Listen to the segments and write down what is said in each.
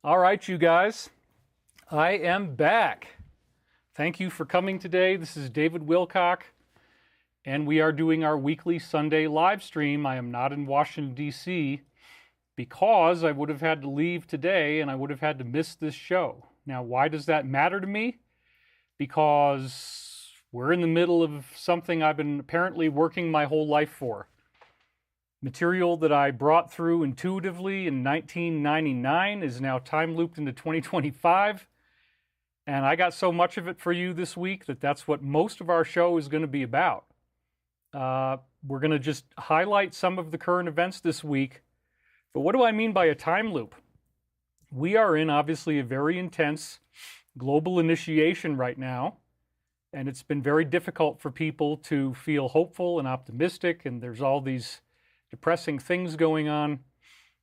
All right, you guys, I am back. Thank you for coming today. This is David Wilcock, and we are doing our weekly Sunday live stream. I am not in Washington, D.C., because I would have had to leave today and I would have had to miss this show. Now, why does that matter to me? Because we're in the middle of something I've been apparently working my whole life for. Material that I brought through intuitively in 1999 is now time looped into 2025. And I got so much of it for you this week that's what most of our show is going to be about. We're going to just highlight some of the current events this week. But what do I mean by a time loop? We are in obviously a very intense global initiation right now. And it's been very difficult for people to feel hopeful and optimistic. And there's all these depressing things going on.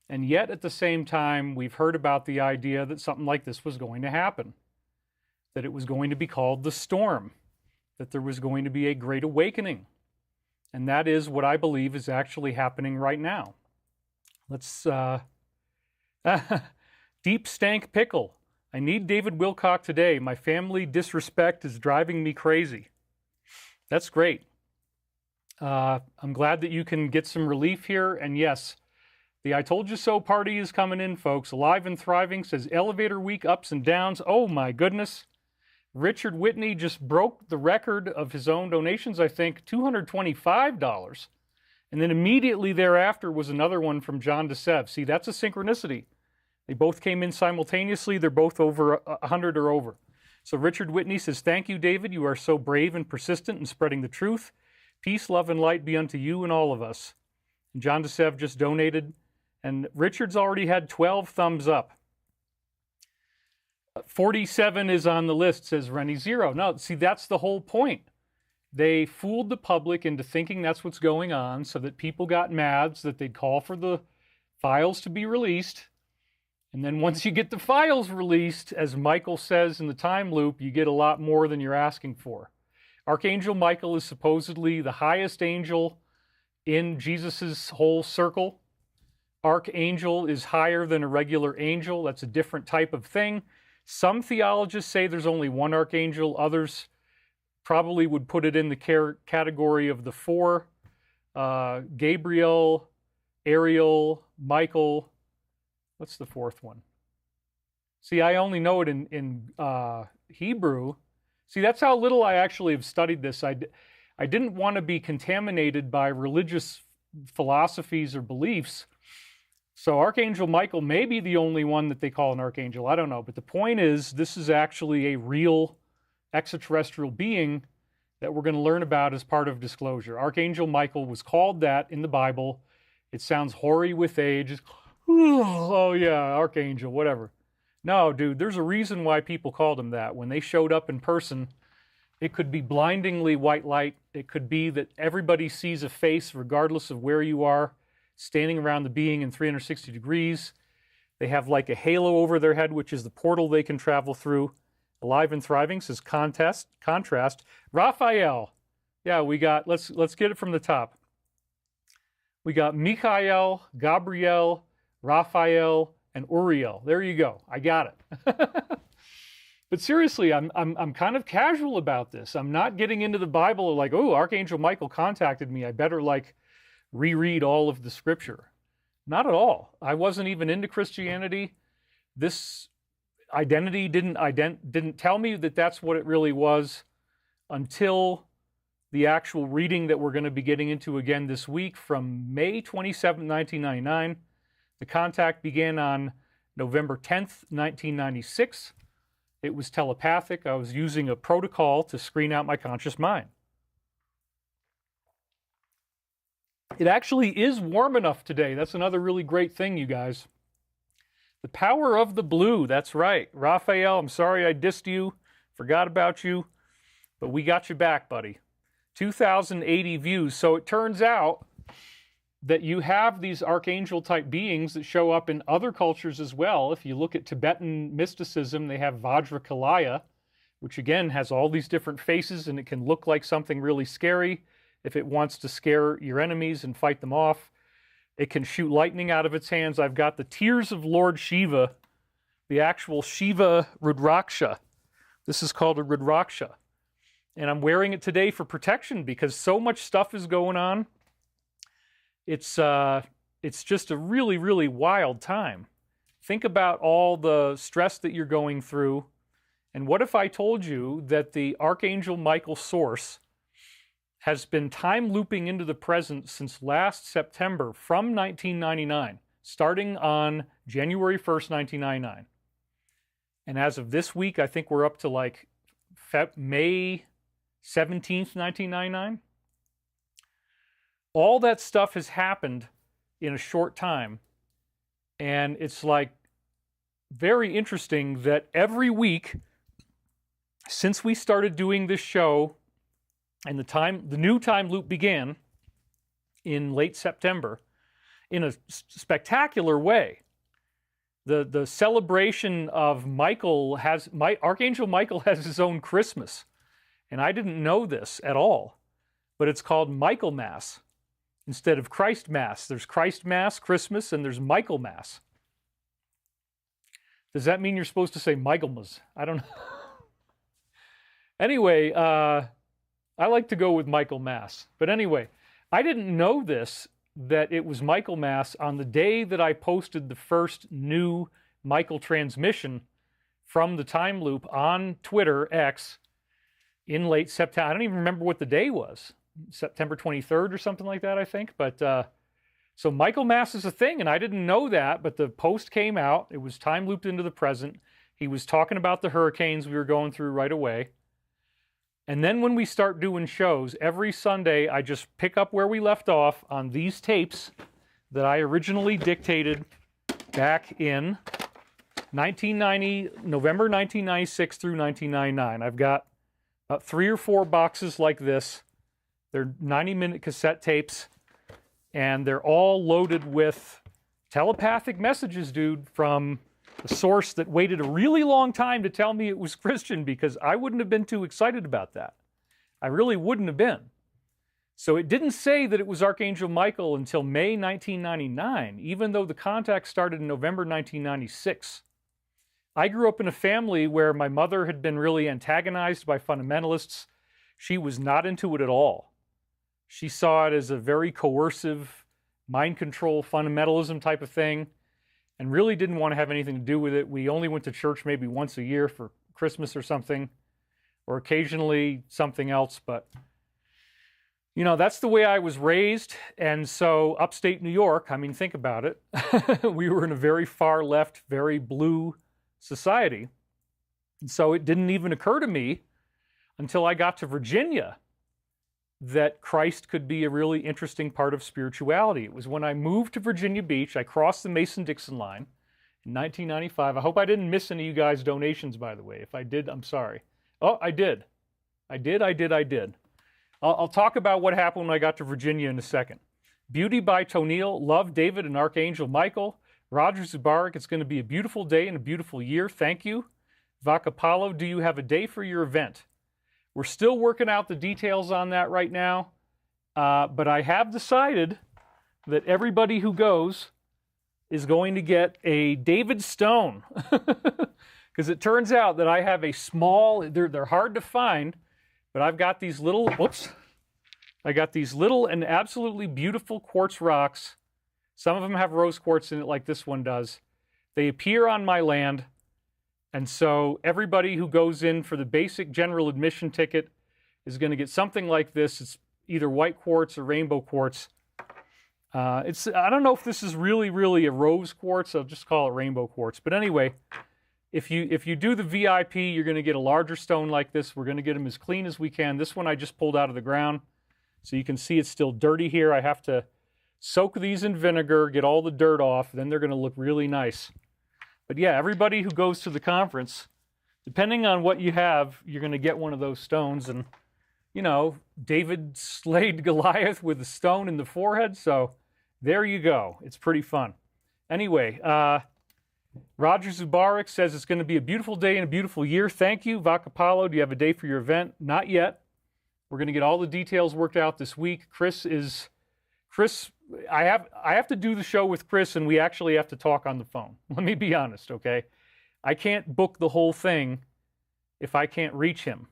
And yet at the same time, we've heard about the idea that something like this was going to happen, that it was going to be called the storm, that there was going to be a great awakening. And that is what I believe is actually happening right now. Let's, Deep Stank Pickle. I need David Wilcock today. My family disrespect is driving me crazy. That's great. I'm glad that you can get some relief here. And yes, the I Told You So party is coming in, folks. Alive and Thriving says elevator week, ups and downs. Oh my goodness. Richard Whitney just broke the record of his own donations, I think, $225. And then immediately thereafter was another one from John DeSev. See, that's a synchronicity. They both came in simultaneously. They're both over 100 or over. So Richard Whitney says, thank you, David. You are so brave and persistent in spreading the truth. Peace, love, and light be unto you and all of us. And John DeSev just donated. And Richard's already had 12 thumbs up. 47 is on the list, says Rennie Zero. No, see, that's the whole point. They fooled the public into thinking that's what's going on so that people got mad, so that they'd call for the files to be released. And then once you get the files released, as Michael says in the time loop, you get a lot more than you're asking for. Archangel Michael is supposedly the highest angel in Jesus's whole circle. Archangel is higher than a regular angel. That's a different type of thing. Some theologists say there's only one archangel. Others probably would put it in the category of the four. Gabriel, Ariel, Michael. What's the fourth one? See, I only know it in Hebrew. See, that's how little I actually have studied this. I didn't want to be contaminated by religious philosophies or beliefs. So Archangel Michael may be the only one that they call an archangel. I don't know. But the point is, this is actually a real extraterrestrial being that we're going to learn about as part of disclosure. Archangel Michael was called that in the Bible. It sounds hoary with age. Oh yeah, archangel, whatever. No, dude, there's a reason why people called him that. When they showed up in person, it could be blindingly white light. It could be that everybody sees a face regardless of where you are, standing around the being in 360 degrees. They have like a halo over their head, which is the portal they can travel through. Alive and Thriving says contrast. Raphael. Yeah, we got, let's get it from the top. We got Michael, Gabriel, Raphael, and Uriel. There you go. I got it. But seriously, I'm kind of casual about this. I'm not getting into the Bible like, oh, Archangel Michael contacted me. I better like reread all of the scripture. Not at all. I wasn't even into Christianity. This identity didn't tell me that that's what it really was until the actual reading that we're going to be getting into again this week from May 27, 1999. The contact began on November 10th, 1996. It was telepathic. I was using a protocol to screen out my conscious mind. It actually is warm enough today. That's another really great thing, you guys. The power of the blue, that's right. Raphael, I'm sorry I dissed you, forgot about you, but we got you back, buddy. 2,080 views. So it turns out that you have these archangel-type beings that show up in other cultures as well. If you look at Tibetan mysticism, they have Vajrakalaya, which again has all these different faces, and it can look like something really scary if it wants to scare your enemies and fight them off. It can shoot lightning out of its hands. I've got the Tears of Lord Shiva the actual Shiva Rudraksha. This is called a Rudraksha. And I'm wearing it today for protection because so much stuff is going on. It's just a really, really wild time. Think about all the stress that you're going through. And what if I told you that the Archangel Michael source has been time looping into the present since last September from 1999, starting on January 1st, 1999. And as of this week, I think we're up to like May 17th, 1999. All that stuff has happened in a short time. And it's like very interesting that every week since we started doing this show and the new time loop began in late September in a spectacular way. The celebration of Archangel Michael has his own Christmas. And I didn't know this at all. But it's called Michael Mass instead of Christ Mass. There's Christ Mass, Christmas, and there's Michael Mass. Does that mean you're supposed to say Michaelmas? I don't know. Anyway, I like to go with Michael Mass. But anyway, I didn't know this, that it was Michael Mass on the day that I posted the first new Michael transmission from the time loop on Twitter, X, in late September. I don't even remember what the day was. September 23rd or something like that, I think. But so Michael Mass is a thing, and I didn't know that, but the post came out. It was time looped into the present. He was talking about the hurricanes we were going through right away. And then when we start doing shows, every Sunday I just pick up where we left off on these tapes that I originally dictated back in November 1996 through 1999. I've got about 3 or 4 boxes like this. They're 90-minute cassette tapes, and they're all loaded with telepathic messages, dude, from a source that waited a really long time to tell me it was Christian, because I wouldn't have been too excited about that. I really wouldn't have been. So it didn't say that it was Archangel Michael until May 1999, even though the contact started in November 1996. I grew up in a family where my mother had been really antagonized by fundamentalists. She was not into it at all. She saw it as a very coercive, mind control, fundamentalism type of thing, and really didn't want to have anything to do with it. We only went to church maybe once a year for Christmas or something, or occasionally something else. But, you know, that's the way I was raised. And so upstate New York, I mean, think about it. We were in a very far left, very blue society. And so it didn't even occur to me until I got to Virginia that Christ could be a really interesting part of spirituality. It was when I moved to Virginia Beach. I crossed the Mason-Dixon line in 1995. I hope I didn't miss any of you guys' donations, by the way. If I did, I'm sorry. Oh, I did. I did. I'll talk about what happened when I got to Virginia in a second. Beauty by Tonil. Love David and Archangel Michael. Roger Zubarik. It's going to be a beautiful day and a beautiful year. Thank you. Vakapalo, do you have a day for your event? We're still working out the details on that right now, but I have decided that everybody who goes is going to get a David Stone, because it turns out that I have a small, they're hard to find, but I've got these little, I got these little and absolutely beautiful quartz rocks. Some of them have rose quartz in it like this one does. They appear on my land. And so everybody who goes in for the basic general admission ticket is going to get something like this. It's either white quartz or rainbow quartz. I don't know if this is really a rose quartz. I'll just call it rainbow quartz. But anyway, if you do the VIP, you're going to get a larger stone like this. We're going to get them as clean as we can. This one I just pulled out of the ground. So you can see it's still dirty here. I have to soak these in vinegar, get all the dirt off. Then they're going to look really nice. But yeah, everybody who goes to the conference, depending on what you have, you're going to get one of those stones. And, you know, David slayed Goliath with a stone in the forehead. So there you go. It's pretty fun. Anyway, Roger Zubarik says it's going to be a beautiful day and a beautiful year. Thank you. Vakapalo, do you have a day for your event? Not yet. We're going to get all the details worked out this week. I have to do the show with Chris, and we actually have to talk on the phone. Let me be honest, okay? I can't book the whole thing if I can't reach him,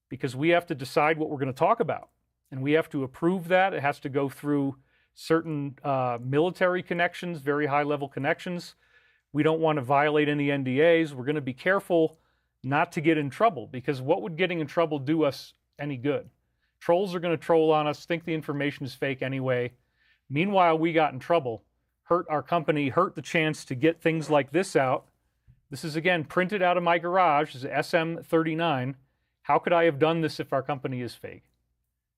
because we have to decide what we're going to talk about. And we have to approve that. It has to go through certain military connections, very high-level connections. We don't want to violate any NDAs. We're going to be careful not to get in trouble, because what would getting in trouble do us any good? Trolls are going to troll on us, think the information is fake anyway. Meanwhile, we got in trouble, hurt our company, hurt the chance to get things like this out. This is, again, printed out of my garage. This is SM39. How could I have done this if our company is fake?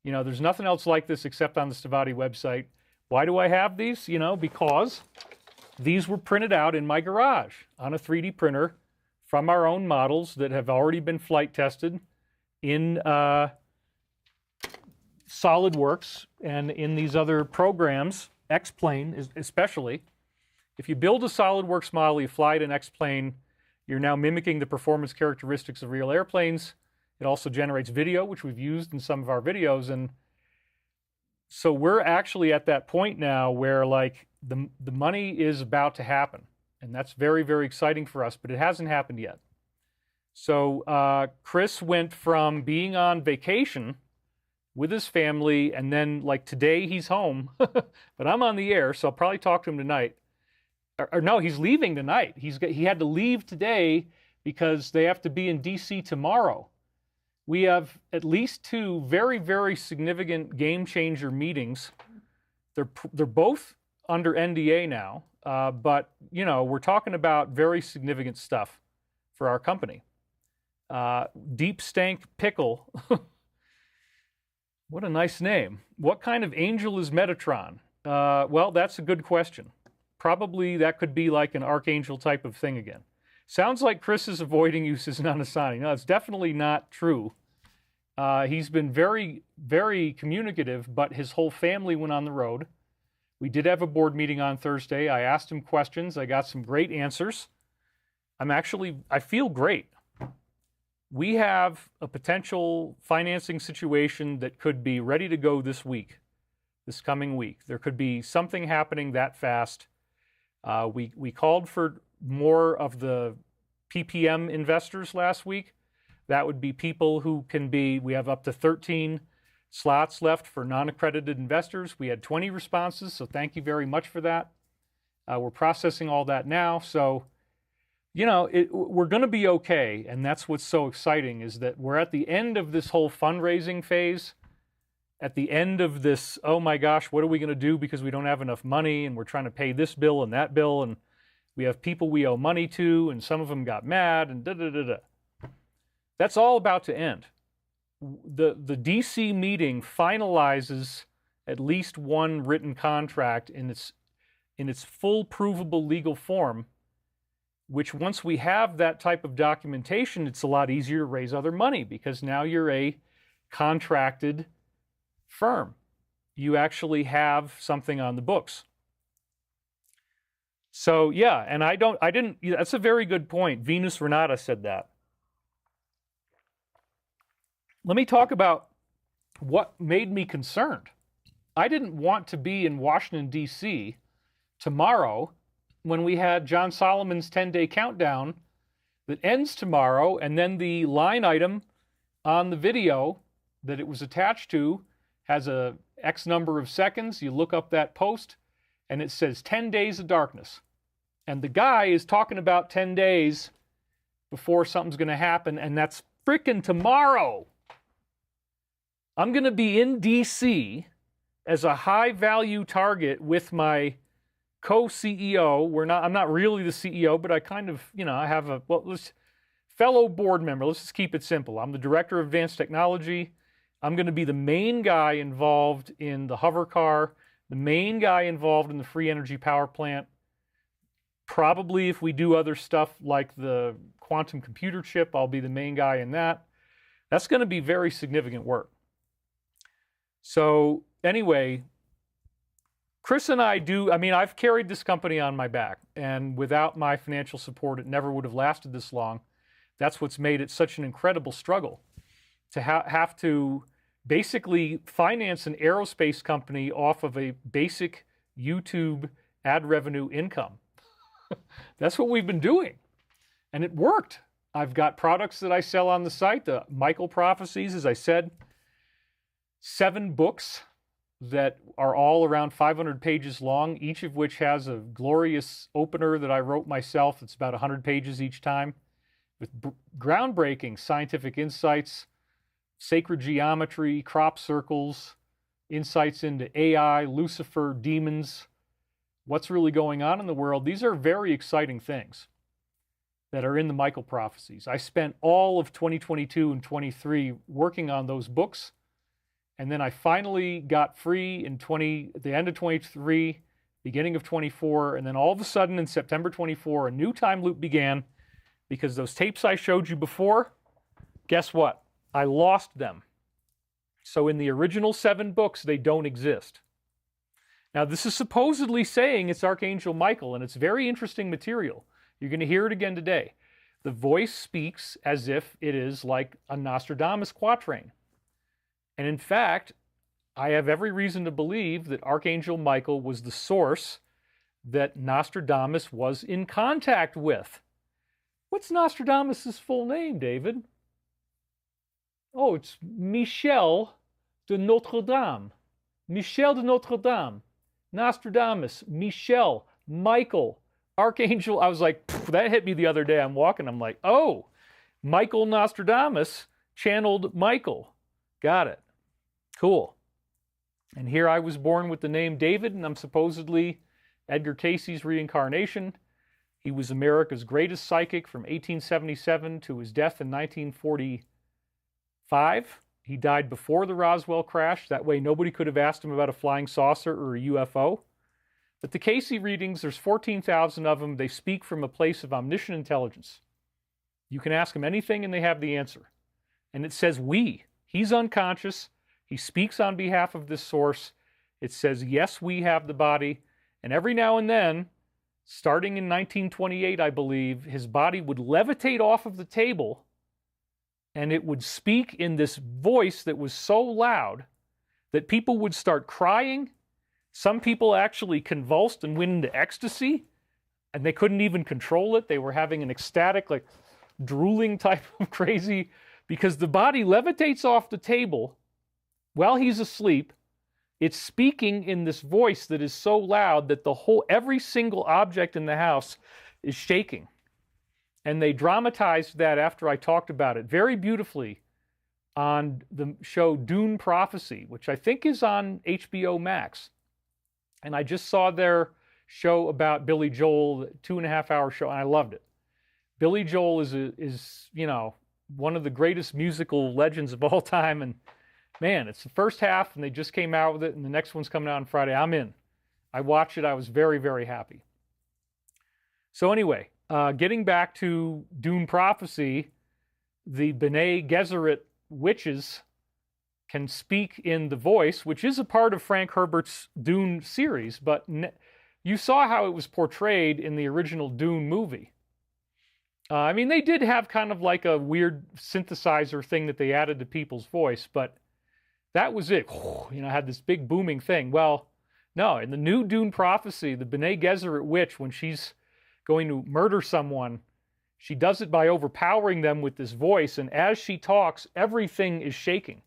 You know, there's nothing else like this except on the Stavati website. Why do I have these? You know, because these were printed out in my garage on a 3D printer from our own models that have already been flight tested in SolidWorks and in these other programs, X-Plane especially. If you build a SolidWorks model, you fly it in X-Plane, you're now mimicking the performance characteristics of real airplanes. It also generates video, which we've used in some of our videos. And so we're actually at that point now where, like, the money is about to happen. And that's very, very exciting for us, but it hasn't happened yet. So Chris went from being on vacation with his family, and then, like, today he's home, but I'm on the air, so I'll probably talk to him tonight. Or no, he's leaving tonight. He had to leave today because they have to be in DC tomorrow. We have at least 2 very, very significant game changer meetings. They're both under NDA now, but, you know, we're talking about very significant stuff for our company. Deep Stank Pickle. What a nice name. What kind of angel is Metatron? Well, that's a good question. Probably that could be like an archangel type of thing again. Sounds like Chris is avoiding use as non-assigning. No, it's definitely not true. He's been very, very communicative, but his whole family went on the road. We did have a board meeting on Thursday. I asked him questions. I got some great answers. I feel great. We have a potential financing situation that could be ready to go this week, this coming week. There could be something happening that fast. We called for more of the PPM investors last week. That would be people who we have up to 13 slots left for non-accredited investors. We had 20 responses, so thank you very much for that. We're processing all that now. So, you know, we're going to be okay, and that's what's so exciting, is that we're at the end of this whole fundraising phase, at the end of this, oh my gosh, what are we going to do because we don't have enough money, and we're trying to pay this bill and that bill, and we have people we owe money to, and some of them got mad, and da-da-da-da. That's all about to end. The DC meeting finalizes at least one written contract in its full provable legal form, which once we have that type of documentation, it's a lot easier to raise other money, because now you're a contracted firm. You actually have something on the books. So yeah, and that's a very good point. Venus Renata said that. Let me talk about what made me concerned. I didn't want to be in Washington, D.C. tomorrow when we had John Solomon's 10-day countdown that ends tomorrow, and then the line item on the video that it was attached to has a X number of seconds. You look up that post, and it says 10 days of darkness. And the guy is talking about 10 days before something's going to happen, and that's frickin' tomorrow. I'm going to be in D.C. as a high-value target with my co-CEO. I'm not really the CEO, but I kind of, you know, I have a, fellow board member. Let's just keep it simple. I'm the director of advanced technology. I'm going to be the main guy involved in the hover car, the main guy involved in the free energy power plant. Probably if we do other stuff like the quantum computer chip, I'll be the main guy in that. That's going to be very significant work. So anyway, Chris and I've carried this company on my back, and without my financial support, it never would have lasted this long. That's what's made it such an incredible struggle to have to basically finance an aerospace company off of a basic YouTube ad revenue income. That's what we've been doing. And it worked. I've got products that I sell on the site, the Michael Prophecies, as I said, 7 books that are all around 500 pages long, each of which has a glorious opener that I wrote myself. It's about 100 pages each time, with groundbreaking scientific insights, sacred geometry, crop circles, insights into AI, Lucifer, demons, what's really going on in the world. These are very exciting things that are in the Michael Prophecies. I spent all of 2022 and 23 working on those books, and then I finally got free at the end of 23, beginning of 24, and then all of a sudden in September 24, a new time loop began, because those tapes I showed you before, guess what? I lost them. So in the original 7 books, they don't exist. Now, this is supposedly saying it's Archangel Michael, and it's very interesting material. You're going to hear it again today. The voice speaks as if it is like a Nostradamus quatrain. And in fact, I have every reason to believe that Archangel Michael was the source that Nostradamus was in contact with. What's Nostradamus' full name, David? Oh, it's Michel de Notre Dame. Michel de Notre Dame. Nostradamus, Michel, Michael, Archangel. I was like, that hit me the other day. I'm walking. I'm like, oh, Michael Nostradamus channeled Michael. Got it. Cool. And here I was born with the name David, and I'm supposedly Edgar Cayce's reincarnation. He was America's greatest psychic from 1877 to his death in 1945. He died before the Roswell crash. That way nobody could have asked him about a flying saucer or a UFO. But the Cayce readings, there's 14,000 of them. They speak from a place of omniscient intelligence. You can ask them anything and they have the answer. And it says we. He's unconscious. He speaks on behalf of this source. It says, yes, we have the body. And every now and then, starting in 1928, I believe, his body would levitate off of the table, and it would speak in this voice that was so loud that people would start crying. Some people actually convulsed and went into ecstasy, and they couldn't even control it. They were having an ecstatic, like, drooling type of crazy, because the body levitates off the table while he's asleep. It's speaking in this voice that is so loud that every single object in the house is shaking. And they dramatized that after I talked about it very beautifully on the show Dune Prophecy, which I think is on HBO Max. And I just saw their show about Billy Joel, the 2.5-hour show, and I loved it. Billy Joel is one of the greatest musical legends of all time, and man, it's the first half, and they just came out with it, and the next one's coming out on Friday. I'm in. I watched it. I was very, very happy. So anyway, getting back to Dune Prophecy, the Bene Gesserit witches can speak in the voice, which is a part of Frank Herbert's Dune series, but you saw how it was portrayed in the original Dune movie. I mean, they did have kind of like a weird synthesizer thing that they added to people's voice, but that was it. Had this big booming thing. Well, no, in the new Dune Prophecy, the Bene Gesserit witch, when she's going to murder someone, she does it by overpowering them with this voice, and as she talks, everything is shaking.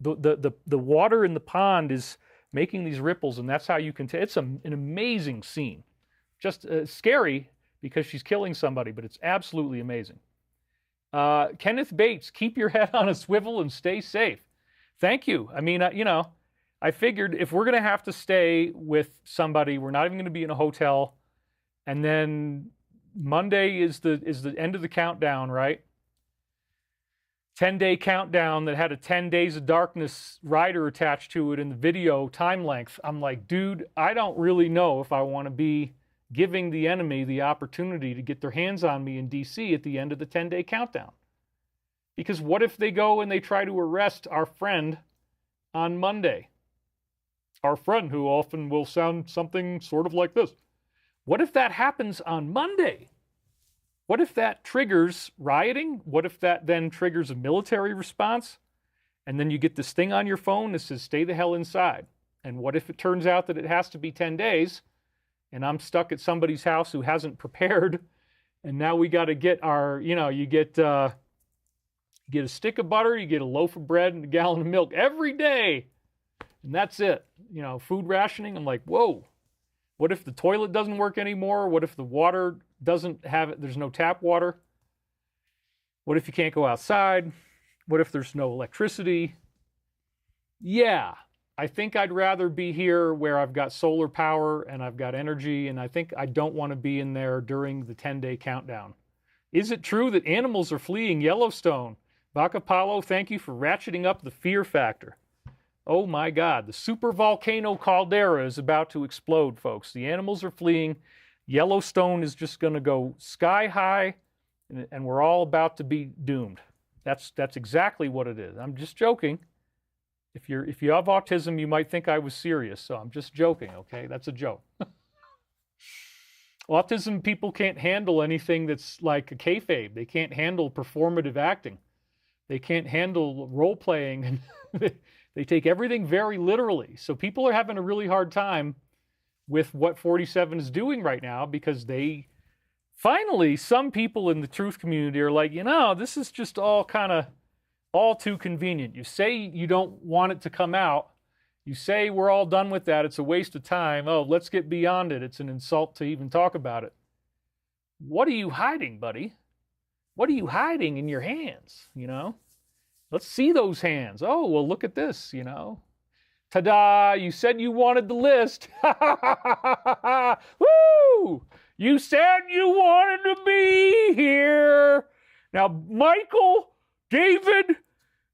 The water in the pond is making these ripples, and that's how you can tell. It's an amazing scene. Just scary because she's killing somebody, but it's absolutely amazing. Kenneth Bates, keep your head on a swivel and stay safe. Thank you. I mean, I figured if we're going to have to stay with somebody, we're not even going to be in a hotel, and then Monday is the end of the countdown, right? 10-day countdown that had a 10 Days of Darkness rider attached to it in the video time length. I'm like, dude, I don't really know if I want to be giving the enemy the opportunity to get their hands on me in D.C. at the end of the 10-day countdown. Because what if they go and they try to arrest our friend on Monday? Our friend who often will sound something sort of like this. What if that happens on Monday? What if that triggers rioting? What if that then triggers a military response? And then you get this thing on your phone that says, stay the hell inside. And what if it turns out that it has to be 10 days and I'm stuck at somebody's house who hasn't prepared And now we got to get our, you get a stick of butter, you get a loaf of bread and a gallon of milk every day. And that's it. Food rationing. I'm like, whoa, what if the toilet doesn't work anymore? What if the water doesn't have it? There's no tap water. What if you can't go outside? What if there's no electricity? Yeah, I think I'd rather be here where I've got solar power and I've got energy, and I think I don't want to be in there during the 10-day countdown. Is it true that animals are fleeing Yellowstone? Bacapalo, thank you for ratcheting up the fear factor. Oh my God, the super volcano caldera is about to explode, folks. The animals are fleeing. Yellowstone is just going to go sky high, and we're all about to be doomed. That's exactly what it is. I'm just joking. If you have autism, you might think I was serious, so I'm just joking, okay? That's a joke. Autism people can't handle anything that's like a kayfabe. They can't handle performative acting. They can't handle role-playing, and they take everything very literally. So people are having a really hard time with what 47 is doing right now, because finally, some people in the truth community are like, this is just all too convenient. You say you don't want it to come out. You say we're all done with that. It's a waste of time. Oh, let's get beyond it. It's an insult to even talk about it. What are you hiding, buddy? What are you hiding in your hands? Let's see those hands. Oh, well, look at this, Ta-da, you said you wanted the list. Woo! You said you wanted to be here. Now, Michael, David,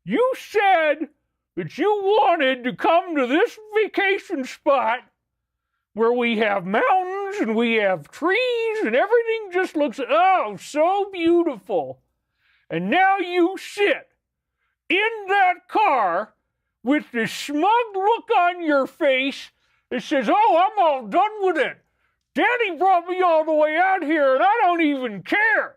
you said that you wanted to come to this vacation spot where we have mountains and we have trees and everything just looks, so beautiful. And now you sit in that car with this smug look on your face that says, I'm all done with it. Daddy brought me all the way out here and I don't even care.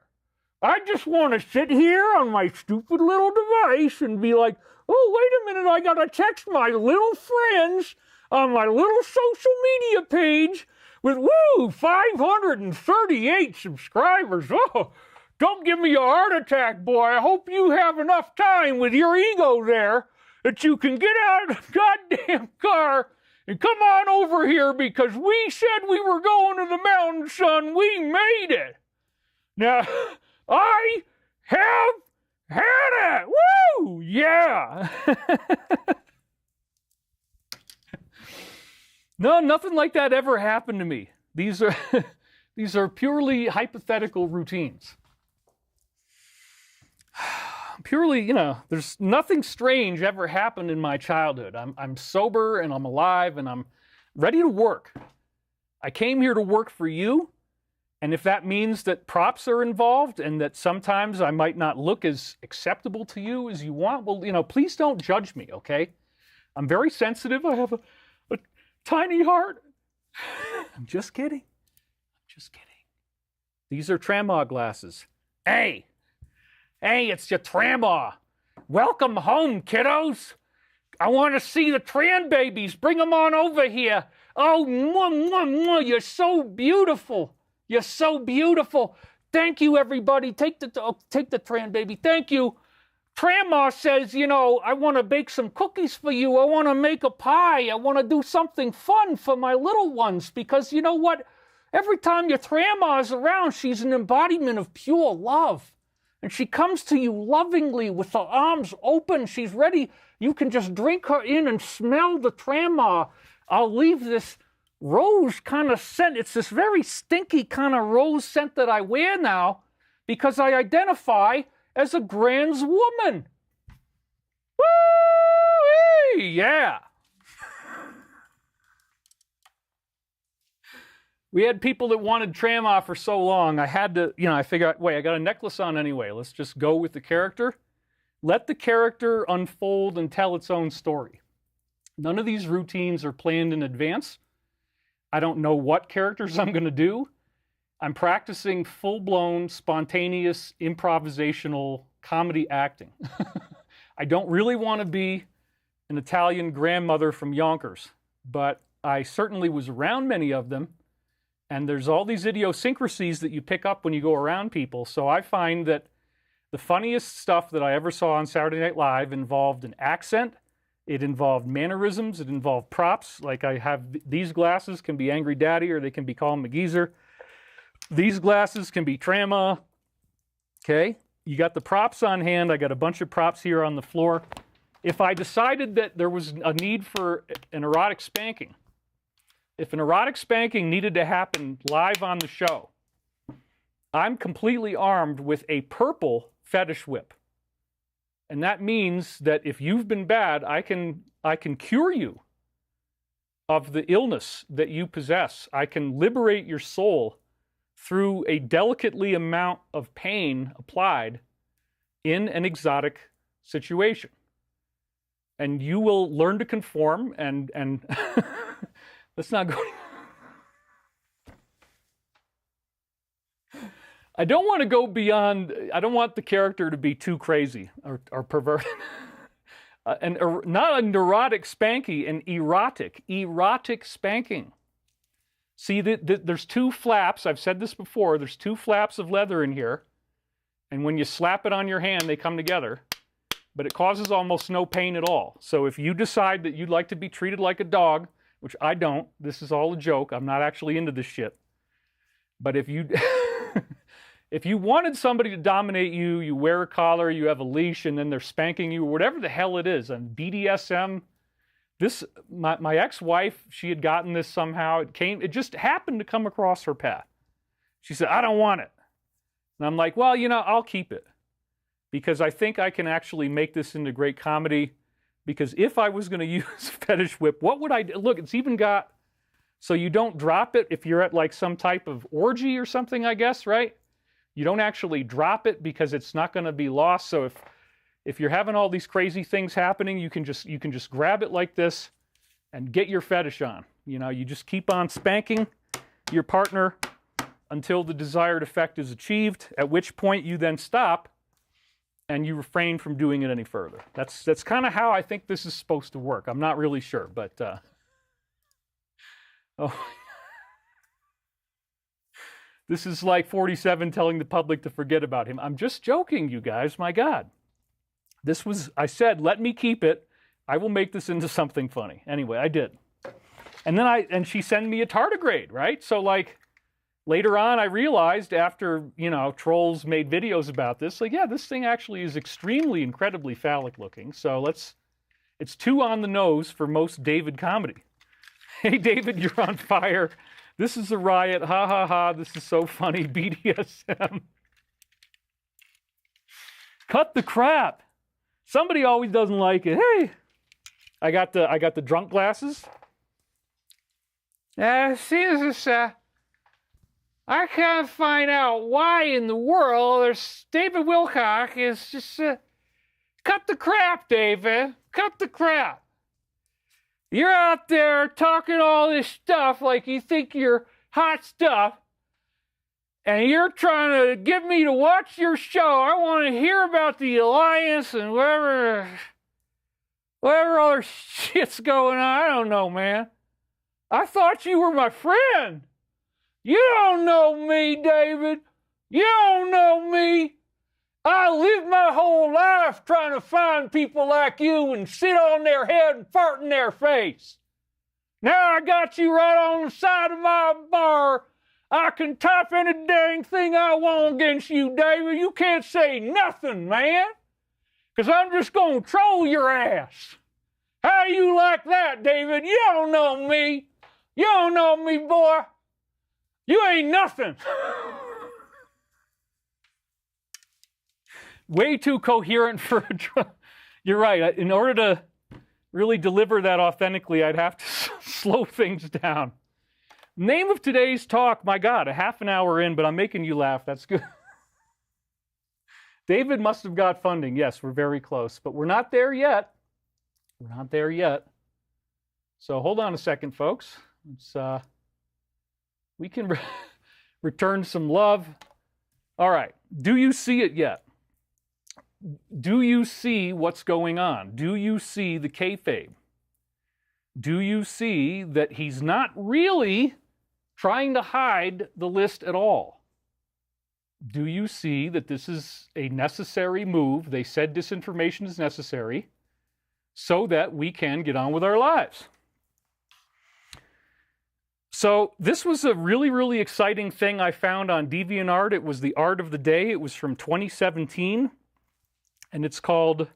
I just want to sit here on my stupid little device and be like, wait a minute, I got to text my little friends on my little social media page with, 538 subscribers. Oh, don't give me a heart attack, boy. I hope you have enough time with your ego there that you can get out of the goddamn car and come on over here, because we said we were going to the mountain, son. We made it. Now, I have had it. Woo! Yeah. No, nothing like that ever happened to me. These are purely hypothetical routines. Purely, there's nothing strange ever happened in my childhood. I'm sober and I'm alive and I'm ready to work. I came here to work for you. And if that means that props are involved and that sometimes I might not look as acceptable to you as you want, well, please don't judge me, okay? I'm very sensitive. I have a tiny heart. I'm just kidding. These are Tramah glasses. Hey, it's your Tramah. Welcome home, kiddos. I want to see the Tran babies. Bring them on over here. Oh, mwah, mwah, mwah. You're so beautiful. You're so beautiful. Thank you, everybody. Take the Tran baby. Thank you. Tramah says, I want to bake some cookies for you. I want to make a pie. I want to do something fun for my little ones, because you know what? Every time your Tramah is around, she's an embodiment of pure love. And she comes to you lovingly with her arms open. She's ready. You can just drink her in and smell the Tramah. I'll leave this rose kind of scent. It's this very stinky kind of rose scent that I wear now because I identify as a Grans woman. Woo! Yeah. We had people that wanted Tramah for so long, I had to, I figured, wait, I got a necklace on anyway. Let's just go with the character. Let the character unfold and tell its own story. None of these routines are planned in advance. I don't know what characters I'm going to do. I'm practicing full-blown, spontaneous, improvisational comedy acting. I don't really want to be an Italian grandmother from Yonkers, but I certainly was around many of them. And there's all these idiosyncrasies that you pick up when you go around people. So I find that the funniest stuff that I ever saw on Saturday Night Live involved an accent. It involved mannerisms. It involved props. Like I have these glasses can be Angry Daddy or they can be Colin McGeezer. These glasses can be Trama. Okay? You got the props on hand. I got a bunch of props here on the floor. If I decided that there was a need for an erotic spanking, if an erotic spanking needed to happen live on the show, I'm completely armed with a purple fetish whip. And that means that if you've been bad, I can cure you of the illness that you possess. I can liberate your soul through a delicately amount of pain applied in an exotic situation. And you will learn to conform and let's not go. I don't want to go beyond, I don't want the character to be too crazy or perverted. Not a neurotic spanky, an erotic spanking. See, there's two flaps. I've said this before. There's two flaps of leather in here. And when you slap it on your hand, they come together. But it causes almost no pain at all. So if you decide that you'd like to be treated like a dog, which I don't, this is all a joke. I'm not actually into this shit. But if you... If you wanted somebody to dominate you, you wear a collar, you have a leash, and then they're spanking you, whatever the hell it is, and BDSM, my ex-wife, she had gotten this somehow. It just happened to come across her path. She said, I don't want it. And I'm like, well, I'll keep it. Because I think I can actually make this into great comedy. Because if I was going to use fetish whip, what would I do? Look, it's even got, so you don't drop it if you're at like some type of orgy or something, I guess, right? You don't actually drop it because it's not going to be lost. So if you're having all these crazy things happening, you can just grab it like this and get your fetish on. You just keep on spanking your partner until the desired effect is achieved, at which point you then stop and you refrain from doing it any further. That's kind of how I think this is supposed to work. I'm not really sure, but this is like 47 telling the public to forget about him. I'm just joking, you guys. My God. I said, let me keep it. I will make this into something funny. Anyway, I did. And then she sent me a tardigrade, right? So like later on, I realized after, trolls made videos about this, like, yeah, this thing actually is incredibly phallic looking. So it's too on the nose for most David comedy. Hey, David, you're on fire. This is a riot. Ha, ha, ha. This is so funny. BDSM. Cut the crap. Somebody always doesn't like it. Hey, I got the drunk glasses. See, this is, I can't find out why in the world there's David Wilcock is just, cut the crap, David. Cut the crap. You're out there talking all this stuff like you think you're hot stuff, and you're trying to get me to watch your show. I want to hear about the Alliance and whatever other shit's going on. I don't know, man. I thought you were my friend. You don't know me, David. You don't know me. I lived my whole life trying to find people like you and sit on their head and fart in their face. Now I got you right on the side of my bar. I can type any dang thing I want against you, David. You can't say nothing, man. Because I'm just going to troll your ass. How you like that, David? You don't know me. You don't know me, boy. You ain't nothing. Way too coherent for a drunk. You're right. In order to really deliver that authentically, I'd have to slow things down. Name of today's talk, my God, a half an hour in, but I'm making you laugh. That's good. David must have got funding. Yes, we're very close, but we're not there yet. We're not there yet. So hold on a second, folks. We can return some love. All right. Do you see it yet? Do you see what's going on? Do you see the kayfabe? Do you see that he's not really trying to hide the list at all. Do you see that this is a necessary move? They said disinformation is necessary so that we can get on with our lives. So this was a really, really exciting thing I found on DeviantArt. It was the art of the day. It was from 2017. And it's called,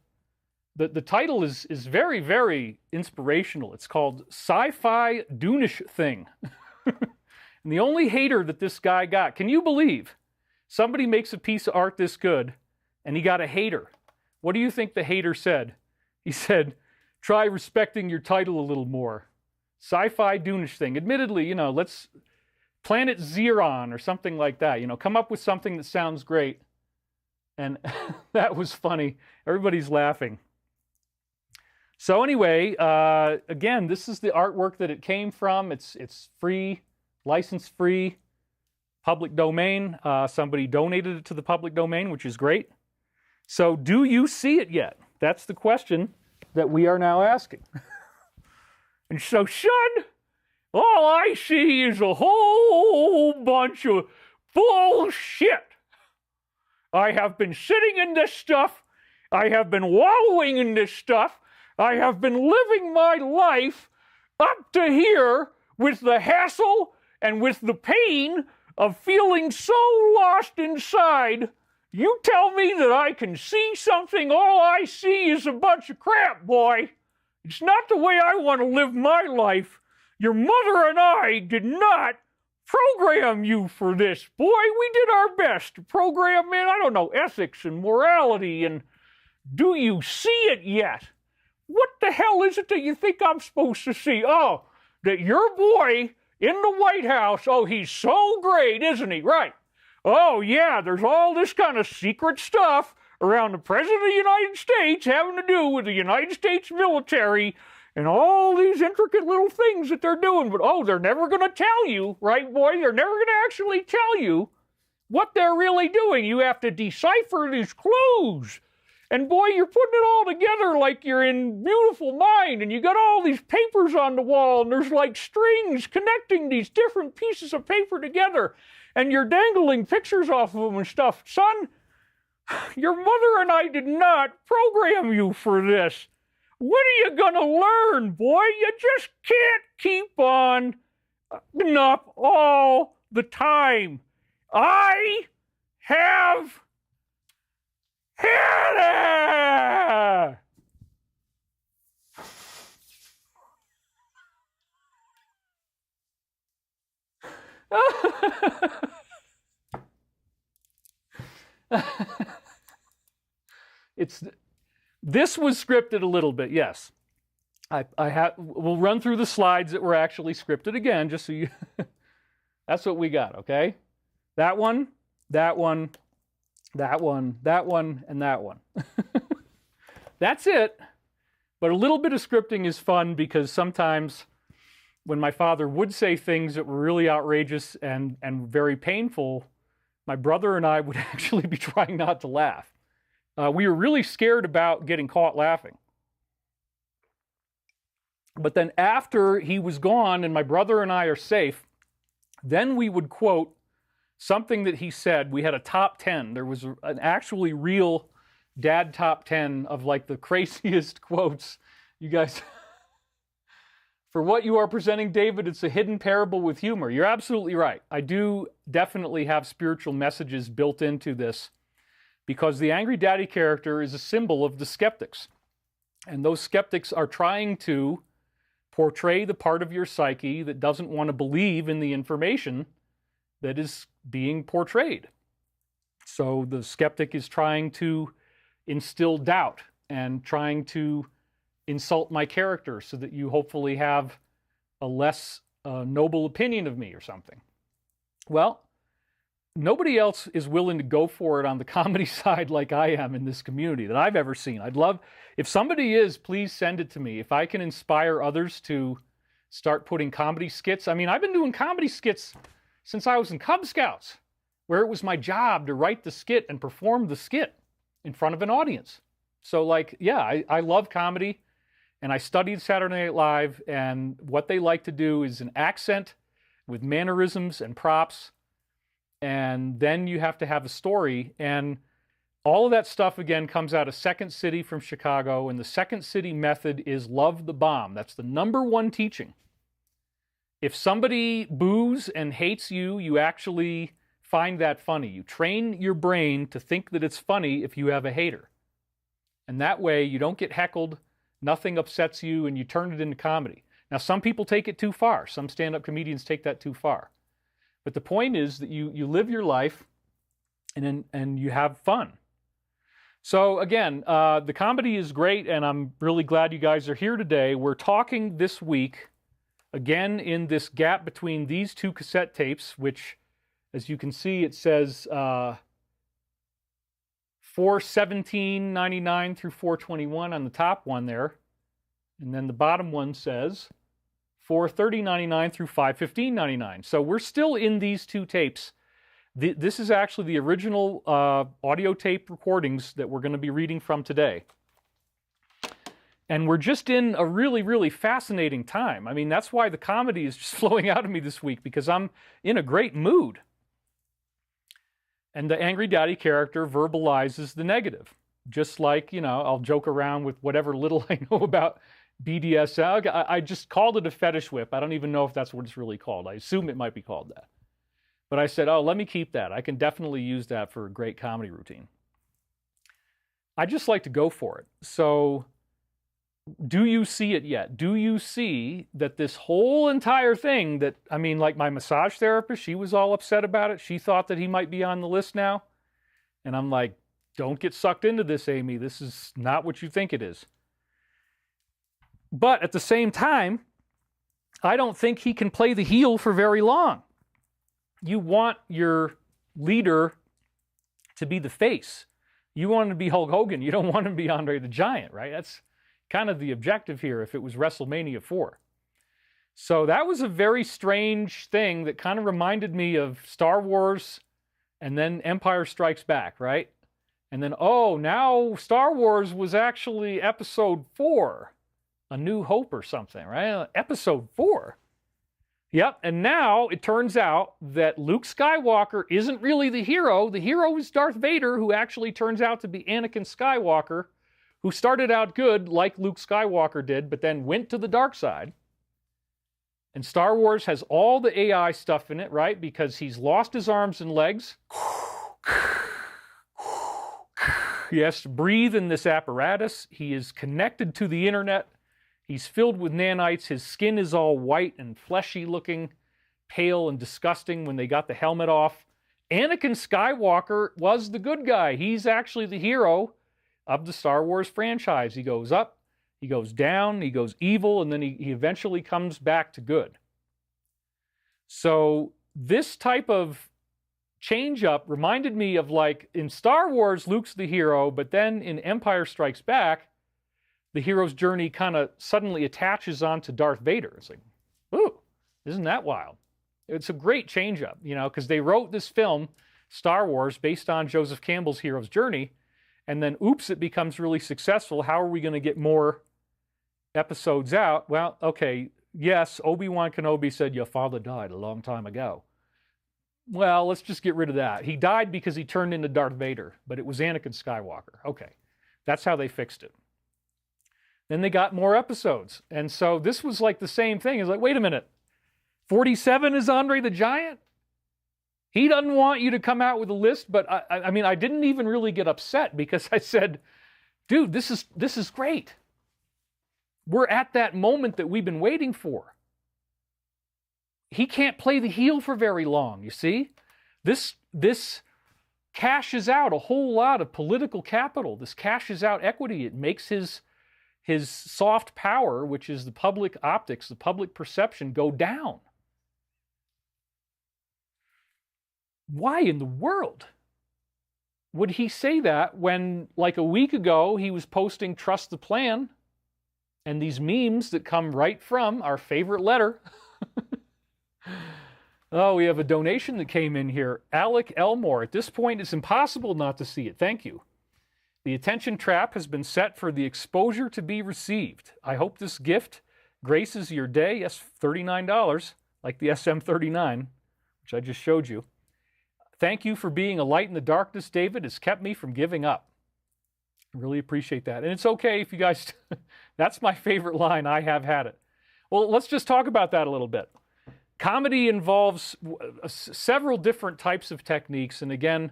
the title is very, very inspirational. It's called Sci-Fi Dunish Thing. And the only hater that this guy got, can you believe? Somebody makes a piece of art this good, and he got a hater. What do you think the hater said? He said, try respecting your title a little more. Sci-fi Dunish Thing. Admittedly, let's Planet Xeron or something like that. Come up with something that sounds great. And that was funny. Everybody's laughing. So anyway, again, this is the artwork that it came from. It's free, license-free, public domain. Somebody donated it to the public domain, which is great. So do you see it yet? That's the question that we are now asking. And so, son, all I see is a whole bunch of bullshit. I have been sitting in this stuff. I have been wallowing in this stuff. I have been living my life up to here with the hassle and with the pain of feeling so lost inside. You tell me that I can see something, all I see is a bunch of crap, boy. It's not the way I want to live my life. Your mother and I did not program you for this. Boy, we did our best to program in, ethics and morality, and do you see it yet? What the hell is it that you think I'm supposed to see? Oh, that your boy in the White House, he's so great, isn't he? Right. Oh, yeah, there's all this kind of secret stuff around the President of the United States having to do with the United States military and all these intricate little things that they're doing. But, they're never going to tell you, right, boy? They're never going to actually tell you what they're really doing. You have to decipher these clues. And, boy, you're putting it all together like you're in beautiful mind, and you got all these papers on the wall, and there's like strings connecting these different pieces of paper together, and you're dangling pictures off of them and stuff. Son, your mother and I did not program you for this. What are you going to learn, boy? You just can't keep on up all the time. I have had it. This was scripted a little bit, yes. We'll run through the slides that were actually scripted again, just so you. That's what we got, okay? That one, that one, that one, that one, and that one. That's it. But a little bit of scripting is fun because sometimes when my father would say things that were really outrageous and very painful, my brother and I would actually be trying not to laugh. We were really scared about getting caught laughing. But then after he was gone and my brother and I are safe, then we would quote something that he said. We had a top 10. There was an actually real dad top 10 of like the craziest quotes. You guys, for what you are presenting, David, it's a hidden parable with humor. You're absolutely right. I do definitely have spiritual messages built into this because the Angry Daddy character is a symbol of the skeptics. And those skeptics are trying to portray the part of your psyche that doesn't want to believe in the information that is being portrayed. So the skeptic is trying to instill doubt and trying to insult my character so that you hopefully have a less noble opinion of me or something. Well, nobody else is willing to go for it on the comedy side like I am in this community that I've ever seen. I'd love, if somebody is, please send it to me. If I can inspire others to start putting comedy skits. I mean, I've been doing comedy skits since I was in Cub Scouts, where it was my job to write the skit and perform the skit in front of an audience. So like, yeah, I love comedy, and I studied Saturday Night Live, and what they like to do is an accent with mannerisms and props. And then you have to have a story. And all of that stuff, again, comes out of Second City from Chicago. And the Second City method is love the bomb. That's the #1 teaching. If somebody boos and hates you, you actually find that funny. You train your brain to think that it's funny if you have a hater. And that way you don't get heckled, nothing upsets you, and you turn it into comedy. Now, some people take it too far. Some stand-up comedians take that too far. But the point is that you live your life and you have fun. So again, the comedy is great, and I'm really glad you guys are here today. We're talking this week, again, in this gap between these two cassette tapes, which, as you can see, it says $417.99 through $421 on the top one there. And then the bottom one says $430.99 through $515.99. So we're still in these two tapes. This is actually the original audio tape recordings that we're going to be reading from today. And we're just in a really, really fascinating time. I mean, that's why the comedy is just flowing out of me this week, because I'm in a great mood. And the Angry Daddy character verbalizes the negative. Just like, you know, I'll joke around with whatever little I know about BDSM. I just called it a fetish whip. I don't even know if that's what it's really called. I assume it might be called that. But I said, oh, let me keep that. I can definitely use that for a great comedy routine. I just like to go for it. So, do you see it yet? Do you see that this whole entire thing that, I mean, like my massage therapist, she was all upset about it. She thought that he might be on the list now. And I'm like, don't get sucked into this, Amy. This is not what you think it is. But at the same time, I don't think he can play the heel for very long. You want your leader to be the face. You want him to be Hulk Hogan. You don't want him to be Andre the Giant, right? That's kind of the objective here if it was WrestleMania 4. So that was a very strange thing that kind of reminded me of Star Wars and then Empire Strikes Back, right? And then, oh, now Star Wars was actually episode 4, A New Hope or something, right? Episode 4. Yep, and now it turns out that Luke Skywalker isn't really the hero. The hero is Darth Vader, who actually turns out to be Anakin Skywalker, who started out good like Luke Skywalker did, but then went to the dark side. And Star Wars has all the AI stuff in it, right? Because he's lost his arms and legs. He has to breathe in this apparatus. He is connected to the internet. He's filled with nanites. His skin is all white and fleshy looking, pale and disgusting when they got the helmet off. Anakin Skywalker was the good guy. He's actually the hero of the Star Wars franchise. He goes up, he goes down, he goes evil, and then he eventually comes back to good. So this type of change-up reminded me of, like, in Star Wars, Luke's the hero, but then in Empire Strikes Back, the hero's journey kind of suddenly attaches onto Darth Vader. It's like, ooh, isn't that wild? It's a great change-up, you know, because they wrote this film, Star Wars, based on Joseph Campbell's hero's journey, and then, oops, it becomes really successful. How are we going to get more episodes out? Well, okay, yes, Obi-Wan Kenobi said, your father died a long time ago. Well, let's just get rid of that. He died because he turned into Darth Vader, but it was Anakin Skywalker. Okay, that's how they fixed it. Then they got more episodes. And so this was like the same thing. It's like, wait a minute, 47 is Andre the Giant? He doesn't want you to come out with a list, but I mean, I didn't even really get upset because I said, dude, this is great. We're at that moment that we've been waiting for. He can't play the heel for very long, you see? This cashes out a whole lot of political capital. This cashes out equity. It makes his soft power, which is the public optics, the public perception, go down. Why in the world would he say that when, like a week ago, he was posting Trust the Plan and these memes that come right from our favorite letter? Oh, we have a donation that came in here. Alec Elmore. At this point, it's impossible not to see it. Thank you. The attention trap has been set for the exposure to be received. I hope this gift graces your day. Yes, $39. like the SM39, which I just showed you. Thank you for being a light in the darkness, David. It's kept me from giving up. I really appreciate that. And it's okay if you guys, that's my favorite line, I have had it. Well, let's just talk about that a little bit. Comedy involves several different types of techniques. And again,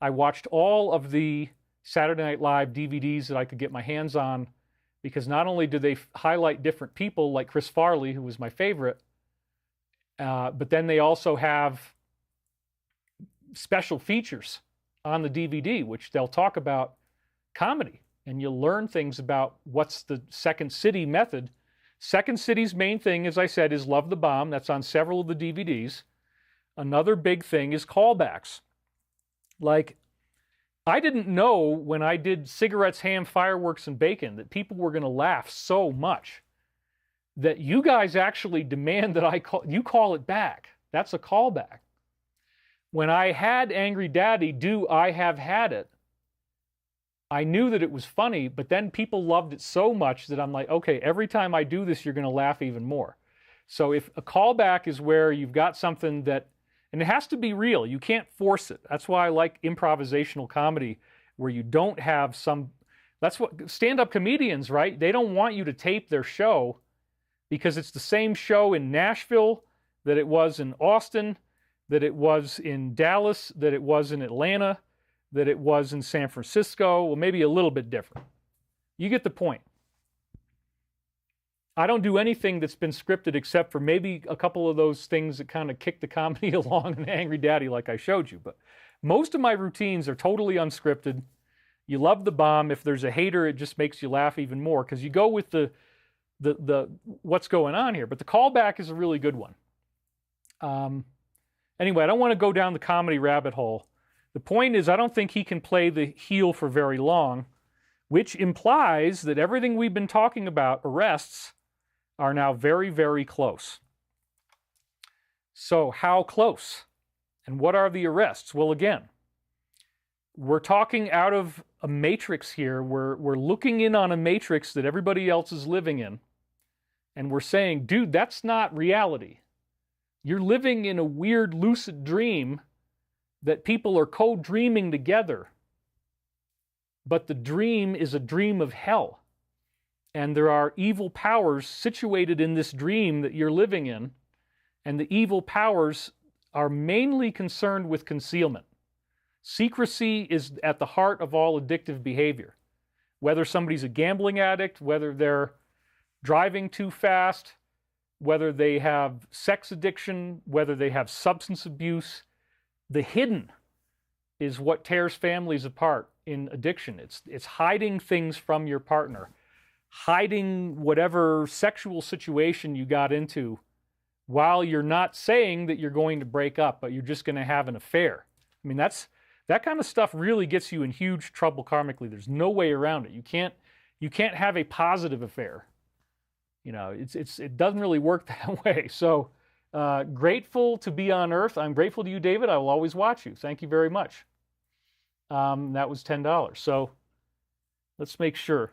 I watched all of the Saturday Night Live DVDs that I could get my hands on, because not only do they highlight different people like Chris Farley, who was my favorite, but then they also have special features on the DVD, which they'll talk about comedy, and you'll learn things about what's the Second City method. Second City's main thing, as I said, is Love the Bomb. That's on several of the DVDs. Another big thing is callbacks. Like, I didn't know when I did cigarettes, ham, fireworks, and bacon that people were going to laugh so much that you guys actually demand that you call it back. That's a callback. When I had Angry Daddy do I Have Had It, I knew that it was funny, but then people loved it so much that I'm like, okay, every time I do this, you're going to laugh even more. So if a callback is where you've got something that, and it has to be real, you can't force it. That's why I like improvisational comedy, where you don't have some, that's what stand-up comedians, right? They don't want you to tape their show because it's the same show in Nashville that it was in Austin, that it was in Dallas, that it was in Atlanta, that it was in San Francisco. Well, maybe a little bit different. You get the point. I don't do anything that's been scripted except for maybe a couple of those things that kind of kick the comedy along in Angry Daddy like I showed you. But most of my routines are totally unscripted. You love the bomb. If there's a hater, it just makes you laugh even more because you go with the what's going on here. But the callback is a really good one. Anyway, I don't want to go down the comedy rabbit hole. The point is, I don't think he can play the heel for very long, which implies that everything we've been talking about, arrests, are now very, very close. So how close? And what are the arrests? Well, again, we're talking out of a matrix here. We're looking in on a matrix that everybody else is living in. And we're saying, dude, that's not reality. You're living in a weird lucid dream that people are co-dreaming together. But the dream is a dream of hell. And there are evil powers situated in this dream that you're living in. And the evil powers are mainly concerned with concealment. Secrecy is at the heart of all addictive behavior. Whether somebody's a gambling addict, whether they're driving too fast, whether they have sex addiction, whether they have substance abuse, the hidden is what tears families apart in addiction. It's hiding things from your partner, hiding whatever sexual situation you got into while you're not saying that you're going to break up, but you're just going to have an affair. I mean, that kind of stuff really gets you in huge trouble karmically. There's no way around it. You can't have a positive affair. You know, it doesn't really work that way. So grateful to be on Earth. I'm grateful to you, David. I will always watch you. Thank you very much. That was $10. So let's make sure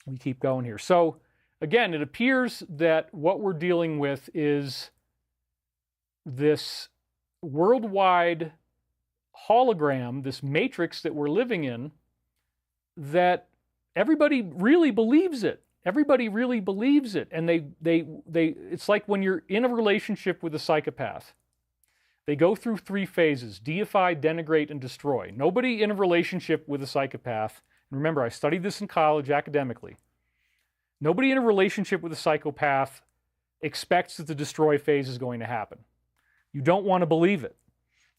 we keep going here. So again, it appears that what we're dealing with is this worldwide hologram, this matrix that we're living in, that everybody really believes it. Everybody really believes it. And it's like when you're in a relationship with a psychopath. They go through 3 phases: deify, denigrate, and destroy. Nobody in a relationship with a psychopath, and remember, I studied this in college academically, nobody in a relationship with a psychopath expects that the destroy phase is going to happen. You don't want to believe it.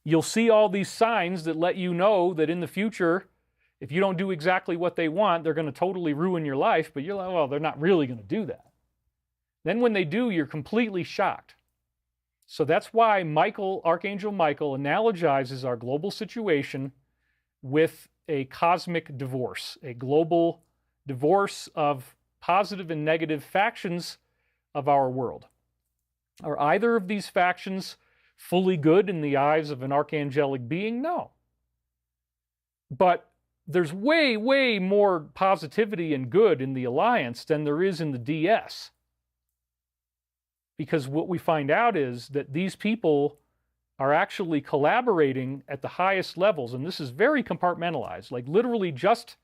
You'll see all these signs that let you know that in the future, if you don't do exactly what they want, they're going to totally ruin your life, but you're like, well, they're not really going to do that. Then when they do, you're completely shocked. So that's why Archangel Michael analogizes our global situation with a cosmic divorce, a global divorce of positive and negative factions of our world. Are either of these factions fully good in the eyes of an archangelic being? No. But there's way, way more positivity and good in the Alliance than there is in the DS. because what we find out is that these people are actually collaborating at the highest levels, and this is very compartmentalized. Like literally just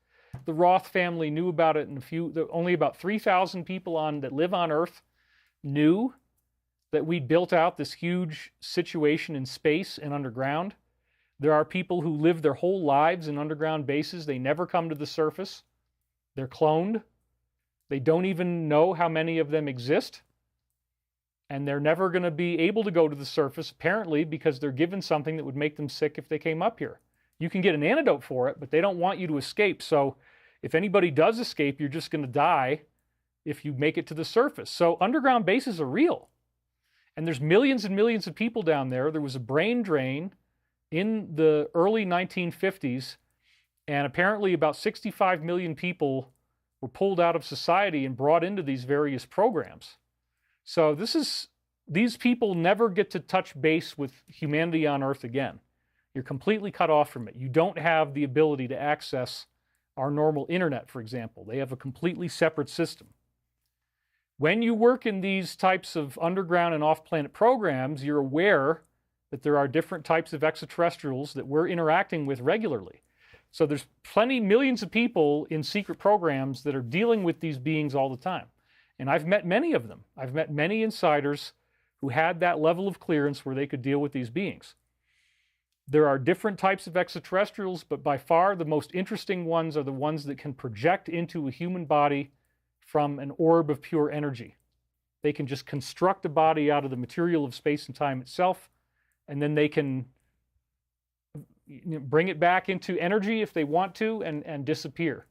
the Roth family knew about it, and only about 3,000 people that live on Earth knew that we built out this huge situation in space and underground. There are people who live their whole lives in underground bases. They never come to the surface. They're cloned. They don't even know how many of them exist. And they're never going to be able to go to the surface, apparently, because they're given something that would make them sick if they came up here. You can get an antidote for it, but they don't want you to escape. So if anybody does escape, you're just going to die if you make it to the surface. So underground bases are real. And there's millions and millions of people down there. There was a brain drain in the early 1950s, and apparently about 65 million people were pulled out of society and brought into these various programs. So these people never get to touch base with humanity on Earth again. You're completely cut off from it. You don't have the ability to access our normal internet, for example. They have a completely separate system. When you work in these types of underground and off-planet programs, you're aware that there are different types of extraterrestrials that we're interacting with regularly. So there's millions of people in secret programs that are dealing with these beings all the time. And I've met many of them. I've met many insiders who had that level of clearance where they could deal with these beings. There are different types of extraterrestrials, but by far the most interesting ones are the ones that can project into a human body from an orb of pure energy. They can just construct a body out of the material of space and time itself, and then they can bring it back into energy if they want to and disappear.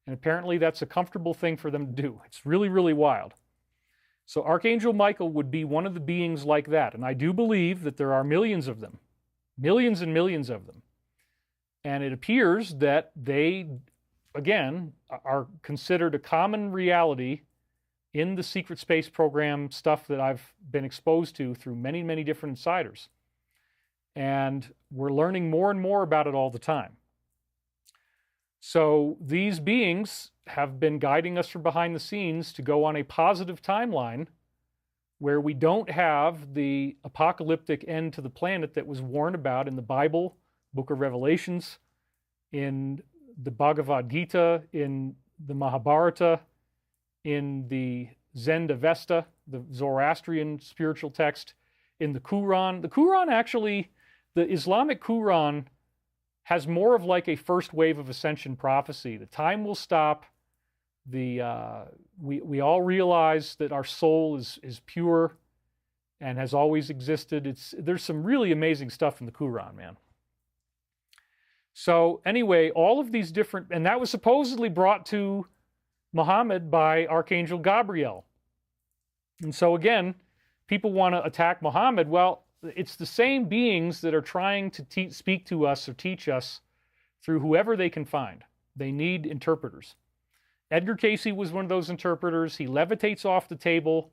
And apparently that's a comfortable thing for them to do. It's really, really wild. So Archangel Michael would be one of the beings like that. And I do believe that there are millions of them, millions and millions of them. And it appears that they, again, are considered a common reality in the secret space program stuff that I've been exposed to through many, many different insiders. And we're learning more and more about it all the time. So these beings have been guiding us from behind the scenes to go on a positive timeline where we don't have the apocalyptic end to the planet that was warned about in the Bible, Book of Revelations, in the Bhagavad Gita, in the Mahabharata, in the Zend-Avesta, the Zoroastrian spiritual text, in the Quran. The Quran actually, the Islamic Quran has more of like a first wave of ascension prophecy. The time will stop. We all realize that our soul is pure and has always existed. There's some really amazing stuff in the Quran, man. So anyway, all of these different, and that was supposedly brought to Muhammad by Archangel Gabriel. And so again, people want to attack Muhammad. Well, it's the same beings that are trying to speak to us or teach us through whoever they can find. They need interpreters. Edgar Cayce was one of those interpreters. He levitates off the table.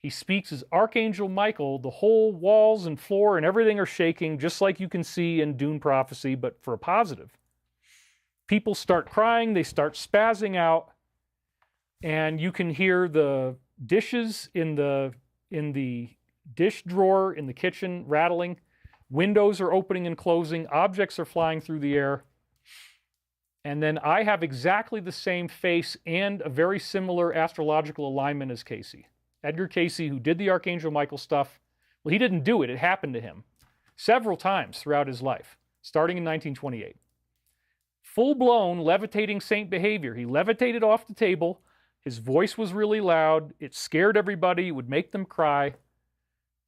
He speaks as Archangel Michael. The whole walls and floor and everything are shaking, just like you can see in Dune prophecy, but for a positive. People start crying. They start spazzing out. And you can hear the dishes in the dish drawer in the kitchen rattling. Windows are opening and closing. Objects are flying through the air. And then I have exactly the same face and a very similar astrological alignment as Cayce. Edgar Cayce, who did the Archangel Michael stuff, well, he didn't do it. It happened to him several times throughout his life, starting in 1928. Full-blown levitating saint behavior. He levitated off the table. His voice was really loud. It scared everybody. It would make them cry.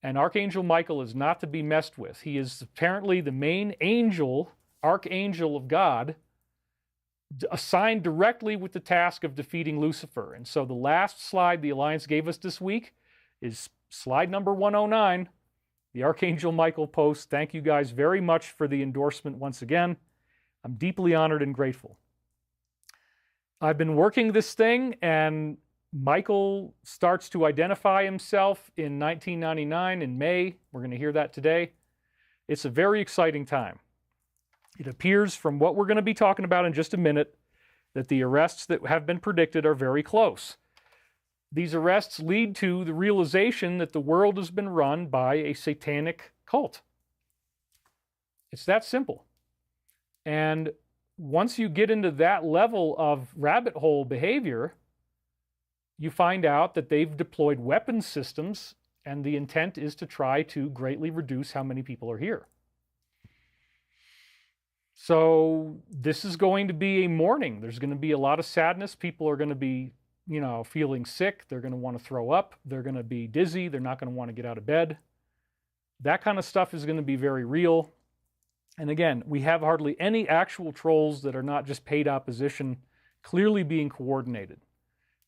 And Archangel Michael is not to be messed with. He is apparently the main angel, archangel of God, assigned directly with the task of defeating Lucifer. And so the last slide the Alliance gave us this week is slide number 109, the Archangel Michael post. Thank you guys very much for the endorsement once again. I'm deeply honored and grateful. I've been working this thing, and Michael starts to identify himself in 1999 in May. We're going to hear that today. It's a very exciting time. It appears from what we're going to be talking about in just a minute that the arrests that have been predicted are very close. these arrests lead to the realization that the world has been run by a satanic cult. It's that simple. And once you get into that level of rabbit hole behavior, you find out that they've deployed weapons systems, and the intent is to try to greatly reduce how many people are here. So this is going to be a mourning. There's going to be a lot of sadness. People are going to be, feeling sick. They're going to want to throw up. They're going to be dizzy. They're not going to want to get out of bed. That kind of stuff is going to be very real. And again, we have hardly any actual trolls that are not just paid opposition, clearly being coordinated.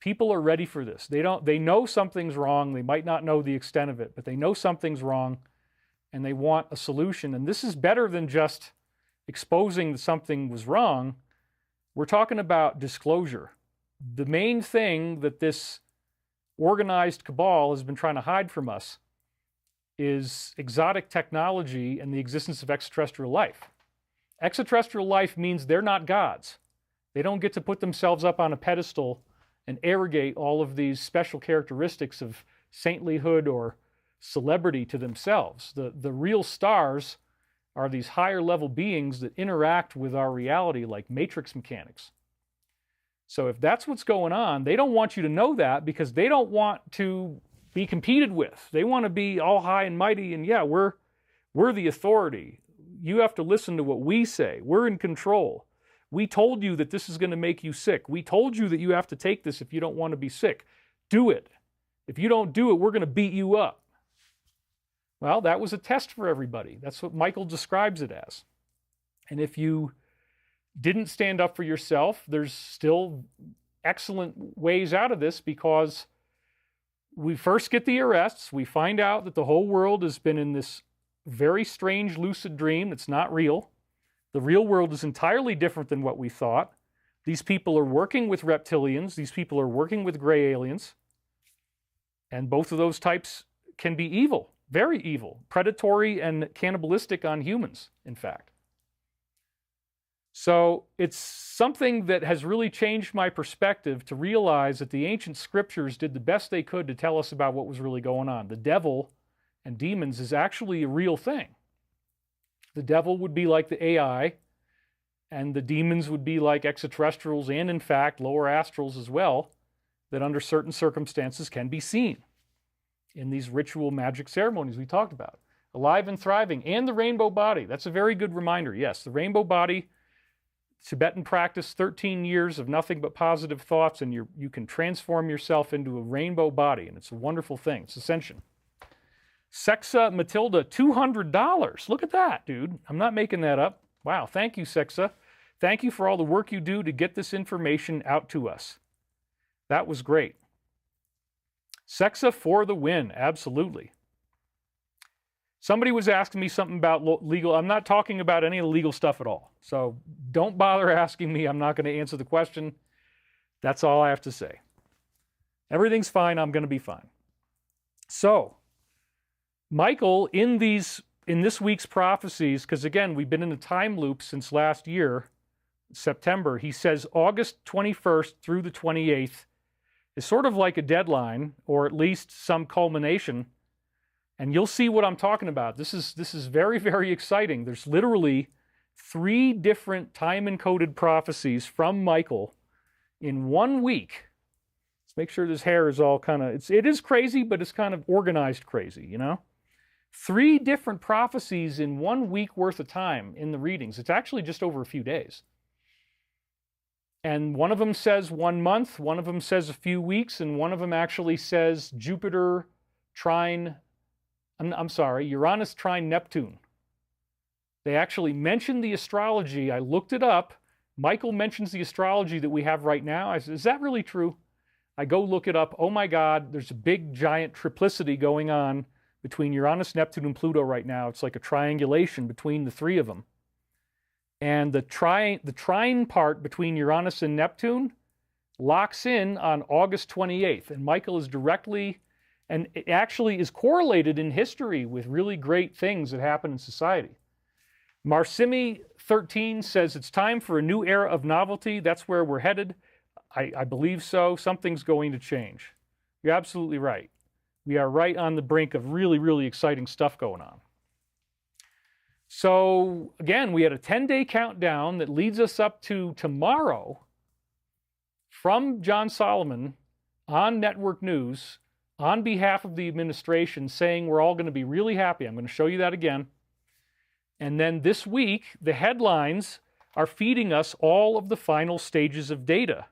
People are ready for this. They know something's wrong. They might not know the extent of it, but they know something's wrong and they want a solution. And this is better than just exposing that something was wrong. We're talking about disclosure. The main thing that this organized cabal has been trying to hide from us is exotic technology and the existence of extraterrestrial life. Extraterrestrial life means they're not gods. They don't get to put themselves up on a pedestal and arrogate all of these special characteristics of saintlyhood or celebrity to themselves. The real stars are these higher level beings that interact with our reality like matrix mechanics. So if that's what's going on, they don't want you to know that because they don't want to be competed with. They want to be all high and mighty and yeah, we're the authority. You have to listen to what we say. We're in control. We told you that this is going to make you sick. We told you that you have to take this if you don't want to be sick. Do it. If you don't do it, we're going to beat you up. Well, that was a test for everybody. That's what Michael describes it as. And if you didn't stand up for yourself, there's still excellent ways out of this because we first get the arrests. We find out that the whole world has been in this very strange lucid dream that's not real. The real world is entirely different than what we thought. These people are working with reptilians. These people are working with gray aliens. And both of those types can be evil, very evil, predatory and cannibalistic on humans, in fact. So it's something that has really changed my perspective to realize that the ancient scriptures did the best they could to tell us about what was really going on. The devil and demons is actually a real thing. The devil would be like the AI, and the demons would be like extraterrestrials and, in fact, lower astrals as well, that under certain circumstances can be seen in these ritual magic ceremonies we talked about. Alive and thriving, and the rainbow body. That's a very good reminder. Yes, the rainbow body, Tibetan practice, 13 years of nothing but positive thoughts, and you can transform yourself into a rainbow body, and it's a wonderful thing. It's Ascension. Sexa Matilda, $200. Look at that, dude. I'm not making that up. Wow, thank you, Sexa. Thank you for all the work you do to get this information out to us. That was great. Sexa for the win, absolutely. Somebody was asking me something about legal. I'm not talking about any of the legal stuff at all. So don't bother asking me. I'm not going to answer the question. That's all I have to say. Everything's fine. I'm going to be fine. So Michael, in this week's prophecies, because again, we've been in a time loop since last year, September, he says August 21st through the 28th is sort of like a deadline, or at least some culmination. And you'll see what I'm talking about. This is very, very exciting. There's literally 3 different time-encoded prophecies from Michael in 1 week. Let's make sure this hair is all kind of, it is crazy, but it's kind of organized crazy, you know? 3 different prophecies in 1 week worth of time in the readings. It's actually just over a few days. And one of them says 1 month, one of them says a few weeks, and one of them actually says Jupiter trine, I'm sorry, Uranus trine Neptune. They actually mentioned the astrology. I looked it up. Michael mentions the astrology that we have right now. I said, is that really true? I go look it up. Oh my God, there's a big giant triplicity going on between Uranus, Neptune, and Pluto right now. It's like a triangulation between the 3 of them. And the trine part between Uranus and Neptune locks in on August 28th. And Michael is directly, and it actually is correlated in history with really great things that happen in society. Marsimi 13 says it's time for a new era of novelty. That's where we're headed. I believe so. Something's going to change. You're absolutely right. We are right on the brink of really, really exciting stuff going on. So again, we had a 10-day countdown that leads us up to tomorrow from John Solomon on network news on behalf of the administration saying we're all going to be really happy. I'm going to show you that again. And then this week, the headlines are feeding us all of the final stages of data.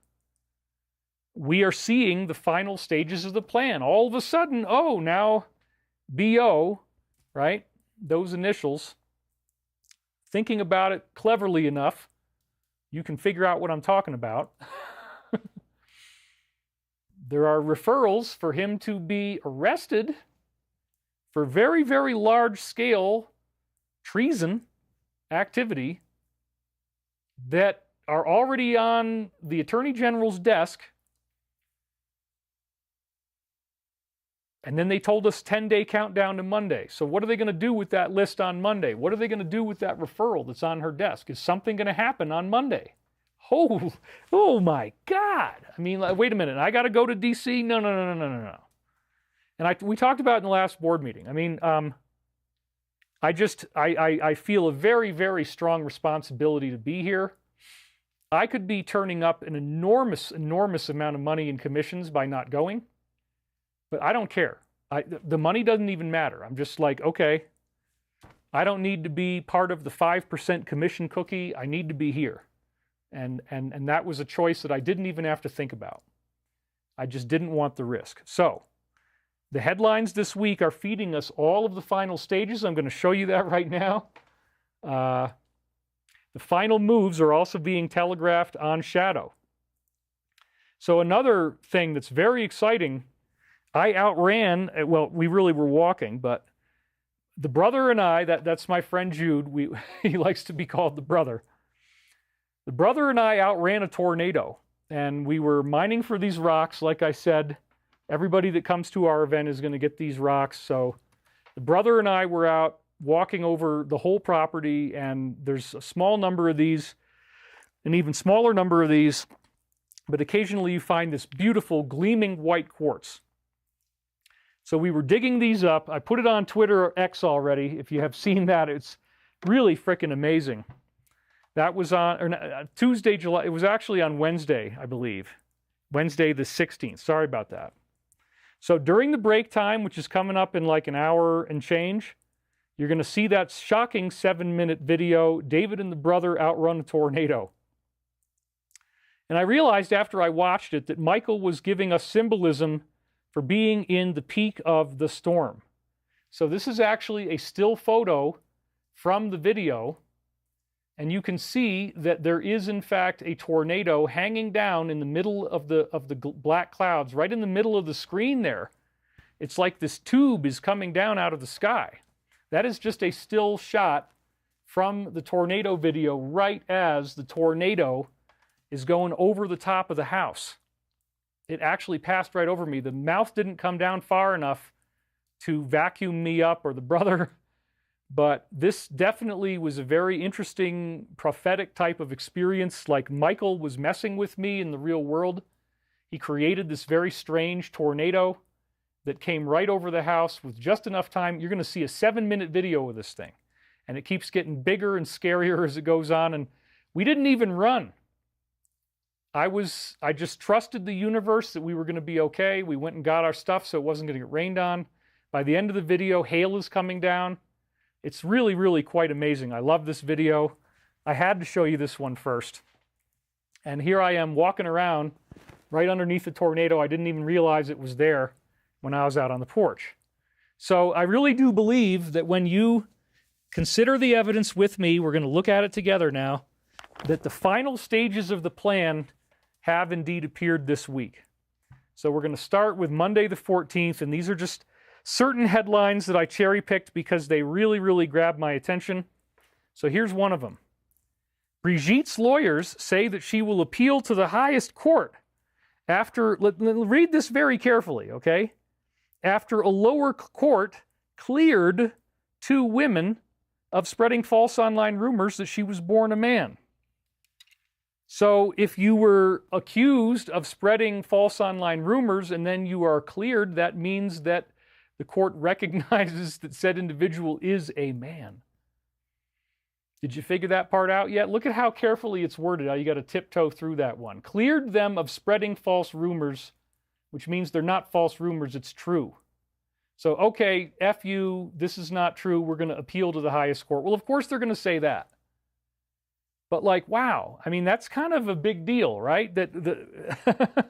We are seeing the final stages of the plan. All of a sudden, oh, now BO, right? Those initials. Thinking about it cleverly enough, you can figure out what I'm talking about. There are referrals for him to be arrested for very, very large-scale treason activity that are already on the Attorney General's desk. And then they told us 10-day countdown to Monday. So what are they going to do with that list on Monday? What are they going to do with that referral that's on her desk? Is something going to happen on Monday? Oh my God. I mean, wait a minute. I got to go to D.C.? No. And we talked about it in the last board meeting. I mean, I feel a very, very strong responsibility to be here. I could be turning up an enormous, enormous amount of money in commissions by not going. But I don't care. The money doesn't even matter. I'm just like, okay, I don't need to be part of the 5% commission cookie. I need to be here. And that was a choice that I didn't even have to think about. I just didn't want the risk. So the headlines this week are feeding us all of the final stages. I'm going to show you that right now. The final moves are also being telegraphed on Shadow. So another thing that's very exciting, I outran, well, we really were walking, but the brother and I, that's my friend Jude, he likes to be called the brother. The brother and I outran a tornado, and we were mining for these rocks. Like I said, everybody that comes to our event is going to get these rocks. So the brother and I were out walking over the whole property, and there's a small number of these, an even smaller number of these, but occasionally you find this beautiful gleaming white quartz. So we were digging these up. I put it on Twitter or X already. If you have seen that, it's really freaking amazing. That was on Tuesday, July. It was actually on Wednesday, I believe. Wednesday the 16th. Sorry about that. So during the break time, which is coming up in like an hour and change, you're going to see that shocking 7-minute video, David and the brother outrun a tornado. And I realized after I watched it that Michael was giving us symbolism for being in the peak of the storm. So this is actually a still photo from the video, and you can see that there is in fact a tornado hanging down in the middle of the black clouds, right in the middle of the screen there. It's like this tube is coming down out of the sky. That is just a still shot from the tornado video right as the tornado is going over the top of the house. It actually passed right over me. The mouth didn't come down far enough to vacuum me up or the brother, but this definitely was a very interesting prophetic type of experience. Like Michael was messing with me in the real world. He created this very strange tornado that came right over the house with just enough time. You're going to see a 7-minute video of this thing, and it keeps getting bigger and scarier as it goes on, and we didn't even run. I just trusted the universe that we were going to be okay. We went and got our stuff so it wasn't going to get rained on. By the end of the video, hail is coming down. It's really, really quite amazing. I love this video. I had to show you this one first. And here I am walking around right underneath the tornado. I didn't even realize it was there when I was out on the porch. So I really do believe that when you consider the evidence with me, we're going to look at it together now, that the final stages of the plan have indeed appeared this week. So we're going to start with Monday the 14th, and these are just certain headlines that I cherry-picked because they really, really grabbed my attention. So here's one of them. Brigitte's lawyers say that she will appeal to the highest court after, read this very carefully, okay? After a lower court cleared 2 women of spreading false online rumors that she was born a man. So if you were accused of spreading false online rumors and then you are cleared, that means that the court recognizes that said individual is a man. Did you figure that part out yet? Look at how carefully it's worded, how you got to tiptoe through that one. Cleared them of spreading false rumors, which means they're not false rumors, it's true. So, okay, F you, this is not true, we're going to appeal to the highest court. Well, of course they're going to say that. But like, wow, I mean, that's kind of a big deal, right? That the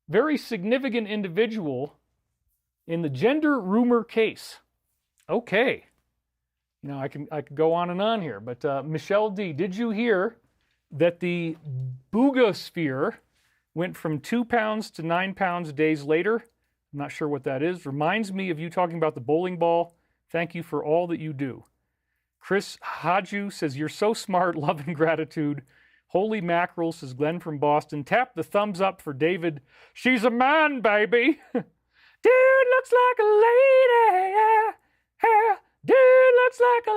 very significant individual in the gender rumor case. Okay. You know, I can go on and on here, but Michelle D., did you hear that the boogosphere went from 2 pounds to 9 pounds days later? I'm not sure what that is. Reminds me of you talking about the bowling ball. Thank you for all that you do. Chris Haju says, you're so smart, love and gratitude. Holy mackerel, says Glenn from Boston. Tap the thumbs up for David. She's a man, baby. Dude looks like a lady. Yeah. Dude looks like a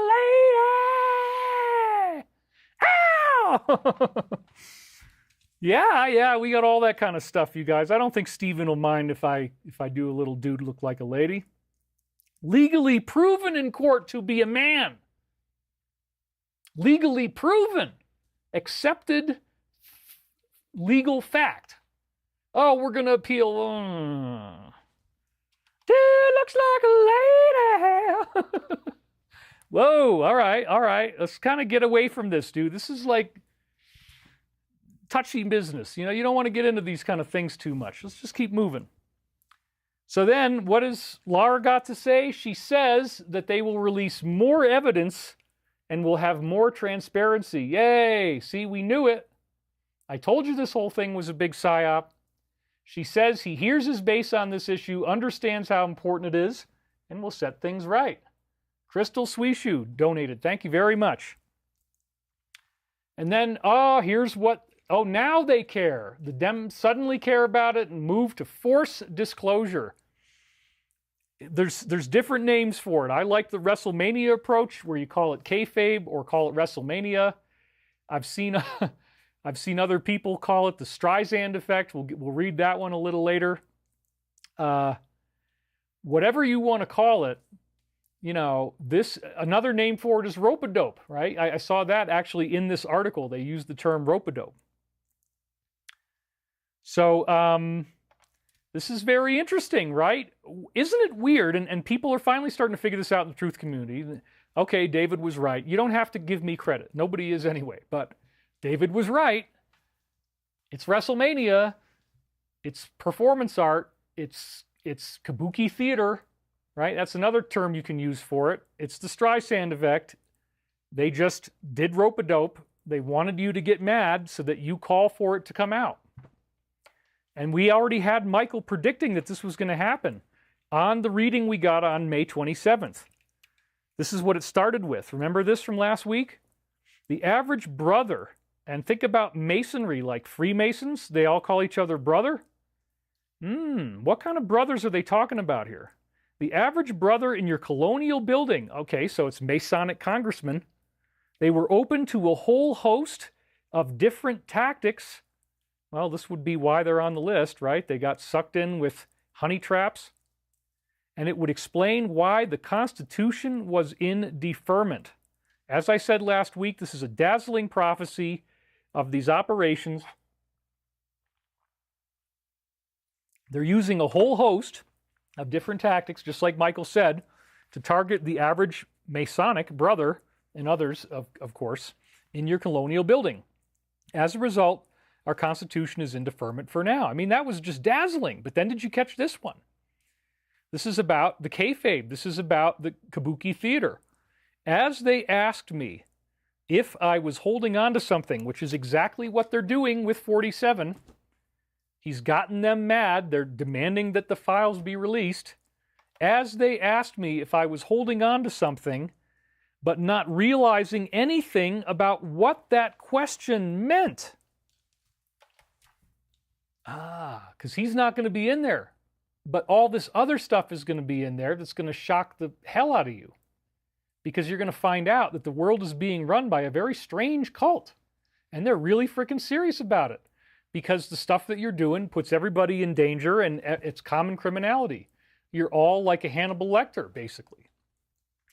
lady. Ow! Yeah, we got all that kind of stuff, you guys. I don't think Steven will mind if I do a little dude look like a lady. Legally proven in court to be a man. Legally proven. Accepted legal fact. Oh, we're going to appeal. Dude looks like a lady. Whoa, all right. Let's kind of get away from this, dude. This is like touchy business. You know, you don't want to get into these kind of things too much. Let's just keep moving. So then, what has Laura got to say? She says that they will release more evidence and will have more transparency. Yay! See, we knew it. I told you this whole thing was a big psyop. She says he hears his base on this issue, understands how important it is, and will set things right. Crystal Sweeshoe donated. Thank you very much. And then, here's what... Oh, now they care. The Dems suddenly care about it and move to force disclosure. There's different names for it. I like the WrestleMania approach where you call it kayfabe or call it WrestleMania. I've seen other people call it the Streisand effect. We'll read that one a little later. Whatever you want to call it, you know, another name for it is rope-a-dope, right? I saw that actually in this article. They used the term rope-a-dope. So this is very interesting, right? Isn't it weird? And people are finally starting to figure this out in the truth community. Okay, David was right. You don't have to give me credit. Nobody is anyway. But David was right. It's WrestleMania. It's performance art. It's kabuki theater, right? That's another term you can use for it. It's the Streisand effect. They just did rope-a-dope. They wanted you to get mad so that you call for it to come out. And we already had Michael predicting that this was going to happen on the reading we got on May 27th. This is what it started with. Remember this from last week? The average brother, and think about masonry, like Freemasons, they all call each other brother. What kind of brothers are they talking about here? The average brother in your colonial building, okay, so it's Masonic congressmen, they were open to a whole host of different tactics. Well, this would be why they're on the list, right? They got sucked in with honey traps. And it would explain why the Constitution was in deferment. As I said last week, this is a dazzling prophecy of these operations. They're using a whole host of different tactics, just like Michael said, to target the average Masonic brother and others, of course, in your colonial building. As a result, our Constitution is in deferment for now. I mean, that was just dazzling. But then did you catch this one? This is about the kayfabe. This is about the kabuki theater. As they asked me if I was holding on to something, which is exactly what they're doing with 47, he's gotten them mad. They're demanding that the files be released. As they asked me if I was holding on to something, but not realizing anything about what that question meant. Because he's not going to be in there. But all this other stuff is going to be in there that's going to shock the hell out of you. Because you're going to find out that the world is being run by a very strange cult. And they're really freaking serious about it because the stuff that you're doing puts everybody in danger and it's common criminality. You're all like a Hannibal Lecter, basically.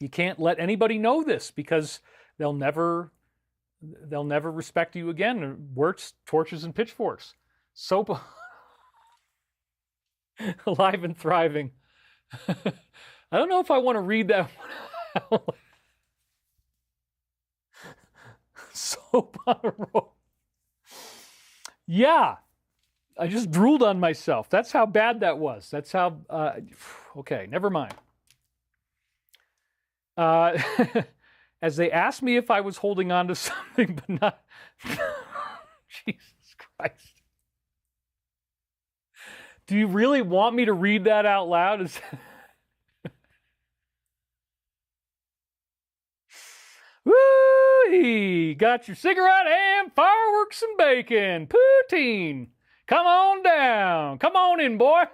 You can't let anybody know this because they'll never respect you again. Works, torches, and pitchforks. Soap alive and thriving. I don't know if I want to read that one. Soap on a rope. Yeah, I just drooled on myself. That's how bad that was. That's how, okay, never mind. As they asked me if I was holding on to something, but not, Jesus Christ. Do you really want me to read that out loud? Woo! Got your cigarette and fireworks and bacon. Poutine. Come on down. Come on in, boy.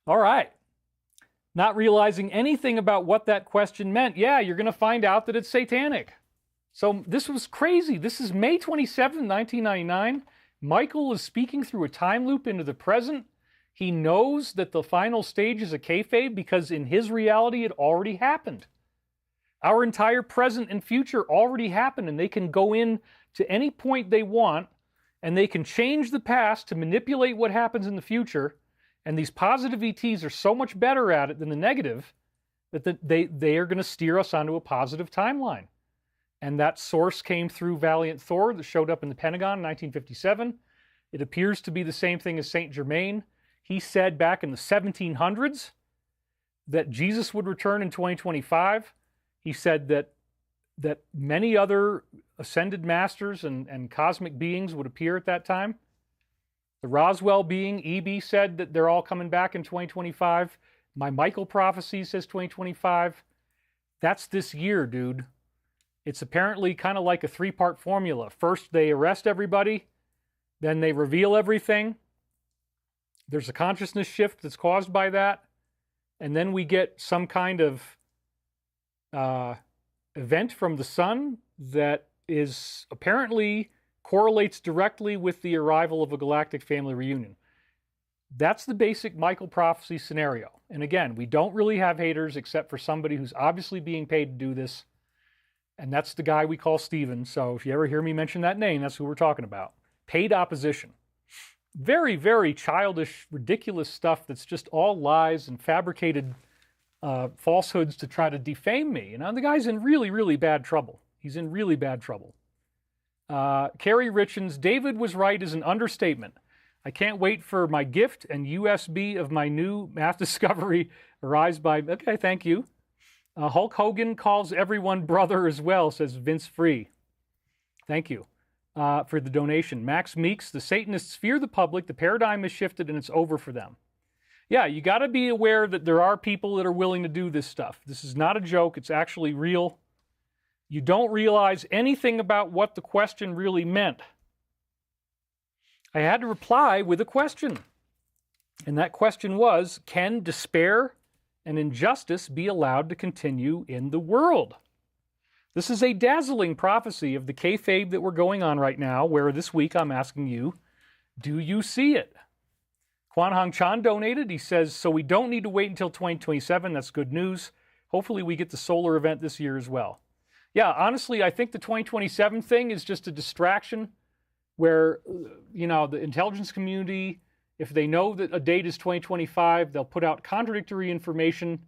All right. Not realizing anything about what that question meant. Yeah, you're going to find out that it's satanic. So this was crazy. This is May 27, 1999. Michael is speaking through a time loop into the present. He knows that the final stage is a kayfabe because in his reality it already happened. Our entire present and future already happened, and they can go in to any point they want, and they can change the past to manipulate what happens in the future. And these positive ETs are so much better at it than the negative that they are going to steer us onto a positive timeline. And that source came through Valiant Thor that showed up in the Pentagon in 1957. It appears to be the same thing as Saint Germain. He said back in the 1700s that Jesus would return in 2025. He said that many other ascended masters and cosmic beings would appear at that time. The Roswell being, EB, said that they're all coming back in 2025. My Michael Prophecies says 2025. That's this year, dude. It's apparently kind of like a three-part formula. First, they arrest everybody. Then they reveal everything. There's a consciousness shift that's caused by that. And then we get some kind of event from the sun that is apparently correlates directly with the arrival of a Galactic Family reunion. That's the basic Michael Prophecy scenario. And again, we don't really have haters except for somebody who's obviously being paid to do this. And that's the guy we call Steven. So if you ever hear me mention that name, that's who we're talking about. Paid opposition. Very, very childish, ridiculous stuff that's just all lies and fabricated falsehoods to try to defame me. You know, the guy's in really, really bad trouble. He's in really bad trouble. Carrie Richens, David was right is an understatement. I can't wait for my gift and USB of my new math discovery arise by... Okay, thank you. Hulk Hogan calls everyone brother as well, says Vince Free. Thank you for the donation. Max Meeks, the Satanists fear the public. The paradigm has shifted and it's over for them. Yeah, you got to be aware that there are people that are willing to do this stuff. This is not a joke. It's actually real. You don't realize anything about what the question really meant. I had to reply with a question. And that question was, can despair and injustice be allowed to continue in the world? This is a dazzling prophecy of the kayfabe that we're going on right now, where this week I'm asking you, do you see it? Kwan Hong Chan donated. He says, so we don't need to wait until 2027. That's good news. Hopefully we get the solar event this year as well. Yeah, honestly, I think the 2027 thing is just a distraction where, you know, the intelligence community, if they know that a date is 2025, they'll put out contradictory information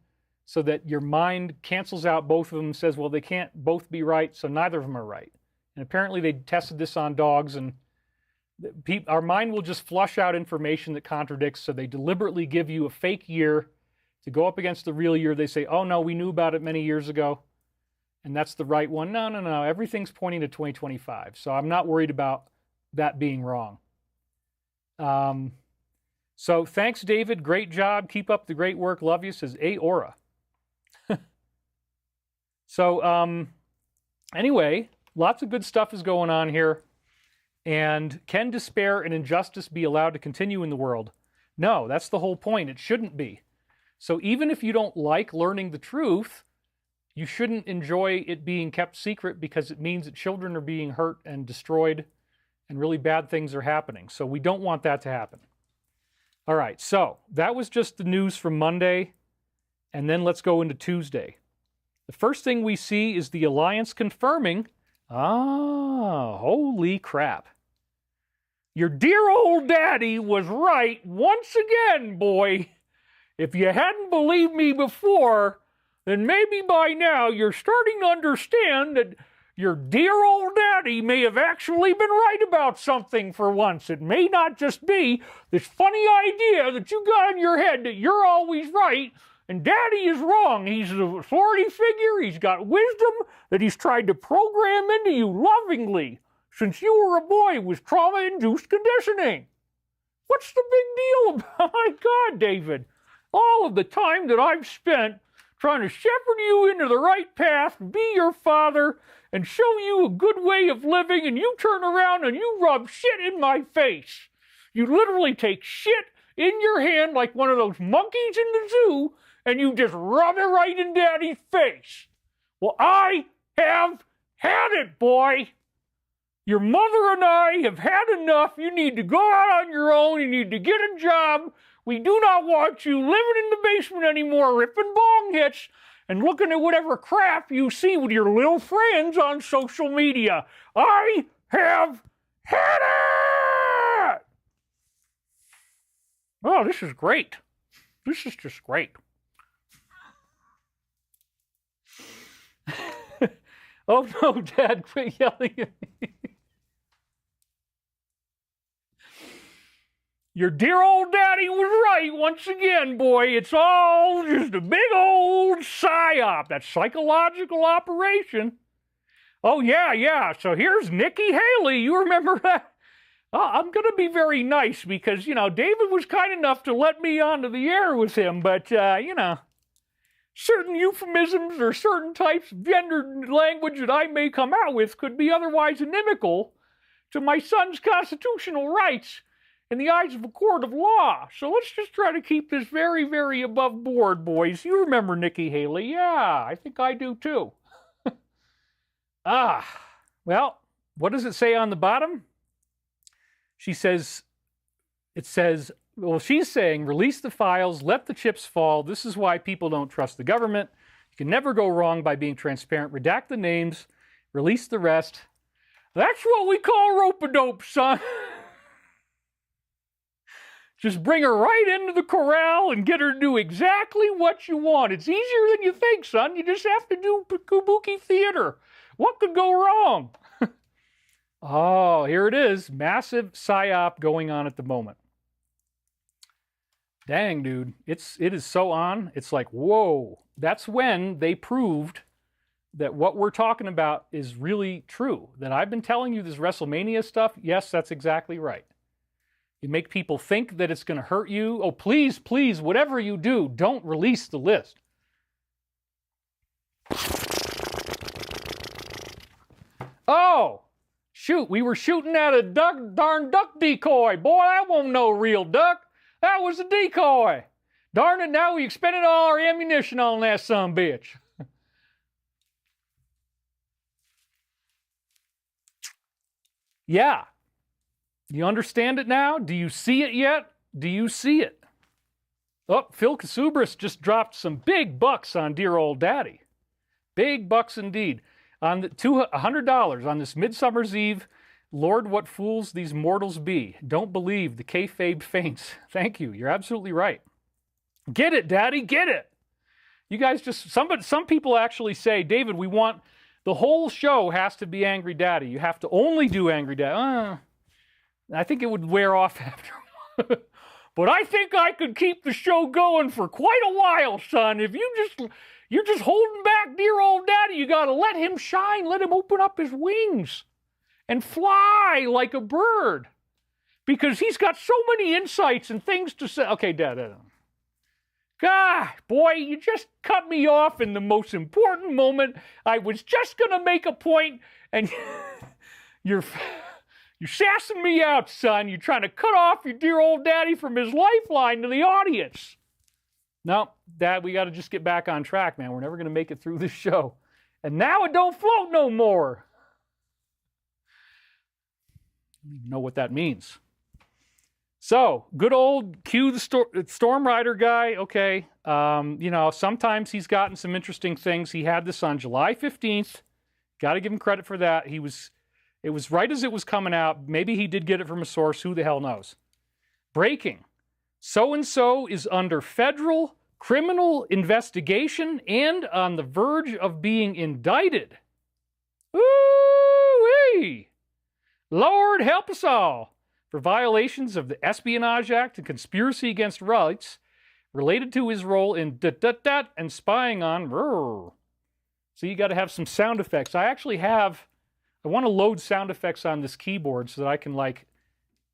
so that your mind cancels out both of them and says, well, they can't both be right, so neither of them are right. And apparently they tested this on dogs, and our mind will just flush out information that contradicts, so they deliberately give you a fake year to go up against the real year. They say, oh, no, we knew about it many years ago, and that's the right one. No, no, no, everything's pointing to 2025, so I'm not worried about that being wrong. So thanks, David. Great job. Keep up the great work. Love you, says Aora. So anyway, lots of good stuff is going on here. And can despair and injustice be allowed to continue in the world? No, that's the whole point. It shouldn't be. So even if you don't like learning the truth, you shouldn't enjoy it being kept secret because it means that children are being hurt and destroyed and really bad things are happening. So we don't want that to happen. All right, so that was just the news from Monday. And then let's go into Tuesday. The first thing we see is the Alliance confirming, holy crap. Your dear old daddy was right once again, boy. If you hadn't believed me before, then maybe by now you're starting to understand that your dear old daddy may have actually been right about something for once. It may not just be this funny idea that you got in your head that you're always right and daddy is wrong. He's an authority figure. He's got wisdom that he's tried to program into you lovingly since you were a boy with trauma-induced conditioning. What's the big deal about? My God, David, all of the time that I've spent trying to shepherd you into the right path, be your father, and show you a good way of living, and you turn around and you rub shit in my face. You literally take shit in your hand like one of those monkeys in the zoo, and you just rub it right in Daddy's face. Well, I have had it, boy. Your mother and I have had enough. You need to go out on your own. You need to get a job. We do not want you living in the basement anymore, ripping bong hits and looking at whatever crap you see with your little friends on social media. I have had it! Oh, this is great. This is just great. Oh no, Dad, quit yelling at me. Your dear old daddy was right once again, boy. It's all just a big old psyop. That psychological operation. Oh, yeah. So here's Nikki Haley. You remember that? I'm going to be very nice because, David was kind enough to let me onto the air with him. But, certain euphemisms or certain types of gendered language that I may come out with could be otherwise inimical to my son's constitutional rights in the eyes of a court of law. So let's just try to keep this very, very above board, boys. You remember Nikki Haley? Yeah, I think I do too. Well, what does it say on the bottom? She's saying, release the files, let the chips fall. This is why people don't trust the government. You can never go wrong by being transparent. Redact the names, release the rest. That's what we call rope-a-dope, son. Just bring her right into the corral and get her to do exactly what you want. It's easier than you think, son. You just have to do kabuki theater. What could go wrong? Oh, here it is. Massive psyop going on at the moment. Dang, dude. It is so on. It's like, whoa. That's when they proved that what we're talking about is really true. That I've been telling you this WrestleMania stuff. Yes, that's exactly right. You make people think that it's going to hurt you. Oh, please, whatever you do, don't release the list. Oh, shoot, we were shooting at a darn duck decoy. Boy, that wasn't no real duck. That was a decoy. Darn it, now we expended all our ammunition on that sumbitch. Yeah. You understand it now? Do you see it yet? Do you see it? Oh, Phil Kasubris just dropped some big bucks on dear old daddy. Big bucks indeed. On the $100 on this Midsummer's Eve, Lord, what fools these mortals be. Don't believe the kayfabe faints. Thank you. You're absolutely right. Get it, Daddy. Get it. You guys just, some people actually say, David, we want, the whole show has to be Angry Daddy. You have to only do Angry Daddy. I think it would wear off after a while. But I think I could keep the show going for quite a while, son. If you're just holding back dear old daddy, you got to let him shine. Let him open up his wings and fly like a bird. Because he's got so many insights and things to say. Okay, Dad. God, boy, you just cut me off in the most important moment. I was just going to make a point, and you're sassing me out, son. You're trying to cut off your dear old daddy from his lifeline to the audience. No, Dad, we got to just get back on track, man. We're never going to make it through this show. And now it don't float no more. I don't even know what that means. So, good old Q, the Storm Rider guy. Okay. You know, sometimes he's gotten some interesting things. He had this on July 15th. Got to give him credit for that. It was right as it was coming out. Maybe he did get it from a source. Who the hell knows? Breaking. So-and-so is under federal criminal investigation and on the verge of being indicted. Woo-wee! Lord help us all for violations of the Espionage Act and conspiracy against rights related to his role in and spying on. So you got to have some sound effects. I want to load sound effects on this keyboard so that I can like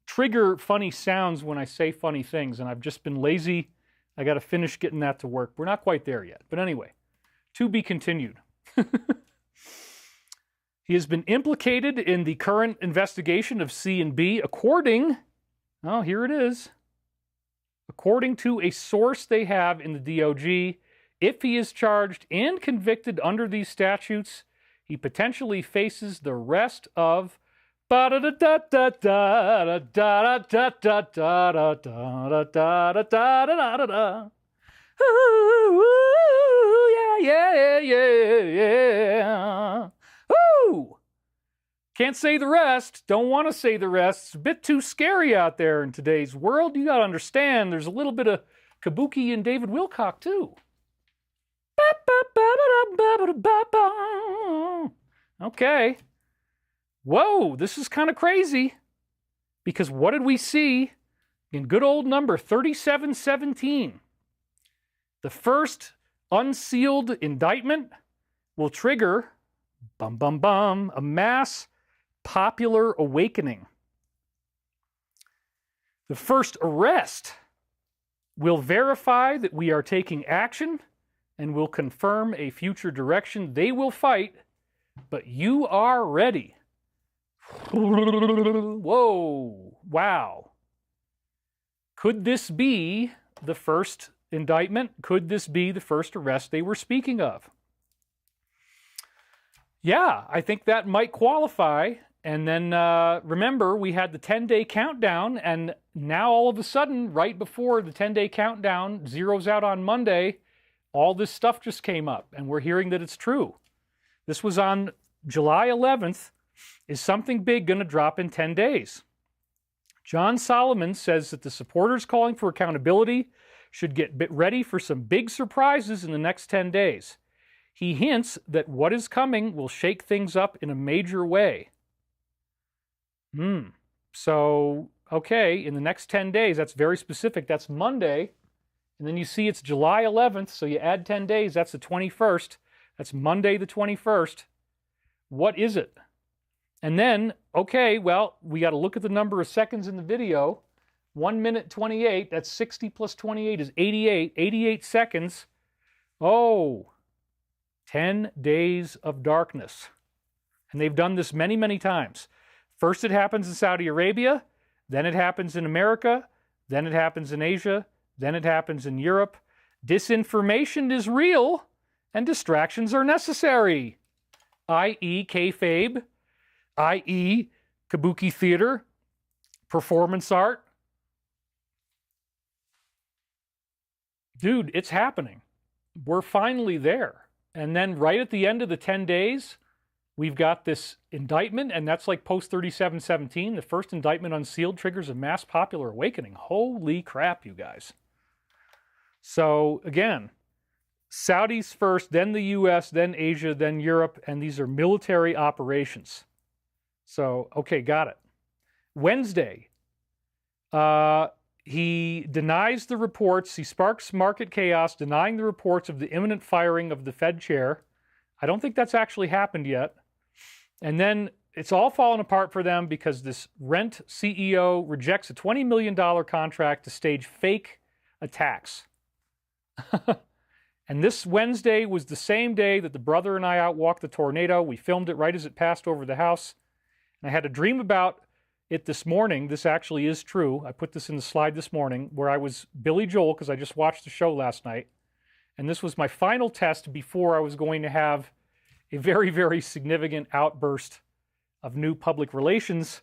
trigger funny sounds when I say funny things, and I've just been lazy. I got to finish getting that to work. We're not quite there yet. But anyway, to be continued. He has been implicated in the current investigation of C&B according, oh, here it is. According to a source they have in the DOJ, if he is charged and convicted under these statutes, he potentially faces the rest of yeah. Woo! Can't say the rest. Don't want to say the rest. It's a bit too scary out there in today's world. You got to understand there's a little bit of Kabuki and David Wilcock too. Okay. Whoa, this is kind of crazy. Because what did we see in good old number 3717? The first unsealed indictment will trigger, a mass popular awakening. The first arrest will verify that we are taking action and will confirm a future direction. They will fight, but you are ready. Whoa, wow. Could this be the first indictment? Could this be the first arrest they were speaking of? Yeah, I think that might qualify. And then remember, we had the 10-day countdown, and now all of a sudden, right before the 10-day countdown zeroes out on Monday, all this stuff just came up, and we're hearing that it's true. This was on July 11th. Is something big going to drop in 10 days? John Solomon says that the supporters calling for accountability should get ready for some big surprises in the next 10 days. He hints that what is coming will shake things up in a major way. So, okay, in the next 10 days, that's very specific. That's Monday. And then you see it's July 11th, so you add 10 days, that's the 21st. That's Monday the 21st. What is it? And then, okay, well, we got to look at the number of seconds in the video. 1 minute 28, that's 60 plus 28 is 88. 88 seconds. Oh, 10 days of darkness. And they've done this many, many times. First it happens in Saudi Arabia, then it happens in America, then it happens in Asia, then it happens in Europe. Disinformation is real, and distractions are necessary, i.e. kayfabe, i.e. kabuki theater, performance art. Dude, it's happening. We're finally there. And then right at the end of the 10 days, we've got this indictment, and that's like post 3717. The first indictment unsealed triggers a mass popular awakening. Holy crap, you guys. So again, Saudis first, then the US, then Asia, then Europe, and these are military operations. So, okay, got it. Wednesday, he denies the reports. He sparks market chaos, denying the reports of the imminent firing of the Fed chair. I don't think that's actually happened yet. And then it's all fallen apart for them because this Rent CEO rejects a $20 million contract to stage fake attacks. And this Wednesday was the same day that the brother and I outwalked the tornado. We filmed it right as it passed over the house. And I had a dream about it this morning. This actually is true. I put this in the slide this morning where I was Billy Joel because I just watched the show last night. And this was my final test before I was going to have a very, very significant outburst of new public relations.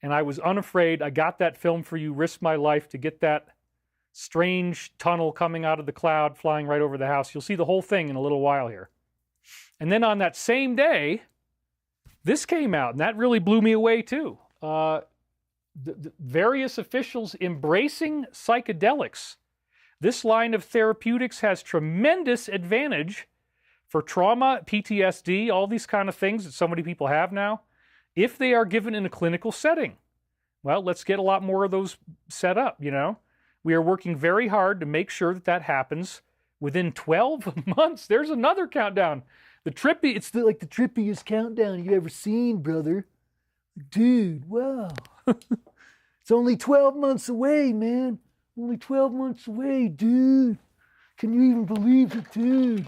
And I was unafraid. I got that film for you, risked my life to get that strange tunnel coming out of the cloud, flying right over the house. You'll see the whole thing in a little while here. And then on that same day, this came out, and that really blew me away too. The various officials embracing psychedelics. This line of therapeutics has tremendous advantage for trauma, PTSD, all these kind of things that so many people have now, if they are given in a clinical setting. Well, let's get a lot more of those set up, you know. We are working very hard to make sure that that happens within 12 months. There's another countdown. It's like the trippiest countdown you've ever seen, brother. Dude, wow. It's only 12 months away, man. Only 12 months away, dude. Can you even believe it, dude?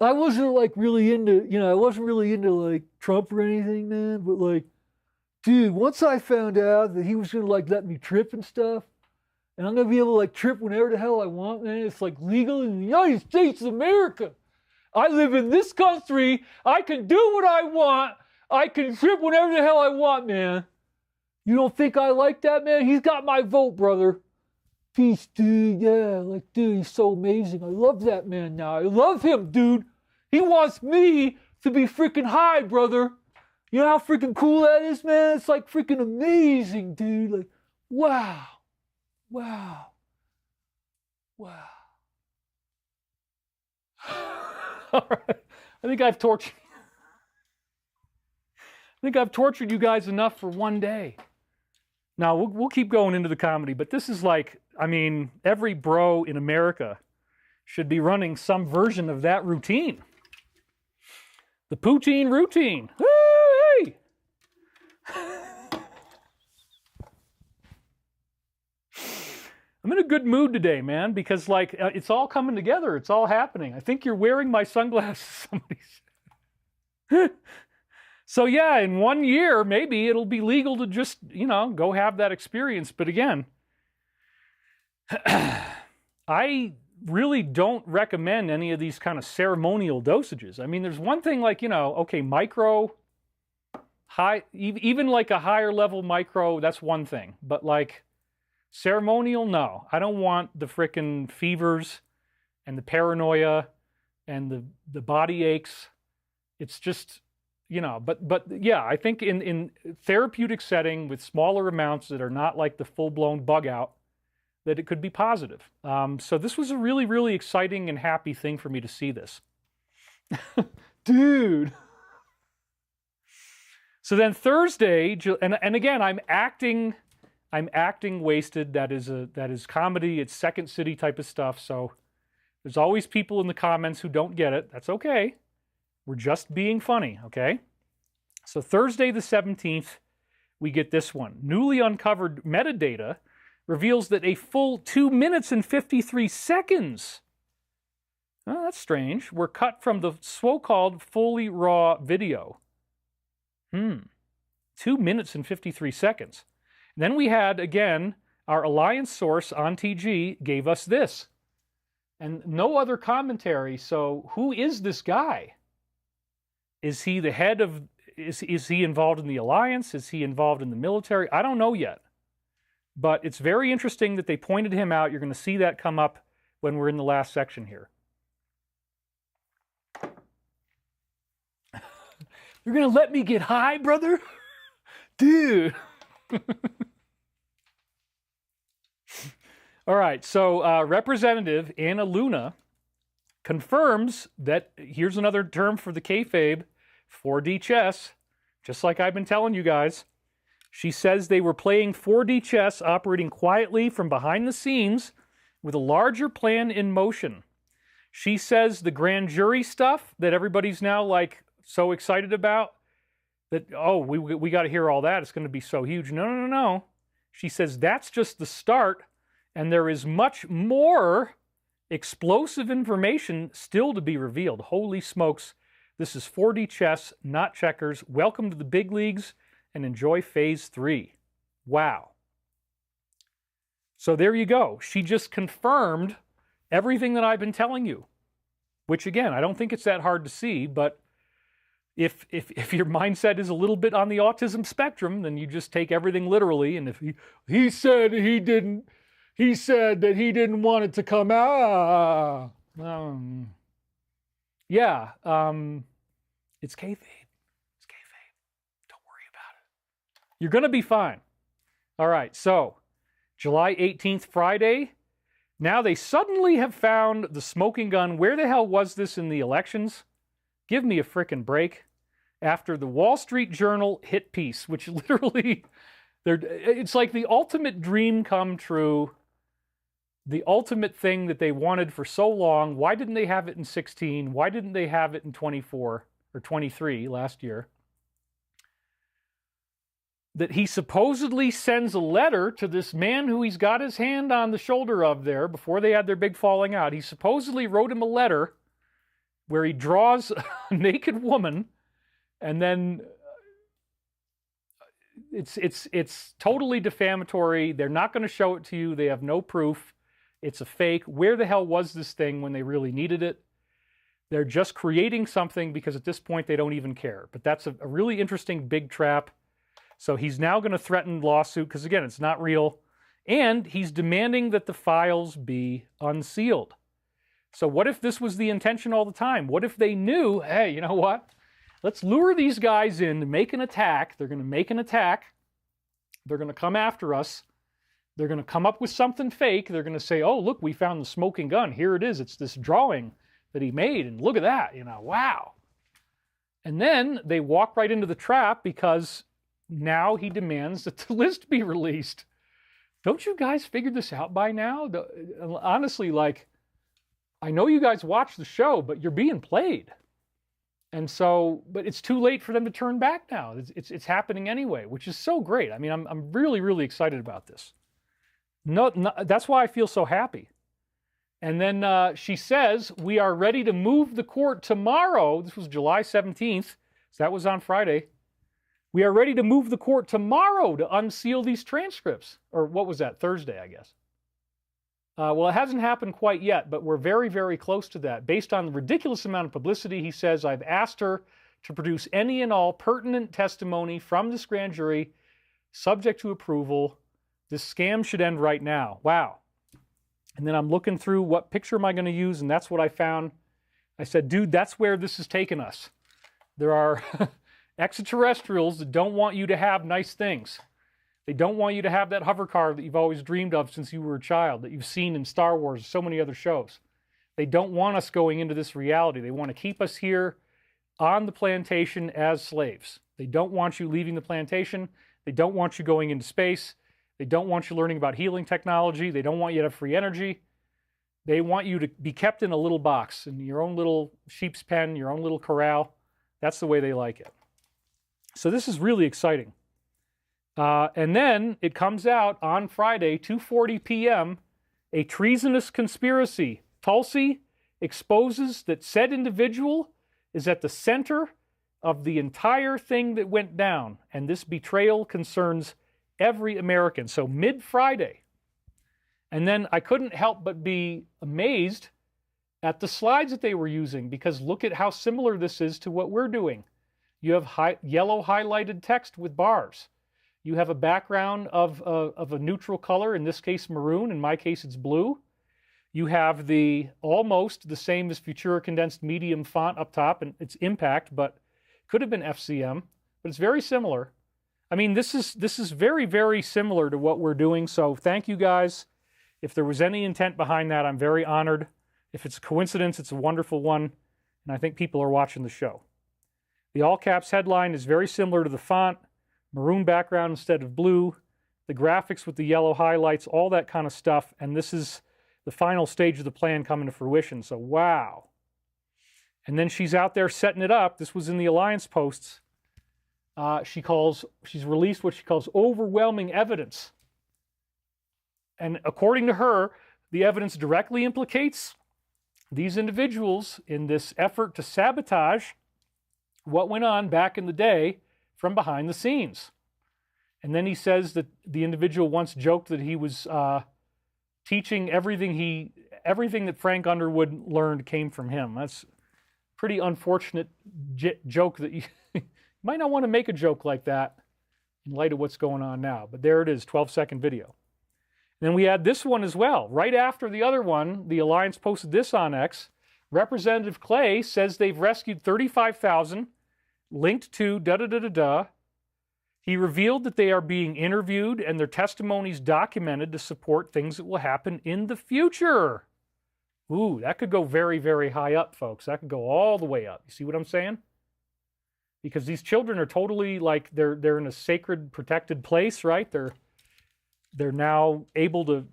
I wasn't like really into, I wasn't really into like Trump or anything, man. But like, dude, once I found out that he was going to like let me trip and stuff, and I'm going to be able to like trip whenever the hell I want, man. It's like legal in the United States of America. I live in this country. I can do what I want. I can trip whenever the hell I want, man. You don't think I like that, man? He's got my vote, brother. Peace, dude. Yeah, like, dude, he's so amazing. I love that man now. I love him, dude. He wants me to be freaking high, brother. You know how freaking cool that is, man? It's like freaking amazing, dude. Like, wow. Wow. Wow. All right. I think I've tortured you guys enough for one day. Now, we'll keep going into the comedy, but this is like, I mean, every bro in America should be running some version of that routine. The poutine routine. Hey! I'm in a good mood today, man, because like it's all coming together. It's all happening. I think you're wearing my sunglasses, somebody said. So yeah, in 1 year, maybe it'll be legal to just, go have that experience. But again, I really don't recommend any of these kind of ceremonial dosages. I mean, there's one thing like, okay, micro, high, even like a higher level micro, that's one thing. But like ceremonial, no. I don't want the frickin' fevers and the paranoia and the body aches. It's just... but yeah, I think in therapeutic setting with smaller amounts that are not like the full-blown bug out, that it could be positive. So this was a really, really exciting and happy thing for me to see this. Dude. So then Thursday, and again, I'm acting wasted. That is comedy. It's Second City type of stuff. So there's always people in the comments who don't get it. That's okay. We're just being funny, okay? So Thursday the 17th, we get this one. Newly uncovered metadata reveals that a full 2 minutes and 53 seconds, oh, that's strange, were cut from the so-called fully raw video. 2 minutes and 53 seconds. And then we had, again, our Alliance source on TG gave us this. And no other commentary, so who is this guy? Is he the head of, is he involved in the Alliance? Is he involved in the military? I don't know yet. But it's very interesting that they pointed him out. You're going to see that come up when we're in the last section here. You're going to let me get high, brother? Dude. All right, so Representative Anna Luna confirms that, here's another term for the kayfabe, 4D chess, just like I've been telling you guys. She says they were playing 4D chess, operating quietly from behind the scenes with a larger plan in motion. She says the grand jury stuff that everybody's now like so excited about, that, oh, we got to hear all that. It's going to be so huge. No. She says that's just the start, and there is much more explosive information still to be revealed. Holy smokes. This is 4D chess, not checkers. Welcome to the big leagues. and enjoy phase 3. Wow. So there you go. She just confirmed everything that I've been telling you, which again, I don't think it's that hard to see, but if your mindset is a little bit on the autism spectrum, then you just take everything literally. And if he said that he didn't want it to come out. Yeah, it's kayfabe. It's kayfabe. Don't worry about it. You're going to be fine. All right, so July 18th, Friday. Now they suddenly have found the smoking gun. Where the hell was this in the elections? Give me a frickin' break. After the Wall Street Journal hit piece, which literally, it's like the ultimate dream come true. The ultimate thing that they wanted for so long. Why didn't they have it in 16? Why didn't they have it in 24 or 23 last year? That he supposedly sends a letter to this man who he's got his hand on the shoulder of there before they had their big falling out. He supposedly wrote him a letter where he draws a naked woman, and then it's totally defamatory. They're not going to show it to you. They have no proof. It's a fake. Where the hell was this thing when they really needed it? They're just creating something because at this point they don't even care. But that's a really interesting big trap. So he's now going to threaten lawsuit because, again, it's not real. And he's demanding that the files be unsealed. So what if this was the intention all the time? What if they knew, hey, you know what? Let's lure these guys in to make an attack. They're going to make an attack. They're going to come after us. They're going to come up with something fake. They're going to say, oh, look, we found the smoking gun. Here it is. It's this drawing that he made. And look at that. Wow. And then they walk right into the trap because now he demands that the list be released. Don't you guys figure this out by now? Honestly, I know you guys watch the show, but you're being played. And so, but it's too late for them to turn back now. It's happening anyway, which is so great. I mean, I'm really, really excited about this. No, that's why I feel so happy. And then she says, we are ready to move the court tomorrow. This was July 17th. So that was on Friday. We are ready to move the court tomorrow to unseal these transcripts. Or what was that? Thursday, I guess. Well, it hasn't happened quite yet, but we're very, very close to that. Based on the ridiculous amount of publicity, he says, I've asked her to produce any and all pertinent testimony from this grand jury, subject to approval. This scam should end right now. Wow. And then I'm looking through what picture am I going to use, and that's what I found. I said, dude, that's where this has taken us. There are extraterrestrials that don't want you to have nice things. They don't want you to have that hover car that you've always dreamed of since you were a child, that you've seen in Star Wars and so many other shows. They don't want us going into this reality. They want to keep us here on the plantation as slaves. They don't want you leaving the plantation. They don't want you going into space. They don't want you learning about healing technology. They don't want you to have free energy. They want you to be kept in a little box, in your own little sheep's pen, your own little corral. That's the way they like it. So this is really exciting. And then it comes out on Friday, 2:40 p.m., a treasonous conspiracy. Tulsi exposes that said individual is at the center of the entire thing that went down, and this betrayal concerns every American. So mid-Friday. And then I couldn't help but be amazed at the slides that they were using, because look at how similar this is to what we're doing. You have yellow highlighted text with bars. You have a background of a neutral color, in this case maroon, in my case it's blue. You have almost the same as Futura condensed medium font up top, and it's impact, but could have been FCM, but it's very similar. I mean, this is very, very similar to what we're doing, so thank you guys. If there was any intent behind that, I'm very honored. If it's a coincidence, it's a wonderful one, and I think people are watching the show. The all caps headline is very similar to the font. Maroon background instead of blue, the graphics with the yellow highlights, all that kind of stuff. And this is the final stage of the plan coming to fruition. So, wow. And then she's out there setting it up. This was in the Alliance posts. She's released what she calls overwhelming evidence. And according to her, the evidence directly implicates these individuals in this effort to sabotage what went on back in the day from behind the scenes. And then he says that the individual once joked that he was teaching everything that Frank Underwood learned came from him. That's a pretty unfortunate joke that you might not want to make a joke like that in light of what's going on now. But there it is, 12-second video. And then we had this one as well. Right after the other one, the Alliance posted this on X. Representative Clay says they've rescued 35,000, linked to da-da-da-da-da. He revealed that they are being interviewed and their testimonies documented to support things that will happen in the future. Ooh, that could go very, very high up, folks. That could go all the way up. You see what I'm saying? Because these children are totally like they're in a sacred, protected place, right? They're now able to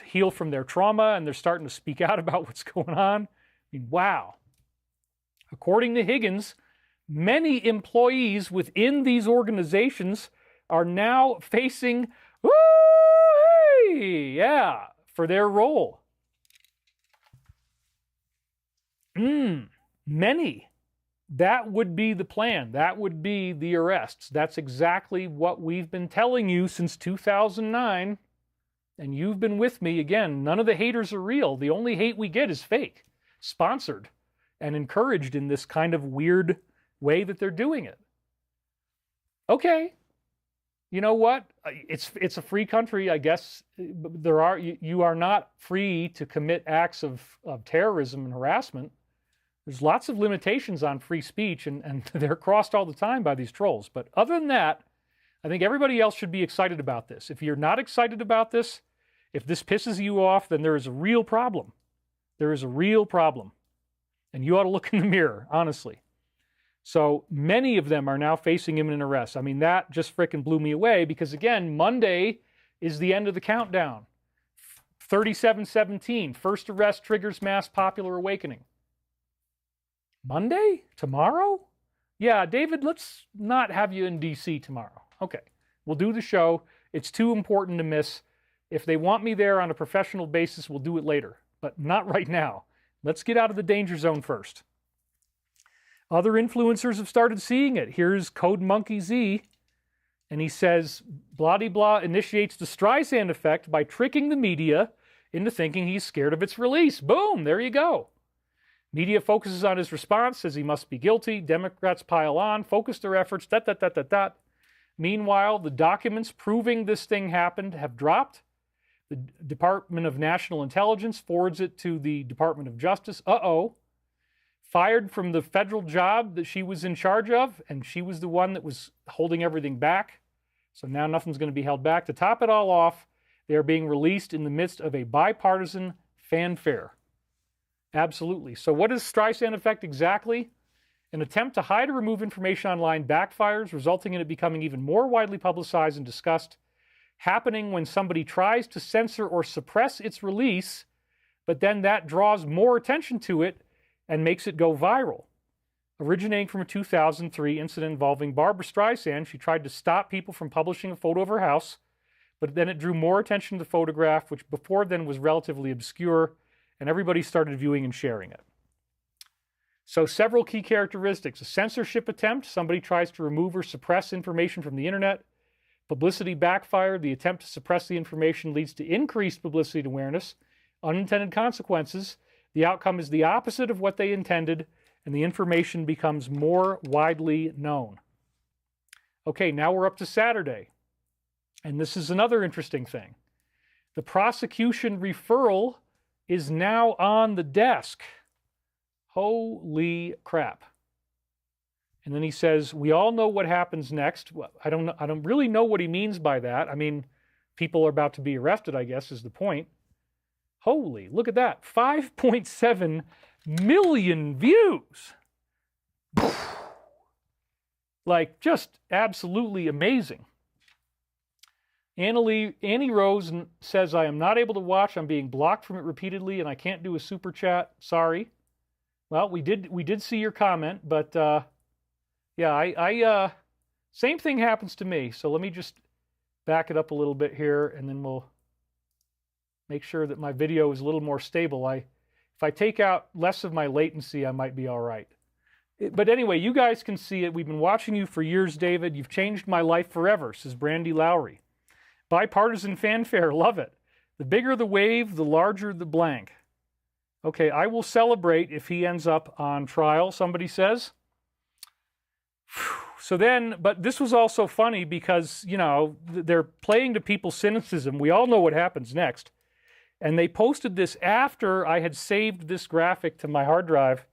heal from their trauma, and they're starting to speak out about what's going on. I mean, wow. According to Higgins, many employees within these organizations are now facing, for their role. Many. That would be the plan. That would be the arrests. That's exactly what we've been telling you since 2009. And you've been with me. Again, none of the haters are real. The only hate we get is fake, sponsored, and encouraged in this kind of weird way that they're doing it. Okay. You know what? It's a free country, I guess. You are not free to commit acts of terrorism and harassment. There's lots of limitations on free speech, and they're crossed all the time by these trolls. But other than that, I think everybody else should be excited about this. If you're not excited about this, if this pisses you off, then there is a real problem. There is a real problem. And you ought to look in the mirror, honestly. So many of them are now facing imminent arrest. I mean, that just frickin' blew me away because, again, Monday is the end of the countdown. 3717, first arrest triggers mass popular awakening. Monday? Tomorrow? Yeah, David, let's not have you in D.C. tomorrow. Okay, we'll do the show. It's too important to miss. If they want me there on a professional basis, we'll do it later, but not right now. Let's get out of the danger zone first. Other influencers have started seeing it. Here's Code Monkey Z, and he says, blah-de-blah initiates the Streisand effect by tricking the media into thinking he's scared of its release. Boom, there you go. Media focuses on his response, says he must be guilty. Democrats pile on, focus their efforts, ... Meanwhile, the documents proving this thing happened have dropped. The Department of National Intelligence forwards it to the Department of Justice. Fired from the federal job that she was in charge of, and she was the one that was holding everything back. So now nothing's going to be held back. To top it all off, they are being released in the midst of a bipartisan fanfare. Absolutely. So what is Streisand effect exactly? An attempt to hide or remove information online backfires, resulting in it becoming even more widely publicized and discussed, happening when somebody tries to censor or suppress its release, but then that draws more attention to it and makes it go viral. Originating from a 2003 incident involving Barbra Streisand, she tried to stop people from publishing a photo of her house, but then it drew more attention to the photograph, which before then was relatively obscure, and everybody started viewing and sharing it. So several key characteristics. A censorship attempt, somebody tries to remove or suppress information from the internet. Publicity backfire, the attempt to suppress the information leads to increased publicity and awareness. Unintended consequences, the outcome is the opposite of what they intended, and the information becomes more widely known. Okay, now we're up to Saturday. And this is another interesting thing. The prosecution referral is now on the desk. Holy crap. And then he says, we all know what happens next. Well, I don't really know what he means by that. I mean, people are about to be arrested, I guess, is the point. Holy, look at that. 5.7 million views. Like, just absolutely amazing. Annie Rose says, I am not able to watch. I'm being blocked from it repeatedly, and I can't do a super chat. Sorry. Well, we did see your comment, but yeah, same thing happens to me. So let me just back it up a little bit here, and then we'll make sure that my video is a little more stable. If I take out less of my latency, I might be all right. But anyway, you guys can see it. We've been watching you for years, David. You've changed my life forever, says Brandy Lowry. Bipartisan fanfare, love it. The bigger the wave, the larger the blank. Okay, I will celebrate if he ends up on trial, somebody says. So then, but this was also funny because, you know, they're playing to people's cynicism. We all know what happens next. And they posted this after I had saved this graphic to my hard drive.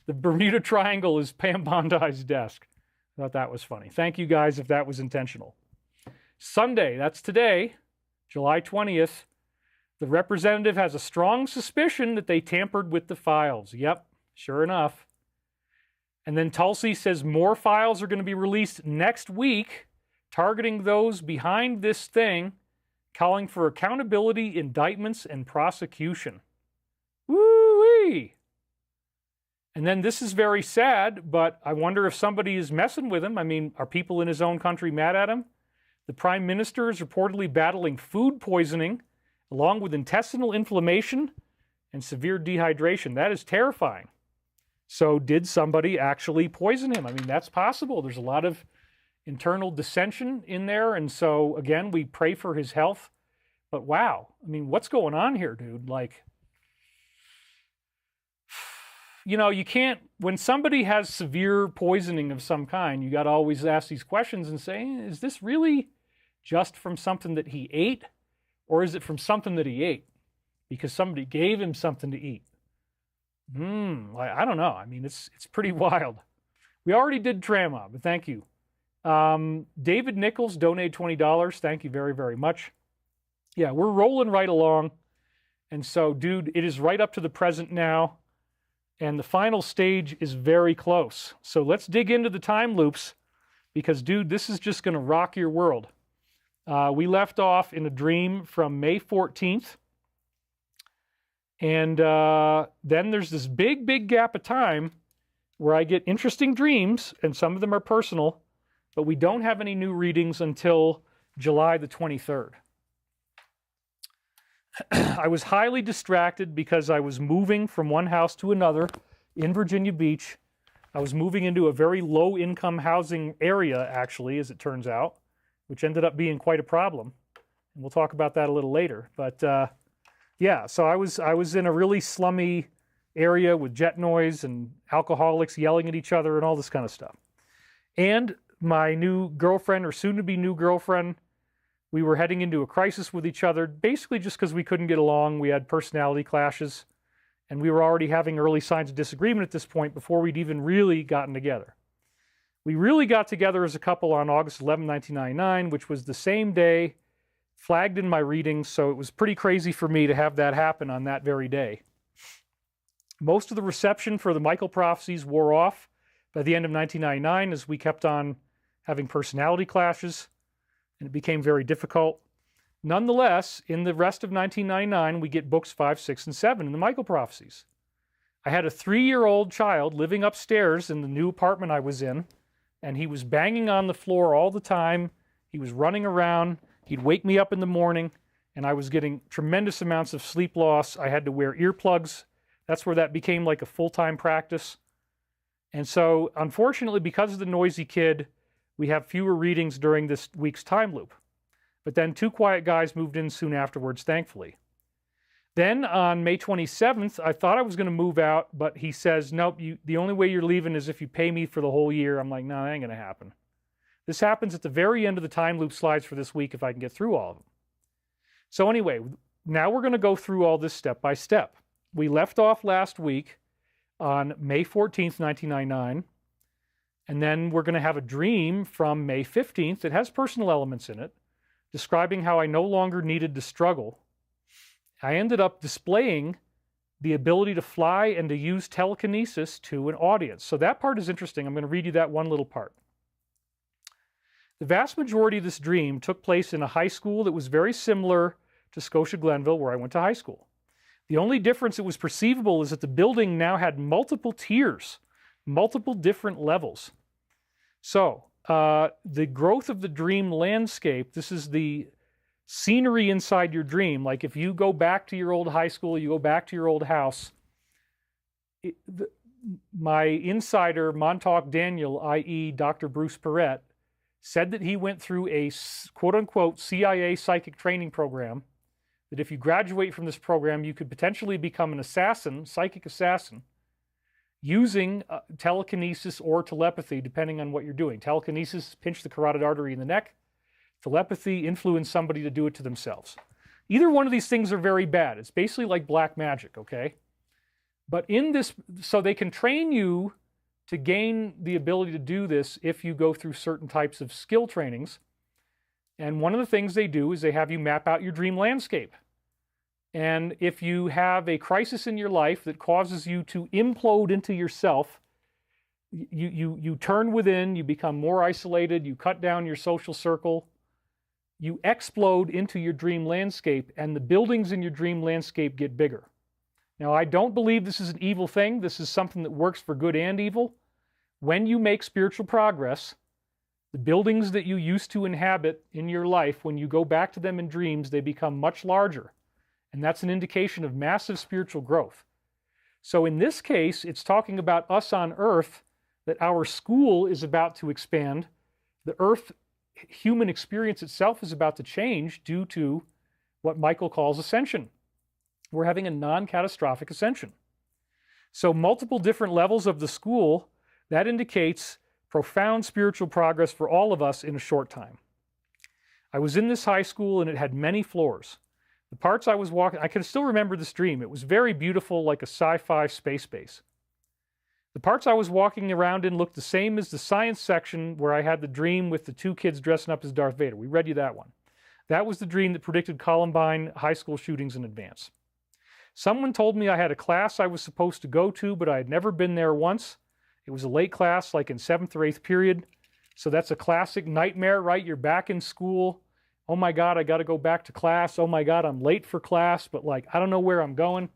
The Bermuda Triangle is Pam Bondi's desk. I thought that was funny. Thank you guys if that was intentional. Sunday, that's today, July 20th. The representative has a strong suspicion that they tampered with the files. Yep, sure enough. And then Tulsi says more files are going to be released next week, targeting those behind this thing, calling for accountability, indictments, and prosecution. Woo-wee! And then this is very sad, but I wonder if somebody is messing with him. I mean, are people in his own country mad at him? The Prime Minister is reportedly battling food poisoning, along with intestinal inflammation and severe dehydration. That is terrifying. So did somebody actually poison him? I mean, that's possible. There's a lot of internal dissension in there. And so, again, we pray for his health. But wow, I mean, what's going on here, dude? Like, you know, you can't, when somebody has severe poisoning of some kind, you got to always ask these questions and say, is this really just from something that he ate? Or is it from something that he ate? Because somebody gave him something to eat. I don't know. I mean, it's pretty wild. We already did Trama, but thank you. David Nichols donated $20. Thank you very, very much. Yeah, we're rolling right along. And so, dude, it is right up to the present now. And the final stage is very close. So let's dig into the time loops because, dude, this is just going to rock your world. We left off in a dream from May 14th. And then there's this big, big gap of time where I get interesting dreams, and some of them are personal, but we don't have any new readings until July the 23rd. I was highly distracted because I was moving from one house to another in Virginia Beach. I was moving into a very low-income housing area, actually, as it turns out, which ended up being quite a problem. And we'll talk about that a little later. But yeah, so I was in a really slummy area with jet noise and alcoholics yelling at each other and all this kind of stuff. And my new girlfriend, or soon-to-be new girlfriend, we were heading into a crisis with each other, basically just because we couldn't get along. We had personality clashes, and we were already having early signs of disagreement at this point before we'd even really gotten together. We really got together as a couple on August 11, 1999, which was the same day, flagged in my readings, so it was pretty crazy for me to have that happen on that very day. Most of the reception for the Michael Prophecies wore off by the end of 1999 as we kept on having personality clashes, and it became very difficult. Nonetheless, in the rest of 1999, we get books 5, 6, and 7 in the Michael Prophecies. I had a 3-year-old child living upstairs in the new apartment I was in, and he was banging on the floor all the time. He was running around. He'd wake me up in the morning, and I was getting tremendous amounts of sleep loss. I had to wear earplugs. That's where that became like a full-time practice. And so, unfortunately, because of the noisy kid, we have fewer readings during this week's time loop. But then 2 quiet guys moved in soon afterwards, thankfully. Then on May 27th, I thought I was going to move out, but he says, nope, the only way you're leaving is if you pay me for the whole year. I'm like, no, that ain't going to happen. This happens at the very end of the time loop slides for this week if I can get through all of them. So anyway, now we're going to go through all this step by step. We left off last week on May 14th, 1999. And then we're going to have a dream from May 15th that has personal elements in it, describing how I no longer needed to struggle. I ended up displaying the ability to fly and to use telekinesis to an audience. So that part is interesting. I'm going to read you that one little part. The vast majority of this dream took place in a high school that was very similar to Scotia Glenville, where I went to high school. The only difference that was perceivable is that the building now had multiple tiers, multiple different levels. So, the growth of the dream landscape, this is the scenery inside your dream. Like if you go back to your old high school, you go back to your old house, my insider, Montauk Daniel, i.e. Dr. Bruce Perrett, said that he went through a quote-unquote CIA psychic training program, that if you graduate from this program, you could potentially become an assassin, psychic assassin, using telekinesis or telepathy, depending on what you're doing. Telekinesis, pinch the carotid artery in the neck. Telepathy, influence somebody to do it to themselves. Either one of these things are very bad. It's basically like black magic, okay? But in this, so they can train you to gain the ability to do this if you go through certain types of skill trainings. And one of the things they do is they have you map out your dream landscape. And if you have a crisis in your life that causes you to implode into yourself, you turn within, you become more isolated, you cut down your social circle, you explode into your dream landscape, and the buildings in your dream landscape get bigger. Now, I don't believe this is an evil thing. This is something that works for good and evil. When you make spiritual progress, the buildings that you used to inhabit in your life, when you go back to them in dreams, they become much larger. And that's an indication of massive spiritual growth. So in this case, it's talking about us on Earth, that our school is about to expand. The Earth human experience itself is about to change due to what Michael calls ascension. We're having a non-catastrophic ascension. So multiple different levels of the school, that indicates profound spiritual progress for all of us in a short time. I was in this high school and it had many floors. The parts I was walking, I can still remember this dream. It was very beautiful, like a sci-fi space base. The parts I was walking around in looked the same as the science section where I had the dream with the two kids dressing up as Darth Vader. We read you that one. That was the dream that predicted Columbine high school shootings in advance. Someone told me I had a class I was supposed to go to, but I had never been there once. It was a late class, like in 7th or 8th period. So that's a classic nightmare, right? You're back in school. Oh my God, I got to go back to class. Oh my God, I'm late for class, but like, I don't know where I'm going.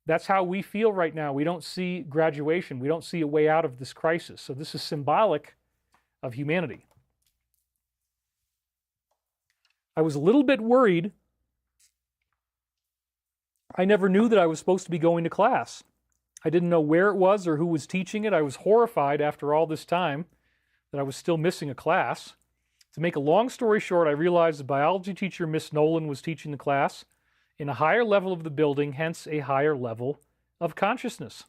That's how we feel right now. We don't see graduation. We don't see a way out of this crisis. So this is symbolic of humanity. I was a little bit worried. I never knew that I was supposed to be going to class. I didn't know where it was or who was teaching it. I was horrified after all this time that I was still missing a class. To make a long story short, I realized the biology teacher, Miss Nolan, was teaching the class in a higher level of the building, hence a higher level of consciousness.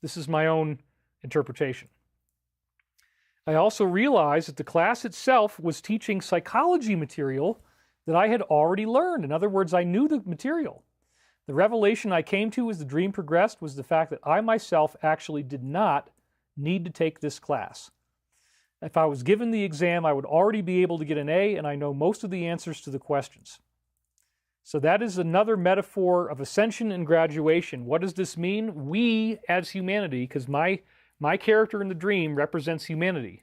This is my own interpretation. I also realized that the class itself was teaching psychology material that I had already learned. In other words, I knew the material. The revelation I came to as the dream progressed was the fact that I myself actually did not need to take this class. If I was given the exam, I would already be able to get an A, and I know most of the answers to the questions. So that is another metaphor of ascension and graduation. What does this mean? We, as humanity, because my character in the dream represents humanity.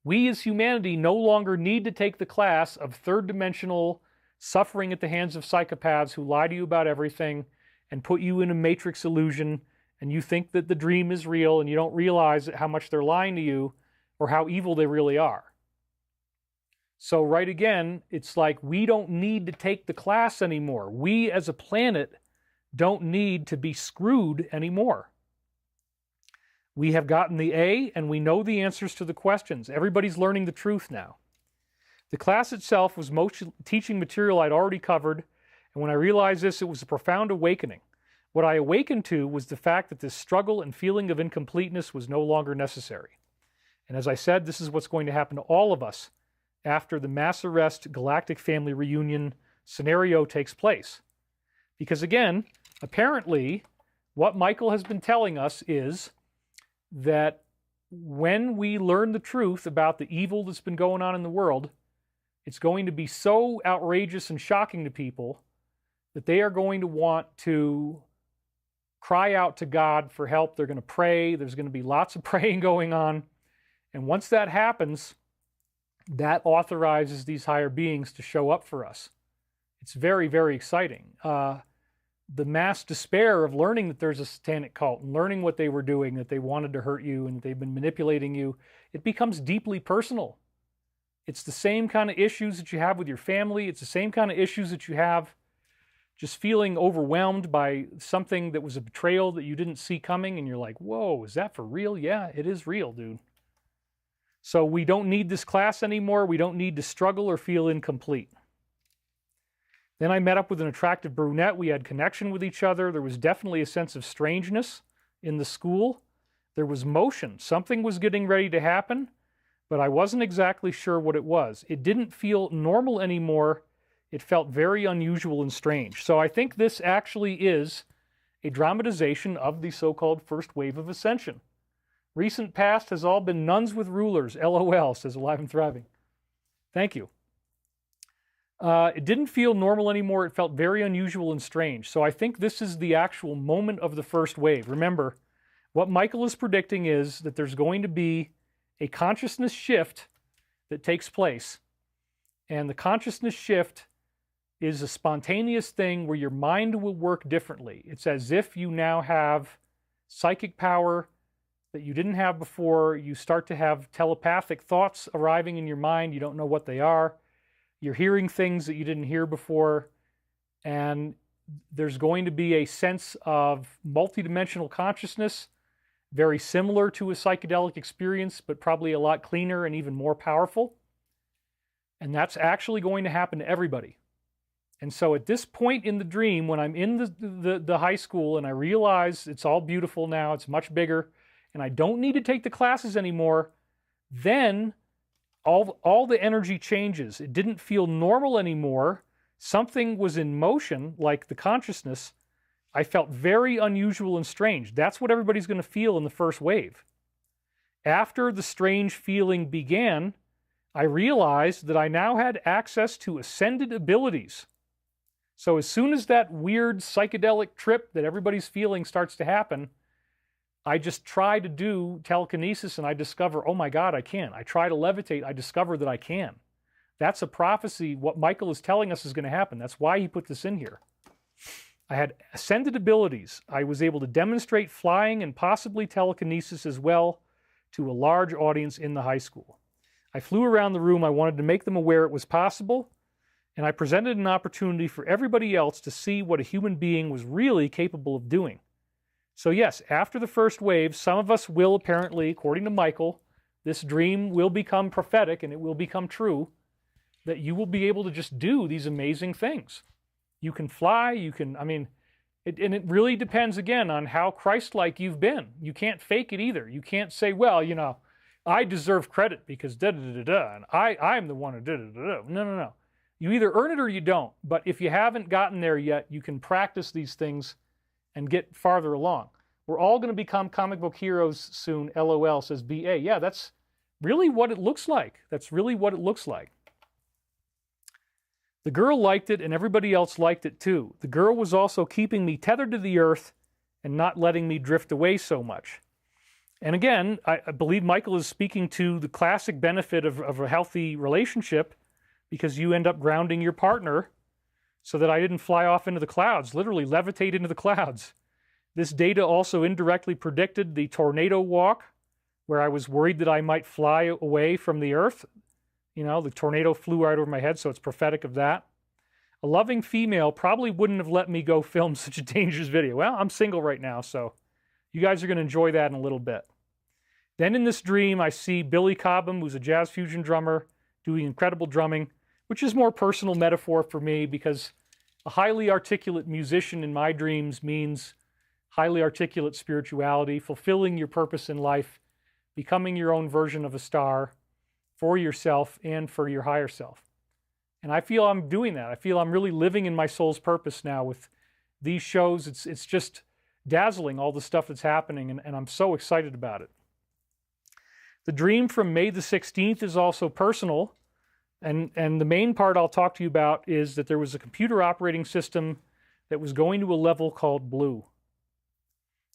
We, as humanity, no longer need to take the class of third-dimensional suffering at the hands of psychopaths who lie to you about everything and put you in a matrix illusion, and you think that the dream is real, and you don't realize how much they're lying to you or how evil they really are. So right again, it's like we don't need to take the class anymore. We as a planet don't need to be screwed anymore. We have gotten the A and we know the answers to the questions. Everybody's learning the truth now. The class itself was most teaching material I'd already covered, and when I realized this, it was a profound awakening. What I awakened to was the fact that this struggle and feeling of incompleteness was no longer necessary. And as I said, this is what's going to happen to all of us after the mass arrest Galactic Family reunion scenario takes place. Because again, apparently, what Michael has been telling us is that when we learn the truth about the evil that's been going on in the world, it's going to be so outrageous and shocking to people that they are going to want to cry out to God for help. They're going to pray. There's going to be lots of praying going on. And once that happens, that authorizes these higher beings to show up for us. It's very, very exciting. The mass despair of learning that there's a satanic cult and learning what they were doing, that they wanted to hurt you and they've been manipulating you, it becomes deeply personal. It's the same kind of issues that you have with your family. It's the same kind of issues that you have just feeling overwhelmed by something that was a betrayal that you didn't see coming, and you're like, whoa, is that for real? Yeah, it is real, dude. So we don't need this class anymore. We don't need to struggle or feel incomplete. Then I met up with an attractive brunette. We had connection with each other. There was definitely a sense of strangeness in the school. There was motion. Something was getting ready to happen, but I wasn't exactly sure what it was. It didn't feel normal anymore. It felt very unusual and strange. So I think this actually is a dramatization of the so-called first wave of ascension. Recent past has all been nuns with rulers. LOL, says Alive and Thriving. Thank you. It didn't feel normal anymore. It felt very unusual and strange. So I think this is the actual moment of the first wave. Remember, what Michael is predicting is that there's going to be a consciousness shift that takes place. And the consciousness shift is a spontaneous thing where your mind will work differently. It's as if you now have psychic power that you didn't have before. You start to have telepathic thoughts arriving in your mind. You don't know what they are. You're hearing things that you didn't hear before. And there's going to be a sense of multidimensional consciousness, very similar to a psychedelic experience, but probably a lot cleaner and even more powerful. And that's actually going to happen to everybody. And so at this point in the dream, when I'm in the high school and I realize it's all beautiful now, it's much bigger, and I don't need to take the classes anymore, then all the energy changes. It didn't feel normal anymore. Something was in motion, like the consciousness. I felt very unusual and strange. That's what everybody's going to feel in the first wave. After the strange feeling began, I realized that I now had access to ascended abilities. So as soon as that weird psychedelic trip that everybody's feeling starts to happen, I just try to do telekinesis and I discover, oh my God, I can. I try to levitate, I discover that I can. That's a prophecy. What Michael is telling us is going to happen. That's why he put this in here. I had ascended abilities. I was able to demonstrate flying and possibly telekinesis as well to a large audience in the high school. I flew around the room. I wanted to make them aware it was possible. And I presented an opportunity for everybody else to see what a human being was really capable of doing. So yes, after the first wave, some of us will apparently, according to Michael, this dream will become prophetic and it will become true, that you will be able to just do these amazing things. You can fly, you can, and it really depends again on how Christ-like you've been. You can't fake it either. You can't say, well, I deserve credit because da-da-da-da-da, and I'm the one who da-da-da-da. No. You either earn it or you don't. But if you haven't gotten there yet, you can practice these things and get farther along. We're all going to become comic book heroes soon, LOL, says BA. Yeah, that's really what it looks like. That's really what it looks like. The girl liked it and everybody else liked it too. The girl was also keeping me tethered to the earth and not letting me drift away so much. And again, I believe Michael is speaking to the classic benefit of a healthy relationship, because you end up grounding your partner so that I didn't fly off into the clouds, literally levitate into the clouds. This data also indirectly predicted the tornado walk, where I was worried that I might fly away from the earth. The tornado flew right over my head, so it's prophetic of that. A loving female probably wouldn't have let me go film such a dangerous video. Well, I'm single right now, so you guys are going to enjoy that in a little bit. Then in this dream, I see Billy Cobham, who's a jazz fusion drummer, doing incredible drumming, which is more personal metaphor for me, because a highly articulate musician in my dreams means highly articulate spirituality, fulfilling your purpose in life, becoming your own version of a star for yourself and for your higher self. And I feel I'm doing that. I feel I'm really living in my soul's purpose now with these shows. It's just dazzling, all the stuff that's happening, and I'm so excited about it. The dream from May the 16th is also personal. And the main part I'll talk to you about is that there was a computer operating system that was going to a level called blue.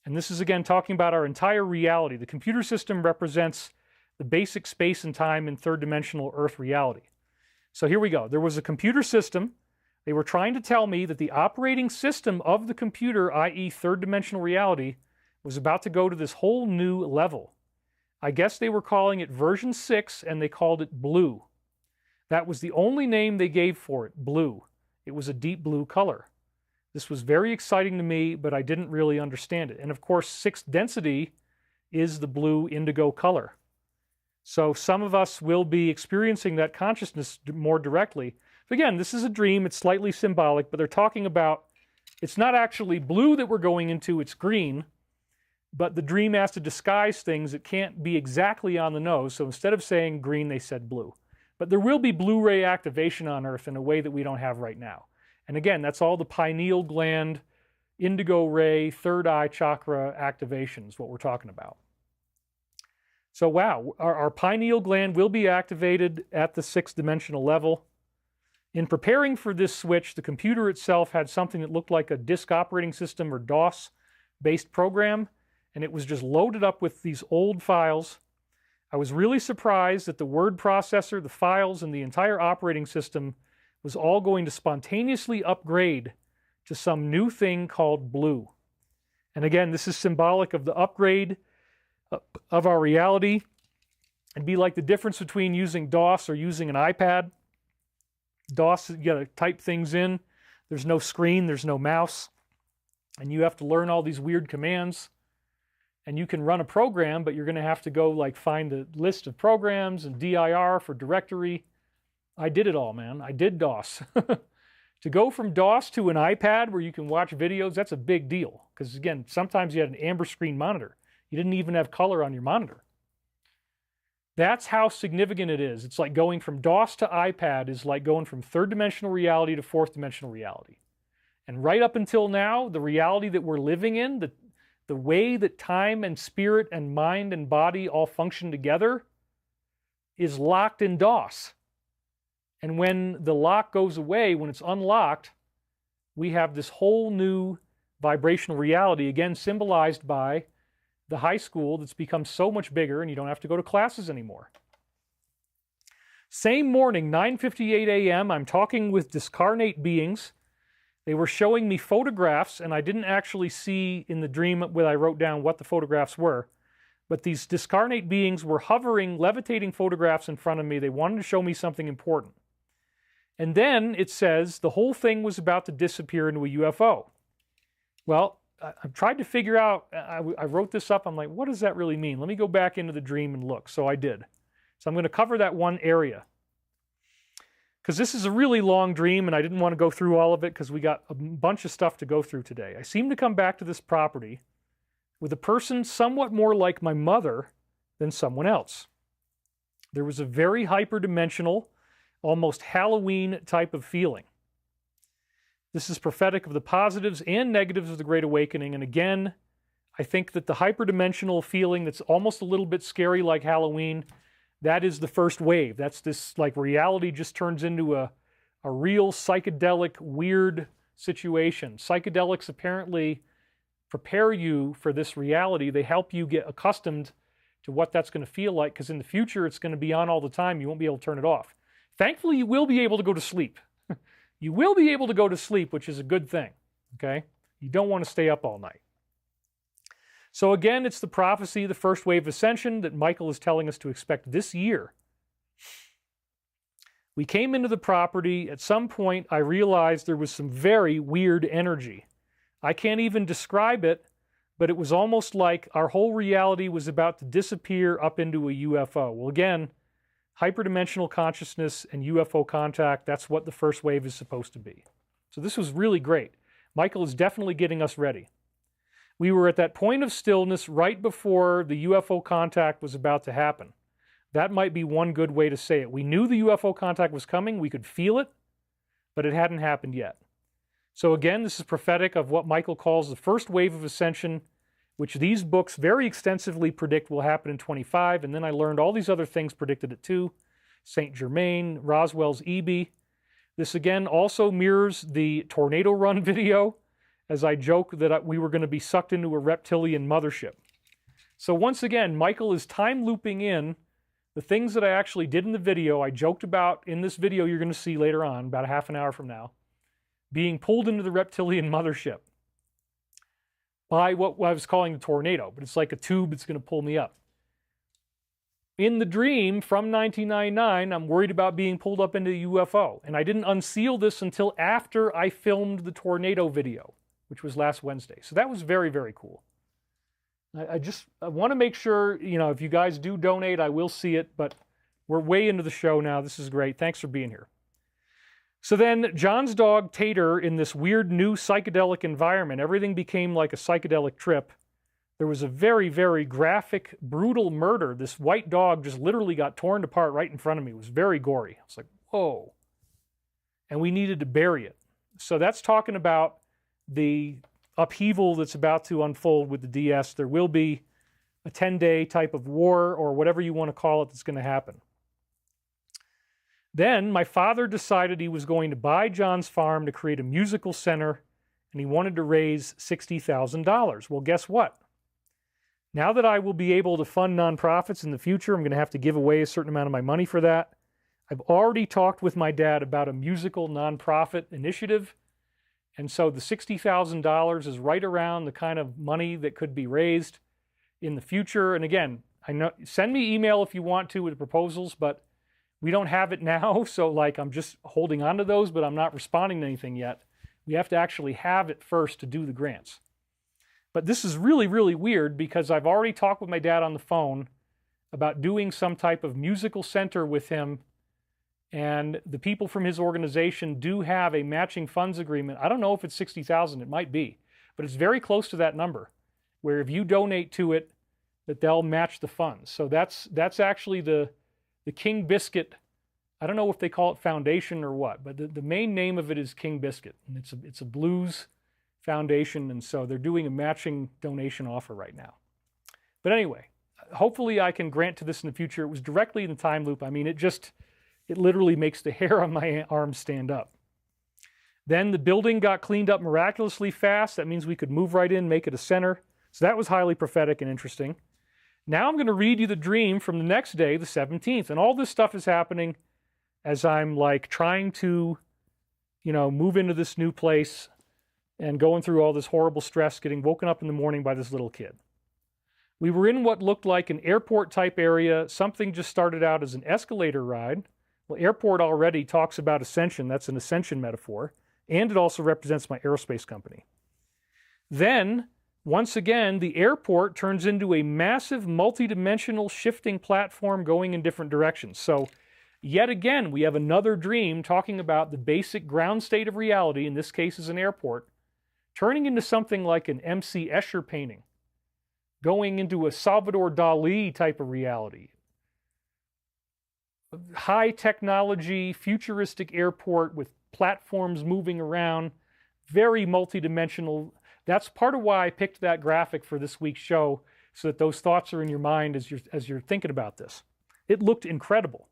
And this is, again, talking about our entire reality. The computer system represents the basic space and time in third-dimensional Earth reality. So here we go. There was a computer system. They were trying to tell me that the operating system of the computer, i.e. third-dimensional reality, was about to go to this whole new level. I guess they were calling it version 6, and they called it blue. That was the only name they gave for it, blue. It was a deep blue color. This was very exciting to me, but I didn't really understand it. And of course, sixth density is the blue indigo color. So some of us will be experiencing that consciousness more directly. But again, this is a dream. It's slightly symbolic, but they're talking about it's not actually blue that we're going into, it's green. But the dream has to disguise things. It can't be exactly on the nose. So instead of saying green, they said blue. But there will be blue ray activation on Earth in a way that we don't have right now. And again, that's all the pineal gland, indigo ray, third eye chakra activations, what we're talking about. So wow, our pineal gland will be activated at the sixth dimensional level. In preparing for this switch, the computer itself had something that looked like a disk operating system or DOS-based program, and it was just loaded up with these old files. I was really surprised that the word processor, the files, and the entire operating system was all going to spontaneously upgrade to some new thing called blue. And again, this is symbolic of the upgrade of our reality. It'd be like the difference between using DOS or using an iPad. DOS, you gotta type things in. There's no screen, there's no mouse. And you have to learn all these weird commands. And you can run a program, but you're gonna have to go like find a list of programs and dir for directory. I did it all, man. I did DOS. To go from DOS to an iPad where you can watch videos, that's a big deal. Because again, sometimes you had an amber screen monitor. You didn't even have color on your monitor. That's how significant it is. It's like going from DOS to iPad is like going from third dimensional reality to fourth dimensional reality. And right up until now, the reality that we're living in, the way that time and spirit and mind and body all function together is locked in DOS. And when the lock goes away, when it's unlocked, we have this whole new vibrational reality, again symbolized by the high school that's become so much bigger and you don't have to go to classes anymore. Same morning, 9:58 a.m., I'm talking with discarnate beings. They were showing me photographs, and I didn't actually see in the dream when I wrote down what the photographs were. But these discarnate beings were hovering, levitating photographs in front of me. They wanted to show me something important. And then it says the whole thing was about to disappear into a UFO. Well, I've tried to figure out, I wrote this up, I'm like, what does that really mean? Let me go back into the dream and look. So I did. So I'm going to cover that one area. Because this is a really long dream and I didn't want to go through all of it because we got a bunch of stuff to go through today. I seem to come back to this property with a person somewhat more like my mother than someone else. There was a very hyperdimensional, almost Halloween type of feeling. This is prophetic of the positives and negatives of the Great Awakening. And again, I think that the hyperdimensional feeling that's almost a little bit scary like Halloween, that is the first wave. That's this, like, reality just turns into a real psychedelic, weird situation. Psychedelics apparently prepare you for this reality. They help you get accustomed to what that's going to feel like, because in the future it's going to be on all the time. You won't be able to turn it off. Thankfully, you will be able to go to sleep. You will be able to go to sleep, which is a good thing, okay? You don't want to stay up all night. So again, it's the prophecy, the first wave of ascension that Michael is telling us to expect this year. We came into the property. At some point, I realized there was some very weird energy. I can't even describe it, but it was almost like our whole reality was about to disappear up into a UFO. Well, again, hyperdimensional consciousness and UFO contact, that's what the first wave is supposed to be. So this was really great. Michael is definitely getting us ready. We were at that point of stillness right before the UFO contact was about to happen. That might be one good way to say it. We knew the UFO contact was coming, we could feel it, but it hadn't happened yet. So again, this is prophetic of what Michael calls the first wave of ascension, which these books very extensively predict will happen in 25, and then I learned all these other things predicted it too. Saint Germain, Roswell's EB. This again also mirrors the tornado run video, as I joke that we were going to be sucked into a reptilian mothership. So once again, Michael is time looping in the things that I actually did in the video. I joked about in this video you're going to see later on, about a half an hour from now, being pulled into the reptilian mothership by what I was calling the tornado, but it's like a tube that's going to pull me up. in the dream from 1999, I'm worried about being pulled up into a UFO. And I didn't unseal this until after I filmed the tornado video, which was last Wednesday. So that was very, very cool. I want to make sure, you know, if you guys do donate, I will see it, but we're way into the show now. This is great. Thanks for being here. So then John's dog, Tater, in this weird new psychedelic environment, everything became like a psychedelic trip. There was a very, very graphic, brutal murder. This white dog just literally got torn apart right in front of me. It was very gory. I was like, whoa. And we needed to bury it. So that's talking about the upheaval that's about to unfold with the DS. There will be a 10-day type of war or whatever you want to call it that's going to happen. Then my father decided he was going to buy John's farm to create a musical center, and he wanted to raise $60,000. Well, guess what? Now that I will be able to fund nonprofits in the future, I'm going to have to give away a certain amount of my money for that. I've already talked with my dad about a musical nonprofit initiative, and so the $60,000 is right around the kind of money that could be raised in the future. And again, I know, send me email if you want to with proposals, but we don't have it now, so like I'm just holding on to those, but I'm not responding to anything yet. We have to actually have it first to do the grants. But this is really, really weird because I've already talked with my dad on the phone about doing some type of musical center with him, and the people from his organization do have a matching funds agreement. I don't know if it's 60,000, it might be, but it's very close to that number, where if you donate to it, that they'll match the funds. So that's actually the King Biscuit. I don't know if they call it foundation or what, but the main name of it is King Biscuit, and it's a blues foundation, and so they're doing a matching donation offer right now. But anyway, hopefully I can grant to this in the future. It was directly in the time loop. I mean, it literally makes the hair on my arms stand up. Then the building got cleaned up miraculously fast. That means we could move right in, make it a center. So that was highly prophetic and interesting. Now I'm going to read you the dream from the next day, the 17th. And all this stuff is happening as I'm like trying to, you know, move into this new place and going through all this horrible stress, getting woken up in the morning by this little kid. We were in what looked like an airport type area. Something just started out as an escalator ride. Well, airport already talks about Ascension. That's an Ascension metaphor. And it also represents my aerospace company. Then, once again, the airport turns into a massive multidimensional shifting platform going in different directions. So, yet again, we have another dream talking about the basic ground state of reality, in this case is an airport, turning into something like an M.C. Escher painting, going into a Salvador Dali type of reality. High technology, futuristic airport with platforms moving around, very multidimensional. That's part of why I picked that graphic for this week's show, so that those thoughts are in your mind as you're thinking about this. It looked incredible.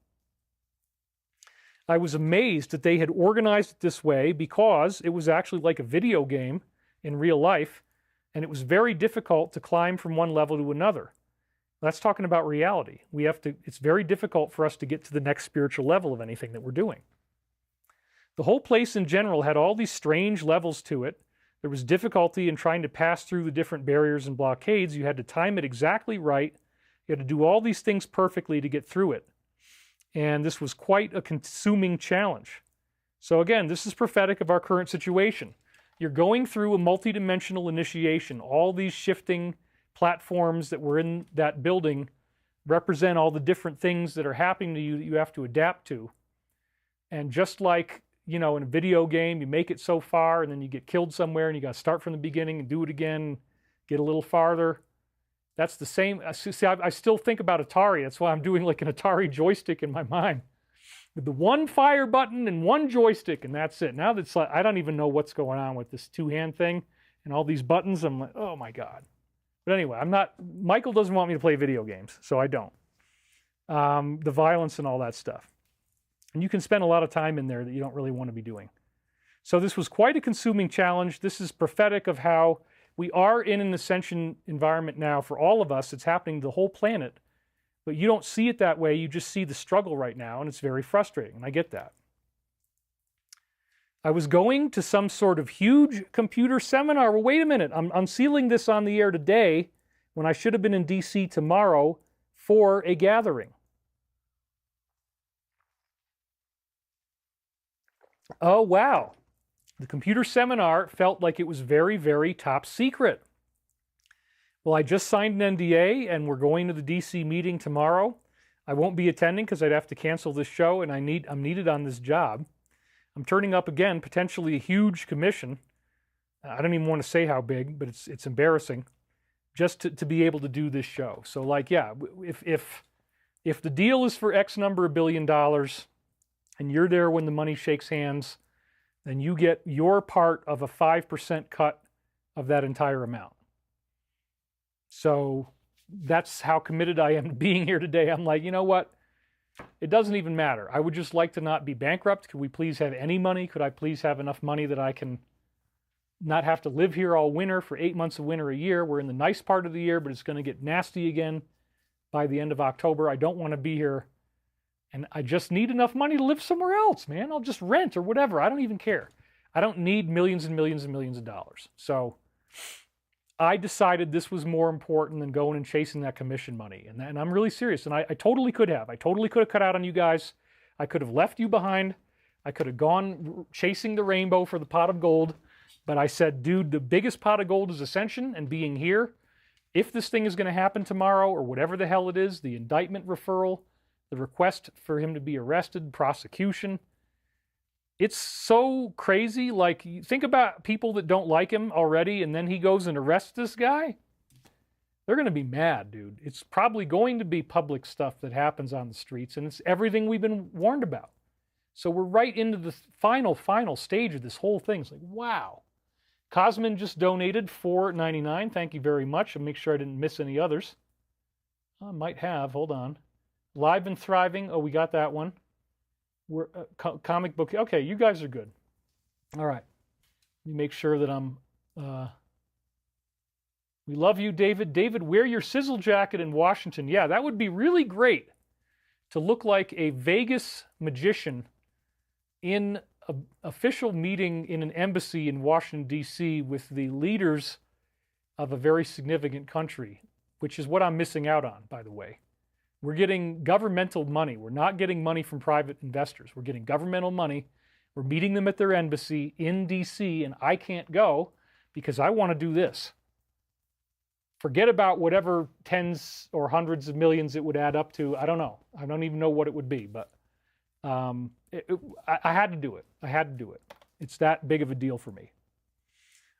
I was amazed that they had organized it this way because it was actually like a video game in real life, and it was very difficult to climb from one level to another. That's talking about reality. It's very difficult for us to get to the next spiritual level of anything that we're doing. The whole place in general had all these strange levels to it. There was difficulty in trying to pass through the different barriers and blockades. You had to time it exactly right. You had to do all these things perfectly to get through it. And this was quite a consuming challenge. So again, this is prophetic of our current situation. You're going through a multidimensional initiation. All these shifting platforms that were in that building represent all the different things that are happening to you that you have to adapt to. And just like, you know, in a video game, you make it so far and then you get killed somewhere and you got to start from the beginning and do it again, get a little farther. That's the same. See, I still think about Atari. That's why I'm doing like an Atari joystick in my mind, with the one fire button and one joystick, and that's it. Now that's like, I don't even know what's going on with this two-hand thing and all these buttons. I'm like, oh my God. But anyway, Michael doesn't want me to play video games, so I don't. The violence and all that stuff. And you can spend a lot of time in there that you don't really want to be doing. So this was quite a consuming challenge. This is prophetic of how we are in an ascension environment now for all of us. It's happening to the whole planet. But you don't see it that way. You just see the struggle right now, and it's very frustrating. And I get that. I was going to some sort of huge computer seminar. Well, wait a minute. I'm unsealing this on the air today when I should have been in D.C. tomorrow for a gathering. Oh, wow. The computer seminar felt like it was very, very top secret. Well, I just signed an NDA and we're going to the DC meeting tomorrow. I won't be attending because I'd have to cancel this show and I'm needed on this job. I'm turning up again, potentially a huge commission. I don't even want to say how big, but it's embarrassing just to be able to do this show. So like, yeah, if the deal is for X number of $1 billion and you're there when the money shakes hands, then you get your part of a 5% cut of that entire amount. So that's how committed I am to being here today. I'm like, you know what? It doesn't even matter. I would just like to not be bankrupt. Could we please have any money? Could I please have enough money that I can not have to live here all winter for 8 months of winter a year? We're in the nice part of the year, but it's going to get nasty again by the end of October. I don't want to be here. And I just need enough money to live somewhere else, man. I'll just rent or whatever. I don't even care. I don't need millions and millions and millions of dollars. So I decided this was more important than going and chasing that commission money. And I'm really serious. And I totally could have. I totally could have cut out on you guys. I could have left you behind. I could have gone chasing the rainbow for the pot of gold. But I said, dude, the biggest pot of gold is Ascension and being here. If this thing is going to happen tomorrow or whatever the hell it is, the indictment referral, the request for him to be arrested, prosecution, it's so crazy. Like, think about people that don't like him already, and then he goes and arrests this guy. They're going to be mad, dude. It's probably going to be public stuff that happens on the streets, and it's everything we've been warned about. So we're right into the final stage of this whole thing. It's like, wow. Cosmin just donated $4.99. Thank you very much. I'll make sure I didn't miss any others. I might have. Hold on. Live and Thriving. Oh, we got that one. We're comic book. Okay, you guys are good. All right. Let me make sure that I'm... we love you, David. David, wear your sizzle jacket in Washington. Yeah, that would be really great to look like a Vegas magician in an official meeting in an embassy in Washington, D.C. with the leaders of a very significant country, which is what I'm missing out on, by the way. We're getting governmental money. We're not getting money from private investors. We're getting governmental money. We're meeting them at their embassy in D.C., and I can't go because I want to do this. Forget about whatever tens or hundreds of millions it would add up to. I don't know. I don't even know what it would be, but I had to do it. I had to do it. It's that big of a deal for me.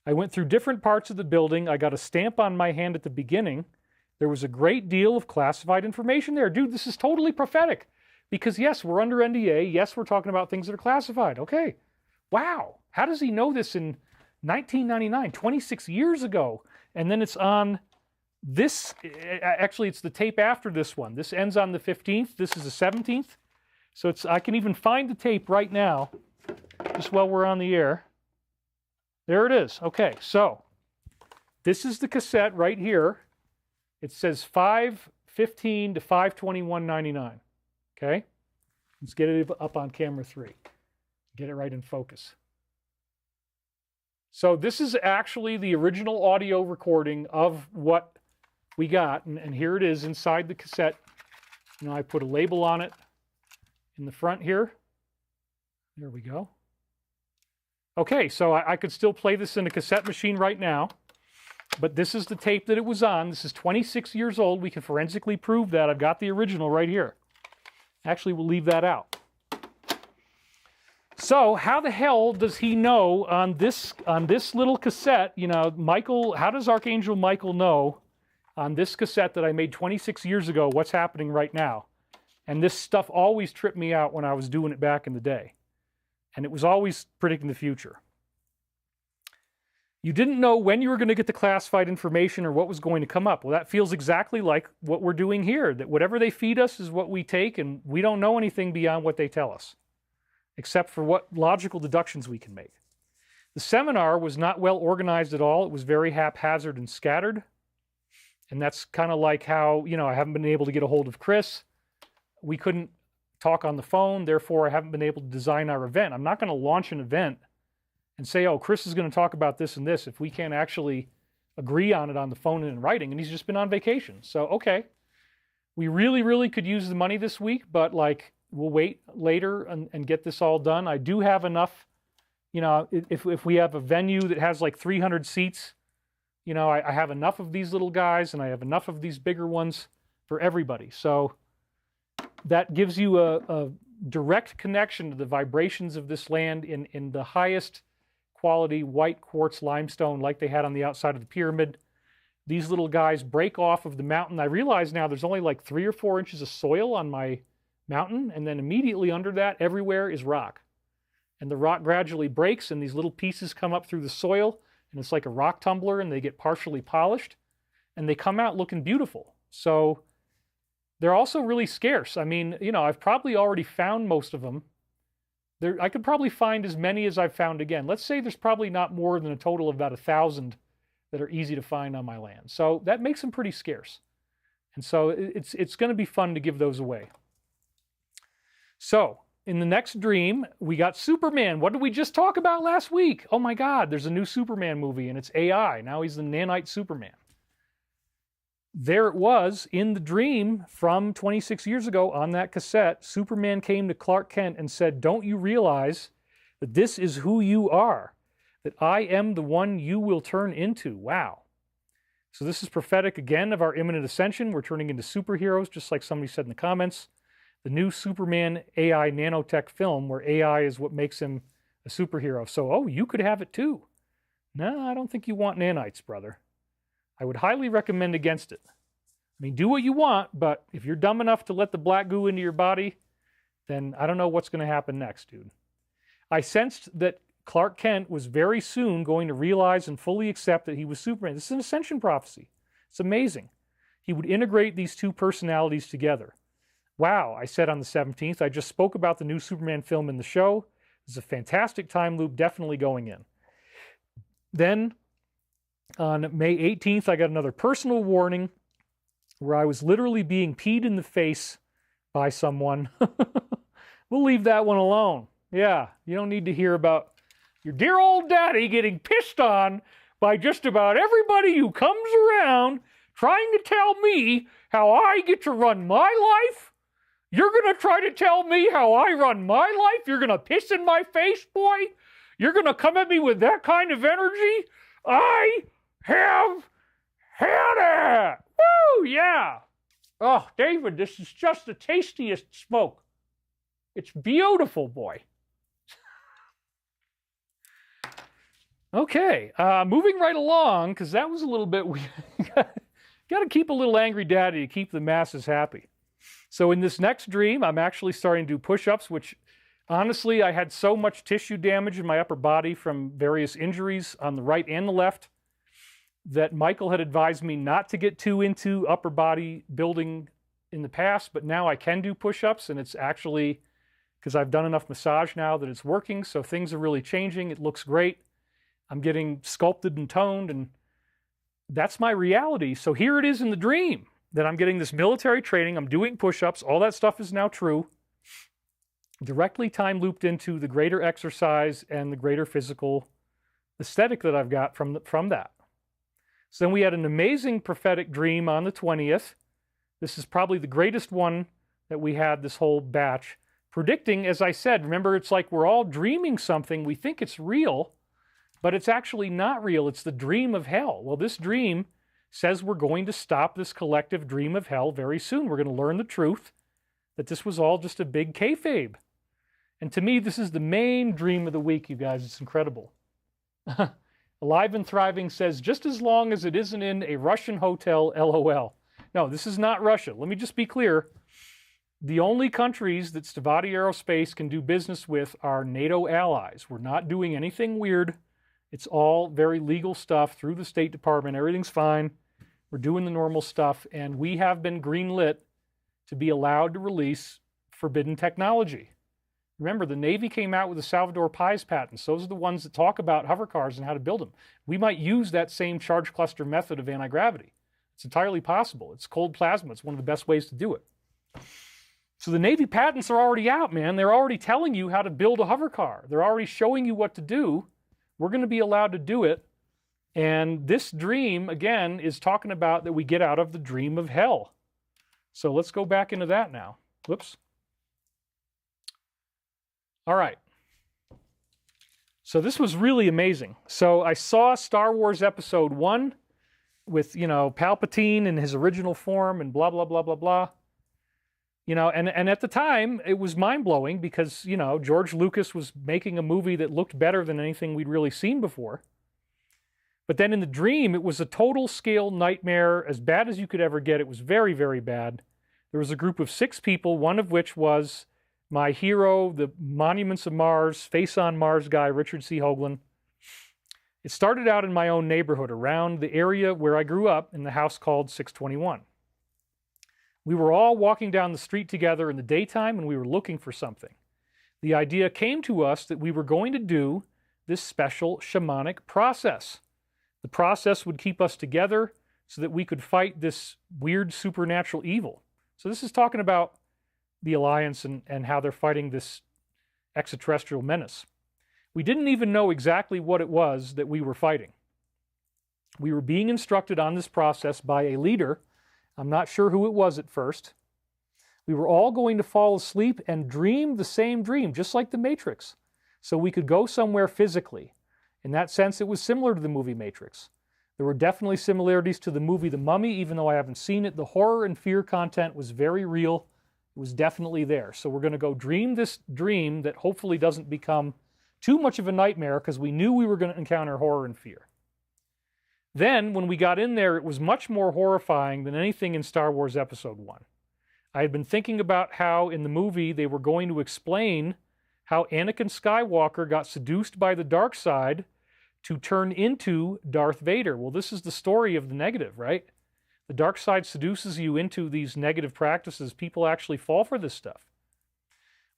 I went through different parts of the building. I got a stamp on my hand at the beginning. There was a great deal of classified information there. Dude, this is totally prophetic. Because yes, we're under NDA. Yes, we're talking about things that are classified. Okay. Wow. How does he know this in 1999, 26 years ago? And then it's on this. Actually, it's the tape after this one. This ends on the 15th. This is the 17th. So I can even find the tape right now, just while we're on the air. There it is. Okay, so this is the cassette right here. It says 5/15 to 5/21/99. Okay? Let's get it up on camera 3. Get it right in focus. So this is actually the original audio recording of what we got. And here it is inside the cassette. You know, I put a label on it in the front here. There we go. Okay, so I could still play this in a cassette machine right now. But this is the tape that it was on. This is 26 years old. We can forensically prove that. I've got the original right here. Actually, we'll leave that out. So how the hell does he know on this little cassette, you know, Michael, how does Archangel Michael know on this cassette that I made 26 years ago what's happening right now? And this stuff always tripped me out when I was doing it back in the day. And it was always predicting the future. You didn't know when you were going to get the classified information or what was going to come up. Well, that feels exactly like what we're doing here, that whatever they feed us is what we take, and we don't know anything beyond what they tell us, except for what logical deductions we can make. The seminar was not well organized at all. It was very haphazard and scattered. And that's kind of like how, you know, I haven't been able to get a hold of Chris. We couldn't talk on the phone, therefore I haven't been able to design our event. I'm not going to launch an event and say, oh, Chris is going to talk about this and this if we can't actually agree on it on the phone and in writing, and he's just been on vacation. So, okay, we really, really could use the money this week, but like we'll wait later and get this all done. I do have enough, you know, if we have a venue that has like 300 seats, you know, I have enough of these little guys and I have enough of these bigger ones for everybody. So that gives you a direct connection to the vibrations of this land in the highest quality white quartz limestone like they had on the outside of the pyramid. These little guys break off of the mountain. I realize now there's only like 3 or 4 inches of soil on my mountain, and then immediately under that, everywhere is rock. And the rock gradually breaks, and these little pieces come up through the soil, and it's like a rock tumbler, and they get partially polished, and they come out looking beautiful. So they're also really scarce. I mean, you know, I've probably already found most of them. I could probably find as many as I've found again. Let's say there's probably not more than a total of about 1,000 that are easy to find on my land. So that makes them pretty scarce. And so it's going to be fun to give those away. So in the next dream, we got Superman. What did we just talk about last week? Oh my God, there's a new Superman movie and it's AI. Now he's the nanite Superman. There it was in the dream from 26 years ago on that cassette. Superman came to Clark Kent and said, "Don't you realize that this is who you are? That I am the one you will turn into." Wow. So this is prophetic again of our imminent ascension. We're turning into superheroes, just like somebody said in the comments. The new Superman AI nanotech film where AI is what makes him a superhero. So, oh, you could have it too. No, I don't think you want nanites, brother. I would highly recommend against it. I mean, do what you want, but if you're dumb enough to let the black goo into your body, then I don't know what's going to happen next, dude. I sensed that Clark Kent was very soon going to realize and fully accept that he was Superman. This is an Ascension prophecy. It's amazing. He would integrate these two personalities together. Wow, I said on the 17th. I just spoke about the new Superman film in the show. It's a fantastic time loop, definitely going in. Then, on May 18th, I got another personal warning where I was literally being peed in the face by someone. We'll leave that one alone. Yeah, you don't need to hear about your dear old daddy getting pissed on by just about everybody who comes around trying to tell me how I get to run my life. You're going to try to tell me how I run my life? You're going to piss in my face, boy? You're going to come at me with that kind of energy? I have had it! Woo, yeah! Oh, David, this is just the tastiest smoke. It's beautiful, boy. Okay, moving right along, because that was a little bit weird. Got to keep a little angry daddy to keep the masses happy. So in this next dream, I'm actually starting to do push-ups, which honestly, I had so much tissue damage in my upper body from various injuries on the right and the left that Michael had advised me not to get too into upper body building in the past, but now I can do push-ups, and it's actually, because I've done enough massage now that it's working, so things are really changing. It looks great. I'm getting sculpted and toned, and that's my reality. So here it is in the dream that I'm getting this military training. I'm doing push-ups. All that stuff is now true. Directly time looped into the greater exercise and the greater physical aesthetic that I've got from that. So then we had an amazing prophetic dream on the 20th. This is probably the greatest one that we had this whole batch. Predicting, as I said, remember, it's like we're all dreaming something. We think it's real, but it's actually not real. It's the dream of hell. Well, this dream says we're going to stop this collective dream of hell very soon. We're going to learn the truth, that this was all just a big kayfabe. And to me, this is the main dream of the week, you guys. It's incredible. Alive and Thriving says, just as long as it isn't in a Russian hotel, LOL. No, this is not Russia. Let me just be clear. The only countries that Stavati Aerospace can do business with are NATO allies. We're not doing anything weird. It's all very legal stuff through the State Department. Everything's fine. We're doing the normal stuff, and we have been greenlit to be allowed to release forbidden technology. Remember, the Navy came out with the Salvador Pais patents. Those are the ones that talk about hover cars and how to build them. We might use that same charge cluster method of anti-gravity. It's entirely possible. It's cold plasma. It's one of the best ways to do it. So the Navy patents are already out, man. They're already telling you how to build a hover car. They're already showing you what to do. We're going to be allowed to do it. And this dream, again, is talking about that we get out of the dream of hell. So let's go back into that now. Whoops. All right. So this was really amazing. So I saw Star Wars Episode 1 with, you know, Palpatine in his original form and blah, blah, blah, blah, blah. You know, and at the time, it was mind-blowing because, you know, George Lucas was making a movie that looked better than anything we'd really seen before. But then in the dream, it was a total scale nightmare, as bad as you could ever get. It was very, very bad. There was a group of 6 people, one of which was my hero, the Monuments of Mars, Face on Mars guy, Richard C. Hoagland. It started out in my own neighborhood, around the area where I grew up, in the house called 621. We were all walking down the street together in the daytime, and we were looking for something. The idea came to us that we were going to do this special shamanic process. The process would keep us together so that we could fight this weird supernatural evil. So this is talking about the Alliance and how they're fighting this extraterrestrial menace. We didn't even know exactly what it was that we were fighting. We were being instructed on this process by a leader. I'm not sure who it was at first. We were all going to fall asleep and dream the same dream, just like the Matrix, so we could go somewhere physically. In that sense, it was similar to the movie Matrix. There were definitely similarities to the movie The Mummy, even though I haven't seen it. The horror and fear content was very real. It was definitely there. So we're going to go dream this dream that hopefully doesn't become too much of a nightmare, because we knew we were going to encounter horror and fear. Then, when we got in there, it was much more horrifying than anything in Star Wars Episode 1. I had been thinking about how in the movie they were going to explain how Anakin Skywalker got seduced by the dark side to turn into Darth Vader. Well, this is the story of the negative, right? The dark side seduces you into these negative practices. People actually fall for this stuff.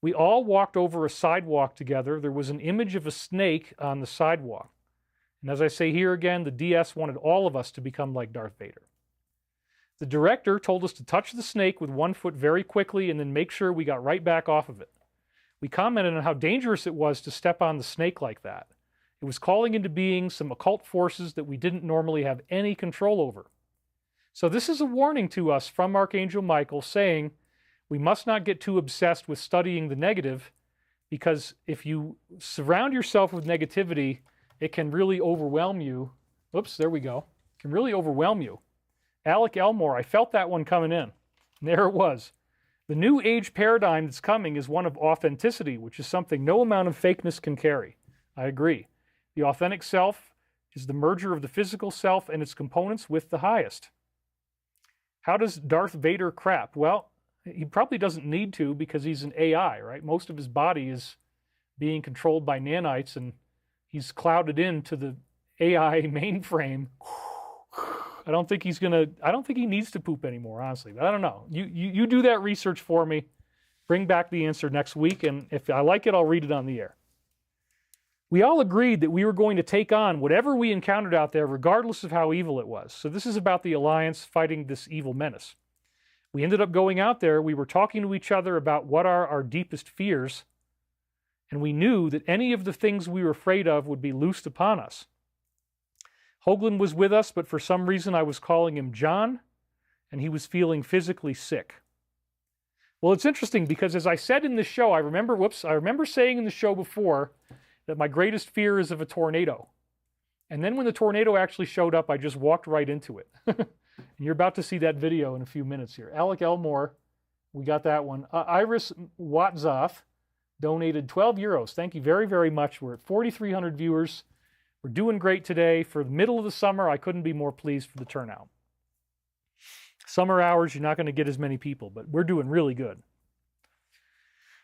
We all walked over a sidewalk together. There was an image of a snake on the sidewalk. And as I say here again, the DS wanted all of us to become like Darth Vader. The director told us to touch the snake with one foot very quickly and then make sure we got right back off of it. We commented on how dangerous it was to step on the snake like that. It was calling into being some occult forces that we didn't normally have any control over. So this is a warning to us from Archangel Michael, saying we must not get too obsessed with studying the negative, because if you surround yourself with negativity, it can really overwhelm you. Oops, there we go. It can really overwhelm you. Alec Elmore, I felt that one coming in. And there it was. The new age paradigm that's coming is one of authenticity, which is something no amount of fakeness can carry. I agree. The authentic self is the merger of the physical self and its components with the highest. How does Darth Vader crap? Well, he probably doesn't need to, because he's an AI, right? Most of his body is being controlled by nanites, and he's clouded into the AI mainframe. I don't think he needs to poop anymore, honestly. But I don't know. You do that research for me. Bring back the answer next week, and if I like it, I'll read it on the air. We all agreed that we were going to take on whatever we encountered out there, regardless of how evil it was. So this is about the Alliance fighting this evil menace. We ended up going out there. We were talking to each other about what are our deepest fears, and we knew that any of the things we were afraid of would be loosed upon us. Hoagland was with us, but for some reason I was calling him John, and he was feeling physically sick. Well, it's interesting because, as I said in the show, I remember saying in the show before that my greatest fear is of a tornado. And then when the tornado actually showed up, I just walked right into it. And you're about to see that video in a few minutes here. Alec Elmore, we got that one. Iris Watzoff donated 12 euros. Thank you very, very much. We're at 4,300 viewers. We're doing great today. For the middle of the summer, I couldn't be more pleased for the turnout. Summer hours, you're not going to get as many people, but we're doing really good.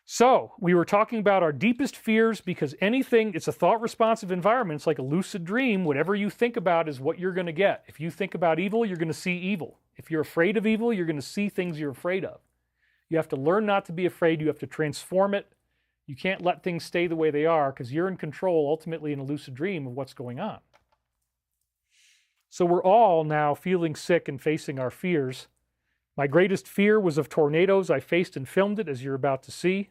So, we were talking about our deepest fears, because it's a thought-responsive environment. It's like a lucid dream. Whatever you think about is what you're going to get. If you think about evil, you're going to see evil. If you're afraid of evil, you're going to see things you're afraid of. You have to learn not to be afraid. You have to transform it. You can't let things stay the way they are, because you're in control, ultimately, in a lucid dream of what's going on. So we're all now feeling sick and facing our fears. My greatest fear was of tornadoes. I faced and filmed it, as you're about to see.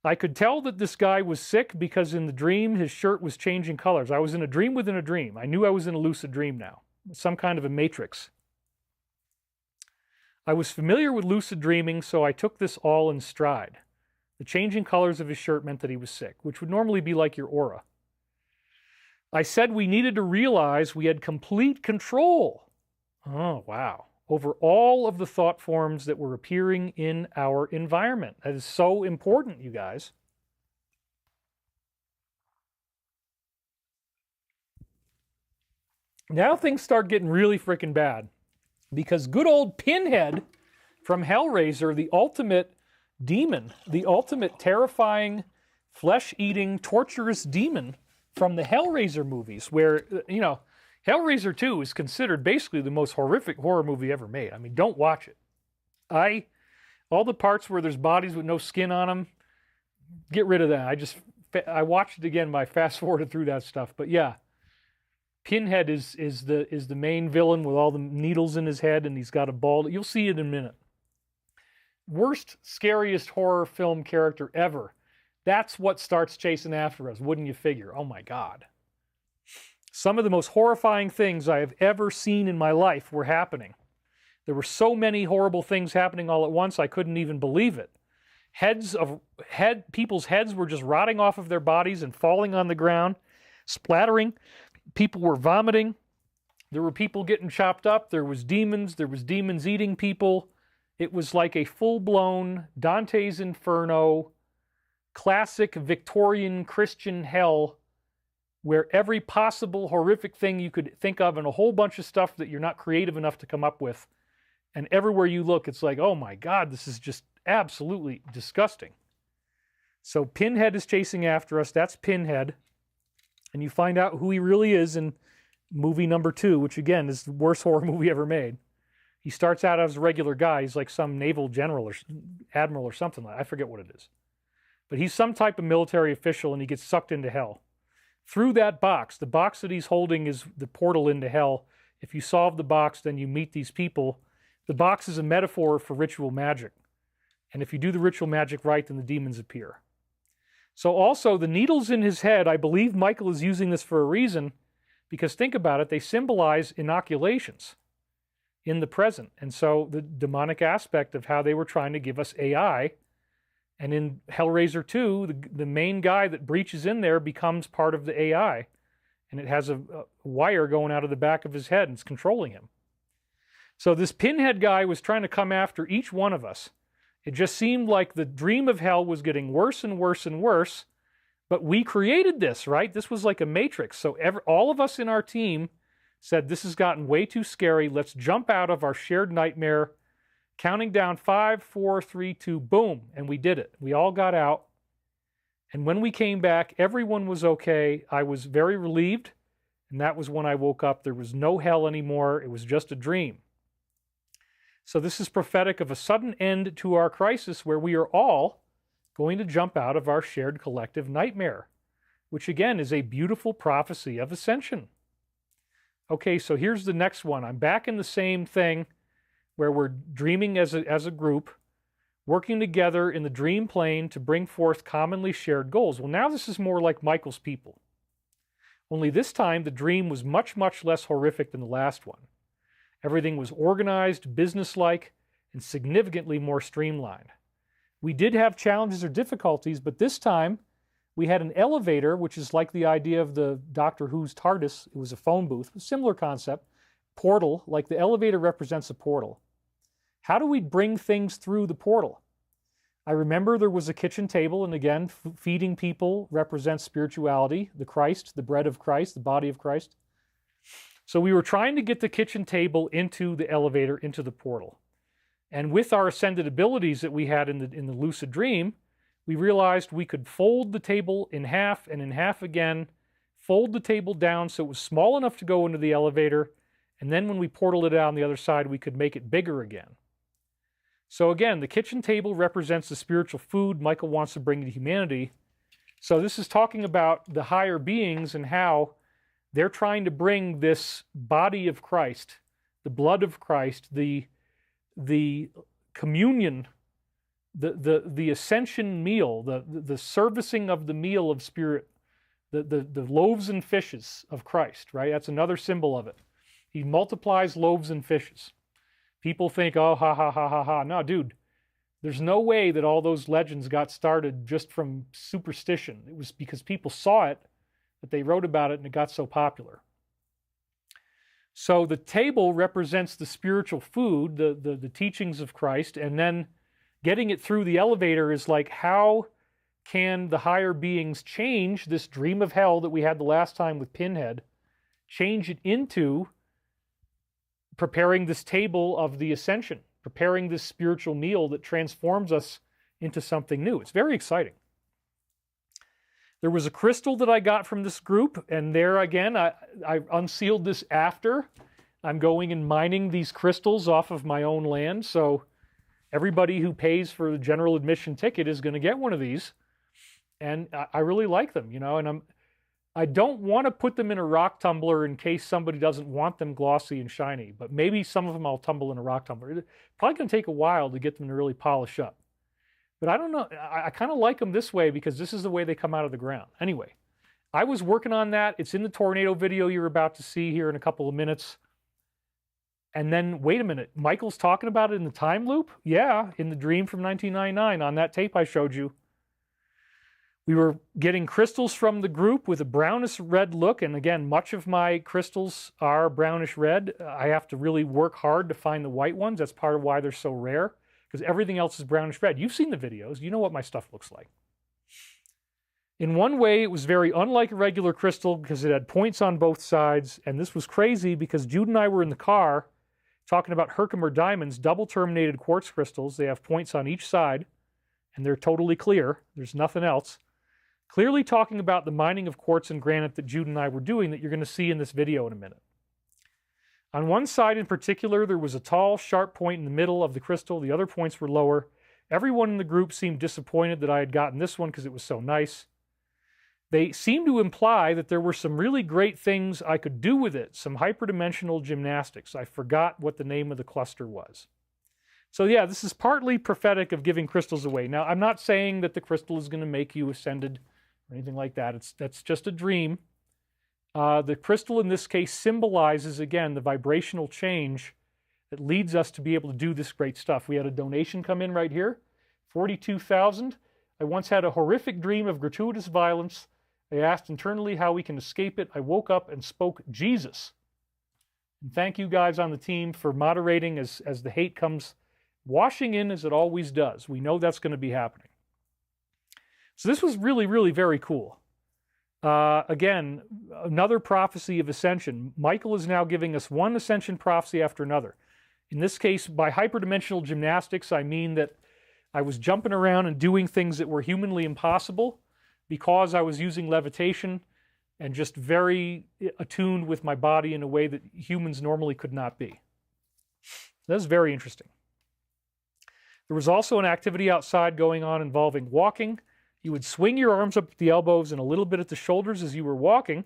I could tell that this guy was sick because in the dream his shirt was changing colors. I was in a dream within a dream. I knew I was in a lucid dream now. Some kind of a matrix. I was familiar with lucid dreaming, so I took this all in stride. The changing colors of his shirt meant that he was sick, which would normally be like your aura. I said we needed to realize we had complete control. Oh, wow. Over all of the thought forms that were appearing in our environment. That is so important, you guys. Now things start getting really freaking bad because good old Pinhead from Hellraiser, the ultimate demon, the ultimate terrifying, flesh-eating, torturous demon from the Hellraiser movies, where, you know, Hellraiser 2 is considered basically the most horrific horror movie ever made. I mean, don't watch it. All the parts where there's bodies with no skin on them, get rid of that. I watched it again, but I fast-forwarded through that stuff. But yeah, Pinhead is the main villain with all the needles in his head, and he's got a bald. You'll see it in a minute. Worst, scariest horror film character ever. That's what starts chasing after us, wouldn't you figure? Oh my God. Some of the most horrifying things I have ever seen in my life were happening. There were so many horrible things happening all at once, I couldn't even believe it. People's heads were just rotting off of their bodies and falling on the ground, splattering. People were vomiting. There were people getting chopped up. There was demons eating people. It was like a full-blown Dante's Inferno, classic Victorian Christian hell, where every possible horrific thing you could think of and a whole bunch of stuff that you're not creative enough to come up with. And everywhere you look, it's like, oh my God, this is just absolutely disgusting. So Pinhead is chasing after us. That's Pinhead. And you find out who he really is in movie number 2, which again is the worst horror movie ever made. He starts out as a regular guy. He's like some naval general or admiral or something like that. I forget what it is. But he's some type of military official, and he gets sucked into hell. Through that box, the box that he's holding is the portal into hell. If you solve the box, then you meet these people. The box is a metaphor for ritual magic. And if you do the ritual magic right, then the demons appear. So also, the needles in his head, I believe Michael is using this for a reason, because think about it, they symbolize inoculations in the present. And so the demonic aspect of how they were trying to give us AI, and in Hellraiser 2, the main guy that breaches in there becomes part of the AI, and it has a wire going out of the back of his head, and it's controlling him. So this Pinhead guy was trying to come after each one of us. It just seemed like the dream of hell was getting worse and worse and worse, but we created this, right? This was like a matrix. So all of us in our team said, this has gotten way too scary. Let's jump out of our shared nightmare, counting down 5, 4, 3, 2, boom. And we did it. We all got out. And when we came back, everyone was okay. I was very relieved. And that was when I woke up. There was no hell anymore. It was just a dream. So this is prophetic of a sudden end to our crisis where we are all going to jump out of our shared collective nightmare, which again is a beautiful prophecy of ascension. Okay, so here's the next one. I'm back in the same thing where we're dreaming as a group, working together in the dream plane to bring forth commonly shared goals. Well, now this is more like Michael's people. Only this time the dream was much, much less horrific than the last one. Everything was organized, businesslike, and significantly more streamlined. We did have challenges or difficulties, but this time we had an elevator, which is like the idea of the Doctor Who's TARDIS. It was a phone booth, a similar concept. Portal, like the elevator represents a portal. How do we bring things through the portal? I remember there was a kitchen table, and again, feeding people represents spirituality, the Christ, the bread of Christ, the body of Christ. So we were trying to get the kitchen table into the elevator, into the portal. And with our ascended abilities that we had in the lucid dream, we realized we could fold the table in half and in half again, fold the table down so it was small enough to go into the elevator, and then when we portaled it out on the other side, we could make it bigger again. So again, the kitchen table represents the spiritual food Michael wants to bring to humanity. So this is talking about the higher beings and how they're trying to bring this body of Christ, the blood of Christ, the communion, the ascension meal, the servicing of the meal of spirit, the loaves and fishes of Christ, right? That's another symbol of it. He multiplies loaves and fishes. People think, oh, ha, ha, ha, ha, ha. No, dude, There's no way that all those legends got started just from superstition. It was because people saw it, that they wrote about it, and it got so popular. So the table represents the spiritual food, the teachings of Christ, and then getting it through the elevator is like, how can the higher beings change this dream of hell that we had the last time with Pinhead, change it into preparing this table of the Ascension, preparing this spiritual meal that transforms us into something new. It's very exciting. There was a crystal that I got from this group, and there again, I unsealed this after. I'm going and mining these crystals off of my own land, so everybody who pays for the general admission ticket is going to get one of these, and I really like them, you know, and I don't want to put them in a rock tumbler in case somebody doesn't want them glossy and shiny, but maybe some of them I'll tumble in a rock tumbler. It's probably going to take a while to get them to really polish up. But I don't know, I kind of like them this way because this is the way they come out of the ground. Anyway, I was working on that. It's in the tornado video you're about to see here in a couple of minutes. And then, wait a minute, Michael's talking about it in the time loop? Yeah, in the dream from 1999 on that tape I showed you. We were getting crystals from the group with a brownish red look. And again, much of my crystals are brownish red. I have to really work hard to find the white ones. That's part of why they're so rare, because everything else is brownish red. You've seen the videos. You know what my stuff looks like. In one way, it was very unlike a regular crystal because it had points on both sides. And this was crazy because Jude and I were in the car talking about Herkimer diamonds, double terminated quartz crystals. They have points on each side, and they're totally clear. There's nothing else. Clearly talking about the mining of quartz and granite that Jude and I were doing that you're going to see in this video in a minute. On one side in particular, there was a tall, sharp point in the middle of the crystal. The other points were lower. Everyone in the group seemed disappointed that I had gotten this one because it was so nice. They seemed to imply that there were some really great things I could do with it, some hyperdimensional gymnastics. I forgot what the name of the cluster was. So yeah, this is partly prophetic of giving crystals away. Now, I'm not saying that the crystal is going to make you ascended or anything like that. That's just a dream. The crystal in this case symbolizes, again, the vibrational change that leads us to be able to do this great stuff. We had a donation come in right here, $42,000. I once had a horrific dream of gratuitous violence. I asked internally how we can escape it. I woke up and spoke Jesus. And thank you guys on the team for moderating as the hate comes washing in as it always does. We know that's going to be happening. So this was really, really very cool. Again, another prophecy of ascension. Michael is now giving us one ascension prophecy after another. In this case, by hyperdimensional gymnastics, I mean that I was jumping around and doing things that were humanly impossible because I was using levitation and just very attuned with my body in a way that humans normally could not be. That's very interesting. There was also an activity outside going on involving walking. You would swing your arms up at the elbows and a little bit at the shoulders as you were walking.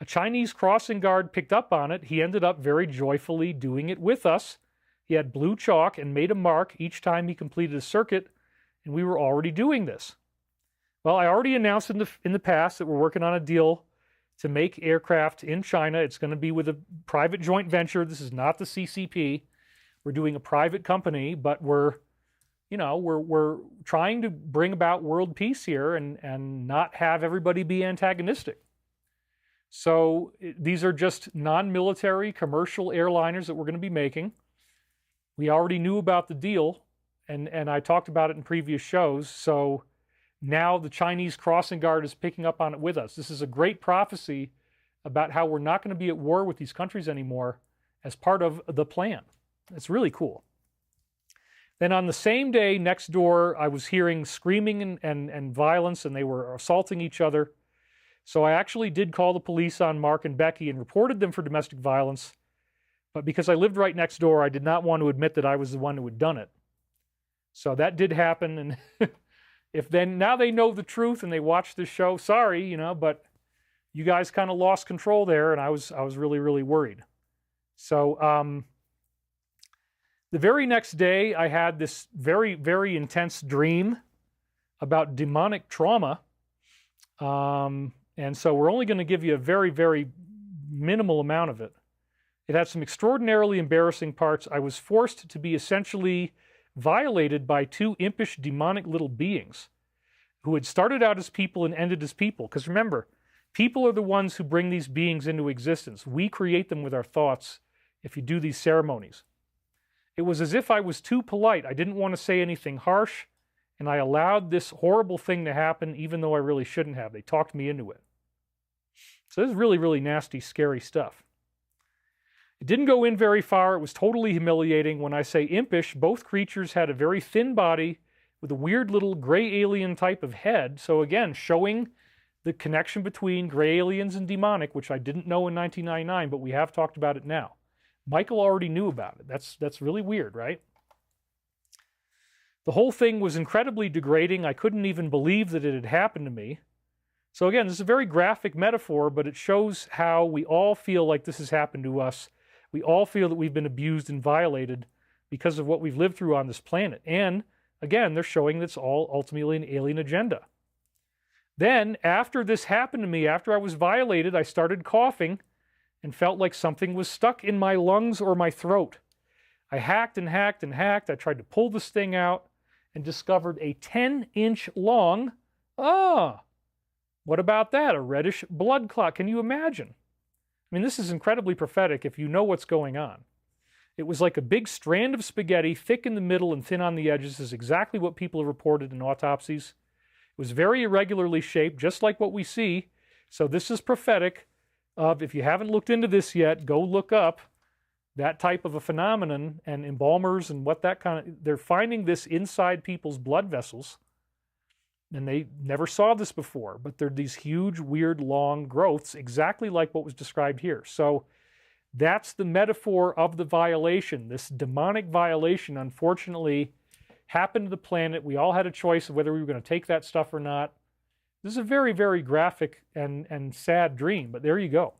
A Chinese crossing guard picked up on it. He ended up very joyfully doing it with us. He had blue chalk and made a mark each time he completed a circuit, and we were already doing this. Well, I already announced in the past that we're working on a deal to make aircraft in China. It's going to be with a private joint venture. This is not the CCP. We're doing a private company, but we're trying to bring about world peace here and not have everybody be antagonistic. So these are just non-military commercial airliners that we're going to be making. We already knew about the deal, and I talked about it in previous shows. So now the Chinese crossing guard is picking up on it with us. This is a great prophecy about how we're not going to be at war with these countries anymore as part of the plan. It's really cool. Then on the same day, next door, I was hearing screaming and violence, and they were assaulting each other. So I actually did call the police on Mark and Becky and reported them for domestic violence. But because I lived right next door, I did not want to admit that I was the one who had done it. So that did happen. And now they know the truth and they watch this show, sorry, but you guys kind of lost control there, and I was really, really worried. So the very next day, I had this very, very intense dream about demonic trauma. And so we're only going to give you a very, very minimal amount of it. It had some extraordinarily embarrassing parts. I was forced to be essentially violated by two impish, demonic little beings who had started out as people and ended as people. Because remember, people are the ones who bring these beings into existence. We create them with our thoughts if you do these ceremonies. It was as if I was too polite. I didn't want to say anything harsh, and I allowed this horrible thing to happen even though I really shouldn't have. They talked me into it. So this is really, really nasty, scary stuff. It didn't go in very far. It was totally humiliating. When I say impish, both creatures had a very thin body with a weird little gray alien type of head. So again, showing the connection between gray aliens and demonic, which I didn't know in 1999, but we have talked about it now. Michael already knew about it. That's really weird, right? The whole thing was incredibly degrading. I couldn't even believe that it had happened to me. So again, this is a very graphic metaphor, but it shows how we all feel like this has happened to us. We all feel that we've been abused and violated because of what we've lived through on this planet. And again, they're showing that's all ultimately an alien agenda. Then, after this happened to me, after I was violated, I started coughing and felt like something was stuck in my lungs or my throat. I hacked and hacked and hacked. I tried to pull this thing out and discovered a 10-inch long, what about that? A reddish blood clot. Can you imagine? I mean, this is incredibly prophetic if you know what's going on. It was like a big strand of spaghetti, thick in the middle and thin on the edges. This is exactly what people have reported in autopsies. It was very irregularly shaped, just like what we see. So this is prophetic of, if you haven't looked into this yet, go look up that type of a phenomenon and embalmers and what that kind of, they're finding this inside people's blood vessels. And they never saw this before, but they're these huge, weird, long growths, exactly like what was described here. So that's the metaphor of the violation. This demonic violation, unfortunately, happened to the planet. We all had a choice of whether we were going to take that stuff or not. This is a very, very graphic and sad dream, but there you go.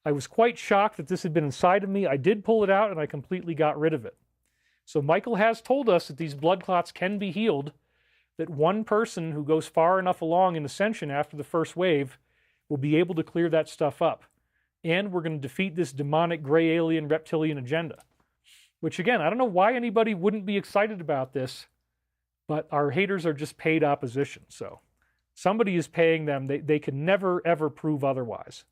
I was quite shocked that this had been inside of me. I did pull it out, and I completely got rid of it. So Michael has told us that these blood clots can be healed, that one person who goes far enough along in Ascension after the first wave will be able to clear that stuff up. And we're going to defeat this demonic gray alien reptilian agenda. Which again, I don't know why anybody wouldn't be excited about this, but our haters are just paid opposition. So somebody is paying them. They can never, ever prove otherwise.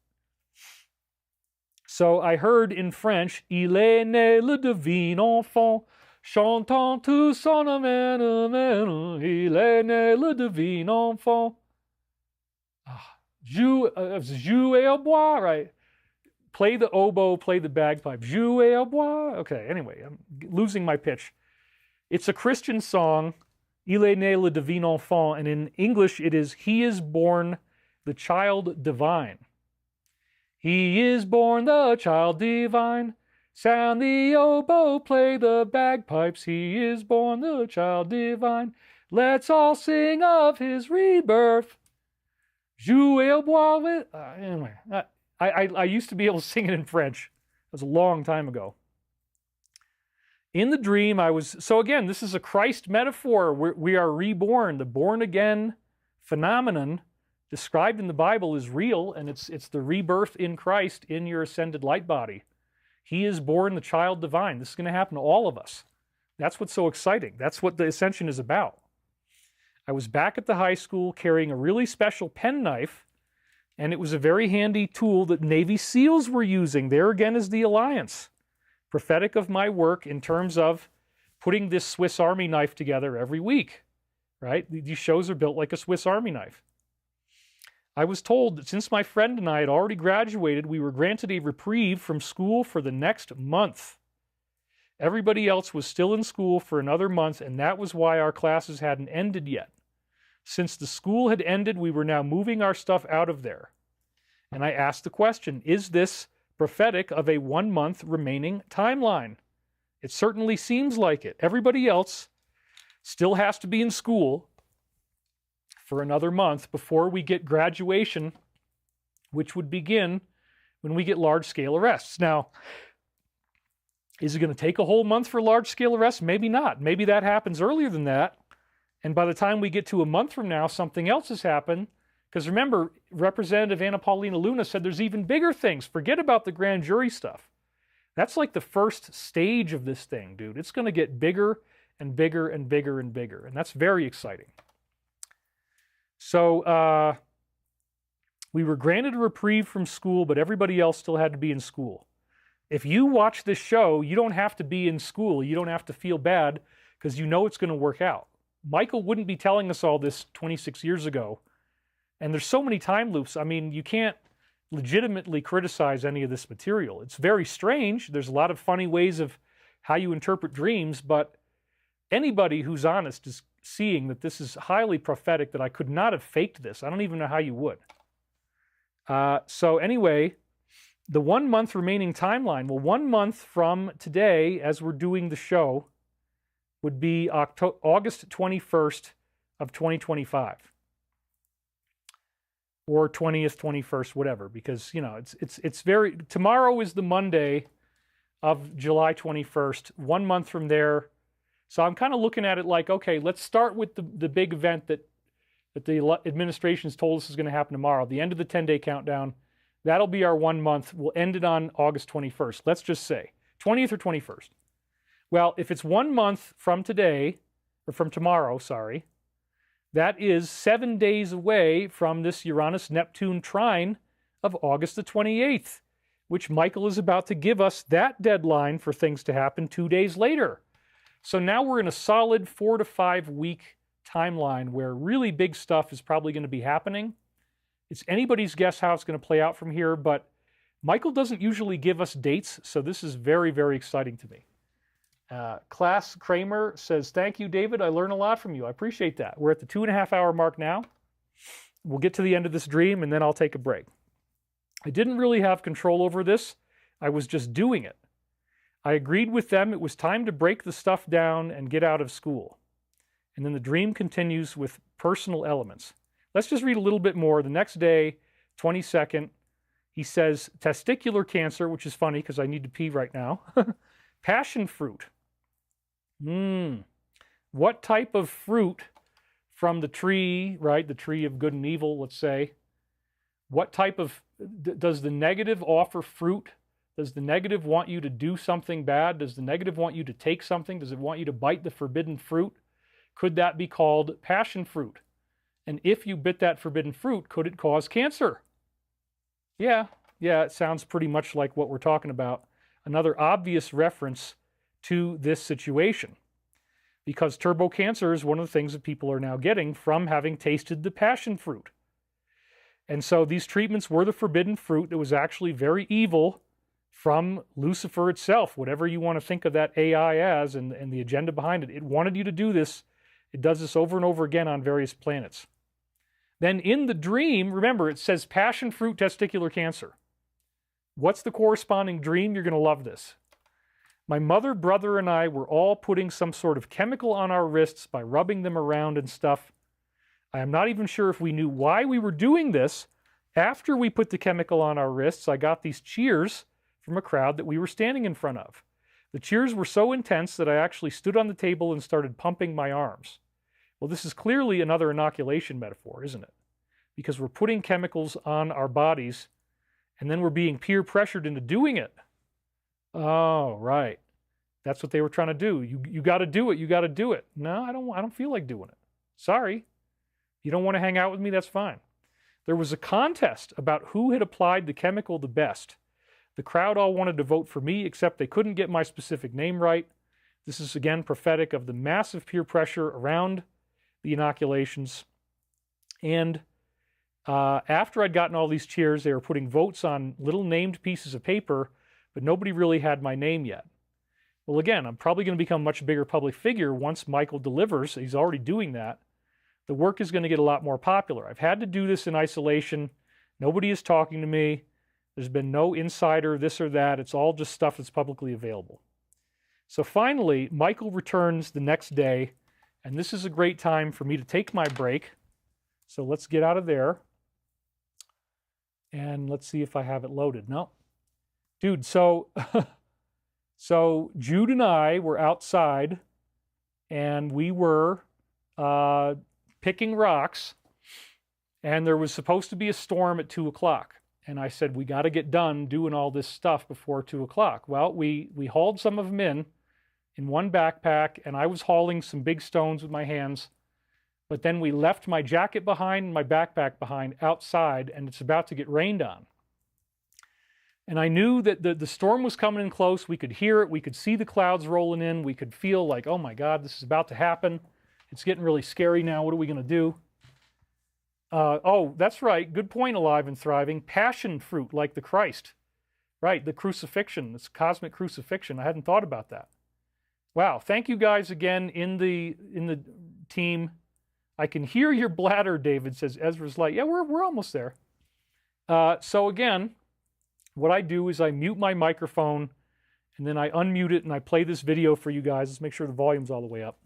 So I heard in French, Il est né le divin enfant, chantant tout son amen, il est né le divin enfant. Jouer au bois, right? Play the oboe, play the bagpipe. Jouer au bois. Okay, anyway, I'm losing my pitch. It's a Christian song, Il est né le divin enfant, and in English it is, He is born the child divine. He is born the child divine. Sound the oboe, play the bagpipes. He is born the child divine. Let's all sing of his rebirth. Jouer au bois with... anyway, I used to be able to sing it in French. It was a long time ago. In the dream, I was... So again, this is a Christ metaphor. We are reborn. The born-again phenomenon described in the Bible is real, and it's the rebirth in Christ in your ascended light body. He is born the child divine. This is going to happen to all of us. That's what's so exciting. That's what the Ascension is about. I was back at the high school carrying a really special penknife, and it was a very handy tool that Navy SEALs were using. There again is the Alliance. Prophetic of my work in terms of putting this Swiss Army knife together every week, right? These shows are built like a Swiss Army knife. I was told that since my friend and I had already graduated, we were granted a reprieve from school for the next month. Everybody else was still in school for another month, and that was why our classes hadn't ended yet. Since the school had ended, we were now moving our stuff out of there. And I asked the question, is this prophetic of a 1-month remaining timeline? It certainly seems like it. Everybody else still has to be in school for another month before we get graduation, which would begin when we get large-scale arrests. Now, is it going to take a whole month for large-scale arrests? Maybe not. Maybe that happens earlier than that, and by the time we get to a month from now, something else has happened. Because remember, Representative Anna Paulina Luna said there's even bigger things. Forget about the grand jury stuff. That's like the first stage of this thing, dude. It's going to get bigger and bigger and bigger and bigger, and that's very exciting. So we were granted a reprieve from school, but everybody else still had to be in school. If you watch this show, you don't have to be in school. You don't have to feel bad because you know it's going to work out. Michael wouldn't be telling us all this 26 years ago. And there's so many time loops. I mean, you can't legitimately criticize any of this material. It's very strange. There's a lot of funny ways of how you interpret dreams, but anybody who's honest is seeing that this is highly prophetic, that I could not have faked this. I don't even know how you would. So anyway, the 1 month remaining timeline, well, 1 month from today, as we're doing the show, would be August 21st of 2025. Or 20th, 21st, whatever, because, you know, it's very, tomorrow is the Monday of July 21st, 1 month from there. So I'm kind of looking at it like, okay, let's start with the big event that the administration's told us is going to happen tomorrow, the end of the 10-day countdown. That'll be our 1 month. We'll end it on August 21st. Let's just say 20th or 21st. Well, if it's 1 month from today, or from tomorrow, sorry, that is 7 days away from this Uranus-Neptune trine of August the 28th, which Michael is about to give us that deadline for things to happen 2 days later. So now we're in a solid 4 to 5 week timeline where really big stuff is probably going to be happening. It's anybody's guess how it's going to play out from here, but Michael doesn't usually give us dates, so this is very, very exciting to me. Class Kramer says, thank you, David. I learned a lot from you. I appreciate that. We're at the 2.5 hour mark now. We'll get to the end of this dream, and then I'll take a break. I didn't really have control over this. I was just doing it. I agreed with them. It was time to break the stuff down and get out of school. And then the dream continues with personal elements. Let's just read a little bit more. The next day, 22nd, he says, testicular cancer, which is funny because I need to pee right now. Passion fruit. What type of fruit from the tree, right? The tree of good and evil, let's say. What type of, does the negative offer fruit? Does the negative want you to do something bad? Does the negative want you to take something? Does it want you to bite the forbidden fruit? Could that be called passion fruit? And if you bit that forbidden fruit, could it cause cancer? Yeah, it sounds pretty much like what we're talking about. Another obvious reference to this situation. Because turbo cancer is one of the things that people are now getting from having tasted the passion fruit. And so these treatments were the forbidden fruit that was actually very evil from Lucifer itself, whatever you want to think of that AI as and the agenda behind it. It wanted you to do this. It does this over and over again on various planets. Then in the dream, remember, it says passion fruit testicular cancer. What's the corresponding dream? You're going to love this. My mother, brother, and I were all putting some sort of chemical on our wrists by rubbing them around and stuff. I am not even sure if we knew why we were doing this. After we put the chemical on our wrists, I got these cheers from a crowd that we were standing in front of. The cheers were so intense that I actually stood on the table and started pumping my arms. Well, this is clearly another inoculation metaphor, isn't it? Because we're putting chemicals on our bodies and then we're being peer pressured into doing it. Oh, right. That's what they were trying to do. You got to do it. You got to do it. No, I don't feel like doing it. Sorry. You don't want to hang out with me? That's fine. There was a contest about who had applied the chemical the best. The crowd all wanted to vote for me, except they couldn't get my specific name right. This is again prophetic of the massive peer pressure around the inoculations. And after I'd gotten all these cheers, they were putting votes on little named pieces of paper, but nobody really had my name yet. Well, again, I'm probably going to become a much bigger public figure once Michael delivers. He's already doing that. The work is going to get a lot more popular. I've had to do this in isolation. Nobody is talking to me. There's been no insider, this or that. It's all just stuff that's publicly available. So finally, Michael returns the next day, and this is a great time for me to take my break. So let's get out of there. And let's see if I have it loaded. No. Dude, so Jude and I were outside, and we were picking rocks, and there was supposed to be a storm at 2 o'clock. And I said, we got to get done doing all this stuff before 2 o'clock. Well, we hauled some of them in one backpack, and I was hauling some big stones with my hands. But then we left my jacket behind and my backpack behind outside, and it's about to get rained on. And I knew that the storm was coming in close. We could hear it. We could see the clouds rolling in. We could feel like, oh my God, this is about to happen. It's getting really scary now. What are we going to do? Oh, that's right. Good point, Alive and Thriving. Passion fruit like the Christ. Right, the crucifixion. It's cosmic crucifixion. I hadn't thought about that. Wow, thank you guys again in the team. I can hear your bladder, David says. Ezra's light. Yeah, we're almost there. So again, what I do is I mute my microphone, and then I unmute it, and I play this video for you guys. Let's make sure the volume's all the way up.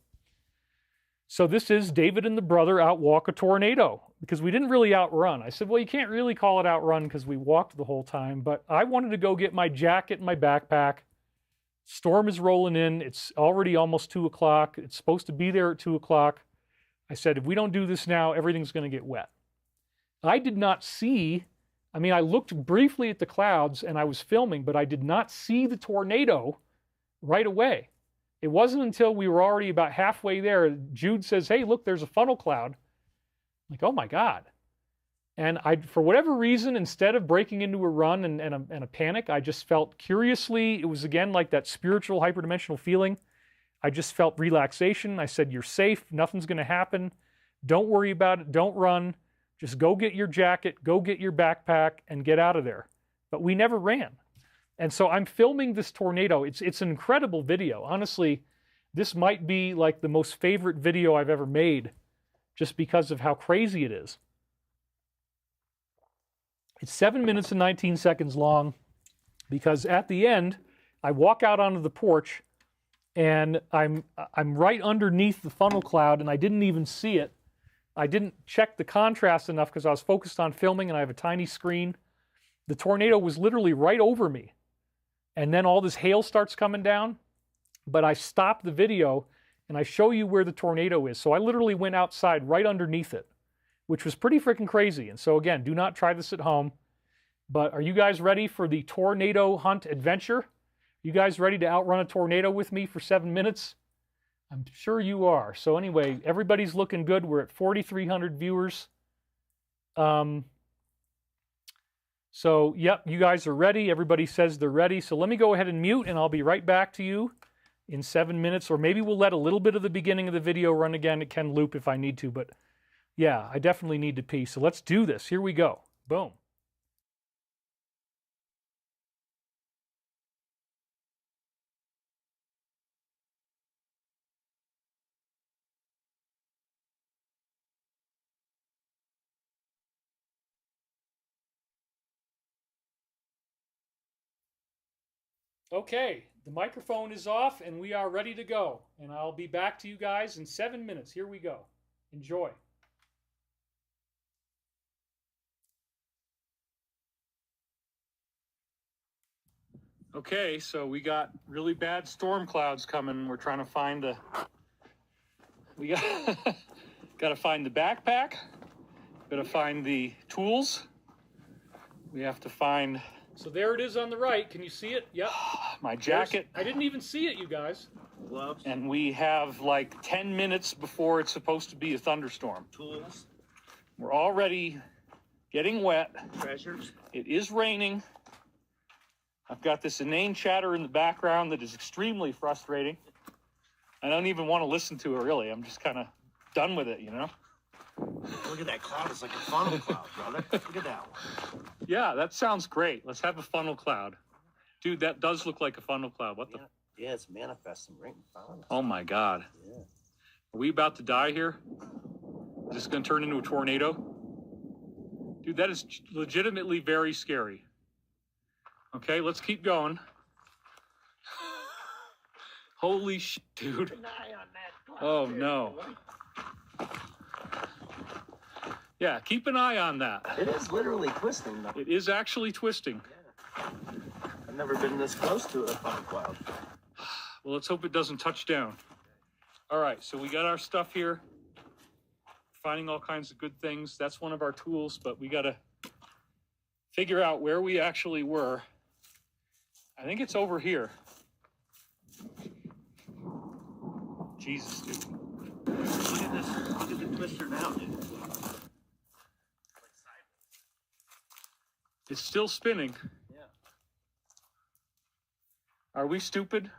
So this is David and the brother outwalk a tornado, because we didn't really outrun. I said, well, you can't really call it outrun because we walked the whole time, but I wanted to go get my jacket and my backpack. Storm is rolling in. It's already almost 2 o'clock. It's supposed to be there at 2 o'clock. I said, if we don't do this now, everything's going to get wet. I did not see, I mean, I looked briefly at the clouds and I was filming, but I did not see the tornado right away. It wasn't until we were already about halfway there, Jude says, hey, look, there's a funnel cloud. I'm like, oh my God. And I, for whatever reason, instead of breaking into a run and a panic, I just felt curiously, it was again like that spiritual hyperdimensional feeling. I just felt relaxation. I said, you're safe. Nothing's going to happen. Don't worry about it. Don't run. Just go get your jacket, go get your backpack, and get out of there. But we never ran. And so I'm filming this tornado. It's an incredible video. Honestly, this might be like the most favorite video I've ever made just because of how crazy it is. It's 7 minutes and 19 seconds long because at the end, I walk out onto the porch and I'm right underneath the funnel cloud and I didn't even see it. I didn't check the contrast enough because I was focused on filming and I have a tiny screen. The tornado was literally right over me. And then all this hail starts coming down, but I stop the video and I show you where the tornado is. So I literally went outside right underneath it, which was pretty freaking crazy. And so again, do not try this at home. But are you guys ready for the tornado hunt adventure? You guys ready to outrun a tornado with me for 7 minutes? I'm sure you are. So anyway, everybody's looking good. We're at 4,300 viewers. So, yep, you guys are ready. Everybody says they're ready. So let me go ahead and mute, and I'll be right back to you in 7 minutes. Or maybe we'll let a little bit of the beginning of the video run again. It can loop if I need to. But, yeah, I definitely need to pee. So let's do this. Here we go. Boom. Okay, the microphone is off and we are ready to go. And I'll be back to you guys in 7 minutes. Here we go. Enjoy. Okay, so we got really bad storm clouds coming. We're trying to find the... We got to find the backpack. Got to find the tools. We have to find... So there it is on the right. Can you see it? Yep. My jacket. I didn't even see it, you guys. Gloves. And we have like 10 minutes before it's supposed to be a thunderstorm. Tools. We're already getting wet. Treasures. It is raining. I've got this inane chatter in the background that is extremely frustrating. I don't even want to listen to it, really. I'm just kind of done with it, you know? Look at that cloud. It's like a funnel cloud, brother. Look at that one. Yeah, that sounds great. Let's have a funnel cloud. Dude, that does look like a funnel cloud. What the? Yeah, it's manifesting right in front of us. Oh, my God. Yeah. Are we about to die here? Is this going to turn into a tornado? Dude, that is legitimately very scary. Okay, let's keep going. Holy shit, dude. Keep an eye on that cloud. Oh, no. Yeah, keep an eye on that. It is literally twisting, though. It is actually twisting. Yeah. I've never been this close to a funnel cloud. Well, let's hope it doesn't touch down. All right, so we got our stuff here. Finding all kinds of good things. That's one of our tools, but we got to figure out where we actually were. I think it's over here. Jesus, dude. Look at this. Look at the twister now, dude. It's still spinning. Yeah. Are we stupid?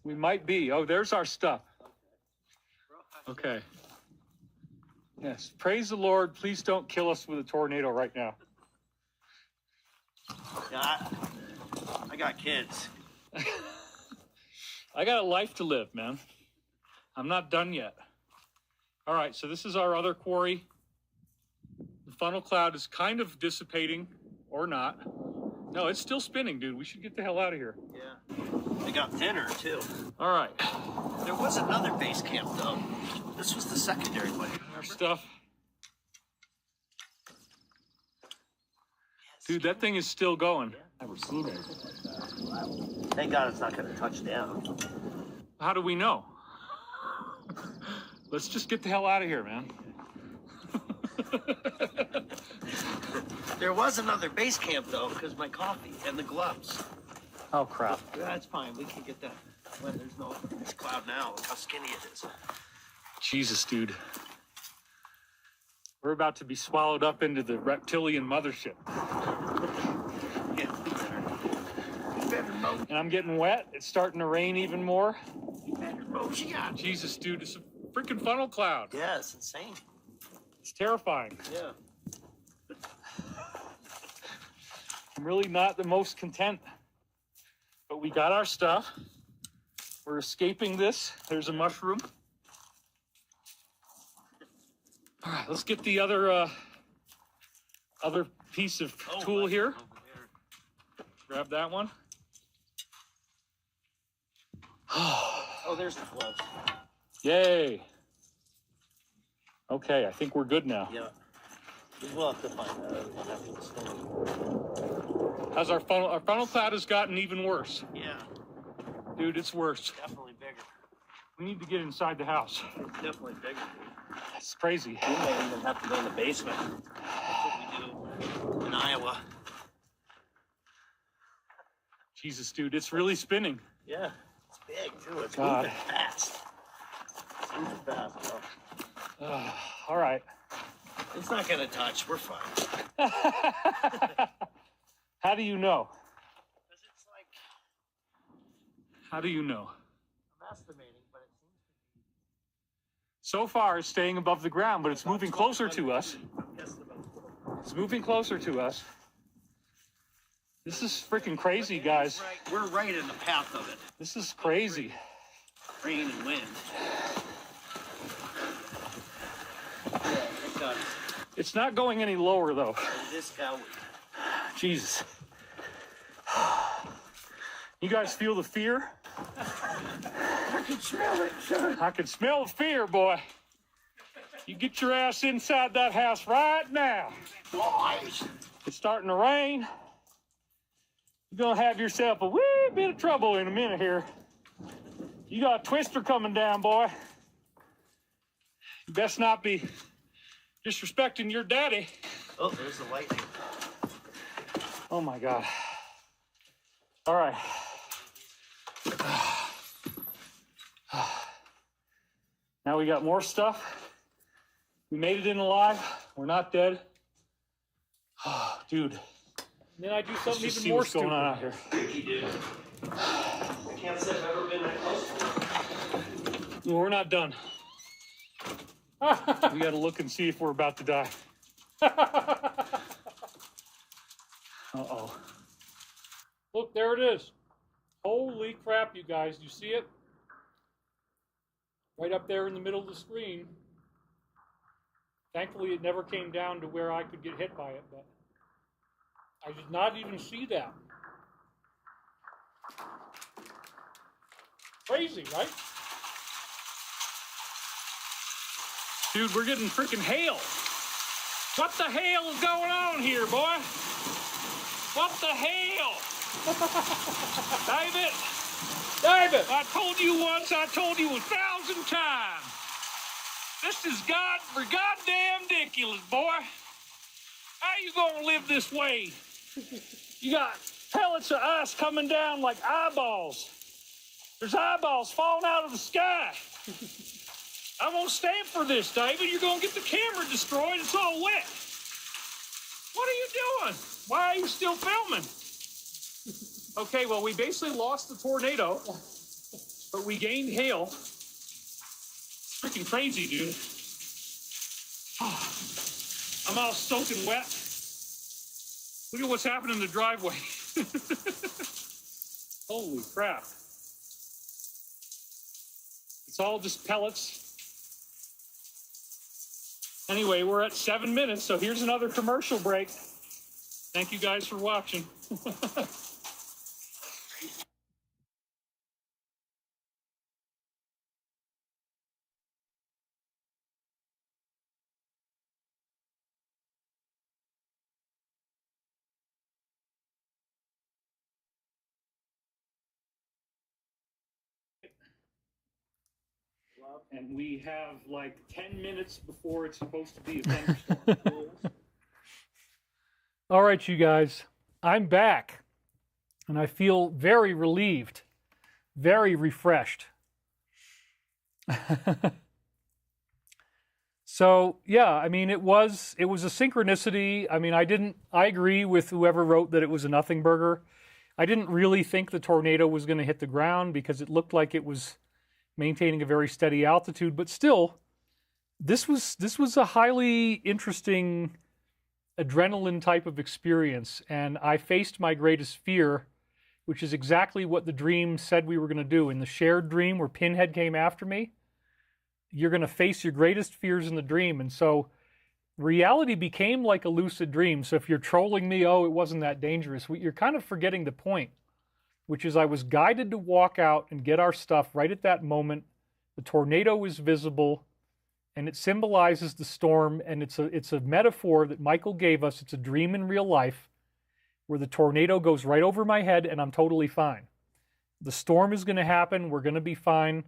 We might be. Oh, there's our stuff. Okay. Yes. Praise the Lord. Please don't kill us with a tornado right now. Yeah, I got kids. I got a life to live, man. I'm not done yet. All right, so this is our other quarry. The funnel cloud is kind of dissipating, or not. No, it's still spinning, dude. We should get the hell out of here. Yeah. They got thinner, too. All right. There was another base camp, though. This was the secondary one. Our stuff. Dude, that thing is still going. Yeah, never seen it. Thank God it's not going to touch down. How do we know? Let's just get the hell out of here, man. There was another base camp, though, because my coffee and the gloves. Oh, crap. That's fine. We can get that when there's no this cloud now. Look how skinny it is. Jesus, dude. We're about to be swallowed up into the reptilian mothership. Yeah, you better motion. And I'm getting wet. It's starting to rain even more. You better motion. Jesus, dude, it's a freaking funnel cloud. Yeah, it's insane. It's terrifying. Yeah. I'm really not the most content. But we got our stuff. We're escaping this. There's a mushroom. All right, let's get the other piece of tool here. Grab that one. Oh, there's the gloves. Yay. Okay, I think we're good now. Yeah. We'll have to find that after the storm. How's our funnel cloud has gotten even worse. Yeah. Dude, it's worse. Definitely bigger. We need to get inside the house. It's definitely bigger. That's crazy. We may even have to go in the basement. That's what we do in Iowa. Jesus, dude, it's really spinning. Yeah. It's big, too. It's God. moving fast. It's moving fast, bro. All right. It's not going to touch. We're fine. How do you know? Because it's like, How do you know? I'm estimating, but it seems to be. So far, it's staying above the ground, but it's moving closer to us. I'm guessing about It's moving closer to us. This is freaking crazy, guys. right. We're right in the path of it. This is crazy. Rain and wind. Yeah, thank God. It's not going any lower, though. This guy. Jesus. You guys feel the fear? I can smell it, son. I can smell the fear, boy. You get your ass inside that house right now. Boys. It's starting to rain. You're gonna have yourself a wee bit of trouble in a minute here. You got a twister coming down, boy. You best not be disrespecting your daddy. Oh, there's the lightning. Oh my God. All right. Now we got more stuff. We made it in alive. We're not dead. Dude. And then I do something even more stupid. Going on out here. Freaky, dude. I can't say I've ever been that close to it. No, we're not done. We got to look and see if we're about to die. Uh-oh. Look, there it is. Holy crap, you guys. You see it? Right up there in the middle of the screen. Thankfully, it never came down to where I could get hit by it, but I did not even see that. Crazy, right? Dude, we're getting freaking hail. What the hell is going on here, boy? What the hell? David! David! I told you once, I told you 1,000 times. This is goddamn ridiculous, boy. How you gonna live this way? You got pellets of ice coming down like eyeballs. There's eyeballs falling out of the sky. I won't stand for this, David. You're gonna get the camera destroyed. It's all wet. What are you doing? Why are you still filming? Okay, well, we basically lost the tornado, but we gained hail. Freaking crazy, dude. I'm all soaking wet. Look at what's happening in the driveway. Holy crap. It's all just pellets. Anyway, we're at 7 minutes, so here's another commercial break. Thank you guys for watching. And we have like 10 minutes before it's supposed to be a thunderstorm. All right, you guys, I'm back. And I feel very relieved, very refreshed. So, yeah, I mean, it was a synchronicity. I mean, I agree with whoever wrote that it was a nothing burger. I didn't really think the tornado was going to hit the ground because it looked like it was maintaining a very steady altitude, but still, this was a highly interesting adrenaline type of experience, and I faced my greatest fear, which is exactly what the dream said we were going to do. In the shared dream where Pinhead came after me, you're going to face your greatest fears in the dream, and so reality became like a lucid dream. So if you're trolling me, oh, it wasn't that dangerous, you're kind of forgetting the point, which is I was guided to walk out and get our stuff right at that moment. The tornado is visible, and it symbolizes the storm, and it's a metaphor that Michael gave us. It's a dream in real life where the tornado goes right over my head, and I'm totally fine. The storm is going to happen. We're going to be fine.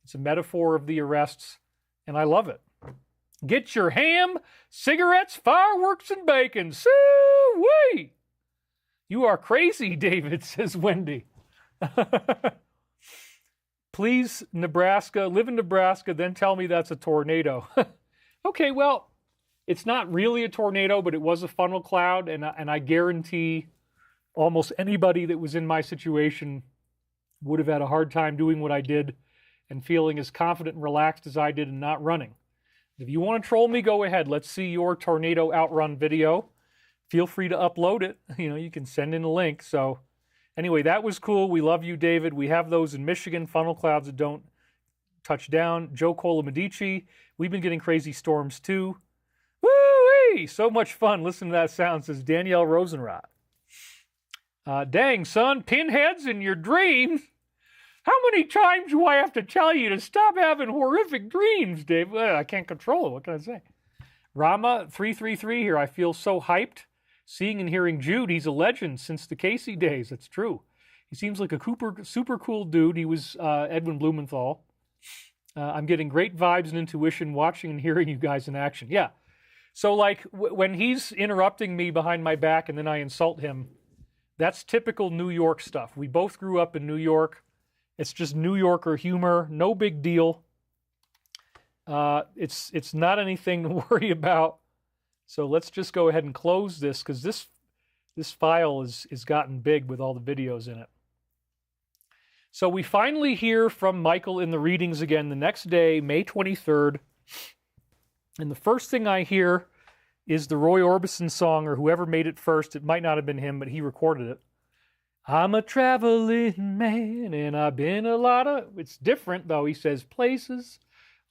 It's a metaphor of the arrests, and I love it. Get your ham, cigarettes, fireworks, and bacon. Soo-wee! You are crazy, David, says Wendy. Please, Nebraska, live in Nebraska, then tell me that's a tornado. Okay, well, it's not really a tornado, but it was a funnel cloud, and I guarantee almost anybody that was in my situation would have had a hard time doing what I did and feeling as confident and relaxed as I did and not running. If you want to troll me, go ahead. Let's see your tornado outrun video. Feel free to upload it. You know, you can send in a link. So anyway, that was cool. We love you, David. We have those in Michigan, funnel clouds that don't touch down. Joe Colomedici, we've been getting crazy storms too. Woo-wee! So much fun. Listen to that sound, says Danielle Rosenrod. Dang, son, pinheads in your dreams? How many times do I have to tell you to stop having horrific dreams, Dave? Well, I can't control it. What can I say? Rama 333 here. I feel so hyped. Seeing and hearing Jude, he's a legend since the Casey days. That's true. He seems like a super cool dude. He was Edwin Blumenthal. I'm getting great vibes and intuition watching and hearing you guys in action. Yeah. So like when he's interrupting me behind my back and then I insult him, that's typical New York stuff. We both grew up in New York. It's just New Yorker humor. No big deal. It's not anything to worry about. So let's just go ahead and close this because this file is gotten big with all the videos in it. So we finally hear from Michael in the readings again the next day, May 23rd. And the first thing I hear is the Roy Orbison song, or whoever made it first. It might not have been him, but he recorded it. I'm a traveling man, and I've been it's different though. He says places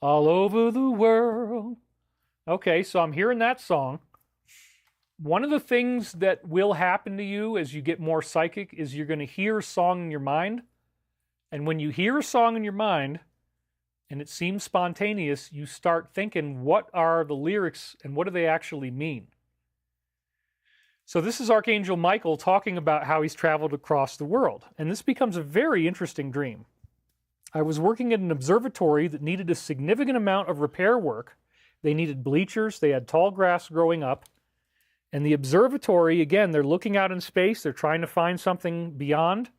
all over the world. Okay, so I'm hearing that song. One of the things that will happen to you as you get more psychic is you're going to hear a song in your mind. And when you hear a song in your mind, and it seems spontaneous, you start thinking, what are the lyrics and what do they actually mean? So this is Archangel Michael talking about how he's traveled across the world. And this becomes a very interesting dream. I was working at an observatory that needed a significant amount of repair work. They needed bleachers. They had tall grass growing up. And the observatory, again, they're looking out in space. They're trying to find something beyond.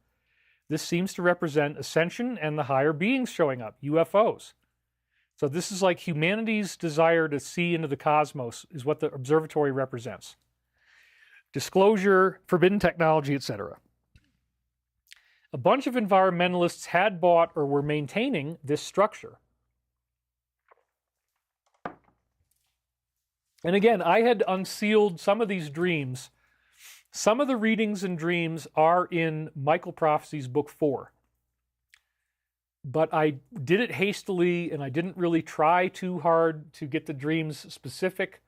This seems to represent ascension and the higher beings showing up, UFOs. So this is like humanity's desire to see into the cosmos is what the observatory represents. Disclosure, forbidden technology, etc. A bunch of environmentalists had bought or were maintaining this structure. And again, I had unsealed some of these dreams. Some of the readings and dreams are in Michael Prophecies, book 4. But I did it hastily, and I didn't really try too hard to get the dreams specific.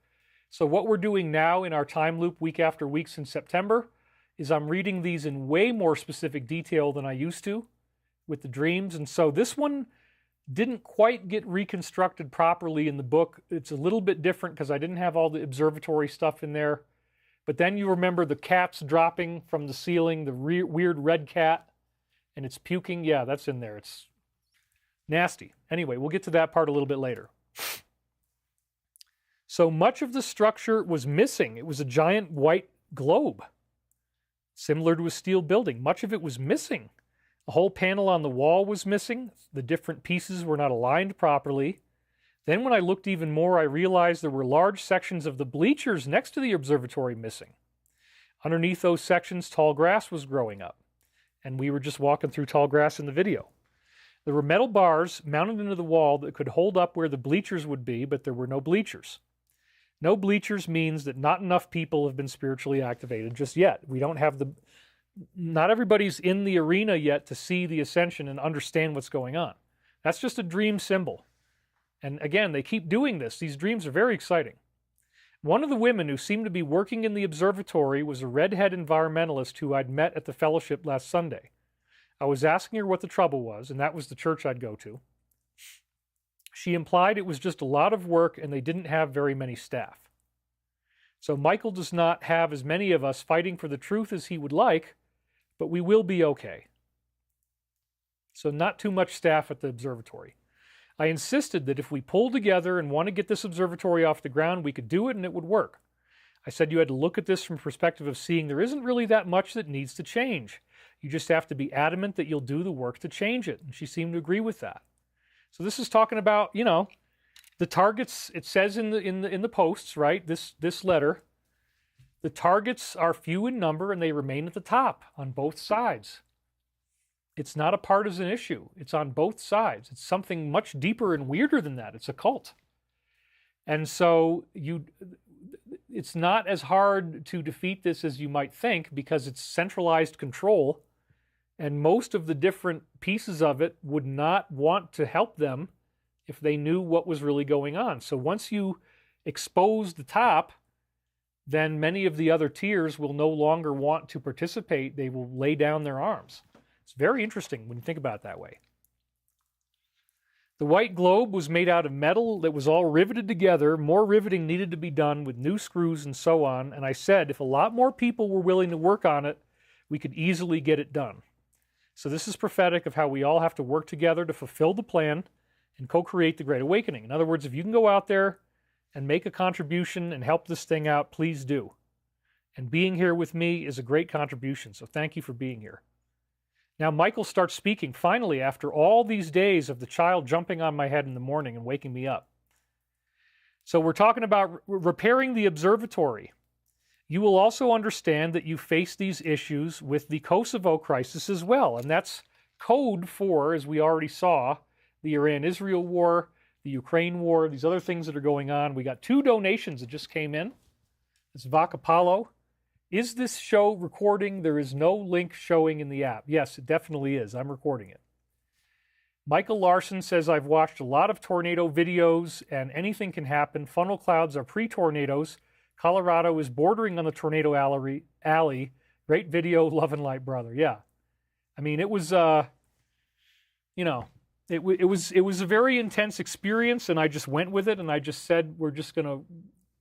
So what we're doing now in our time loop week after week since September is I'm reading these in way more specific detail than I used to with the dreams. And so this one didn't quite get reconstructed properly in the book. It's a little bit different because I didn't have all the observatory stuff in there. But then you remember the cats dropping from the ceiling, the weird red cat, and it's puking. Yeah, that's in there. It's nasty. Anyway, we'll get to that part a little bit later. So much of the structure was missing. It was a giant white globe, similar to a steel building. Much of it was missing. A whole panel on the wall was missing. The different pieces were not aligned properly. Then when I looked even more, I realized there were large sections of the bleachers next to the observatory missing. Underneath those sections, tall grass was growing up. And we were just walking through tall grass in the video. There were metal bars mounted into the wall that could hold up where the bleachers would be, but there were no bleachers. No bleachers means that not enough people have been spiritually activated just yet. We don't have not everybody's in the arena yet to see the ascension and understand what's going on. That's just a dream symbol. And again, they keep doing this. These dreams are very exciting. One of the women who seemed to be working in the observatory was a redhead environmentalist who I'd met at the fellowship last Sunday. I was asking her what the trouble was, and that was the church I'd go to. She implied it was just a lot of work and they didn't have very many staff. So Michael does not have as many of us fighting for the truth as he would like, but we will be okay. So not too much staff at the observatory. I insisted that if we pulled together and want to get this observatory off the ground, we could do it and it would work. I said you had to look at this from the perspective of seeing there isn't really that much that needs to change. You just have to be adamant that you'll do the work to change it. And she seemed to agree with that. So this is talking about, the targets. It says in the posts, right? This letter, the targets are few in number and they remain at the top on both sides. It's not a partisan issue. It's on both sides. It's something much deeper and weirder than that. It's a cult. And so it's not as hard to defeat this as you might think because it's centralized control. And most of the different pieces of it would not want to help them if they knew what was really going on. So once you expose the top, then many of the other tiers will no longer want to participate. They will lay down their arms. It's very interesting when you think about it that way. The white globe was made out of metal that was all riveted together. More riveting needed to be done with new screws and so on. And I said, if a lot more people were willing to work on it, we could easily get it done. So this is prophetic of how we all have to work together to fulfill the plan and co-create the Great Awakening. In other words, if you can go out there and make a contribution and help this thing out, please do. And being here with me is a great contribution, so thank you for being here. Now Michael starts speaking, finally, after all these days of the child jumping on my head in the morning and waking me up. So we're talking about repairing the observatory. You will also understand that you face these issues with the Kosovo crisis as well. And that's code for, as we already saw, the Iran-Israel war, the Ukraine war, these other things that are going on. We got 2 donations that just came in. It's Vakapalo. Is this show recording? There is no link showing in the app. Yes, it definitely is. I'm recording it. Michael Larson says, I've watched a lot of tornado videos and anything can happen. Funnel clouds are pre-tornadoes. Colorado is bordering on the tornado alley. Great video, love and light, brother. Yeah. I mean, it was, it was a very intense experience, and I just went with it, and I just said, we're just going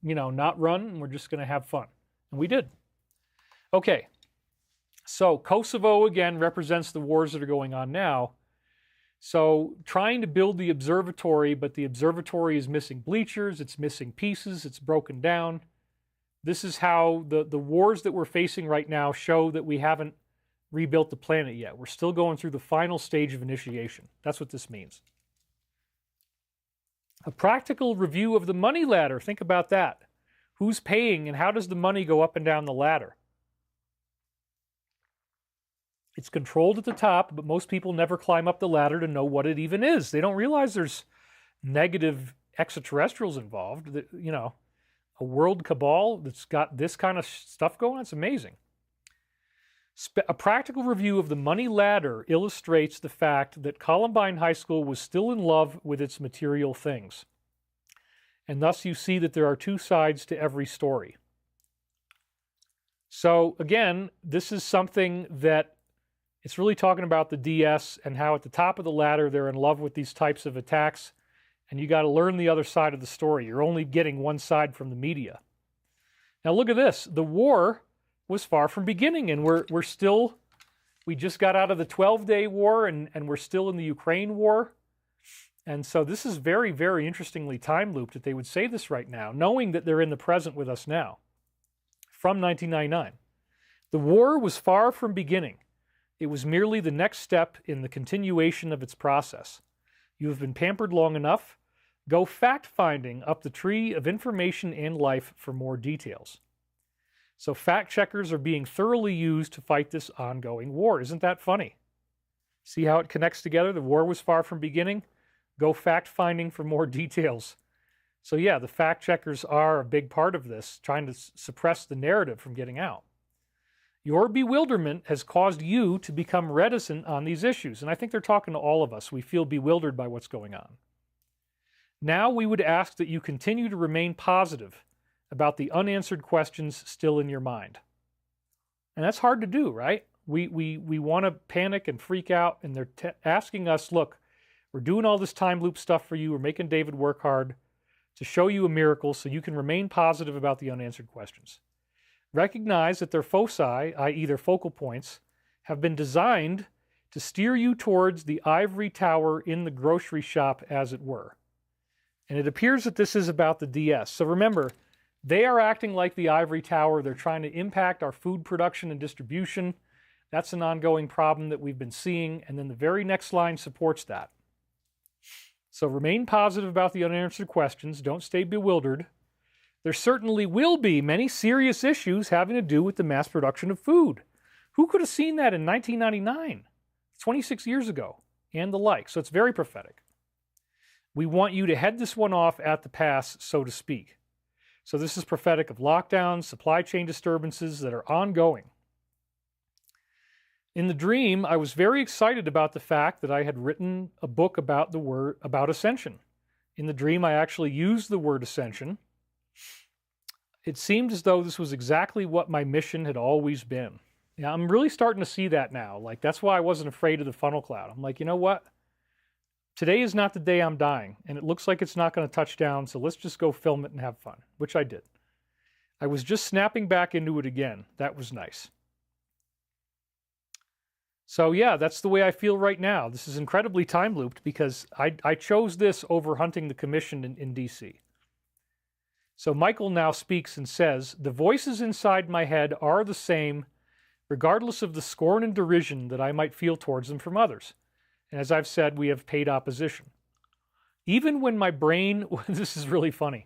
to, not run, and we're just going to have fun. And we did. Okay. So Kosovo, again, represents the wars that are going on now. So trying to build the observatory, but the observatory is missing bleachers, it's missing pieces, it's broken down. This is how the wars that we're facing right now show that we haven't rebuilt the planet yet. We're still going through the final stage of initiation. That's what this means. A practical review of the money ladder. Think about that. Who's paying and how does the money go up and down the ladder? It's controlled at the top, but most people never climb up the ladder to know what it even is. They don't realize there's negative extraterrestrials involved. That, you know, a world cabal that's got this kind of stuff going on. It's amazing. A practical review of the money ladder illustrates the fact that Columbine High School was still in love with its material things. And thus you see that there are two sides to every story. So again, this is something that it's really talking about the DS and how at the top of the ladder they're in love with these types of attacks, and you got to learn the other side of the story. You're only getting one side from the media. Now look at this. The war was far from beginning, and we just got out of the 12-day war, and we're still in the Ukraine war. And so this is very, very interestingly time looped that they would say this right now, knowing that they're in the present with us now, from 1999. The war was far from beginning. It was merely the next step in the continuation of its process. You have been pampered long enough. Go fact-finding up the tree of information and life for more details. So fact-checkers are being thoroughly used to fight this ongoing war. Isn't that funny? See how it connects together? The war was far from beginning. Go fact-finding for more details. So yeah, the fact-checkers are a big part of this, trying to suppress the narrative from getting out. Your bewilderment has caused you to become reticent on these issues. And I think they're talking to all of us. We feel bewildered by what's going on. Now we would ask that you continue to remain positive about the unanswered questions still in your mind. And that's hard to do, right? We want to panic and freak out, and they're asking us, look, we're doing all this time loop stuff for you. We're making David work hard to show you a miracle so you can remain positive about the unanswered questions. Recognize that their foci, i.e. their focal points, have been designed to steer you towards the ivory tower in the grocery shop, as it were. And it appears that this is about the DS. So remember, they are acting like the ivory tower. They're trying to impact our food production and distribution. That's an ongoing problem that we've been seeing. And then the very next line supports that. So remain positive about the unanswered questions. Don't stay bewildered. There certainly will be many serious issues having to do with the mass production of food. Who could have seen that in 1999, 26 years ago, and the like? So it's very prophetic. We want you to head this one off at the pass, so to speak. So this is prophetic of lockdowns, supply chain disturbances that are ongoing. In the dream, I was very excited about the fact that I had written a book about Ascension. In the dream, I actually used the word Ascension. It seemed as though this was exactly what my mission had always been. Yeah, I'm really starting to see that now. Like, that's why I wasn't afraid of the funnel cloud. I'm like, you know what? Today is not the day I'm dying, and it looks like it's not going to touch down, so let's just go film it and have fun, which I did. I was just snapping back into it again. That was nice. So yeah, that's the way I feel right now. This is incredibly time looped because I chose this over hunting the commission in DC. So Michael now speaks and says, the voices inside my head are the same, regardless of the scorn and derision that I might feel towards them from others. And as I've said, we have paid opposition. Even when my brain, this is really funny,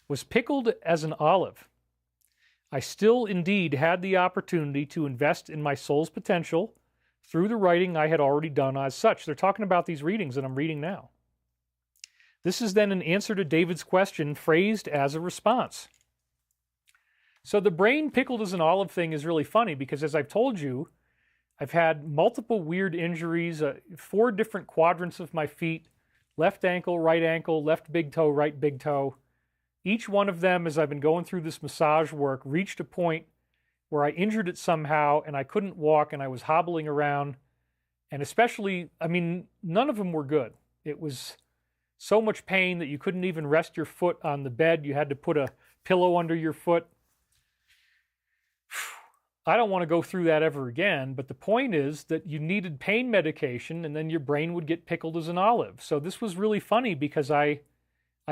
was pickled as an olive, I still indeed had the opportunity to invest in my soul's potential through the writing I had already done as such. They're talking about these readings that I'm reading now. This is then an answer to David's question phrased as a response. So the brain pickled as an olive thing is really funny because, as I've told you, I've had multiple weird injuries, 4 different quadrants of my feet, left ankle, left big toe, right big toe. Each one of them, as I've been going through this massage work, reached a point where I injured it somehow and I couldn't walk and I was hobbling around. And especially, I mean, none of them were good. It was so much pain that you couldn't even rest your foot on the bed. You had to put a pillow under your foot. I don't want to go through that ever again, but the point is that you needed pain medication and then your brain would get pickled as an olive. So this was really funny because I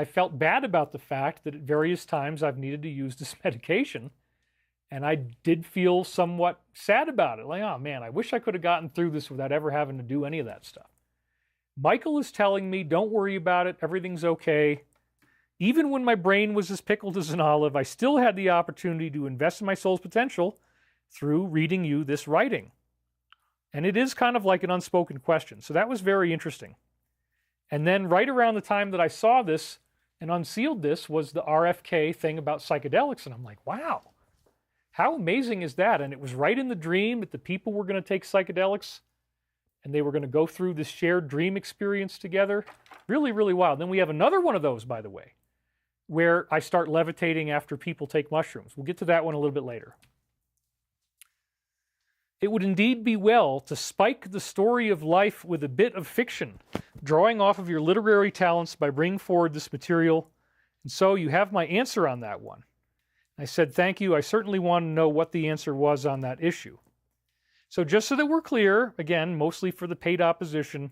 felt bad about the fact that at various times I've needed to use this medication, and I did feel somewhat sad about it. Like, oh man, I wish I could have gotten through this without ever having to do any of that stuff. Michael is telling me, don't worry about it, everything's okay. Even when my brain was as pickled as an olive, I still had the opportunity to invest in my soul's potential through reading you this writing. And it is kind of like an unspoken question. So that was very interesting. And then right around the time that I saw this and unsealed this was the RFK thing about psychedelics. And I'm like, wow, how amazing is that? And it was right in the dream that the people were going to take psychedelics and they were going to go through this shared dream experience together. Really, really wild. Then we have another one of those, by the way, where I start levitating after people take mushrooms. We'll get to that one a little bit later. It would indeed be well to spike the story of life with a bit of fiction, drawing off of your literary talents by bringing forward this material. And so you have my answer on that one. I said, thank you. I certainly want to know what the answer was on that issue. So just so that we're clear, again, mostly for the paid opposition,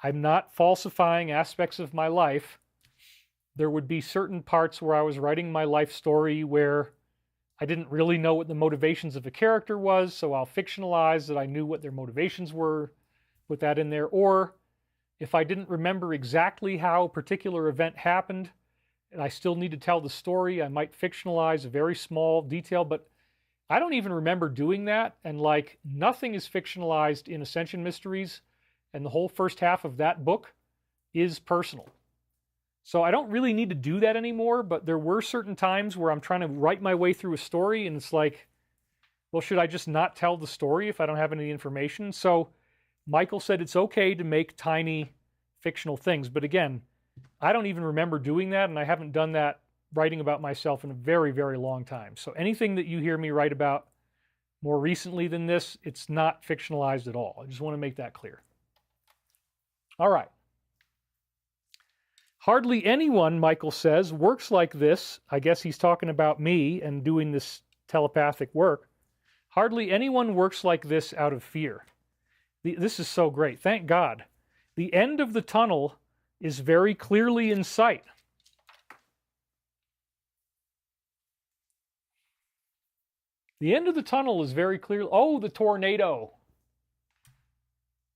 I'm not falsifying aspects of my life. There would be certain parts where I was writing my life story where I didn't really know what the motivations of a character was, so I'll fictionalize that I knew what their motivations were, put that in there. Or if I didn't remember exactly how a particular event happened, and I still need to tell the story, I might fictionalize a very small detail, but I don't even remember doing that. And like nothing is fictionalized in Ascension Mysteries, and the whole first half of that book is personal. So I don't really need to do that anymore, but there were certain times where I'm trying to write my way through a story and it's like, well, should I just not tell the story if I don't have any information? So Michael said it's okay to make tiny fictional things. But again, I don't even remember doing that, and I haven't done that writing about myself in a very, very long time. So anything that you hear me write about more recently than this, it's not fictionalized at all. I just want to make that clear. All right. Hardly anyone, Michael says, works like this. I guess he's talking about me and doing this telepathic work. Hardly anyone works like this out of fear. This is so great. Thank God. The end of the tunnel is very clearly in sight. The end of the tunnel is very clear. Oh, the tornado.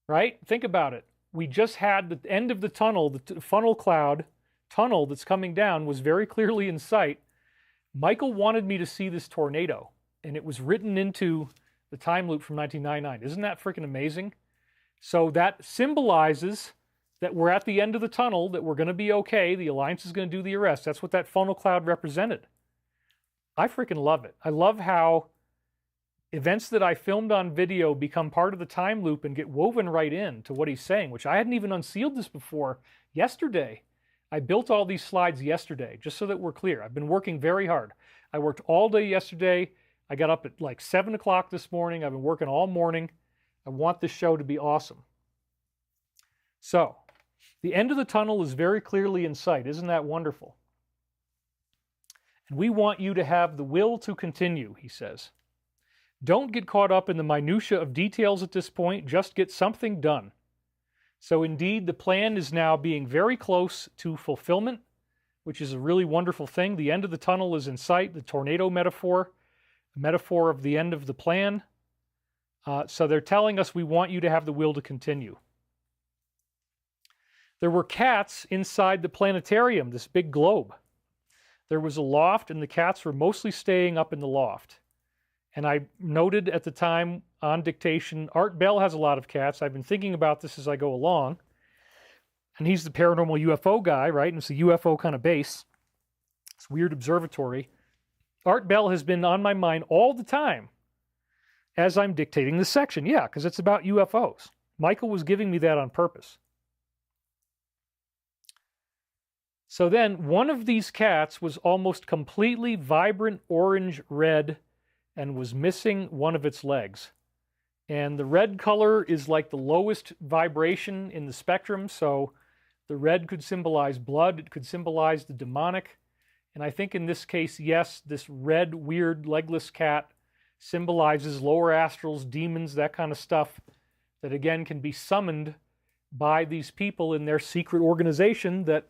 Right? Think about it. We just had the end of the tunnel, the funnel cloud tunnel that's coming down was very clearly in sight. Michael wanted me to see this tornado, and it was written into the time loop from 1999. Isn't that freaking amazing? So that symbolizes that we're at the end of the tunnel, that we're going to be okay. The Alliance is going to do the arrest. That's what that funnel cloud represented. I freaking love it. I love how events that I filmed on video become part of the time loop and get woven right in to what he's saying, which I hadn't even unsealed this before yesterday. I built all these slides yesterday, just so that we're clear. I've been working very hard. I worked all day yesterday. I got up at like 7 o'clock this morning. I've been working all morning. I want this show to be awesome. So, the end of the tunnel is very clearly in sight. Isn't that wonderful? And we want you to have the will to continue, he says. Don't get caught up in the minutia of details at this point. Just get something done. So indeed, the plan is now being very close to fulfillment, which is a really wonderful thing. The end of the tunnel is in sight, the tornado metaphor, a metaphor of the end of the plan. So they're telling us we want you to have the will to continue. There were cats inside the planetarium, this big globe. There was a loft, and the cats were mostly staying up in the loft. And I noted at the time on dictation, Art Bell has a lot of cats. I've been thinking about this as I go along. And he's the paranormal UFO guy, right? And it's a UFO kind of base. It's weird observatory. Art Bell has been on my mind all the time as I'm dictating this section. Yeah, because it's about UFOs. Michael was giving me that on purpose. So then one of these cats was almost completely vibrant orange red and was missing one of its legs. And the red color is like the lowest vibration in the spectrum, so the red could symbolize blood, it could symbolize the demonic. And I think in this case, yes, this red, weird, legless cat symbolizes lower astrals, demons, that kind of stuff that, again, can be summoned by these people in their secret organization. That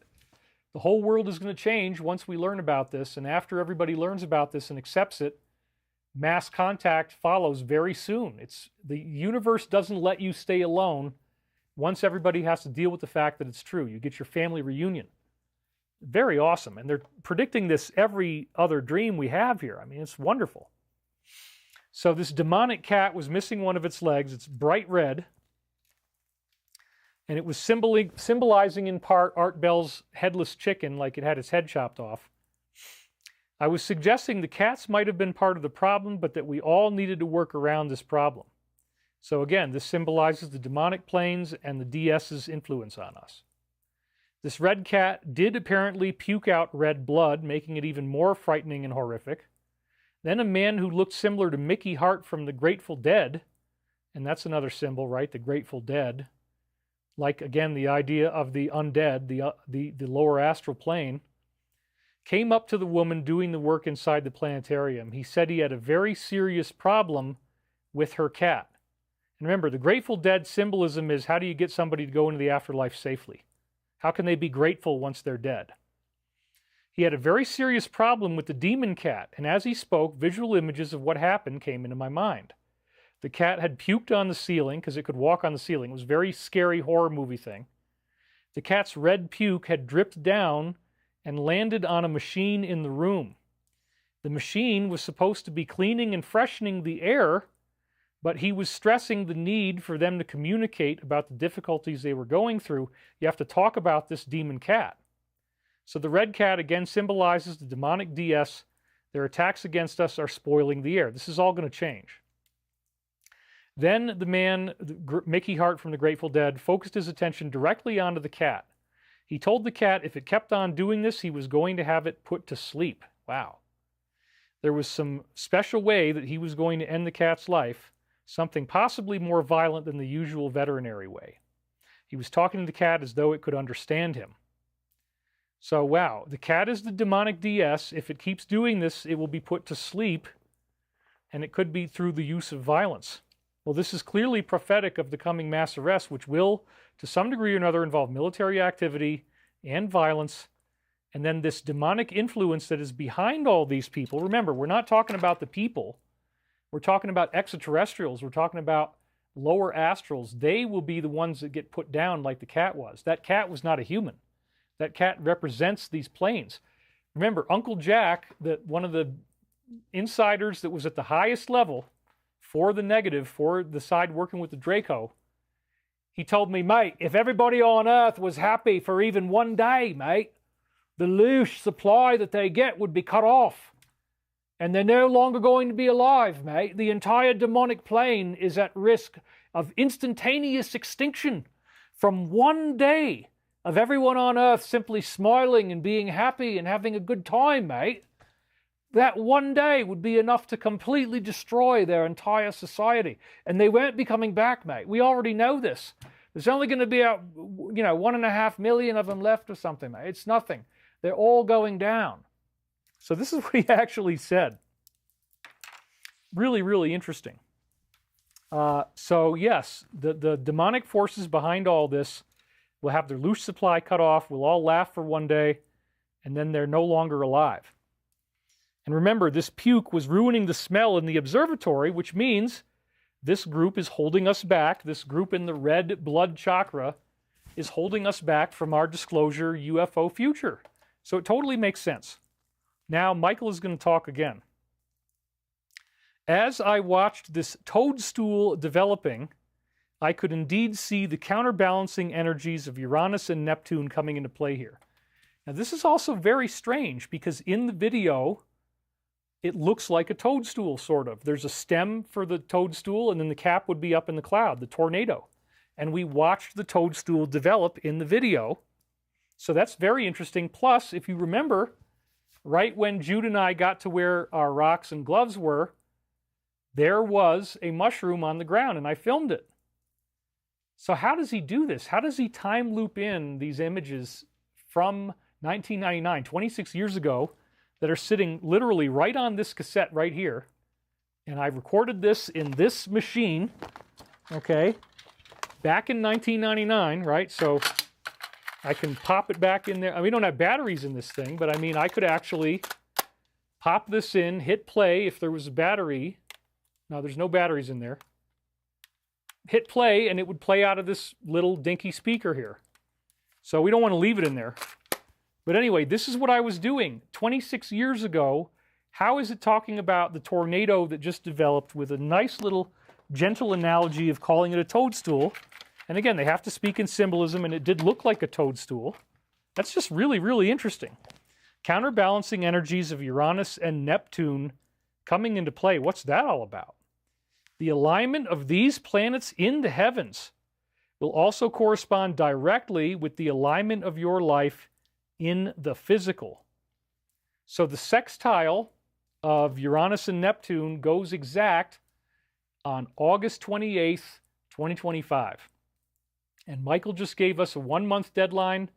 the whole world is going to change once we learn about this. And after everybody learns about this and accepts it, mass contact follows very soon. The universe doesn't let you stay alone once everybody has to deal with the fact that it's true. You get your family reunion. Very awesome. And they're predicting this every other dream we have here. I mean, it's wonderful. So this demonic cat was missing one of its legs. It's bright red. And it was symbolizing in part Art Bell's headless chicken, like it had its head chopped off. I was suggesting the cats might have been part of the problem, but that we all needed to work around this problem. So again, this symbolizes the demonic planes and the DS's influence on us. This red cat did apparently puke out red blood, making it even more frightening and horrific. Then a man who looked similar to Mickey Hart from the Grateful Dead, and that's another symbol, right? The Grateful Dead. Like, again, the idea of the undead, the lower astral plane, came up to the woman doing the work inside the planetarium. He said he had a very serious problem with her cat. And remember, the Grateful Dead symbolism is, how do you get somebody to go into the afterlife safely? How can they be grateful once they're dead? He had a very serious problem with the demon cat, and as he spoke, visual images of what happened came into my mind. The cat had puked on the ceiling because it could walk on the ceiling. It was a very scary horror movie thing. The cat's red puke had dripped down and landed on a machine in the room. The machine was supposed to be cleaning and freshening the air, but he was stressing the need for them to communicate about the difficulties they were going through. You have to talk about this demon cat. So the red cat, again, symbolizes the demonic DS. Their attacks against us are spoiling the air. This is all going to change. Then the man, Mickey Hart from the Grateful Dead, focused his attention directly onto the cat. He told the cat if it kept on doing this, he was going to have it put to sleep. Wow. There was some special way that he was going to end the cat's life, something possibly more violent than the usual veterinary way. He was talking to the cat as though it could understand him. So, wow, the cat is the demonic DS. If it keeps doing this, it will be put to sleep, and it could be through the use of violence. Well, this is clearly prophetic of the coming mass arrest, which will, to some degree or another, involve military activity and violence, and then this demonic influence that is behind all these people. Remember, we're not talking about the people. We're talking about extraterrestrials. We're talking about lower astrals. They will be the ones that get put down like the cat was. That cat was not a human. That cat represents these planes. Remember, Uncle Jack, one of the insiders that was at the highest level for the negative, for the side working with the Draco, he told me, mate, if everybody on Earth was happy for even one day, mate, the loose supply that they get would be cut off. And they're no longer going to be alive, mate. The entire demonic plane is at risk of instantaneous extinction from one day of everyone on Earth simply smiling and being happy and having a good time, mate. That one day would be enough to completely destroy their entire society. And they won't be coming back, mate. We already know this. There's only going to be, 1.5 million of them left or something, mate. It's nothing. They're all going down. So this is what he actually said. Really, really interesting. So yes, the demonic forces behind all this will have their loose supply cut off. We'll all laugh for one day, and then they're no longer alive. And remember, this puke was ruining the smell in the observatory, which means this group is holding us back. This group in the red blood chakra is holding us back from our disclosure UFO future. So it totally makes sense. Now, Michael is going to talk again. As I watched this toadstool developing, I could indeed see the counterbalancing energies of Uranus and Neptune coming into play here. Now, this is also very strange because in the video, it looks like a toadstool, sort of. There's a stem for the toadstool, and then the cap would be up in the cloud, the tornado. And we watched the toadstool develop in the video. So that's very interesting. Plus, if you remember, right when Jude and I got to where our rocks and gloves were, there was a mushroom on the ground, and I filmed it. So how does he do this? How does he time loop in these images from 1999, 26 years ago, that are sitting literally right on this cassette right here And I recorded this in this machine, okay, back in 1999, right? So I can pop it back in there. I mean, we don't have batteries in this thing, but I mean, I could actually pop this in, hit play if there was a battery. Now, there's no batteries in there. Hit play, and it would play out of this little dinky speaker here. So we don't want to leave it in there. But anyway, this is what I was doing 26 years ago. How is it talking about the tornado that just developed with a nice little gentle analogy of calling it a toadstool? And again, they have to speak in symbolism, and it did look like a toadstool. That's just really, really interesting. Counterbalancing energies of Uranus and Neptune coming into play. What's that all about? The alignment of these planets in the heavens will also correspond directly with the alignment of your life in the physical. So the sextile of Uranus and Neptune goes exact on August 28th, 2025. And Michael just gave us a 1-month deadline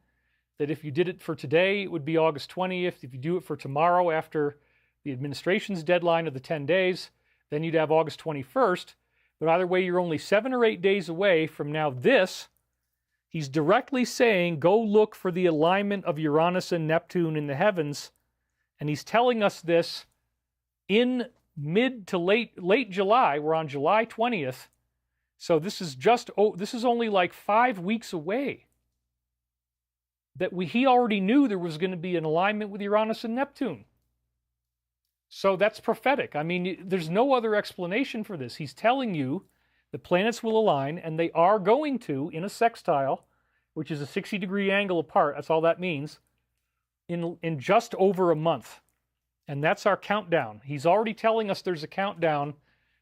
that if you did it for today, it would be August 20th. If you do it for tomorrow after the administration's deadline of the 10 days, then you'd have August 21st. But either way, you're only 7 or 8 days away from now this. He's directly saying, go look for the alignment of Uranus and Neptune in the heavens. And he's telling us this in mid to late July. We're on July 20th. So this is only like 5 weeks away. That he already knew there was going to be an alignment with Uranus and Neptune. So that's prophetic. I mean, there's no other explanation for this. He's telling you the planets will align, and they are going to in a sextile, which is a 60-degree angle apart. That's all that means, in just over a month. And that's our countdown. He's already telling us there's a countdown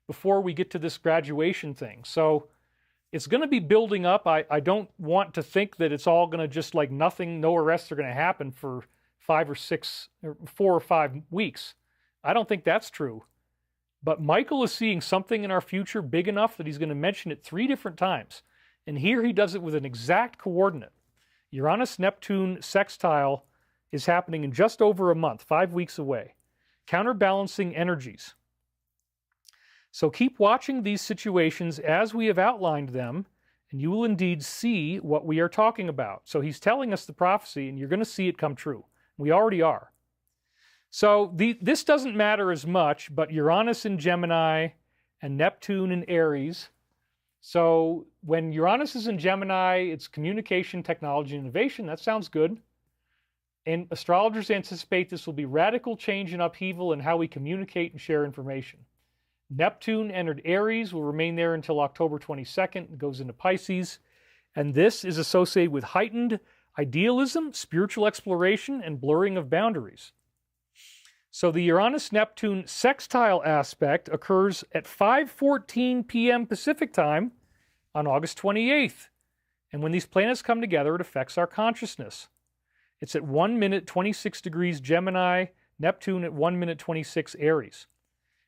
before we get to this graduation thing. So it's going to be building up. I don't want to think that it's all going to just like nothing, no arrests are going to happen for 4 or 5 weeks. I don't think that's true. But Michael is seeing something in our future big enough that he's going to mention it 3 different times. And here he does it with an exact coordinate. Uranus-Neptune sextile is happening in just over a month, 5 weeks away. Counterbalancing energies. So keep watching these situations as we have outlined them, and you will indeed see what we are talking about. So he's telling us the prophecy, and you're going to see it come true. We already are. So this doesn't matter as much, but Uranus in Gemini and Neptune in Aries. So when Uranus is in Gemini, it's communication, technology, and innovation. That sounds good. And astrologers anticipate this will be radical change and upheaval in how we communicate and share information. Neptune entered Aries, will remain there until October 22nd. It goes into Pisces. And this is associated with heightened idealism, spiritual exploration, and blurring of boundaries. So the Uranus-Neptune sextile aspect occurs at 5:14 p.m. Pacific time on August 28th. And when these planets come together, it affects our consciousness. It's at 1 minute 26 degrees Gemini, Neptune at 1 minute 26 Aries.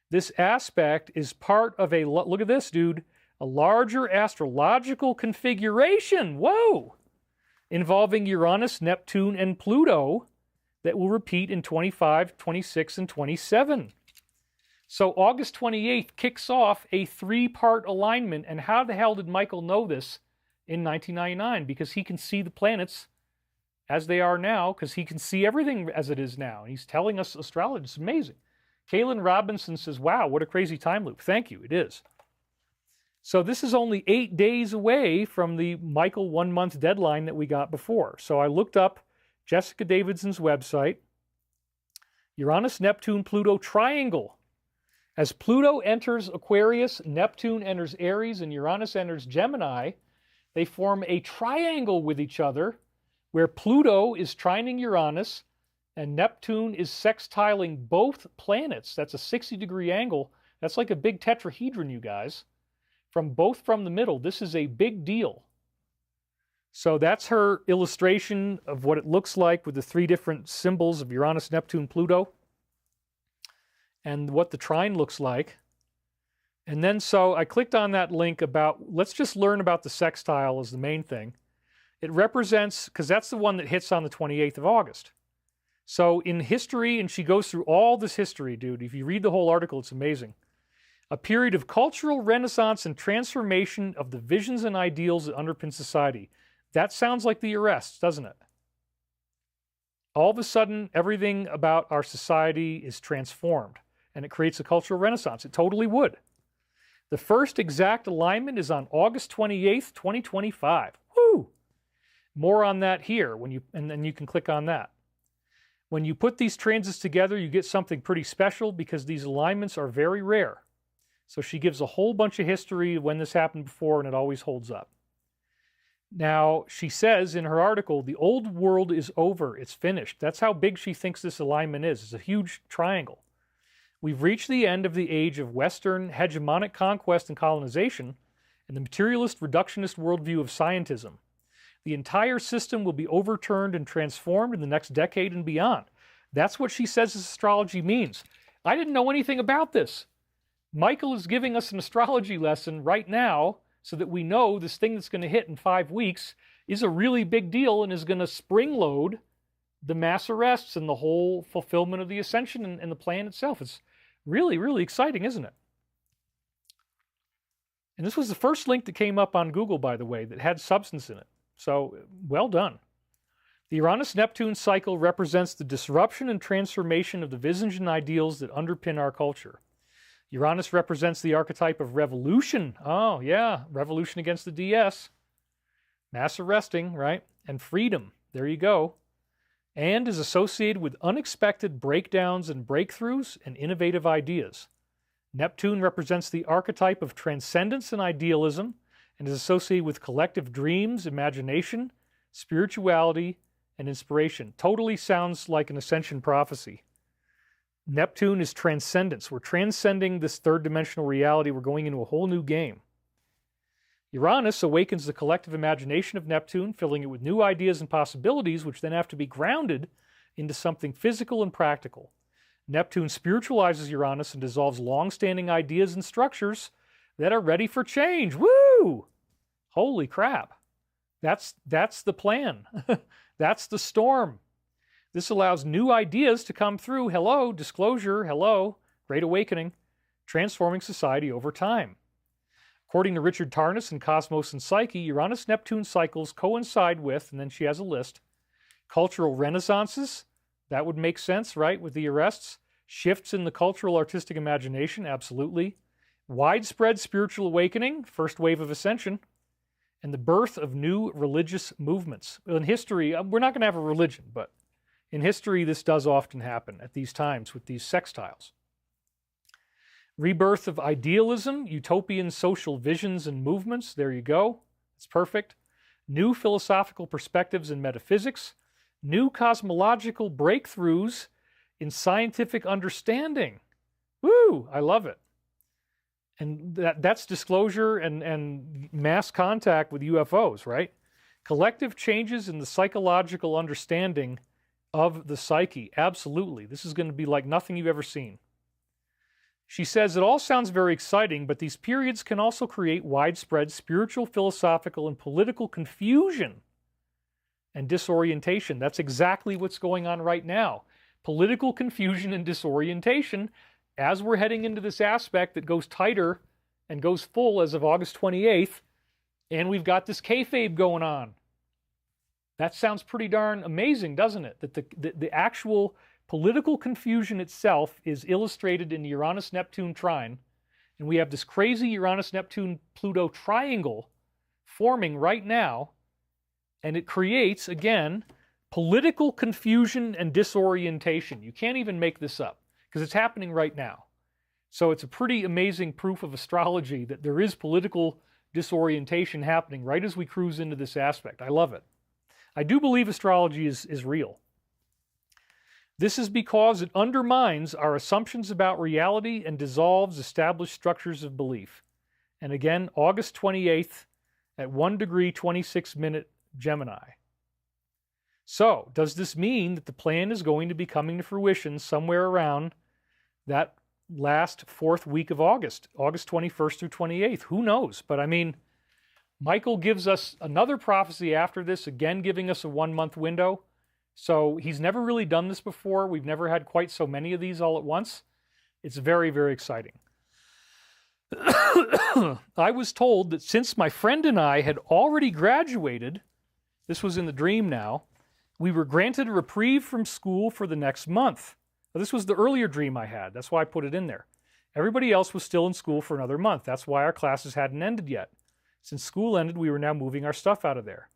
This aspect is part of a, look at this, dude, a larger astrological configuration, whoa, involving Uranus, Neptune, and Pluto that will repeat in 25, 26, and 27. So August 28th kicks off a 3-part alignment, and how the hell did Michael know this in 1999? Because he can see the planets as they are now, because he can see everything as it is now. And he's telling us astrology. It's amazing. Kaylin Robinson says, wow, what a crazy time loop. Thank you, it is. So this is only 8 days away from the Michael 1-month deadline that we got before. So I looked up Jessica Davidson's website, Uranus, Neptune, Pluto triangle. As Pluto enters Aquarius, Neptune enters Aries, and Uranus enters Gemini, they form a triangle with each other where Pluto is trining Uranus and Neptune is sextiling both planets. That's a 60-degree angle. That's like a big tetrahedron, you guys. From the middle. This is a big deal. So that's her illustration of what it looks like with the 3 different symbols of Uranus, Neptune, Pluto, and what the trine looks like. And then so I clicked on that link about, let's just learn about the sextile as the main thing. It represents, because that's the one that hits on the 28th of August. So in history, and she goes through all this history, dude. If you read the whole article, it's amazing. A period of cultural renaissance and transformation of the visions and ideals that underpin society. That sounds like the arrests, doesn't it? All of a sudden, everything about our society is transformed, and it creates a cultural renaissance. It totally would. The first exact alignment is on August 28th, 2025. Woo! More on that here, and then you can click on that. When you put these transits together, you get something pretty special because these alignments are very rare. So she gives a whole bunch of history of when this happened before, and it always holds up. Now, she says in her article, the old world is over. It's finished. That's how big she thinks this alignment is. It's a huge triangle. We've reached the end of the age of Western hegemonic conquest and colonization and the materialist reductionist worldview of scientism. The entire system will be overturned and transformed in the next decade and beyond. That's what she says this astrology means. I didn't know anything about this. Michael is giving us an astrology lesson right now so that we know this thing that's going to hit in 5 weeks is a really big deal and is going to spring-load the mass arrests and the whole fulfillment of the Ascension and the plan itself. It's really, really exciting, isn't it? And this was the first link that came up on Google, by the way, that had substance in it. So, well done. The Uranus-Neptune cycle represents the disruption and transformation of the visions and ideals that underpin our culture. Uranus represents the archetype of revolution. Oh, yeah, revolution against the DS. Mass arresting, right? And freedom. There you go. And is associated with unexpected breakdowns and breakthroughs and innovative ideas. Neptune represents the archetype of transcendence and idealism and is associated with collective dreams, imagination, spirituality, and inspiration. Totally sounds like an Ascension prophecy. Neptune is transcendence. We're transcending this third-dimensional reality. We're going into a whole new game. Uranus awakens the collective imagination of Neptune, filling it with new ideas and possibilities, which then have to be grounded into something physical and practical. Neptune spiritualizes Uranus and dissolves long-standing ideas and structures that are ready for change. Woo! Holy crap. That's the plan. That's the storm. This allows new ideas to come through. Hello, disclosure. Hello, Great Awakening. Transforming society over time. According to Richard Tarnas in Cosmos and Psyche, Uranus-Neptune cycles coincide with, and then she has a list, cultural renaissances. That would make sense, right, with the arrests. Shifts in the cultural artistic imagination, absolutely. Widespread spiritual awakening, first wave of ascension, and the birth of new religious movements. In history, we're not going to have a religion, but in history, this does often happen at these times with these sextiles. Rebirth of idealism, utopian social visions and movements. There you go. It's perfect. New philosophical perspectives in metaphysics. New cosmological breakthroughs in scientific understanding. Woo! I love it. And that's disclosure and mass contact with UFOs, right? Collective changes in the psychological understanding of the psyche. Absolutely. This is going to be like nothing you've ever seen. She says, it all sounds very exciting, but these periods can also create widespread spiritual, philosophical, and political confusion and disorientation. That's exactly what's going on right now. Political confusion and disorientation as we're heading into this aspect that goes tighter and goes full as of August 28th, and we've got this kayfabe going on. That sounds pretty darn amazing, doesn't it? That the actual political confusion itself is illustrated in the Uranus-Neptune trine, and we have this crazy Uranus-Neptune-Pluto triangle forming right now, and it creates, again, political confusion and disorientation. You can't even make this up, because it's happening right now. So it's a pretty amazing proof of astrology that there is political disorientation happening right as we cruise into this aspect. I love it. I do believe astrology is real. This is because it undermines our assumptions about reality and dissolves established structures of belief. And again, August 28th at 1 degree 26 minute Gemini. So, does this mean that the plan is going to be coming to fruition somewhere around that last fourth week of August, August 21st through 28th? Who knows? But I mean, Michael gives us another prophecy after this, again giving us a 1 month window. So he's never really done this before. We've never had quite so many of these all at once. It's very, very exciting. I was told that since my friend and I had already graduated, this was in the dream now, we were granted a reprieve from school for the next month. Now, this was the earlier dream I had. That's why I put it in there. Everybody else was still in school for another month. That's why our classes hadn't ended yet. Since school ended, we were now moving our stuff out of there.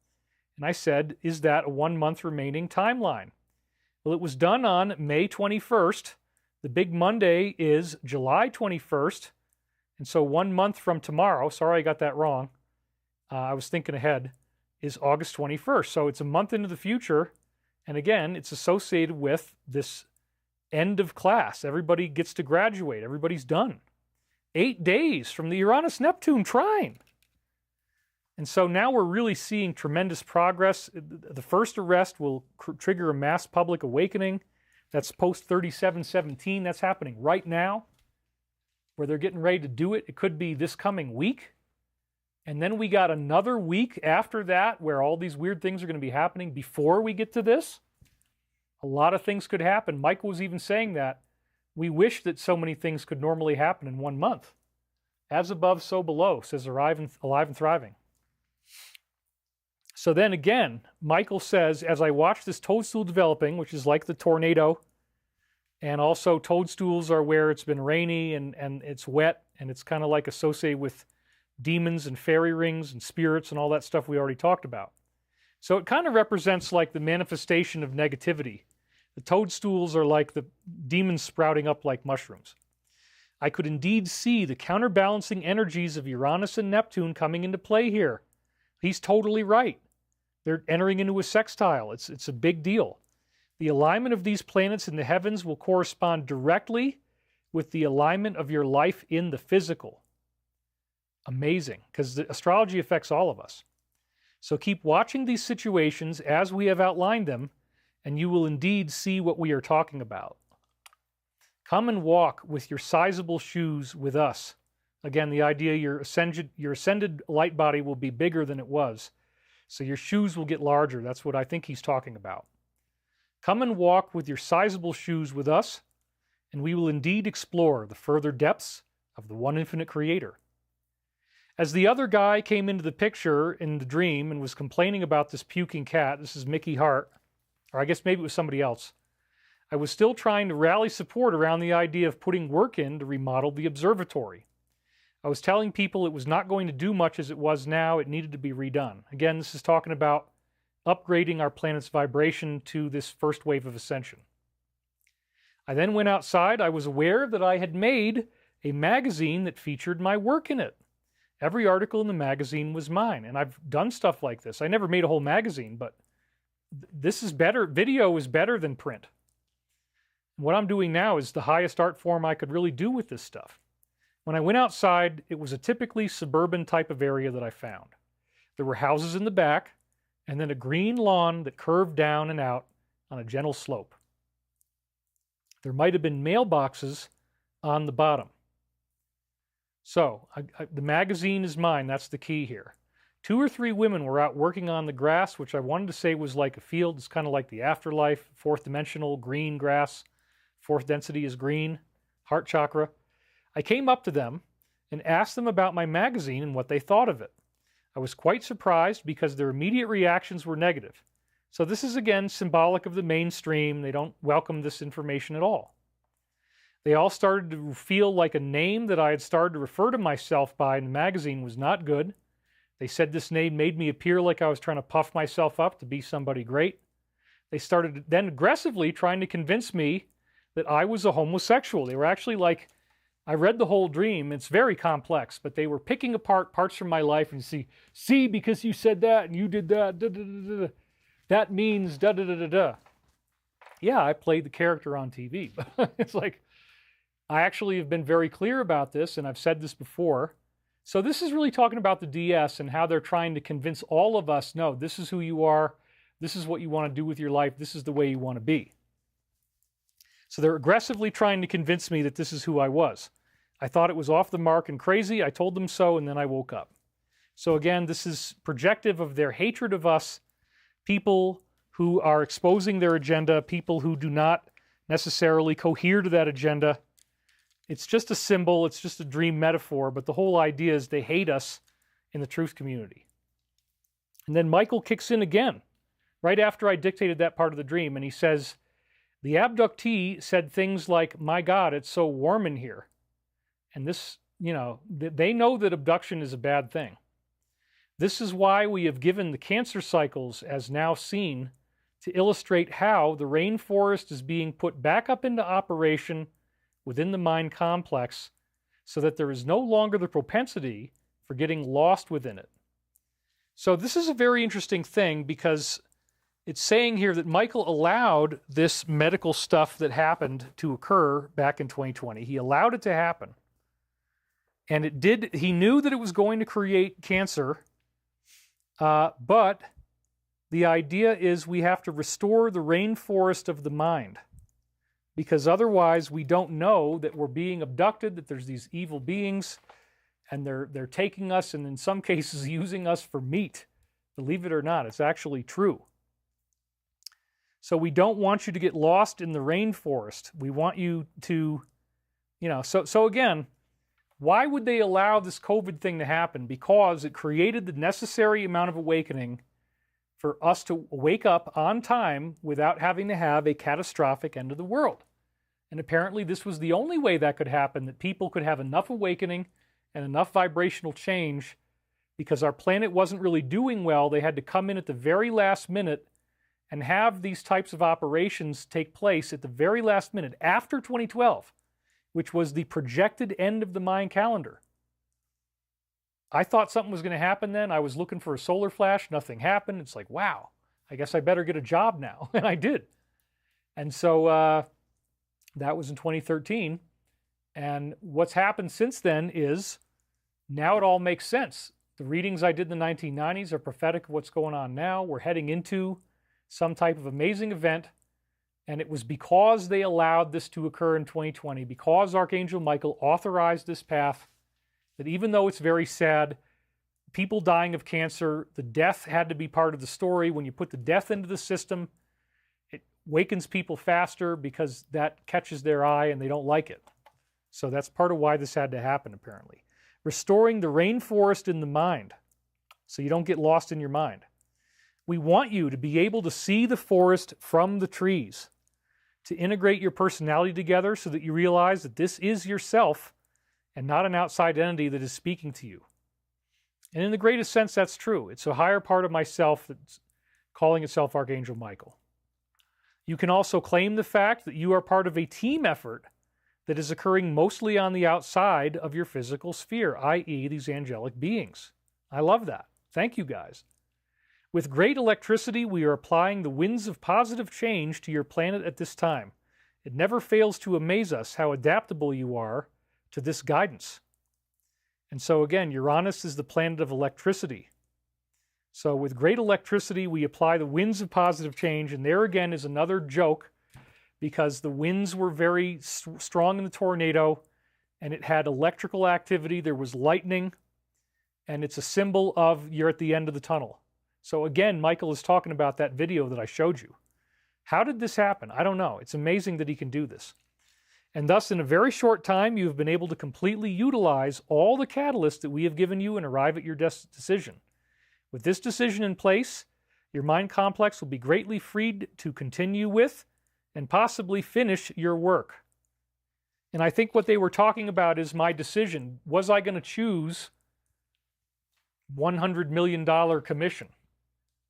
And I said, is that a 1 month remaining timeline? Well, it was done on May 21st. The big Monday is July 21st. And so 1 month from tomorrow, sorry I got that wrong, I was thinking ahead, is August 21st. So it's a month into the future. And again, it's associated with this end of class. Everybody gets to graduate. Everybody's done. 8 days from the Uranus-Neptune trine. And so now we're really seeing tremendous progress. The first arrest will trigger a mass public awakening. That's post 3717. That's happening right now, where they're getting ready to do it. It could be this coming week. And then we got another week after that where all these weird things are going to be happening before we get to this. A lot of things could happen. Michael was even saying that. We wish that so many things could normally happen in 1 month. As above, so below, says Alive and Thriving. So then again, Michael says, as I watch this toadstool developing, which is like the tornado, and also toadstools are where it's been rainy and it's wet, and it's kind of like associated with demons and fairy rings and spirits and all that stuff we already talked about. So it kind of represents like the manifestation of negativity. The toadstools are like the demons sprouting up like mushrooms. I could indeed see the counterbalancing energies of Uranus and Neptune coming into play here. He's totally right. They're entering into a sextile. It's a big deal. The alignment of these planets in the heavens will correspond directly with the alignment of your life in the physical. Amazing, because the astrology affects all of us. So keep watching these situations as we have outlined them, and you will indeed see what we are talking about. Come and walk with your sizable shoes with us. Again, the idea your ascended light body will be bigger than it was. So your shoes will get larger. That's what I think he's talking about. Come and walk with your sizable shoes with us, and we will indeed explore the further depths of the one infinite creator. As the other guy came into the picture in the dream and was complaining about this puking cat, this is Mickey Hart, or I guess maybe it was somebody else, I was still trying to rally support around the idea of putting work in to remodel the observatory. I was telling people it was not going to do much as it was now. It needed to be redone. Again, this is talking about upgrading our planet's vibration to this first wave of ascension. I then went outside. I was aware that I had made a magazine that featured my work in it. Every article in the magazine was mine, and I've done stuff like this. I never made a whole magazine, but this is better. Video is better than print. What I'm doing now is the highest art form I could really do with this stuff. When I went outside, it was a typically suburban type of area that I found. There were houses in the back, and then a green lawn that curved down and out on a gentle slope. There might have been mailboxes on the bottom. So, the magazine is mine. That's the key here. 2 or 3 women were out working on the grass, which I wanted to say was like a field. It's kind of like the afterlife, 4th dimensional, green grass. 4th density is green, heart chakra. I came up to them and asked them about my magazine and what they thought of it. I was quite surprised because their immediate reactions were negative. So this is again symbolic of the mainstream. They don't welcome this information at all. They all started to feel like a name that I had started to refer to myself by in the magazine was not good. They said this name made me appear like I was trying to puff myself up to be somebody great. They started then aggressively trying to convince me that I was a homosexual. They were actually like, I read the whole dream. It's very complex, but they were picking apart parts from my life and see, because you said that and you did that, da, da, da, da, that means da, da, da, da, da. Yeah, I played the character on TV. It's like, I actually have been very clear about this, and I've said this before. So this is really talking about the DS and how they're trying to convince all of us, no, this is who you are. This is what you want to do with your life. This is the way you want to be. So they're aggressively trying to convince me that this is who I was. I thought it was off the mark and crazy. I told them so, and then I woke up. So again, this is projective of their hatred of us, people who are exposing their agenda, people who do not necessarily cohere to that agenda. It's just a symbol. It's just a dream metaphor. But the whole idea is they hate us in the truth community. And then Michael kicks in again, right after I dictated that part of the dream. And he says, the abductee said things like, my God, it's so warm in here. And this, you know, they know that abduction is a bad thing. This is why we have given the cancer cycles as now seen to illustrate how the rainforest is being put back up into operation within the mind complex so that there is no longer the propensity for getting lost within it. So this is a very interesting thing because it's saying here that Michael allowed this medical stuff that happened to occur back in 2020. He allowed it to happen. And it did, he knew that it was going to create cancer, but the idea is we have to restore the rainforest of the mind, because otherwise we don't know that we're being abducted, that there's these evil beings, and they're taking us and in some cases using us for meat. Believe it or not, it's actually true. So we don't want you to get lost in the rainforest. We want you to, you know, so again, why would they allow this COVID thing to happen? Because it created the necessary amount of awakening for us to wake up on time without having to have a catastrophic end of the world. And apparently this was the only way that could happen, that people could have enough awakening and enough vibrational change, because our planet wasn't really doing well. They had to come in at the very last minute and have these types of operations take place at the very last minute after 2012, which was the projected end of the Mayan calendar. I thought something was going to happen then. I was looking for a solar flash. Nothing happened. It's like, wow, I guess I better get a job now. And I did. And so that was in 2013. And what's happened since then is now it all makes sense. The readings I did in the 1990s are prophetic of what's going on now. We're heading into some type of amazing event. And it was because they allowed this to occur in 2020, because Archangel Michael authorized this path, that even though it's very sad, people dying of cancer, the death had to be part of the story. When you put the death into the system, it wakens people faster because that catches their eye and they don't like it. So that's part of why this had to happen, apparently. Restoring the rainforest in the mind so you don't get lost in your mind. We want you to be able to see the forest from the trees, to integrate your personality together so that you realize that this is yourself and not an outside entity that is speaking to you. And in the greatest sense, that's true. It's a higher part of myself that's calling itself Archangel Michael. You can also claim the fact that you are part of a team effort that is occurring mostly on the outside of your physical sphere, i.e. these angelic beings. I love that. Thank you, guys. With great electricity, we are applying the winds of positive change to your planet at this time. It never fails to amaze us how adaptable you are to this guidance. And so again, Uranus is the planet of electricity. So with great electricity, we apply the winds of positive change, and there again is another joke, because the winds were very strong in the tornado, and it had electrical activity, there was lightning, and it's a symbol of you're at the end of the tunnel. So again, Michael is talking about that video that I showed you. How did this happen? I don't know. It's amazing that he can do this. And thus, in a very short time, you have been able to completely utilize all the catalysts that we have given you and arrive at your decision. With this decision in place, your mind complex will be greatly freed to continue with and possibly finish your work. And I think what they were talking about is my decision. Was I going to choose $100 million commission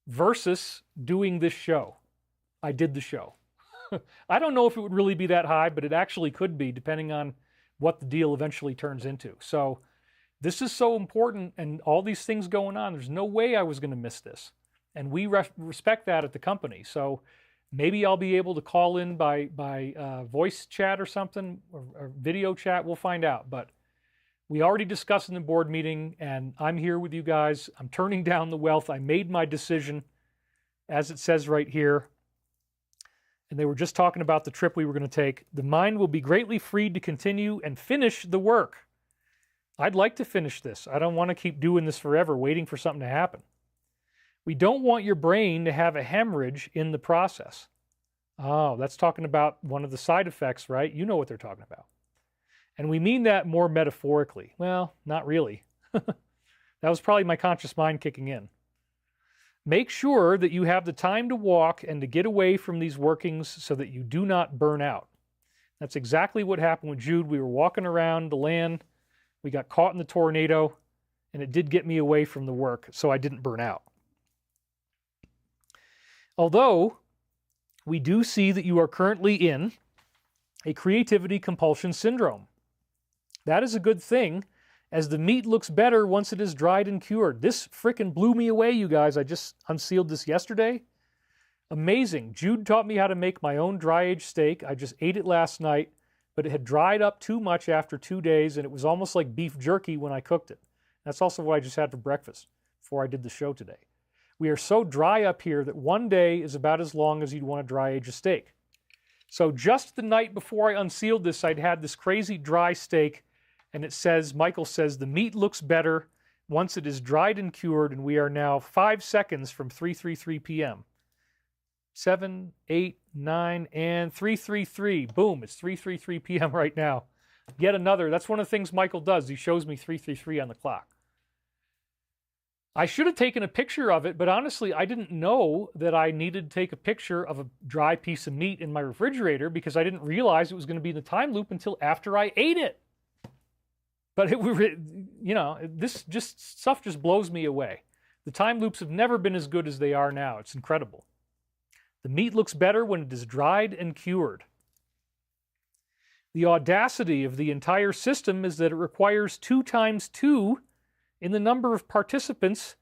versus doing this show? I did the show. I don't know if it would really be that high, but it actually could be, depending on what the deal eventually turns into. So this is so important, and all these things going on, there's no way I was going to miss this. And we respect that at the company. So maybe I'll be able to call in by voice chat or something, or video chat. We'll find out. But we already discussed in the board meeting, and I'm here with you guys. I'm turning down the wealth. I made my decision, as it says right here. And they were just talking about the trip we were going to take. The mind will be greatly freed to continue and finish the work. I'd like to finish this. I don't want to keep doing this forever, waiting for something to happen. We don't want your brain to have a hemorrhage in the process. Oh, that's talking about one of the side effects, right? You know what they're talking about. And we mean that more metaphorically. Well, not really. That was probably my conscious mind kicking in. Make sure that you have the time to walk and to get away from these workings so that you do not burn out. That's exactly what happened with Jude. We were walking around the land. We got caught in the tornado, and it did get me away from the work, so I didn't burn out. Although we do see that you are currently in a creativity compulsion syndrome. That is a good thing, as the meat looks better once it is dried and cured. This frickin' blew me away, you guys. I just unsealed this yesterday. Amazing. Jude taught me how to make my own dry-aged steak. I just ate it last night, but it had dried up too much after 2 days, and it was almost like beef jerky when I cooked it. That's also what I just had for breakfast before I did the show today. We are so dry up here that 1 day is about as long as you'd want to dry-age a steak. So just the night before I unsealed this, I'd had this crazy dry steak, and it says, Michael says, the meat looks better once it is dried and cured, and we are now 5 seconds from 3:33 p.m. 7, 8, 9, and 3:33. Boom, it's 3:33 p.m. right now. Yet another. That's one of the things Michael does. He shows me 3:33 on the clock. I should have taken a picture of it, but honestly, I didn't know that I needed to take a picture of a dry piece of meat in my refrigerator because I didn't realize it was going to be in the time loop until after I ate it. But this stuff just blows me away. The time loops have never been as good as they are now. It's incredible. The meat looks better when it is dried and cured. The audacity of the entire system is that it requires 2 times 2 in the number of participants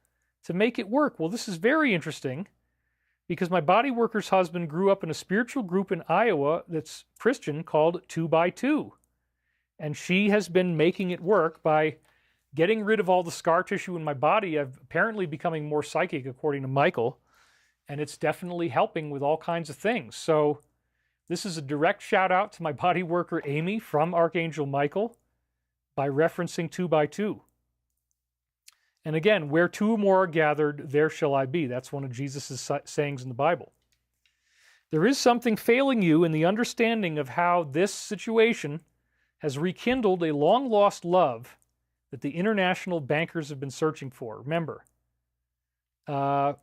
to make it work. Well, this is very interesting because my body worker's husband grew up in a spiritual group in Iowa that's Christian called 2 by 2. And she has been making it work by getting rid of all the scar tissue in my body. I'm apparently becoming more psychic, according to Michael. And it's definitely helping with all kinds of things. So this is a direct shout out to my body worker, Amy, from Archangel Michael by referencing 2 by 2. And again, where 2 or more are gathered, there shall I be. That's one of Jesus' sayings in the Bible. There is something failing you in the understanding of how this situation has rekindled a long-lost love that the international bankers have been searching for. Remember, the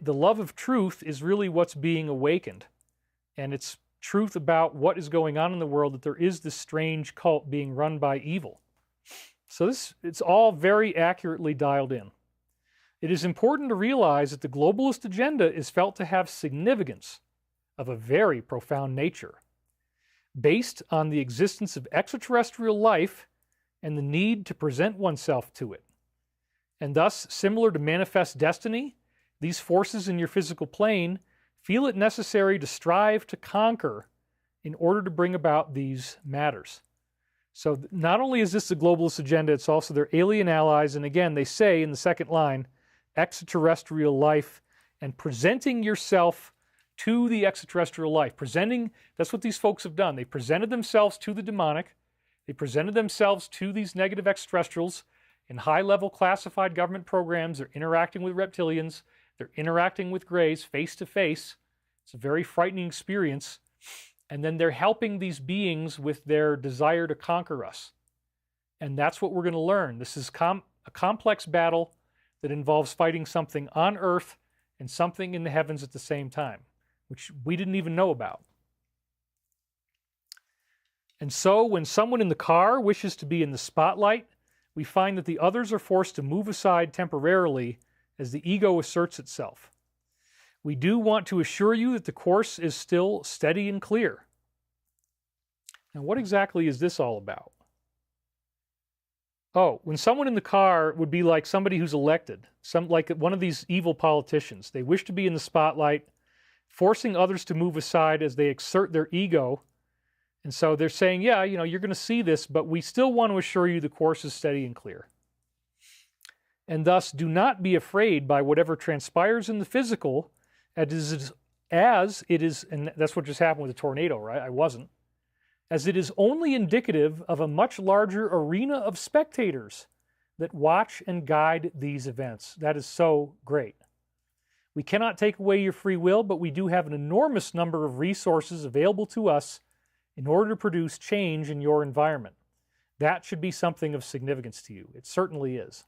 love of truth is really what's being awakened. And it's truth about what is going on in the world, that there is this strange cult being run by evil. So it's all very accurately dialed in. It is important to realize that the globalist agenda is felt to have significance of a very profound nature, based on the existence of extraterrestrial life and the need to present oneself to it. And thus, similar to manifest destiny, these forces in your physical plane feel it necessary to strive to conquer in order to bring about these matters. So not only is this the globalist agenda, it's also their alien allies. And again, they say in the second line, extraterrestrial life and presenting yourself to the extraterrestrial life. That's what these folks have done. They presented themselves to the demonic. They presented themselves to these negative extraterrestrials in high-level classified government programs. They're interacting with reptilians. They're interacting with grays face to face. It's a very frightening experience. And then they're helping these beings with their desire to conquer us. And that's what we're going to learn. This is a complex battle that involves fighting something on Earth and something in the heavens at the same time, which we didn't even know about. And so when someone in the car wishes to be in the spotlight, we find that the others are forced to move aside temporarily as the ego asserts itself. We do want to assure you that the course is still steady and clear. Now, what exactly is this all about? Oh, when someone in the car would be like somebody who's elected, like one of these evil politicians. They wish to be in the spotlight, forcing others to move aside as they exert their ego. And so they're saying, yeah, you're going to see this, but we still want to assure you the course is steady and clear. And thus, do not be afraid by whatever transpires in the physical, as it is, and that's what just happened with the tornado, right? I wasn't. As it is only indicative of a much larger arena of spectators that watch and guide these events. That is so great. We cannot take away your free will, but we do have an enormous number of resources available to us in order to produce change in your environment. That should be something of significance to you. It certainly is.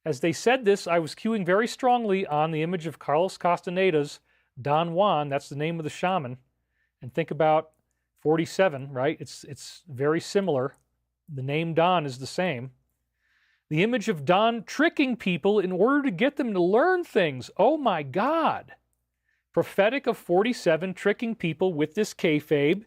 As they said this, I was cueing very strongly on the image of Carlos Castaneda's Don Juan. That's the name of the shaman. And think about 47, right? It's very similar. The name Don is the same. The image of Don tricking people in order to get them to learn things. Oh my God. Prophetic of 47, tricking people with this kayfabe,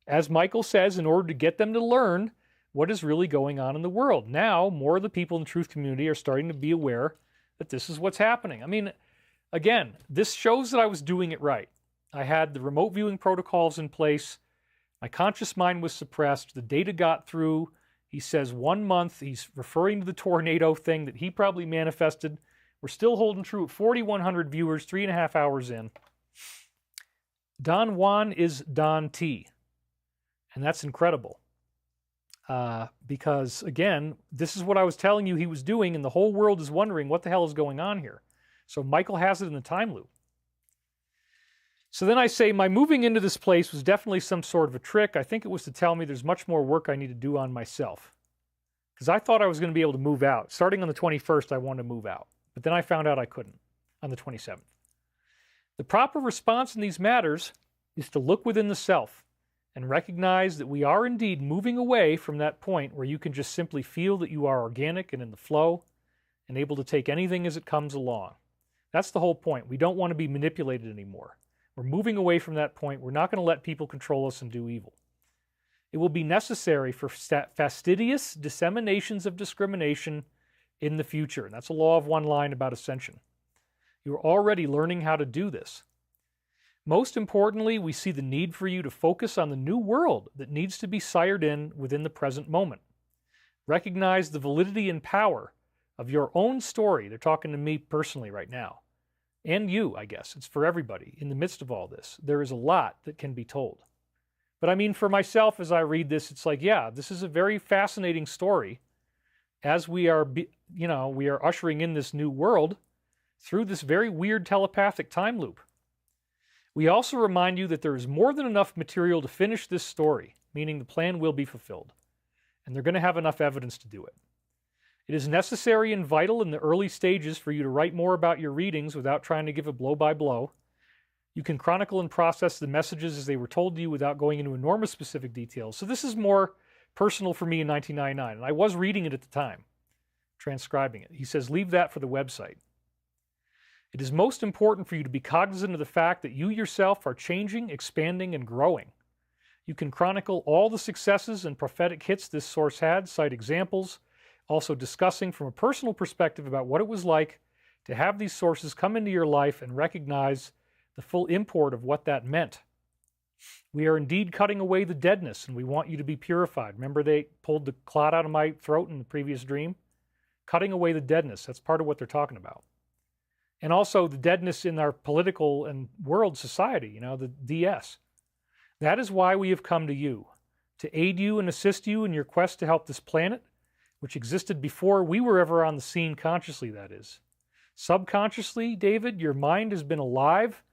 as Michael says, in order to get them to learn what is really going on in the world. Now, more of the people in the truth community are starting to be aware that this is what's happening. I mean, again, this shows that I was doing it right. I had the remote viewing protocols in place. My conscious mind was suppressed. The data got through. He says 1 month. He's referring to the tornado thing that he probably manifested. We're still holding true at 4,100 viewers, 3.5 hours in. Don Juan is Don T. And that's incredible. Because, again, this is what I was telling you he was doing, and the whole world is wondering what the hell is going on here. So Michael has it in the time loop. So then I say, my moving into this place was definitely some sort of a trick. I think it was to tell me there's much more work I need to do on myself. Because I thought I was going to be able to move out. Starting on the 21st, I wanted to move out. But then I found out I couldn't on the 27th. The proper response in these matters is to look within the self and recognize that we are indeed moving away from that point where you can just simply feel that you are organic and in the flow and able to take anything as it comes along. That's the whole point. We don't want to be manipulated anymore. We're moving away from that point. We're not going to let people control us and do evil. It will be necessary for fastidious disseminations of discrimination in the future. And that's a law of one line about ascension. You're already learning how to do this. Most importantly, we see the need for you to focus on the new world that needs to be sired in within the present moment. Recognize the validity and power of your own story. They're talking to me personally right now. And you, I guess. It's for everybody. In the midst of all this, there is a lot that can be told. But I mean, for myself, as I read this, it's like, yeah, this is a very fascinating story as we are, we are ushering in this new world through this very weird telepathic time loop. We also remind you that there is more than enough material to finish this story, meaning the plan will be fulfilled, and they're going to have enough evidence to do it. It is necessary and vital in the early stages for you to write more about your readings without trying to give a blow-by-blow. You can chronicle and process the messages as they were told to you without going into enormous specific details. So this is more personal for me in 1999, and I was reading it at the time, transcribing it. He says, leave that for the website. It is most important for you to be cognizant of the fact that you yourself are changing, expanding, and growing. You can chronicle all the successes and prophetic hits this source had, cite examples, also discussing from a personal perspective about what it was like to have these sources come into your life and recognize the full import of what that meant. We are indeed cutting away the deadness, and we want you to be purified. Remember they pulled the clot out of my throat in the previous dream? Cutting away the deadness, that's part of what they're talking about. And also the deadness in our political and world society, the DS. That is why we have come to you, to aid you and assist you in your quest to help this planet, which existed before we were ever on the scene consciously, that is. Subconsciously, David, your mind has been alive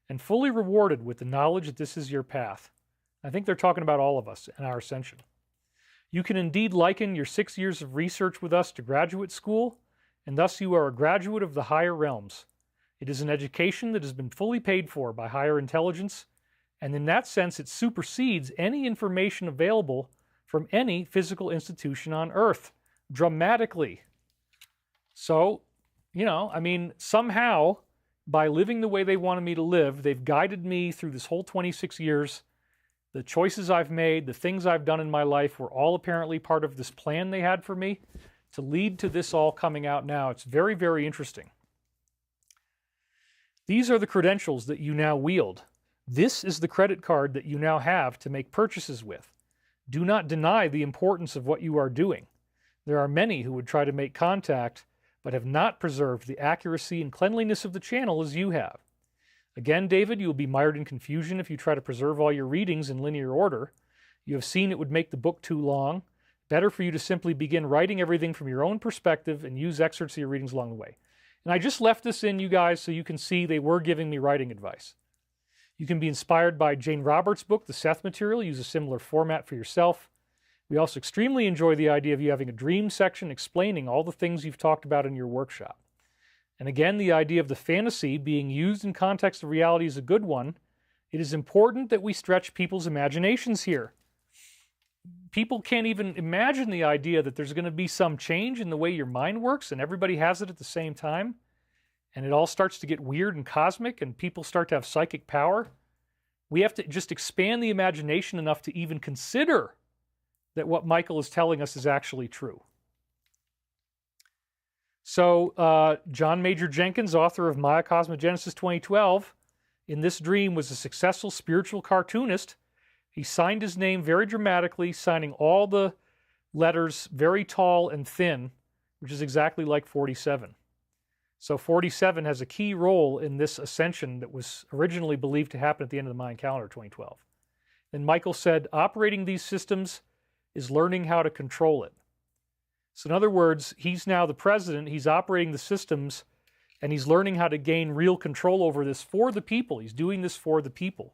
and fully rewarded with the knowledge that this is your path. I think they're talking about all of us in our ascension. You can indeed liken your 6 years of research with us to graduate school, and thus you are a graduate of the higher realms. It is an education that has been fully paid for by higher intelligence, and in that sense it supersedes any information available from any physical institution on Earth, dramatically. So, somehow, by living the way they wanted me to live, they've guided me through this whole 26 years. The choices I've made, the things I've done in my life were all apparently part of this plan they had for me to lead to this all coming out now. It's very, very interesting. These are the credentials that you now wield. This is the credit card that you now have to make purchases with. Do not deny the importance of what you are doing. There are many who would try to make contact, but have not preserved the accuracy and cleanliness of the channel as you have. Again, David, you will be mired in confusion if you try to preserve all your readings in linear order. You have seen it would make the book too long. Better for you to simply begin writing everything from your own perspective and use excerpts of your readings along the way. And I just left this in, you guys, so you can see they were giving me writing advice. You can be inspired by Jane Roberts' book, The Seth Material. Use a similar format for yourself. We also extremely enjoy the idea of you having a dream section explaining all the things you've talked about in your workshop. And again, the idea of the fantasy being used in context of reality is a good one. It is important that we stretch people's imaginations here. People can't even imagine the idea that there's going to be some change in the way your mind works and everybody has it at the same time. And it all starts to get weird and cosmic and people start to have psychic power. We have to just expand the imagination enough to even consider that what Michael is telling us is actually true. So John Major Jenkins, author of Maya Cosmogenesis 2012, in this dream was a successful spiritual cartoonist. He signed his name very dramatically, signing all the letters very tall and thin, which is exactly like 47. So 47 has a key role in this ascension that was originally believed to happen at the end of the Mayan calendar 2012. And Michael said, operating these systems is learning how to control it. So in other words, he's now the president, he's operating the systems, and he's learning how to gain real control over this for the people. He's doing this for the people.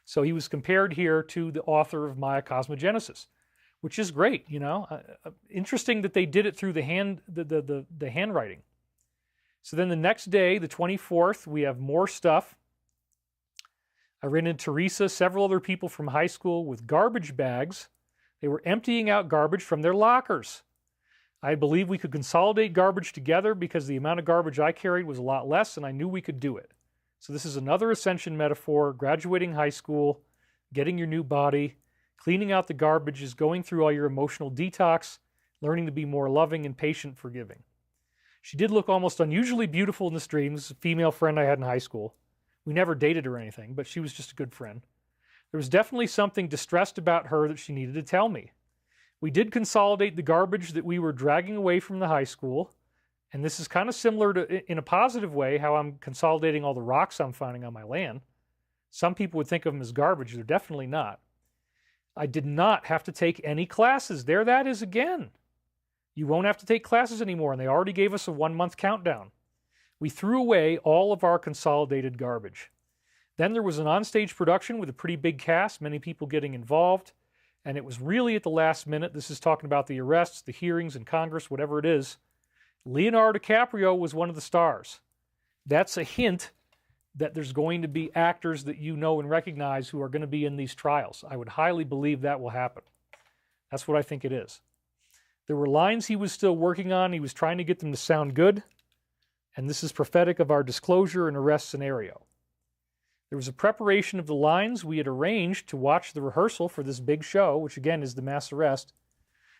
So he was compared here to the author of Maya Cosmogenesis, which is great, you know. Interesting that they did it through the handwriting. So then the next day, the 24th, we have more stuff. I ran into Teresa, several other people from high school with garbage bags. They were emptying out garbage from their lockers. I believe we could consolidate garbage together because the amount of garbage I carried was a lot less, and I knew we could do it. So this is another ascension metaphor, graduating high school, getting your new body, cleaning out the garbage is going through all your emotional detox, learning to be more loving and patient, forgiving. She did look almost unusually beautiful in this dream. This is a female friend I had in high school. We never dated or anything, but she was just a good friend. There was definitely something distressed about her that she needed to tell me. We did consolidate the garbage that we were dragging away from the high school, and this is kind of similar to, in a positive way, how I'm consolidating all the rocks I'm finding on my land. Some people would think of them as garbage. They're definitely not. I did not have to take any classes. There that is again. You won't have to take classes anymore, and they already gave us a 1-month countdown. We threw away all of our consolidated garbage. Then there was an onstage production with a pretty big cast, many people getting involved, and it was really at the last minute. This is talking about the arrests, the hearings in Congress, whatever it is. Leonardo DiCaprio was one of the stars. That's a hint that there's going to be actors that you know and recognize who are going to be in these trials. I would highly believe that will happen. That's what I think it is. There were lines he was still working on. He was trying to get them to sound good. And this is prophetic of our disclosure and arrest scenario. There was a preparation of the lines. We had arranged to watch the rehearsal for this big show, which again is the mass arrest.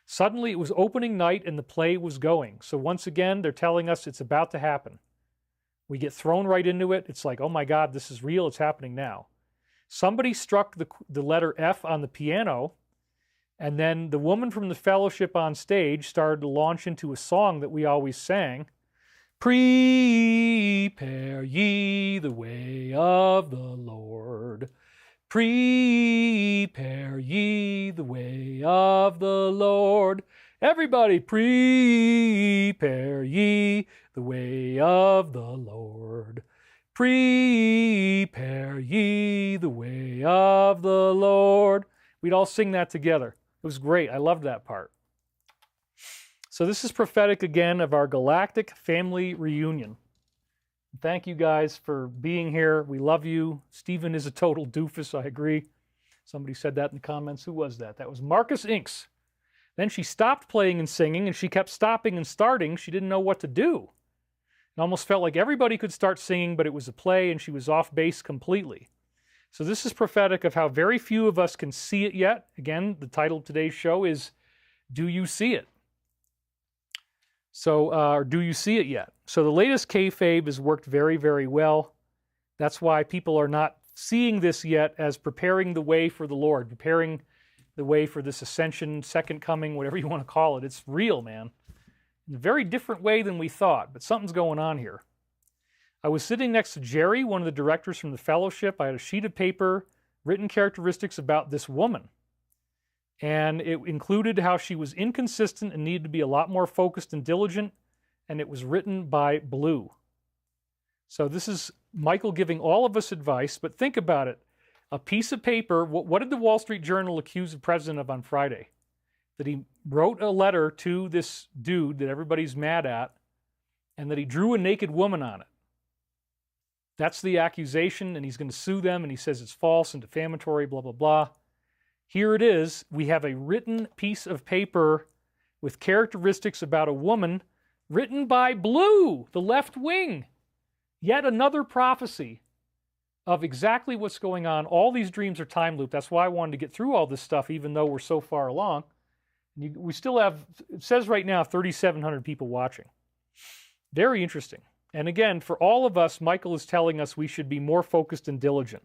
Suddenly it was opening night and the play was going. So once again, they're telling us it's about to happen. We get thrown right into it. It's like, oh my God, this is real. It's happening now. Somebody struck the letter F on the piano, and then the woman from the fellowship on stage started to launch into a song that we always sang. Prepare ye the way of the Lord. Prepare ye the way of the Lord. Everybody, prepare ye the way of the Lord. Prepare ye the way of the Lord. We'd all sing that together. It was great. I loved that part. So this is prophetic again of our Galactic Family reunion. Thank you guys for being here. We love you. Stephen is a total doofus, I agree. Somebody said that in the comments. Who was that? That was Marcus Inks. Then she stopped playing and singing, and she kept stopping and starting. She didn't know what to do. It almost felt like everybody could start singing, but it was a play, and she was off base completely. So this is prophetic of how very few of us can see it yet. Again, the title of today's show is, Do You See It? So, or do you see it yet? So the latest kayfabe has worked very, very well. That's why people are not seeing this yet as preparing the way for the Lord, preparing the way for this ascension, second coming, whatever you want to call it. It's real, man. In a very different way than we thought, but something's going on here. I was sitting next to Jerry, one of the directors from the fellowship. I had a sheet of paper, written characteristics about this woman. And it included how she was inconsistent and needed to be a lot more focused and diligent, and it was written by Blue. So this is Michael giving all of us advice, but think about it. A piece of paper, what did the Wall Street Journal accuse the president of on Friday? that he wrote a letter to this dude that everybody's mad at, and that he drew a naked woman on it. That's the accusation, and he's going to sue them, and he says it's false and defamatory, blah, blah, blah. Here it is. We have a written piece of paper with characteristics about a woman written by Blue, the left wing. Yet another prophecy of exactly what's going on. All these dreams are time looped. That's why I wanted to get through all this stuff, even though we're so far along. We still have, it says right now, 3,700 people watching. Very interesting. And again, for all of us, Michael is telling us we should be more focused and diligent.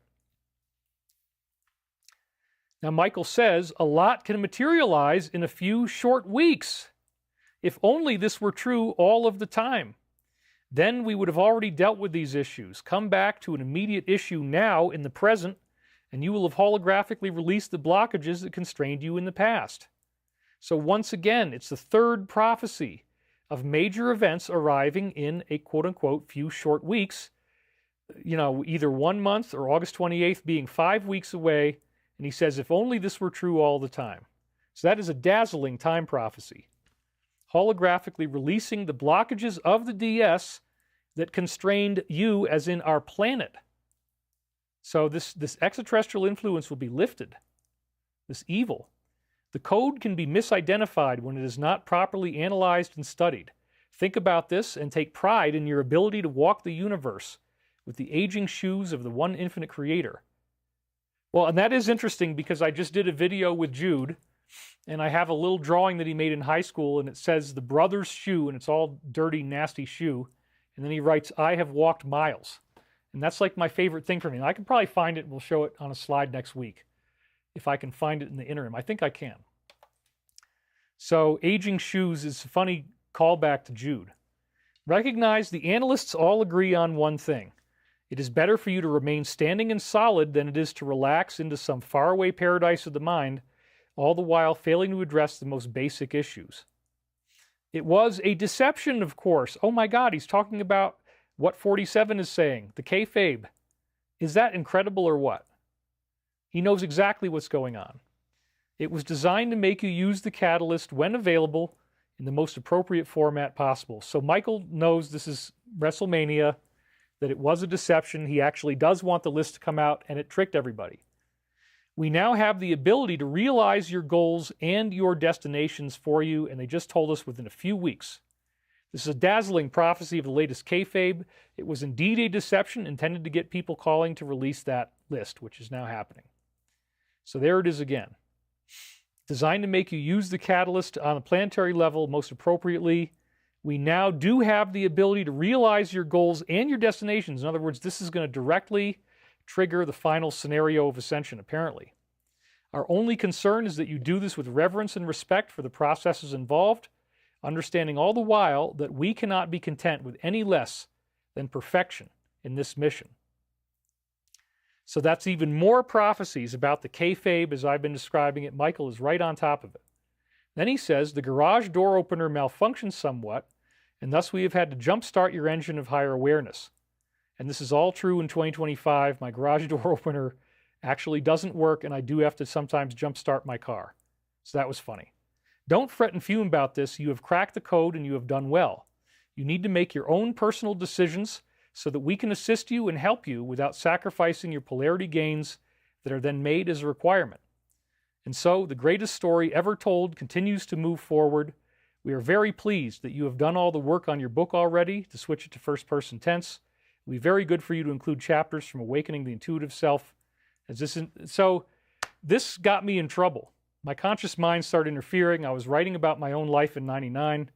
Now, Michael says a lot can materialize in a few short weeks. If only this were true all of the time. Then we would have already dealt with these issues. Come back to an immediate issue now in the present, and you will have holographically released the blockages that constrained you in the past. So once again, it's the third prophecy of major events arriving in a quote-unquote few short weeks. You know, either 1 month or August 28th being 5 weeks away. And he says, if only this were true all the time. So that is a dazzling time prophecy. Holographically releasing the blockages of the DS that constrained you, as in our planet. So this extraterrestrial influence will be lifted. This evil. The code can be misidentified when it is not properly analyzed and studied. Think about this and take pride in your ability to walk the universe with the aging shoes of the one infinite creator. Well, and that is interesting because I just did a video with Jude, and I have a little drawing that he made in high school, and it says the brother's shoe, and it's all dirty, nasty shoe. And then he writes, I have walked miles. And that's like my favorite thing for me. And I can probably find it, and we'll show it on a slide next week, if I can find it in the interim. I think I can. So, aging shoes is a funny callback to Jude. Recognize the analysts all agree on one thing. It is better for you to remain standing and solid than it is to relax into some faraway paradise of the mind, all the while failing to address the most basic issues. It was a deception, of course. Oh my God, he's talking about what 47 is saying, the kayfabe. Is that incredible or what? He knows exactly what's going on. It was designed to make you use the catalyst when available in the most appropriate format possible. So Michael knows this is WrestleMania, that it was a deception. He actually does want the list to come out, and it tricked everybody. We now have the ability to realize your goals and your destinations for you, and they just told us within a few weeks. This is a dazzling prophecy of the latest kayfabe. It was indeed a deception intended to get people calling to release that list, which is now happening. So there it is again. Designed to make you use the catalyst on a planetary level most appropriately. We now do have the ability to realize your goals and your destinations. In other words, this is going to directly trigger the final scenario of Ascension, apparently. Our only concern is that you do this with reverence and respect for the processes involved, understanding all the while that we cannot be content with any less than perfection in this mission. So that's even more prophecies about the kayfabe as I've been describing it. Michael is right on top of it. Then he says the garage door opener malfunctions somewhat, and thus we have had to jumpstart your engine of higher awareness. And this is all true in 2025. My garage door opener actually doesn't work, and I do have to sometimes jumpstart my car. So that was funny. Don't fret and fume about this. You have cracked the code, and you have done well. You need to make your own personal decisions so that we can assist you and help you without sacrificing your polarity gains that are then made as a requirement. And so, the greatest story ever told continues to move forward. We are very pleased that you have done all the work on your book already to switch it to first-person tense. It will be very good for you to include chapters from Awakening the Intuitive Self. So, this got me in trouble. My conscious mind started interfering. I was writing about my own life in '99,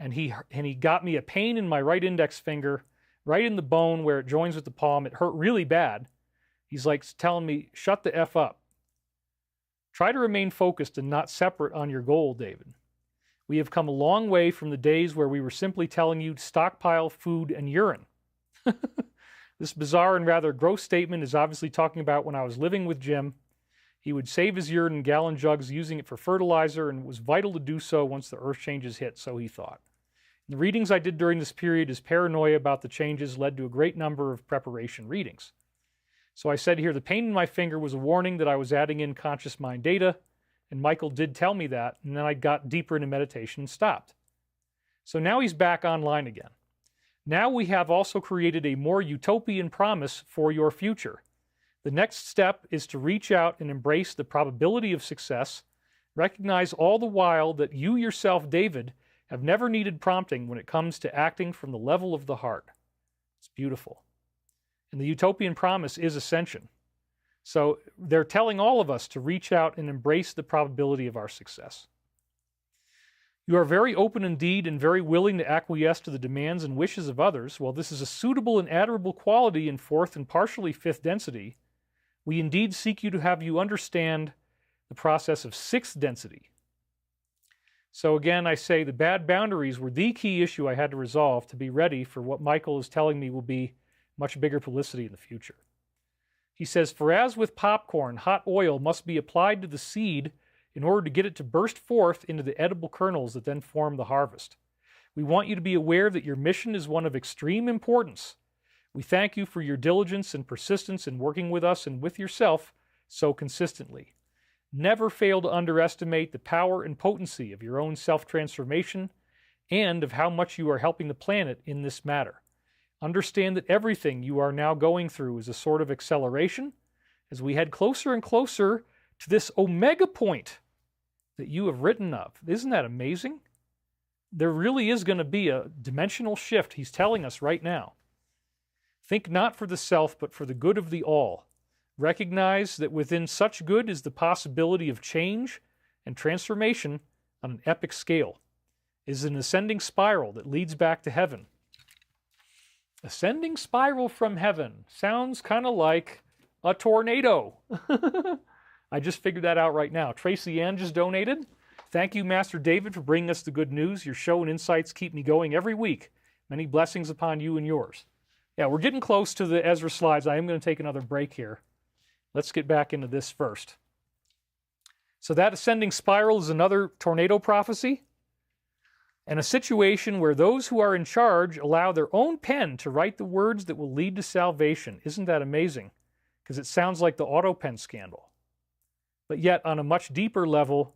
and he got me a pain in my right index finger, right in the bone where it joins with the palm. It hurt really bad. He's like telling me, shut the F up. Try to remain focused and not separate on your goal, David. We have come a long way from the days where we were simply telling you to stockpile food and urine. This bizarre and rather gross statement is obviously talking about when I was living with Jim. He would save his urine in gallon jugs using it for fertilizer, and it was vital to do so once the earth changes hit, so he thought. The readings I did during this period, his paranoia about the changes led to a great number of preparation readings. So I said here, the pain in my finger was a warning that I was adding in conscious mind data, And Michael did tell me that, and then I got deeper into meditation and stopped. So now he's back online again. Now we have also created a more utopian promise for your future. The next step is to reach out and embrace the probability of success. Recognize all the while that you yourself, David, have never needed prompting when it comes to acting from the level of the heart. It's beautiful. And the utopian promise is ascension. So they're telling all of us to reach out and embrace the probability of our success. You are very open indeed and very willing to acquiesce to the demands and wishes of others. While this is a suitable and admirable quality in fourth and partially fifth density, we indeed seek you to have you understand the process of sixth density. So again, I say the bad boundaries were the key issue I had to resolve to be ready for what Michael is telling me will be much bigger publicity in the future. He says, for as with popcorn, hot oil must be applied to the seed in order to get it to burst forth into the edible kernels that then form the harvest. We want you to be aware that your mission is one of extreme importance. We thank you for your diligence and persistence in working with us and with yourself so consistently. Never fail to underestimate the power and potency of your own self-transformation and of how much you are helping the planet in this matter. Understand that everything you are now going through is a sort of acceleration as we head closer and closer to this omega point that you have written of. Isn't that amazing? There really is going to be a dimensional shift, he's telling us right now. Think not for the self, but for the good of the all. Recognize that within such good is the possibility of change and transformation on an epic scale. It is an ascending spiral that leads back to heaven. Ascending spiral from heaven sounds kind of like a tornado. I just figured that out right now. Tracy Ann just donated. Thank you, Master David, for bringing us the good news. Your show and insights keep me going every week. Many blessings upon you and yours. Yeah, we're getting close to the Ezra slides. I am going to take another break here. Let's get back into this first. So that ascending spiral is another tornado prophecy and a situation where those who are in charge allow their own pen to write the words that will lead to salvation. Isn't that amazing? Because it sounds like the auto pen scandal. But yet, on a much deeper level,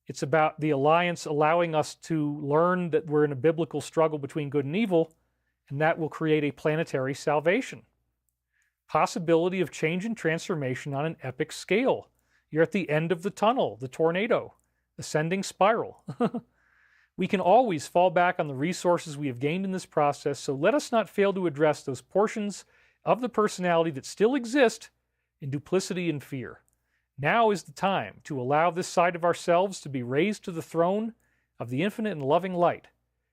it's about the alliance allowing us to learn that we're in a biblical struggle between good and evil, and that will create a planetary salvation. Possibility of change and transformation on an epic scale. You're at the end of the tunnel, the tornado, ascending spiral. We can always fall back on the resources we have gained in this process, so let us not fail to address those portions of the personality that still exist in duplicity and fear. Now is the time to allow this side of ourselves to be raised to the throne of the infinite and loving light,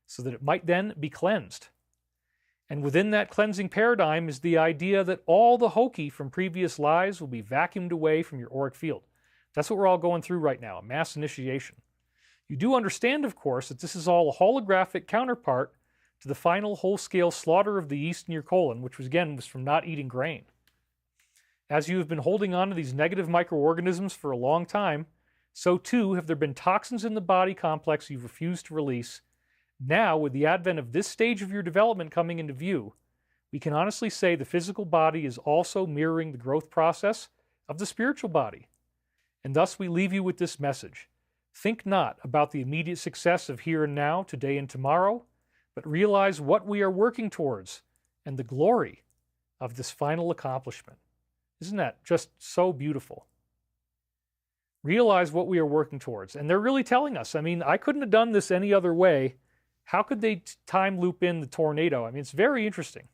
so that it might then be cleansed. And within that cleansing paradigm is the idea that all the hokey from previous lives will be vacuumed away from your auric field. That's what we're all going through right now, a mass initiation. You do understand, of course, that this is all a holographic counterpart to the final whole-scale slaughter of the yeast in your colon, which was from not eating grain. As you have been holding on to these negative microorganisms for a long time, so too have there been toxins in the body complex you've refused to release. Now, with the advent of this stage of your development coming into view, we can honestly say the physical body is also mirroring the growth process of the spiritual body. And thus we leave you with this message. Think not about the immediate success of here and now, today and tomorrow, but realize what we are working towards and the glory of this final accomplishment. Isn't that just so beautiful? Realize what we are working towards. And they're really telling us. I mean, I couldn't have done this any other way. How could they time loop in the tornado? I mean, it's very interesting.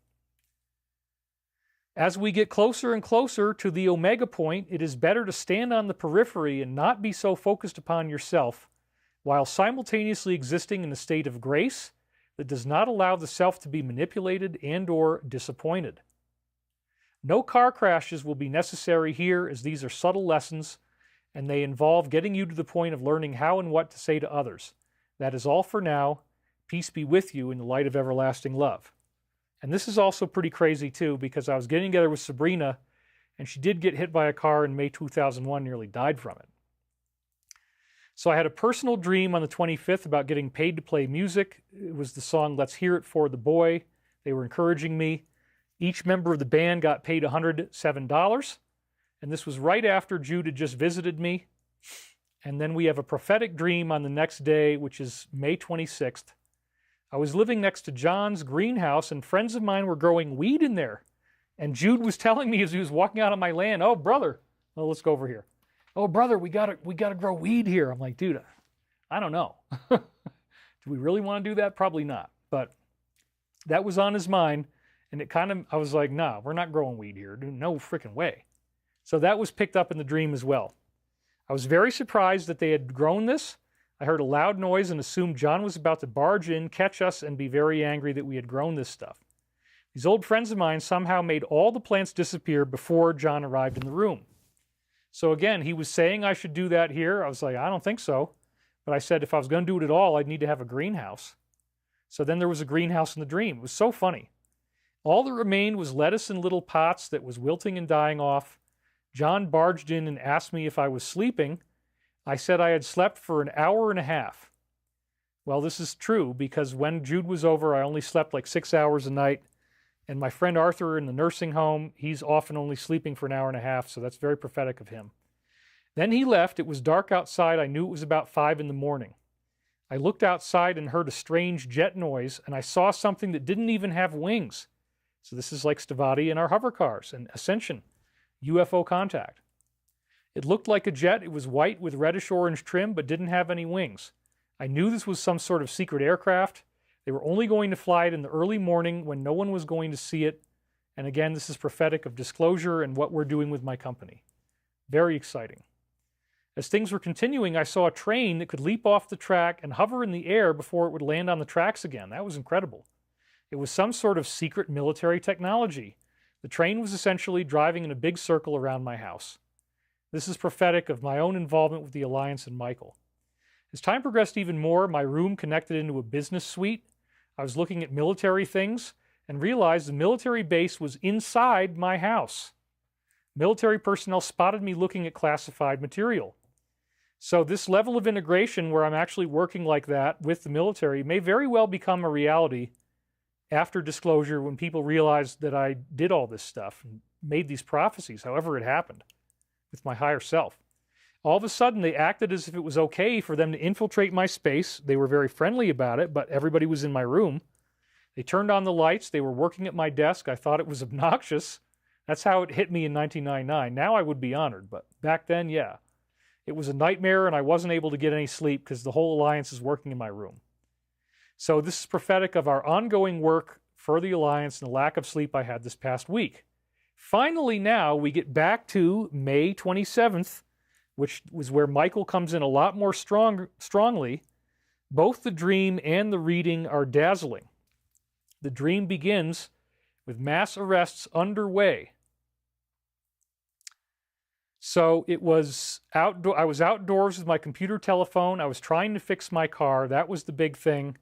As we get closer and closer to the omega point, it is better to stand on the periphery and not be so focused upon yourself, while simultaneously existing in a state of grace that does not allow the self to be manipulated and/or disappointed. No car crashes will be necessary here, as these are subtle lessons, and they involve getting you to the point of learning how and what to say to others. That is all for now. Peace be with you in the light of everlasting love. And this is also pretty crazy, too, because I was getting together with Sabrina, and she did get hit by a car in May 2001, nearly died from it. So I had a personal dream on the 25th about getting paid to play music. It was the song Let's Hear It for the Boy. They were encouraging me. Each member of the band got paid $107, and this was right after Jude had just visited me. And then we have a prophetic dream on the next day, which is May 26th. I was living next to John's greenhouse, and friends of mine were growing weed in there. And Jude was telling me as he was walking out on my land, "Oh, brother, well, let's go over here. Oh, brother, we gotta grow weed here." I'm like, dude, I don't know. Do we really want to do that? Probably not. But that was on his mind, and I was like, nah, we're not growing weed here. Dude, no freaking way. So that was picked up in the dream as well. I was very surprised that they had grown this. I heard a loud noise and assumed John was about to barge in, catch us, and be very angry that we had grown this stuff. These old friends of mine somehow made all the plants disappear before John arrived in the room. So again, he was saying I should do that here. I was like, I don't think so. But I said if I was going to do it at all, I'd need to have a greenhouse. So then there was a greenhouse in the dream. It was so funny. All that remained was lettuce in little pots that was wilting and dying off. John barged in and asked me if I was sleeping. I said I had slept for an hour and a half. Well, this is true because when Jude was over, I only slept like 6 hours a night. And my friend Arthur in the nursing home, he's often only sleeping for an hour and a half, so that's very prophetic of him. Then he left. It was dark outside. I knew it was about 5 in the morning. I looked outside and heard a strange jet noise, and I saw something that didn't even have wings. So this is like Stavati in our hover cars and Ascension, UFO contact. It looked like a jet. It was white with reddish-orange trim, but didn't have any wings. I knew this was some sort of secret aircraft. They were only going to fly it in the early morning when no one was going to see it. And again, this is prophetic of disclosure and what we're doing with my company. Very exciting. As things were continuing, I saw a train that could leap off the track and hover in the air before it would land on the tracks again. That was incredible. It was some sort of secret military technology. The train was essentially driving in a big circle around my house. This is prophetic of my own involvement with the Alliance and Michael. As time progressed even more, my room connected into a business suite. I was looking at military things and realized the military base was inside my house. Military personnel spotted me looking at classified material. So this level of integration where I'm actually working like that with the military may very well become a reality after disclosure when people realize that I did all this stuff and made these prophecies, however it happened, with my higher self. All of a sudden, they acted as if it was okay for them to infiltrate my space. They were very friendly about it, but everybody was in my room. They turned on the lights. They were working at my desk. I thought it was obnoxious. That's how it hit me in 1999. Now I would be honored, but back then, yeah. It was a nightmare, and I wasn't able to get any sleep because the whole Alliance is working in my room. So this is prophetic of our ongoing work for the Alliance and the lack of sleep I had this past week. Finally, now we get back to May 27th, which was where Michael comes in a lot more strongly. Both the dream and the reading are dazzling. The dream begins with mass arrests underway. So it was I was outdoors with my computer telephone. I was trying to fix my car. That was the big thing.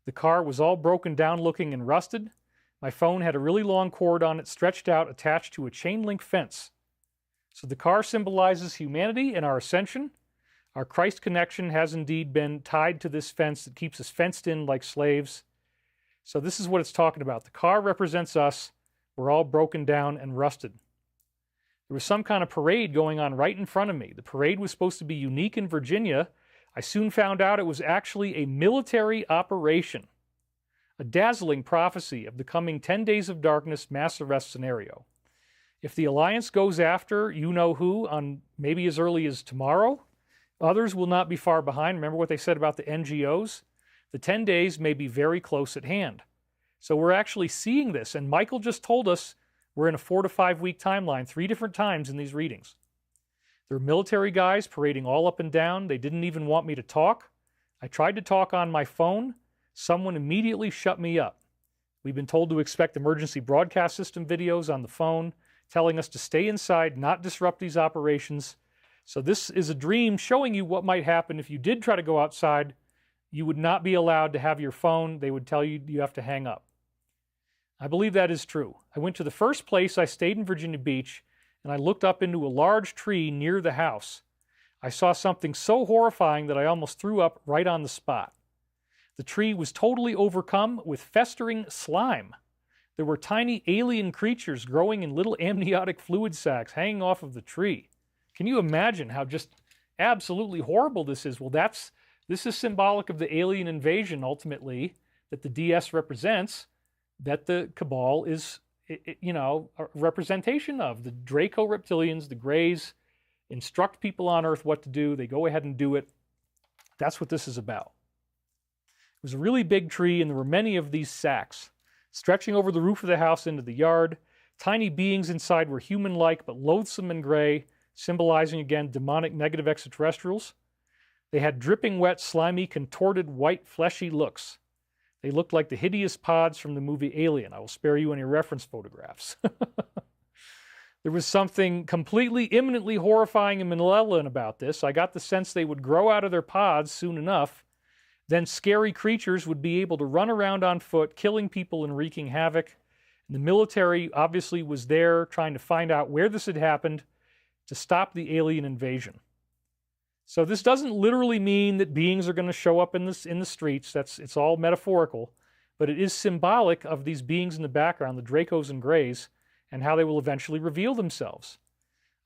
The car was all broken down looking and rusted. My phone had a really long cord on it stretched out attached to a chain link fence. So the car symbolizes humanity and our ascension. Our Christ connection has indeed been tied to this fence that keeps us fenced in like slaves. So this is what it's talking about. The car represents us. We're all broken down and rusted. There was some kind of parade going on right in front of me. The parade was supposed to be unique in Virginia. I soon found out it was actually a military operation. A dazzling prophecy of the coming 10 days of darkness mass arrest scenario. If the Alliance goes after you-know-who on maybe as early as tomorrow, others will not be far behind. Remember what they said about the NGOs? The 10 days may be very close at hand. So we're actually seeing this, and Michael just told us we're in a 4 to 5 week timeline, 3 different times in these readings. There are military guys parading all up and down. They didn't even want me to talk. I tried to talk on my phone. Someone immediately shut me up. We've been told to expect emergency broadcast system videos on the phone, telling us to stay inside, not disrupt these operations. So this is a dream showing you what might happen if you did try to go outside. You would not be allowed to have your phone. They would tell you you have to hang up. I believe that is true. I went to the first place. I stayed in Virginia Beach, and I looked up into a large tree near the house. I saw something so horrifying that I almost threw up right on the spot. The tree was totally overcome with festering slime. There were tiny alien creatures growing in little amniotic fluid sacs hanging off of the tree. Can you imagine how just absolutely horrible this is. Well, this is symbolic of the alien invasion, ultimately, that the DS represents, that the Cabal is, you know, a representation of. The Draco reptilians, the Greys, instruct people on Earth what to do. They go ahead and do it. That's what this is about. It was a really big tree, and there were many of these sacks stretching over the roof of the house into the yard. Tiny beings inside were human-like but loathsome and gray, symbolizing, again, demonic negative extraterrestrials. They had dripping wet, slimy, contorted, white, fleshy looks. They looked like the hideous pods from the movie Alien. I will spare you any reference photographs. There was something completely, imminently horrifying and malevolent about this. I got the sense they would grow out of their pods soon enough. Then scary creatures would be able to run around on foot, killing people and wreaking havoc. And the military obviously was there trying to find out where this had happened to stop the alien invasion. So this doesn't literally mean that beings are going to show up in the streets. It's all metaphorical. But it is symbolic of these beings in the background, the Dracos and Greys, and how they will eventually reveal themselves.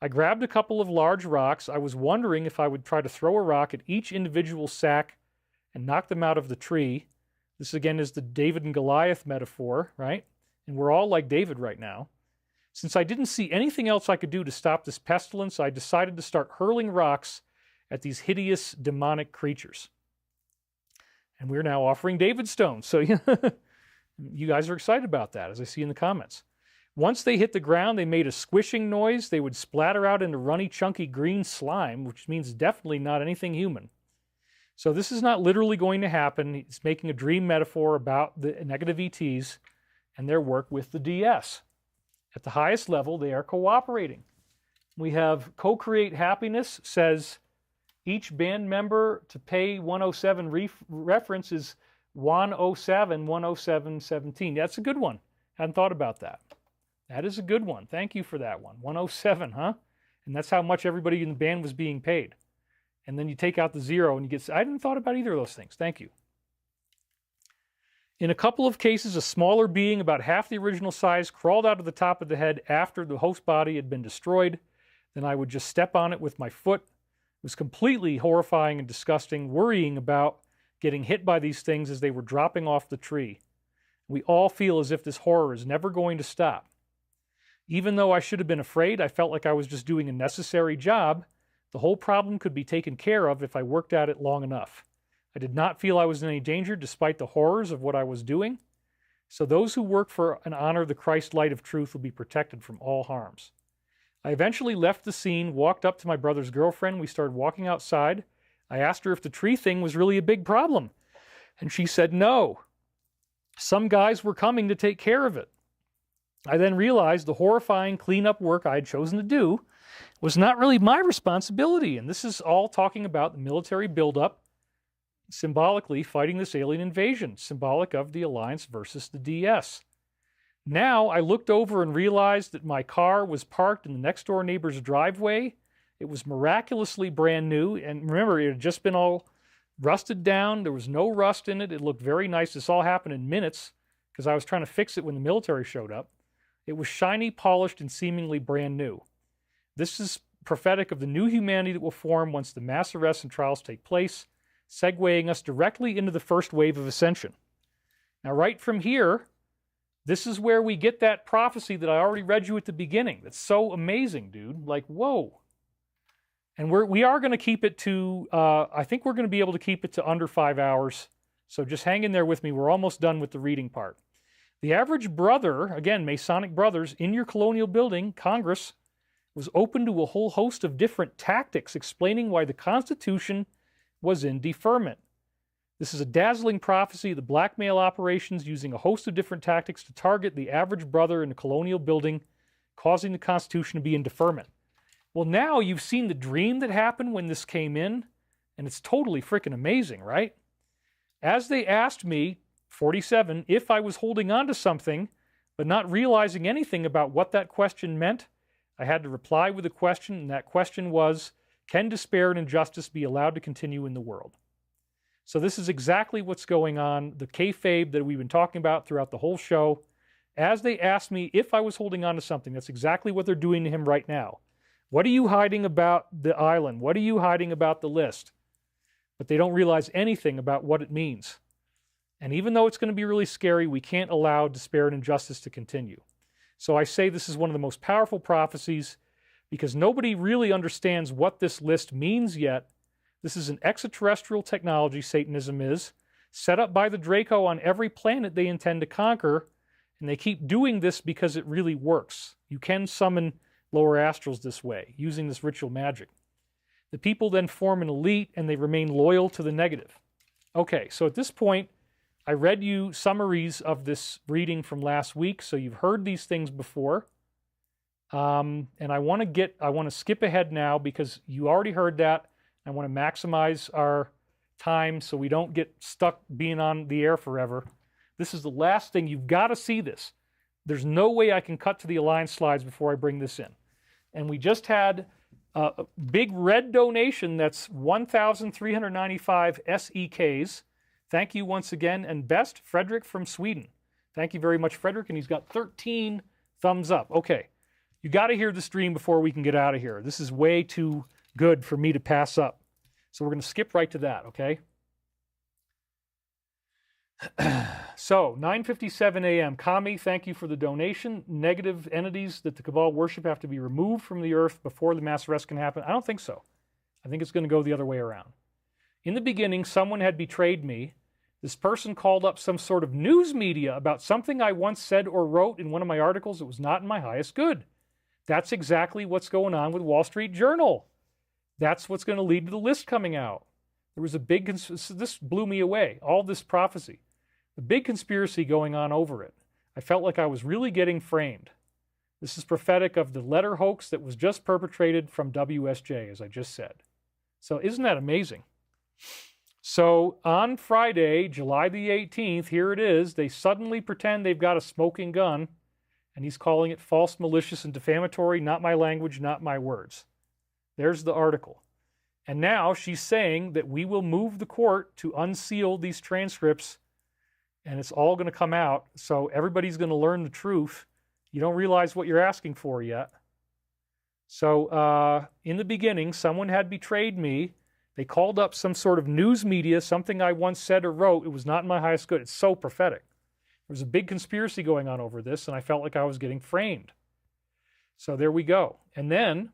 I grabbed a couple of large rocks. I was wondering if I would try to throw a rock at each individual sack and knock them out of the tree. This, again, is the David and Goliath metaphor, right? And we're all like David right now. Since I didn't see anything else I could do to stop this pestilence, I decided to start hurling rocks at these hideous demonic creatures. And we're now offering David stones. So you guys are excited about that, as I see in the comments. Once they hit the ground, they made a squishing noise. They would splatter out into runny, chunky green slime, which means definitely not anything human. So this is not literally going to happen. It's making a dream metaphor about the negative ETs and their work with the DS. At the highest level, they are cooperating. We have Co-Create Happiness says each band member to pay 107 reference is 107, 107, 17. That's a good one. Hadn't thought about that. That is a good one. Thank you for that one. 107, huh? And that's how much everybody in the band was being paid. And then you take out the zero and you get... I hadn't thought about either of those things. Thank you. In a couple of cases, a smaller being, about half the original size, crawled out of the top of the head after the host body had been destroyed. Then I would just step on it with my foot. It was completely horrifying and disgusting, worrying about getting hit by these things as they were dropping off the tree. We all feel as if this horror is never going to stop. Even though I should have been afraid, I felt like I was just doing a necessary job. The whole problem could be taken care of if I worked at it long enough. I did not feel I was in any danger despite the horrors of what I was doing. So those who work for and honor the Christ light of truth will be protected from all harms. I eventually left the scene, walked up to my brother's girlfriend. We started walking outside. I asked her if the tree thing was really a big problem. And she said no. Some guys were coming to take care of it. I then realized the horrifying cleanup work I had chosen to do was not really my responsibility. And this is all talking about the military buildup, symbolically fighting this alien invasion, symbolic of the Alliance versus the DS. Now I looked over and realized that my car was parked in the next door neighbor's driveway. It was miraculously brand new. And remember, it had just been all rusted down. There was no rust in it. It looked very nice. This all happened in minutes because I was trying to fix it when the military showed up. It was shiny, polished, and seemingly brand new. This is prophetic of the new humanity that will form once the mass arrests and trials take place, segueing us directly into the first wave of Ascension. Now, right from here, this is where we get that prophecy that I already read you at the beginning. That's so amazing, dude. Like, whoa. And we are going to keep it to, I think we're going to be able to keep it to under 5 hours. So just hang in there with me. We're almost done with the reading part. The average brother, again, Masonic brothers, in your colonial building, Congress, was open to a whole host of different tactics explaining why the Constitution was in deferment. This is a dazzling prophecy of the blackmail operations using a host of different tactics to target the average brother in a colonial building, causing the Constitution to be in deferment. Well, now you've seen the dream that happened when this came in, and it's totally freaking amazing, right? As they asked me, 47, if I was holding on to something, but not realizing anything about what that question meant, I had to reply with a question, and that question was, can despair and injustice be allowed to continue in the world? So this is exactly what's going on, the kayfabe that we've been talking about throughout the whole show. As they asked me if I was holding on to something, that's exactly what they're doing to him right now. What are you hiding about the island? What are you hiding about the list? But they don't realize anything about what it means. And even though it's going to be really scary, we can't allow despair and injustice to continue. So I say this is one of the most powerful prophecies because nobody really understands what this list means yet. This is an extraterrestrial technology, Satanism is, set up by the Draco on every planet they intend to conquer, and they keep doing this because it really works. You can summon lower astrals this way, using this ritual magic. The people then form an elite, and they remain loyal to the negative. Okay, so at this point, I read you summaries of this reading from last week, so you've heard these things before. And I want to skip ahead now because you already heard that. I want to maximize our time so we don't get stuck being on the air forever. This is the last thing. You've got to see this. There's no way I can cut to the Alliance slides before I bring this in. And we just had a big red donation. That's 1,395 SEKs. Thank you once again. And best, Frederick from Sweden. Thank you very much, Frederick. And he's got 13 thumbs up. Okay. You got to hear the stream before we can get out of here. This is way too good for me to pass up. So we're going to skip right to that, okay? So, 9:57 a.m. Kami, thank you for the donation. Negative entities that the Cabal worship have to be removed from the earth before the mass arrest can happen. I don't think so. I think it's going to go the other way around. In the beginning, someone had betrayed me. This person called up some sort of news media about something I once said or wrote in one of my articles that was not in my highest good. That's exactly what's going on with Wall Street Journal. That's what's going to lead to the list coming out. There was a big, this blew me away, all this prophecy. The big conspiracy going on over it. I felt like I was really getting framed. This is prophetic of the letter hoax that was just perpetrated from WSJ, as I just said. So isn't that amazing? So on Friday, July the 18th, here it is. They suddenly pretend they've got a smoking gun, and he's calling it false, malicious, and defamatory, not my language, not my words. There's the article. And now she's saying that we will move the court to unseal these transcripts, and it's all going to come out. So everybody's going to learn the truth. You don't realize what you're asking for yet. So in the beginning, someone had betrayed me. They called up some sort of news media, something I once said or wrote. It was not in my highest good. It's so prophetic. There was a big conspiracy going on over this, and I felt like I was getting framed. So there we go. And then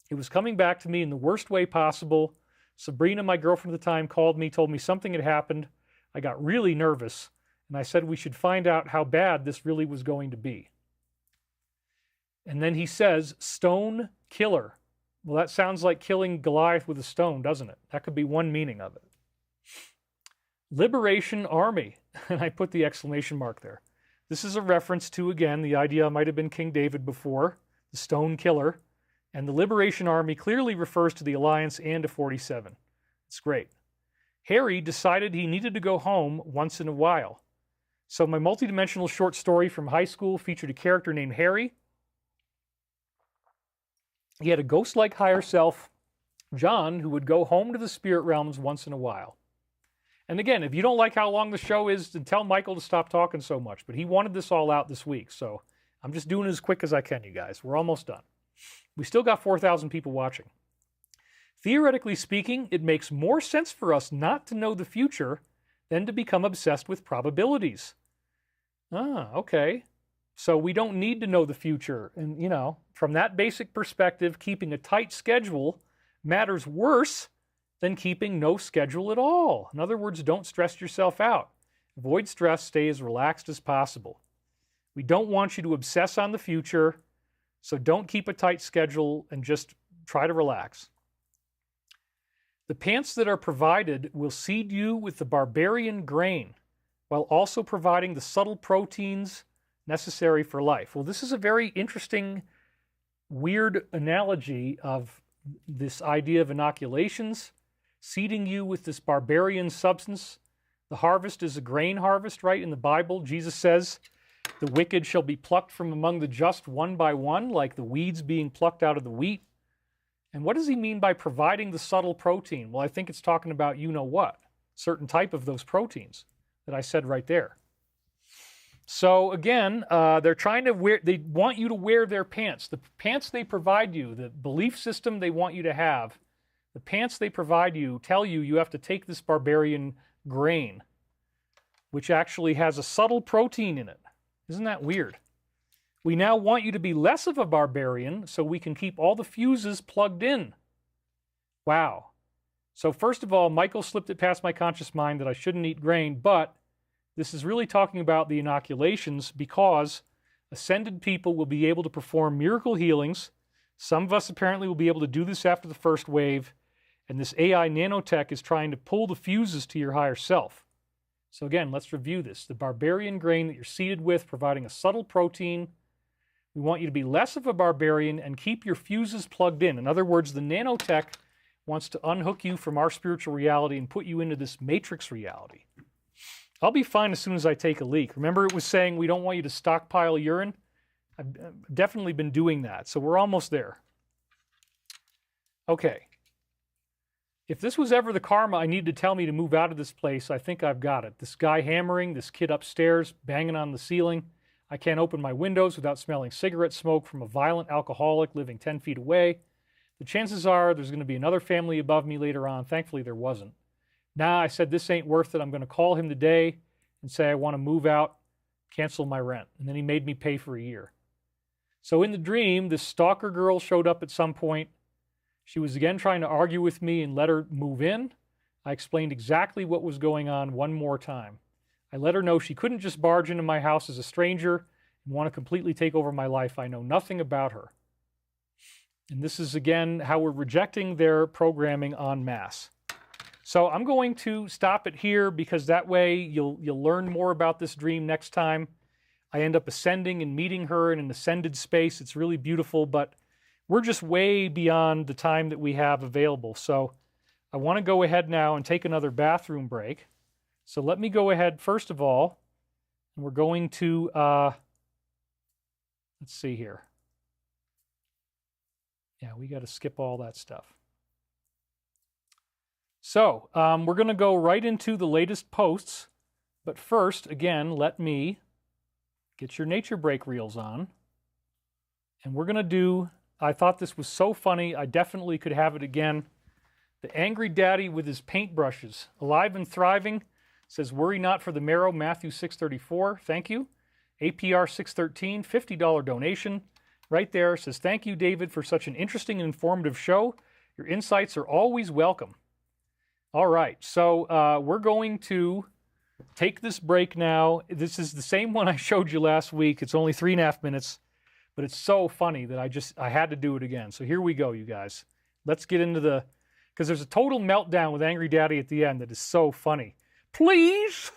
it was coming back to me in the worst way possible. Sabrina, my girlfriend at the time, called me, told me something had happened. I got really nervous, and I said we should find out how bad this really was going to be. And then he says, stone killer. Well, that sounds like killing Goliath with a stone, doesn't it? That could be one meaning of it. Liberation Army. And I put the exclamation mark there. This is a reference to, again, the idea might have been King David before, the stone killer. And the Liberation Army clearly refers to the Alliance and to 47. It's great. Harry decided he needed to go home once in a while. So my multidimensional short story from high school featured a character named Harry. He had a ghost-like higher self, John, who would go home to the spirit realms once in a while. And again, if you don't like how long the show is, then tell Michael to stop talking so much. But he wanted this all out this week, so I'm just doing it as quick as I can, you guys. We're almost done. We still got 4,000 people watching. Theoretically speaking, it makes more sense for us not to know the future than to become obsessed with probabilities. Ah, okay. So we don't need to know the future. And, you know, from that basic perspective, keeping a tight schedule matters worse than keeping no schedule at all. In other words, don't stress yourself out. Avoid stress, stay as relaxed as possible. We don't want you to obsess on the future, so don't keep a tight schedule and just try to relax. The pants that are provided will seed you with the barbarian grain, while also providing the subtle proteins necessary for life. Well, this is a very interesting, weird analogy of this idea of inoculations, seeding you with this barbarian substance. The harvest is a grain harvest, right? In the Bible, Jesus says, the wicked shall be plucked from among the just one by one, like the weeds being plucked out of the wheat. And what does he mean by providing the subtle protein? Well, I think it's talking about you know what, certain type of those proteins that I said right there. So again, they're trying to wear, they want you to wear their pants. The pants they provide you, the belief system they want you to have, the pants they provide you tell you you have to take this barbarian grain, which actually has a subtle protein in it. Isn't that weird? We now want you to be less of a barbarian so we can keep all the fuses plugged in. Wow. So first of all, Michael slipped it past my conscious mind that I shouldn't eat grain, but this is really talking about the inoculations because ascended people will be able to perform miracle healings. Some of us apparently will be able to do this after the first wave, and this AI nanotech is trying to pull the fuses to your higher self. So again, let's review this. The barbarian grain that you're seeded with, providing a subtle protein. We want you to be less of a barbarian and keep your fuses plugged in. In other words, the nanotech wants to unhook you from our spiritual reality and put you into this matrix reality. I'll be fine as soon as I take a leak. Remember it was saying we don't want you to stockpile urine? I've definitely been doing that, so we're almost there. Okay. If this was ever the karma I needed to tell me to move out of this place, I think I've got it. This guy hammering, this kid upstairs banging on the ceiling. I can't open my windows without smelling cigarette smoke from a violent alcoholic living 10 feet away. The chances are there's going to be another family above me later on. Thankfully, there wasn't. Nah, I said, this ain't worth it. I'm going to call him today and say I want to move out, cancel my rent. And then he made me pay for a year. So in the dream, this stalker girl showed up at some point. She was again trying to argue with me and let her move in. I explained exactly what was going on one more time. I let her know she couldn't just barge into my house as a stranger and want to completely take over my life. I know nothing about her. And this is, again, how we're rejecting their programming en masse. So I'm going to stop it here because that way you'll learn more about this dream next time. I end up ascending and meeting her in an ascended space. It's really beautiful, but we're just way beyond the time that we have available. So I want to go ahead now and take another bathroom break. So let me go ahead first of all, and we're going to, let's see here. Yeah, we got to skip all that stuff. So we're going to go right into the latest posts. But first, again, let me get your nature break reels on. And we're going to do, I thought this was so funny, I definitely could have it again. The angry daddy with his paintbrushes, alive and thriving, says, worry not for the marrow, Matthew 6:34. Thank you. APR 613, $50 donation. Right there says, thank you, David, for such an interesting and informative show. Your insights are always welcome. All right, so we're going to take this break now. This is the same one I showed you last week. It's only 3.5 minutes, but it's so funny that I had to do it again. So here we go, you guys. Let's get into the, because there's a total meltdown with Angry Daddy at the end that is so funny. Please!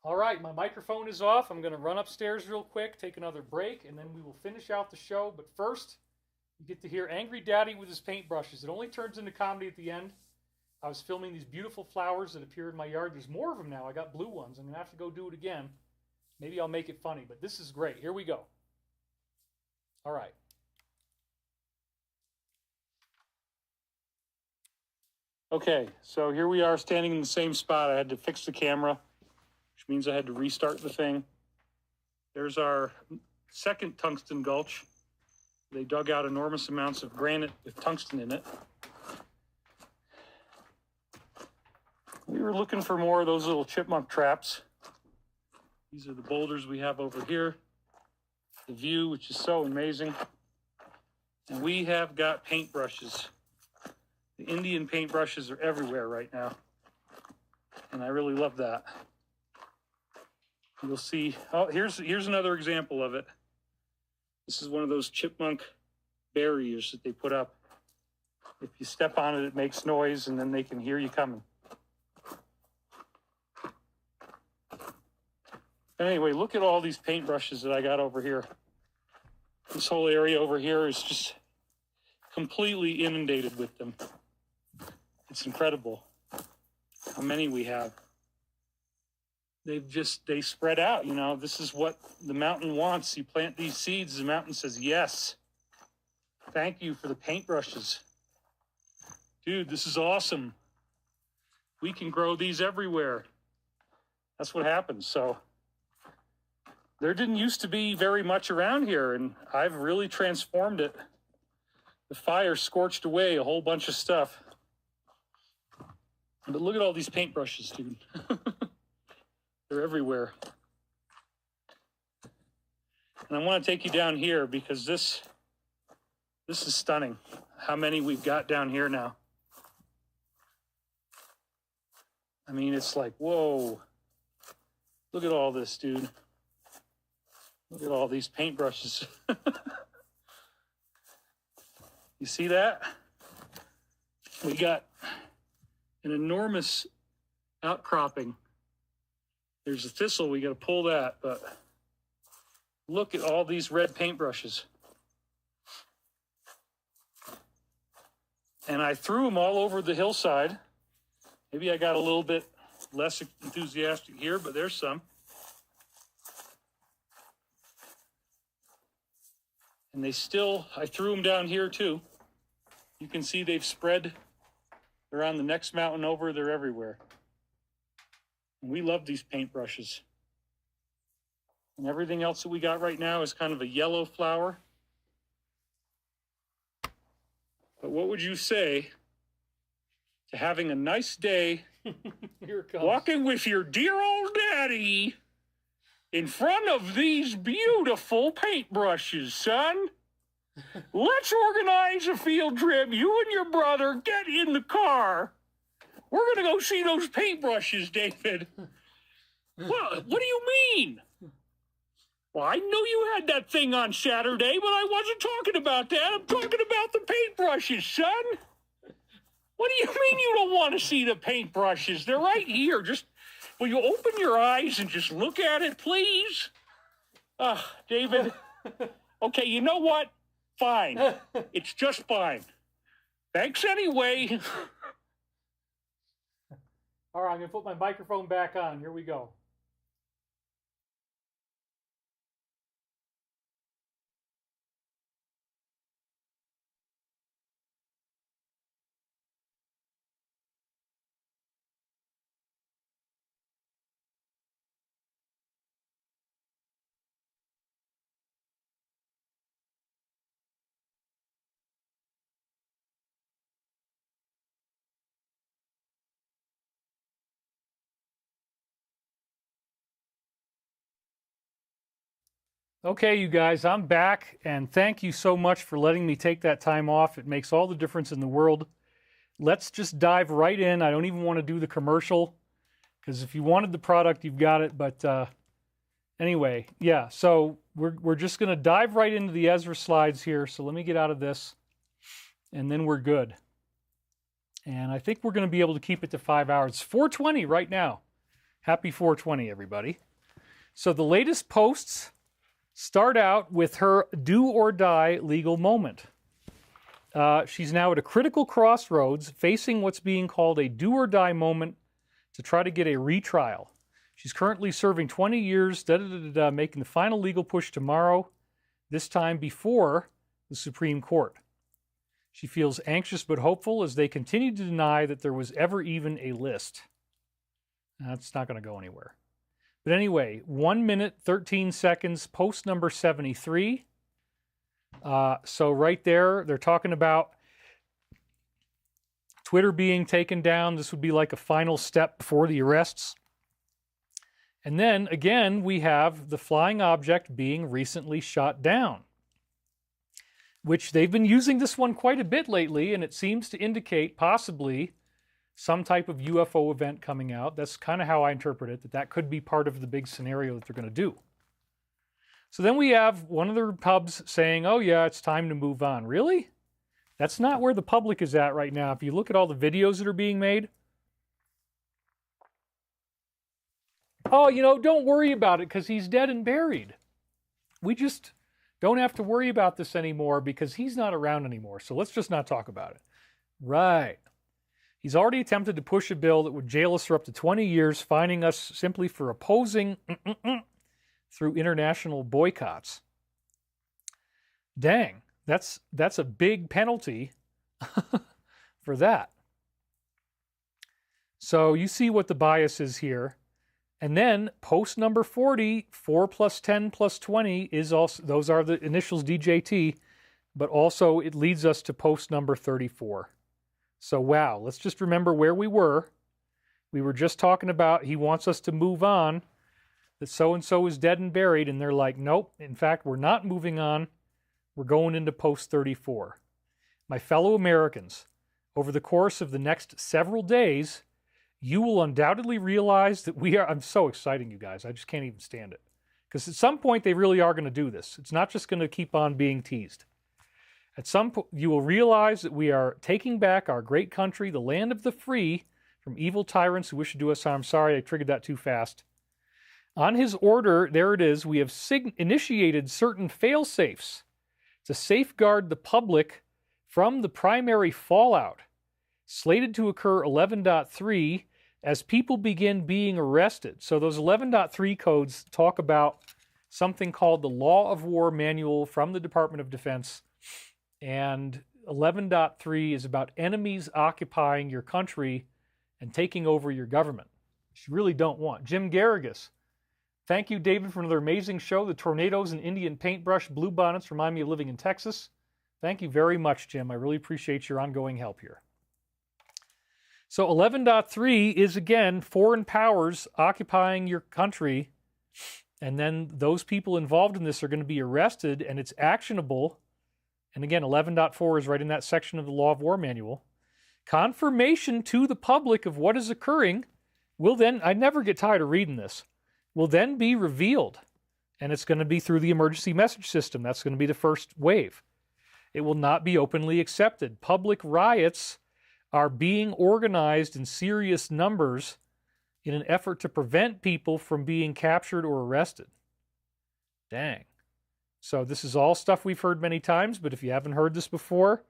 All right, my microphone is off. I'm going to run upstairs real quick, take another break, and then we will finish out the show. But first, you get to hear Angry Daddy with his paintbrushes. It only turns into comedy at the end. I was filming these beautiful flowers that appear in my yard. There's more of them now. I got blue ones. I'm going to have to go do it again. Maybe I'll make it funny, but this is great. Here we go. All right. Okay, so here we are standing in the same spot. I had to fix the camera, which means I had to restart the thing. There's our second tungsten gulch. They dug out enormous amounts of granite with tungsten in it. We were looking for more of those little chipmunk traps. These are the boulders we have over here. The view, which is so amazing. And we have got paintbrushes. The Indian paintbrushes are everywhere right now. And I really love that. You'll see, oh, here's another example of it. This is one of those chipmunk barriers that they put up. If you step on it, it makes noise and then they can hear you coming. Anyway, look at all these paintbrushes that I got over here. This whole area over here is just completely inundated with them. It's incredible how many we have. they spread out. You know, this is what the mountain wants. You plant these seeds, the mountain says, yes. Thank you for the paintbrushes. Dude, this is awesome. We can grow these everywhere. That's what happens. So there didn't used to be very much around here, and I've really transformed it. The fire scorched away a whole bunch of stuff. But look at all these paintbrushes, dude. They're everywhere. And I want to take you down here because this is stunning. How many we've got down here now. I mean, it's like, whoa. Look at all this, dude. Look at all these paintbrushes. You see that? We got an enormous outcropping. There's a thistle, we got to pull that, but look at all these red paintbrushes. And I threw them all over the hillside. Maybe I got a little bit less enthusiastic here, but there's some. And I threw them down here too. You can see they've spread. They're on the next mountain over, they're everywhere. And we love these paintbrushes. And everything else that we got right now is kind of a yellow flower. But what would you say to having a nice day Here it comes. walking with your dear old daddy in front of these beautiful paintbrushes, son? Let's organize a field trip. You and your brother get in the car. We're going to go see those paintbrushes, David. What do you mean? Well, I know you had that thing on Saturday, but I wasn't talking about that. I'm talking about the paintbrushes, son. What do you mean you don't want to see the paintbrushes? They're right here. Will you open your eyes and just look at it, please? David. Okay, you know what? Fine. It's just fine. Thanks anyway. All right, I'm going to put my microphone back on. Here we go. Okay, you guys, I'm back, and thank you so much for letting me take that time off. It makes all the difference in the world. Let's just dive right in. I don't even want to do the commercial, because if you wanted the product, you've got it. But anyway, yeah, so we're just going to dive right into the Ezra slides here. So let me get out of this, and then we're good. And I think we're going to be able to keep it to 5 hours. It's 4:20 right now. Happy 4:20, everybody. So the latest posts start out with her do or die legal moment. She's now at a critical crossroads, facing what's being called a do or die moment to try to get a retrial. She's currently serving 20 years, making the final legal push tomorrow, this time before the Supreme Court. She feels anxious but hopeful as they continue to deny that there was ever even a list. That's not going to go anywhere. But anyway, 1 minute, 13 seconds, post number 73. So right there, they're talking about Twitter being taken down. This would be like a final step before the arrests. And then, again, we have the flying object being recently shot down, which they've been using this one quite a bit lately, and it seems to indicate possibly some type of UFO event coming out. That's kind of how I interpret it, that could be part of the big scenario that they're going to do. So then we have one of the pubs saying, oh yeah, it's time to move on. Really? That's not where the public is at right now. If you look at all the videos that are being made, oh, don't worry about it because he's dead and buried. We just don't have to worry about this anymore because he's not around anymore. So let's just not talk about it. Right. He's already attempted to push a bill that would jail us for up to 20 years, fining us simply for opposing through international boycotts. Dang, that's a big penalty for that. So you see what the bias is here. And then post number 40, 4 plus 10 plus 20 is also, those are the initials DJT, but also it leads us to post number 34. So wow, let's just remember where we were. We were just talking about he wants us to move on, that so-and-so is dead and buried, and they're like, nope, in fact, we're not moving on. We're going into post 34. My fellow Americans, over the course of the next several days, you will undoubtedly realize that I'm so exciting, you guys. I just can't even stand it. Because at some point, they really are going to do this. It's not just going to keep on being teased. At some point, you will realize that we are taking back our great country, the land of the free, from evil tyrants who wish to do us harm. Sorry, I triggered that too fast. On his order, there it is, we have initiated certain fail-safes to safeguard the public from the primary fallout, slated to occur 11.3 as people begin being arrested. So those 11.3 codes talk about something called the Law of War Manual from the Department of Defense. And 11.3 is about enemies occupying your country and taking over your government, which you really don't want. Jim Garrigus, thank you, David, for another amazing show. The tornadoes and Indian paintbrush bluebonnets remind me of living in Texas. Thank you very much, Jim. I really appreciate your ongoing help here. So 11.3 is, again, foreign powers occupying your country, and then those people involved in this are going to be arrested, and it's actionable. And again, 11.4 is right in that section of the Law of War Manual. Confirmation to the public of what is occurring will then, I never get tired of reading this, will then be revealed. And it's going to be through the emergency message system. That's going to be the first wave. It will not be openly accepted. Public riots are being organized in serious numbers in an effort to prevent people from being captured or arrested. Dang. So this is all stuff we've heard many times, but if you haven't heard this before,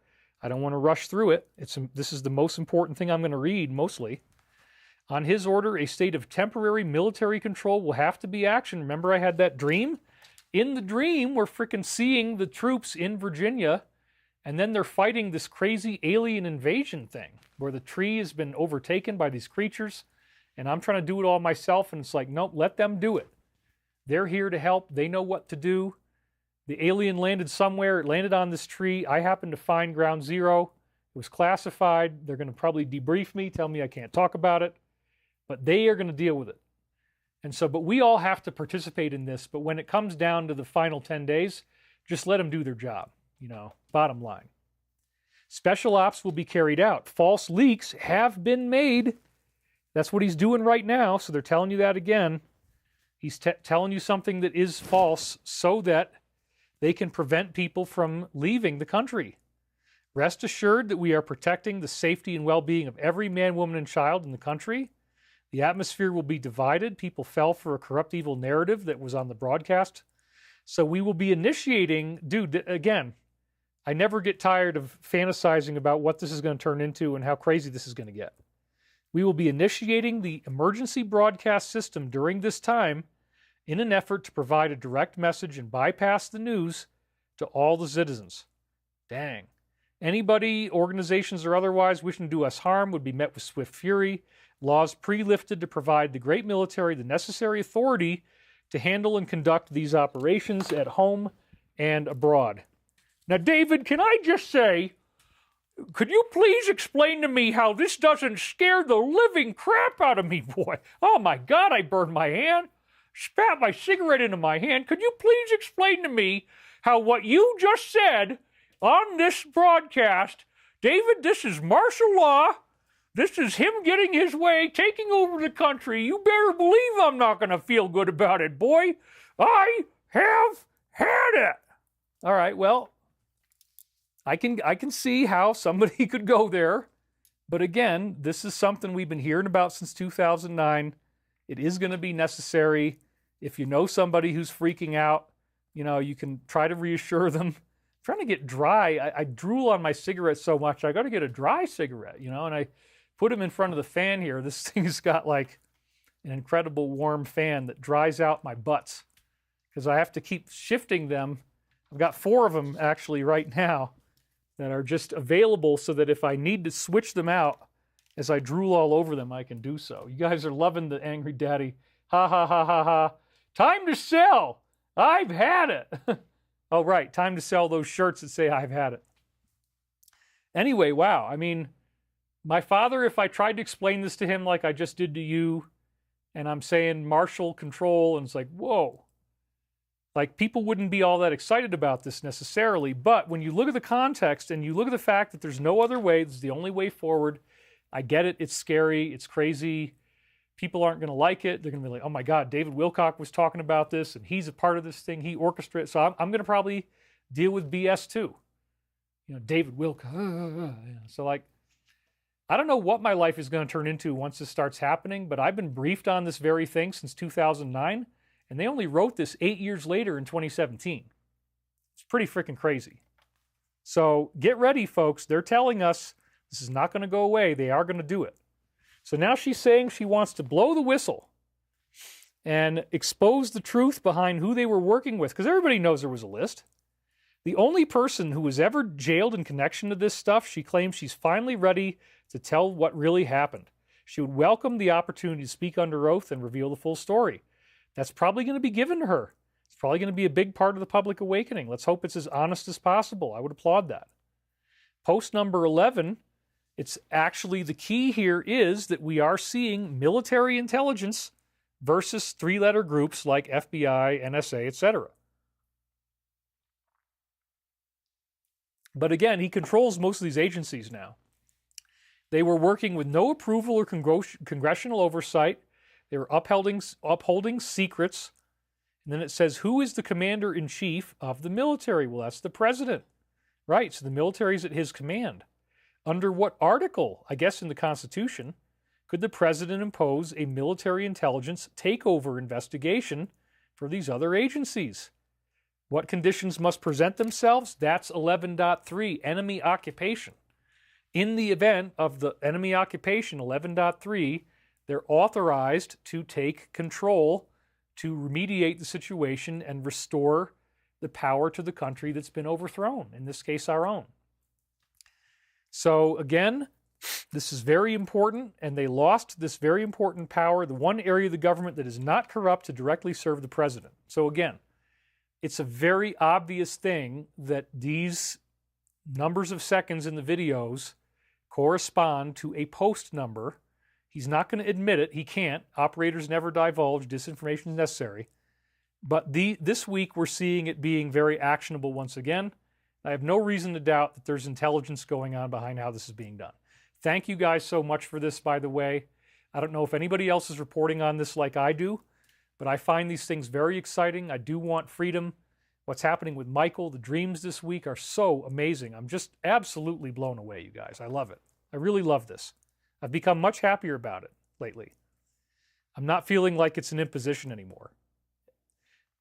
I don't want to rush through it. This is the most important thing I'm going to read, mostly. On his order, a state of temporary military control will have to be actioned. Remember I had that dream? In the dream, we're freaking seeing the troops in Virginia, and then they're fighting this crazy alien invasion thing, where the tree has been overtaken by these creatures, and I'm trying to do it all myself, and it's like, nope, let them do it. They're here to help. They know what to do. The alien landed somewhere. It landed on this tree. I happened to find ground zero. It was classified. They're going to probably debrief me, tell me I can't talk about it, but they are going to deal with it. And so, but we all have to participate in this. But when it comes down to the final 10 days, just let them do their job, bottom line. Special ops will be carried out. False leaks have been made. That's what he's doing right now. So they're telling you that again. He's telling you something that is false so that they can prevent people from leaving the country. Rest assured that we are protecting the safety and well-being of every man, woman, and child in the country. The atmosphere will be divided. People fell for a corrupt, evil narrative that was on the broadcast. So we will be initiating, again, I never get tired of fantasizing about what this is going to turn into and how crazy this is going to get. We will be initiating the emergency broadcast system during this time in an effort to provide a direct message and bypass the news to all the citizens. Dang. Anybody, organizations or otherwise, wishing to do us harm would be met with swift fury. Laws pre-lifted to provide the great military the necessary authority to handle and conduct these operations at home and abroad. Now, David, can I just say, could you please explain to me how this doesn't scare the living crap out of me, boy? Oh my God, I burned my hand. Spat my cigarette into my hand. Could you please explain to me how what you just said on this broadcast, David, this is martial law. This is him getting his way, taking over the country. You better believe I'm not going to feel good about it, boy. I have had it. All right, well, I can see how somebody could go there. But again, this is something we've been hearing about since 2009. It is going to be necessary. If you know somebody who's freaking out, you can try to reassure them. I'm trying to get dry. I drool on my cigarette so much. I got to get a dry cigarette, and I put them in front of the fan here. This thing's got like an incredible warm fan that dries out my butts because I have to keep shifting them. I've got 4 of them actually right now that are just available so that if I need to switch them out as I drool all over them, I can do so. You guys are loving the Angry Daddy. Ha ha ha ha ha. Time to sell. I've had it. Oh, right. Time to sell those shirts that say I've had it. Anyway, wow. I mean, my father, if I tried to explain this to him like I just did to you, and I'm saying martial control, and it's like, whoa. Like, people wouldn't be all that excited about this necessarily, but when you look at the context and you look at the fact that there's no other way, this is the only way forward, I get it, it's scary, it's crazy, people aren't going to like it, they're going to be like, oh my God, David Wilcock was talking about this, and he's a part of this thing, he orchestrates, so I'm going to probably deal with BS too. You know, David Wilcock, so like, I don't know what my life is going to turn into once this starts happening, but I've been briefed on this very thing since 2009, and they only wrote this 8 years later in 2017. It's pretty freaking crazy. So get ready, folks. They're telling us this is not going to go away. They are going to do it. So now she's saying she wants to blow the whistle and expose the truth behind who they were working with, because everybody knows there was a list. The only person who was ever jailed in connection to this stuff, she claims she's finally ready to tell what really happened. She would welcome the opportunity to speak under oath and reveal the full story. That's probably going to be given to her. It's probably going to be a big part of the public awakening. Let's hope it's as honest as possible. I would applaud that. Post number 11, it's actually the key here is that we are seeing military intelligence versus 3-letter groups like FBI, NSA, etc. But again, he controls most of these agencies now. They were working with no approval or congressional oversight. They were upholding secrets. And then it says, who is the commander-in-chief of the military? Well, that's the president. Right, so the military is at his command. Under what article, I guess in the Constitution, could the president impose a military intelligence takeover investigation for these other agencies? What conditions must present themselves? That's 11.3, enemy occupation. In the event of the enemy occupation, 11.3, they're authorized to take control to remediate the situation and restore the power to the country that's been overthrown, in this case, our own. So again, this is very important, and they lost this very important power, the one area of the government that is not corrupt, to directly serve the president. So again, it's a very obvious thing that these numbers of seconds in the videos correspond to a post number. He's not going to admit it. He can't. Operators never divulge. Disinformation is necessary. But this week, we're seeing it being very actionable once again. I have no reason to doubt that there's intelligence going on behind how this is being done. Thank you guys so much for this, by the way. I don't know if anybody else is reporting on this like I do, but I find these things very exciting. I do want freedom. What's happening with Michael, the dreams this week are so amazing. I'm just absolutely blown away, you guys. I love it. I really love this. I've become much happier about it lately. I'm not feeling like it's an imposition anymore.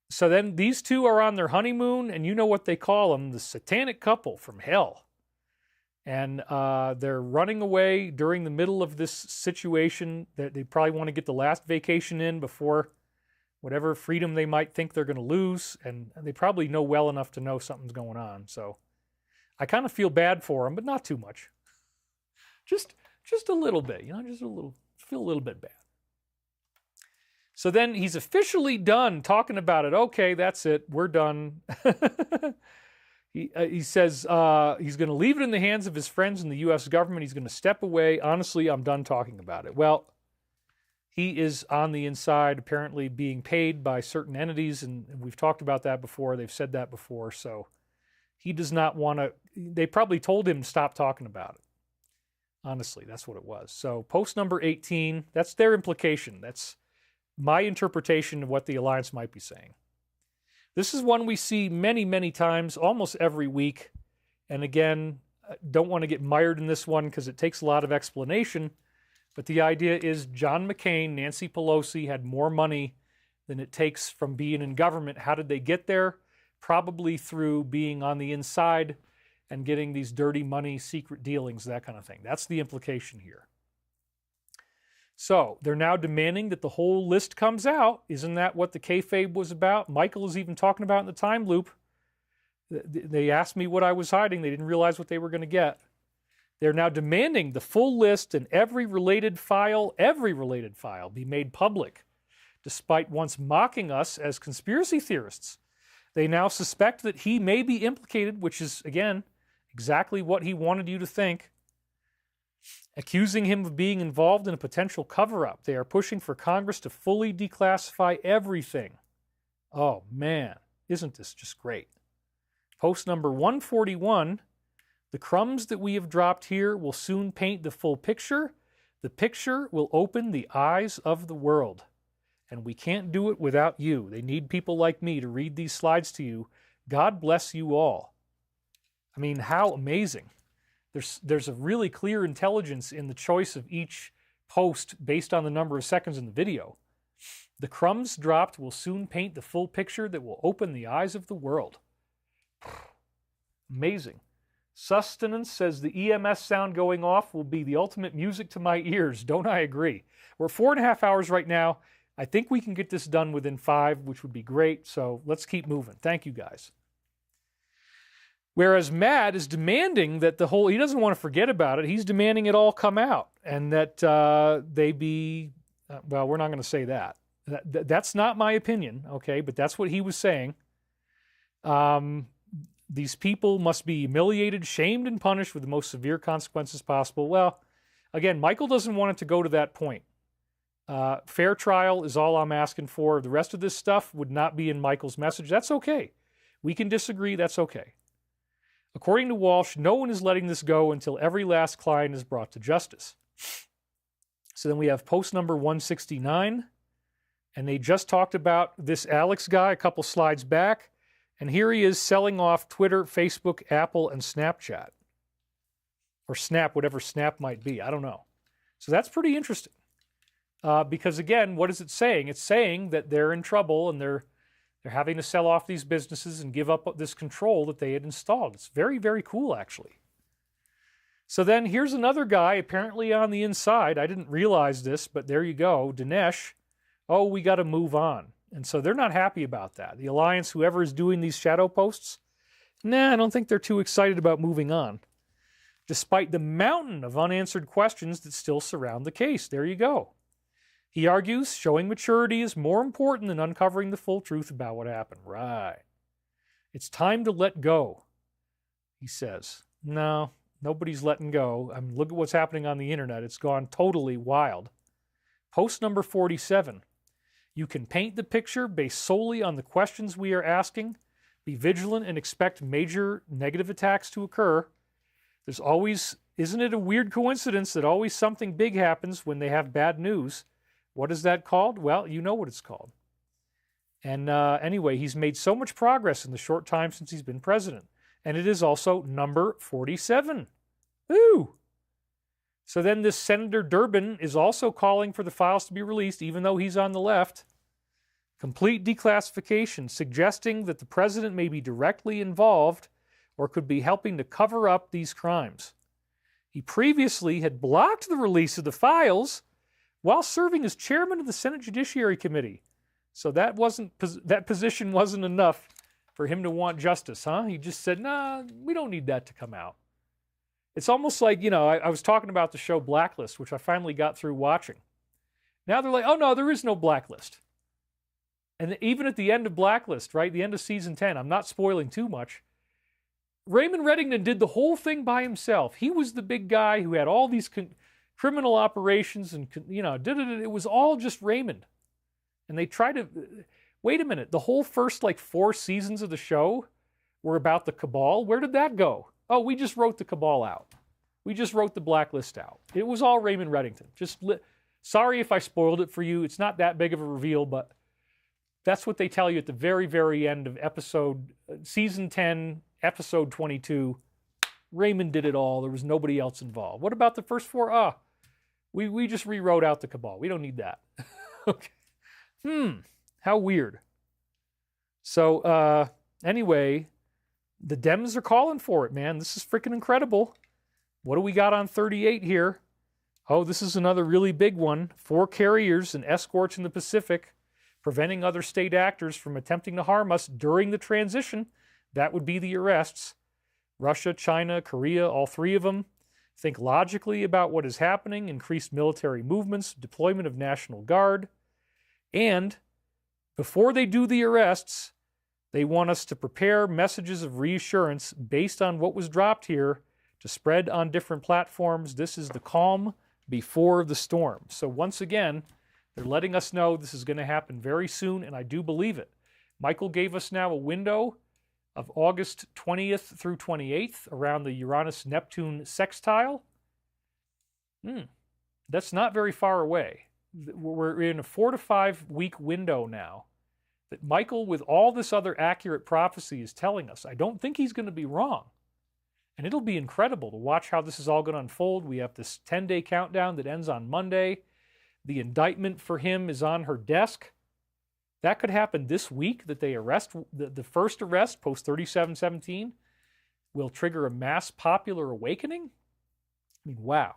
So then these two are on their honeymoon, and you know what they call them, the satanic couple from hell. And they're running away during the middle of this situation that they probably want to get the last vacation in before whatever freedom they might think they're going to lose. And they probably know well enough to know something's going on. So I kind of feel bad for them, but not too much. Just a little bit, you know, feel a little bit bad. So then he's officially done talking about it. Okay, that's it. We're done. He says he's going to leave it in the hands of his friends in the U.S. government. He's going to step away. Honestly, I'm done talking about it. Well, he is on the inside apparently being paid by certain entities, and we've talked about that before. They've said that before. So he does not want to. They probably told him to stop talking about it. Honestly, that's what it was. So post number 18, that's their implication. That's my interpretation of what the Alliance might be saying. This is one we see many, many times, almost every week. And again, don't want to get mired in this one because it takes a lot of explanation. But the idea is John McCain, Nancy Pelosi had more money than it takes from being in government. How did they get there? Probably through being on the inside and getting these dirty money, secret dealings, that kind of thing. That's the implication here. So they're now demanding that the whole list comes out. Isn't that what the kayfabe was about? Michael is even talking about in the time loop. They asked me what I was hiding. They didn't realize what they were going to get. They're now demanding the full list and every related file be made public, despite once mocking us as conspiracy theorists. They now suspect that he may be implicated, which is, again, exactly what he wanted you to think. Accusing him of being involved in a potential cover-up. They are pushing for Congress to fully declassify everything. Oh, man. Isn't this just great? Post number 141. The crumbs that we have dropped here will soon paint the full picture. The picture will open the eyes of the world. And we can't do it without you. They need people like me to read these slides to you. God bless you all. I mean, how amazing. There's a really clear intelligence in the choice of each post based on the number of seconds in the video. The crumbs dropped will soon paint the full picture that will open the eyes of the world. Amazing. Sustenance says the EMS sound going off will be the ultimate music to my ears. Don't I agree? We're 4.5 hours right now. I think we can get this done within 5, which would be great. So let's keep moving. Thank you, guys. Whereas Matt is demanding that he doesn't want to forget about it. He's demanding it all come out and that they be, well, we're not going to say that. That's not my opinion, okay? But that's what he was saying. These people must be humiliated, shamed, and punished with the most severe consequences possible. Well, again, Michael doesn't want it to go to that point. Fair trial is all I'm asking for. The rest of this stuff would not be in Michael's message. That's okay. We can disagree. That's okay. According to Walsh, no one is letting this go until every last client is brought to justice. So then we have post number 169, and they just talked about this Alex guy a couple slides back, and here he is selling off Twitter, Facebook, Apple, and Snapchat. Or Snap, whatever Snap might be. I don't know. So that's pretty interesting. Because again, what is it saying? It's saying that they're in trouble and they're having to sell off these businesses and give up this control that they had installed. It's very, very cool, actually. So then here's another guy apparently on the inside. I didn't realize this, but there you go. Dinesh. Oh, we got to move on. And so they're not happy about that. The Alliance, whoever is doing these shadow posts, I don't think they're too excited about moving on, despite the mountain of unanswered questions that still surround the case. There you go. He argues showing maturity is more important than uncovering the full truth about what happened. Right. It's time to let go, he says. No, nobody's letting go. I mean, look at what's happening on the internet. It's gone totally wild. Post number 47. You can paint the picture based solely on the questions we are asking. Be vigilant and expect major negative attacks to occur. There's always, isn't it a weird coincidence that always something big happens when they have bad news? What is that called? Well, you know what it's called. And anyway, he's made so much progress in the short time since he's been president. And it is also number 47. Woo! So then this Senator Durbin is also calling for the files to be released, even though he's on the left. Complete declassification, suggesting that the president may be directly involved or could be helping to cover up these crimes. He previously had blocked the release of the files while serving as chairman of the Senate Judiciary Committee. So that position wasn't enough for him to want justice, huh? He just said, nah, we don't need that to come out. It's almost like, I was talking about the show Blacklist, which I finally got through watching. Now they're like, oh no, there is no Blacklist. And even at the end of Blacklist, right, the end of season 10, I'm not spoiling too much, Raymond Reddington did the whole thing by himself. He was the big guy who had all these criminal operations and, it was all just Raymond. And they tried to, wait a minute, the whole first 4 seasons of the show were about the cabal. Where did that go? Oh, we just wrote the cabal out. We just wrote the Blacklist out. It was all Raymond Reddington. Sorry if I spoiled it for you. It's not that big of a reveal, but that's what they tell you at the very, very end of season 10, episode 22. Raymond did it all. There was nobody else involved. What about the first 4? We just rewrote out the cabal. We don't need that. Okay. How weird. So, anyway, the Dems are calling for it, man. This is freaking incredible. What do we got on 38 here? Oh, this is another really big one. 4 carriers and escorts in the Pacific, preventing other state actors from attempting to harm us during the transition. That would be the arrests. Russia, China, Korea, all 3 of them. Think logically about what is happening, increased military movements, deployment of National Guard. And before they do the arrests, they want us to prepare messages of reassurance based on what was dropped here to spread on different platforms. This is the calm before the storm. So once again, they're letting us know this is going to happen very soon, and I do believe it. Michael gave us now a window of August 20th through 28th around the Uranus-Neptune sextile. That's not very far away. We're in a 4 to 5 week window now that Michael, with all this other accurate prophecy, is telling us. I don't think he's going to be wrong. And it'll be incredible to watch how this is all going to unfold. We have this 10-day countdown that ends on Monday. The indictment for him is on her desk. That could happen this week, that they arrest, the first arrest, post 3717, will trigger a mass popular awakening. I mean, wow.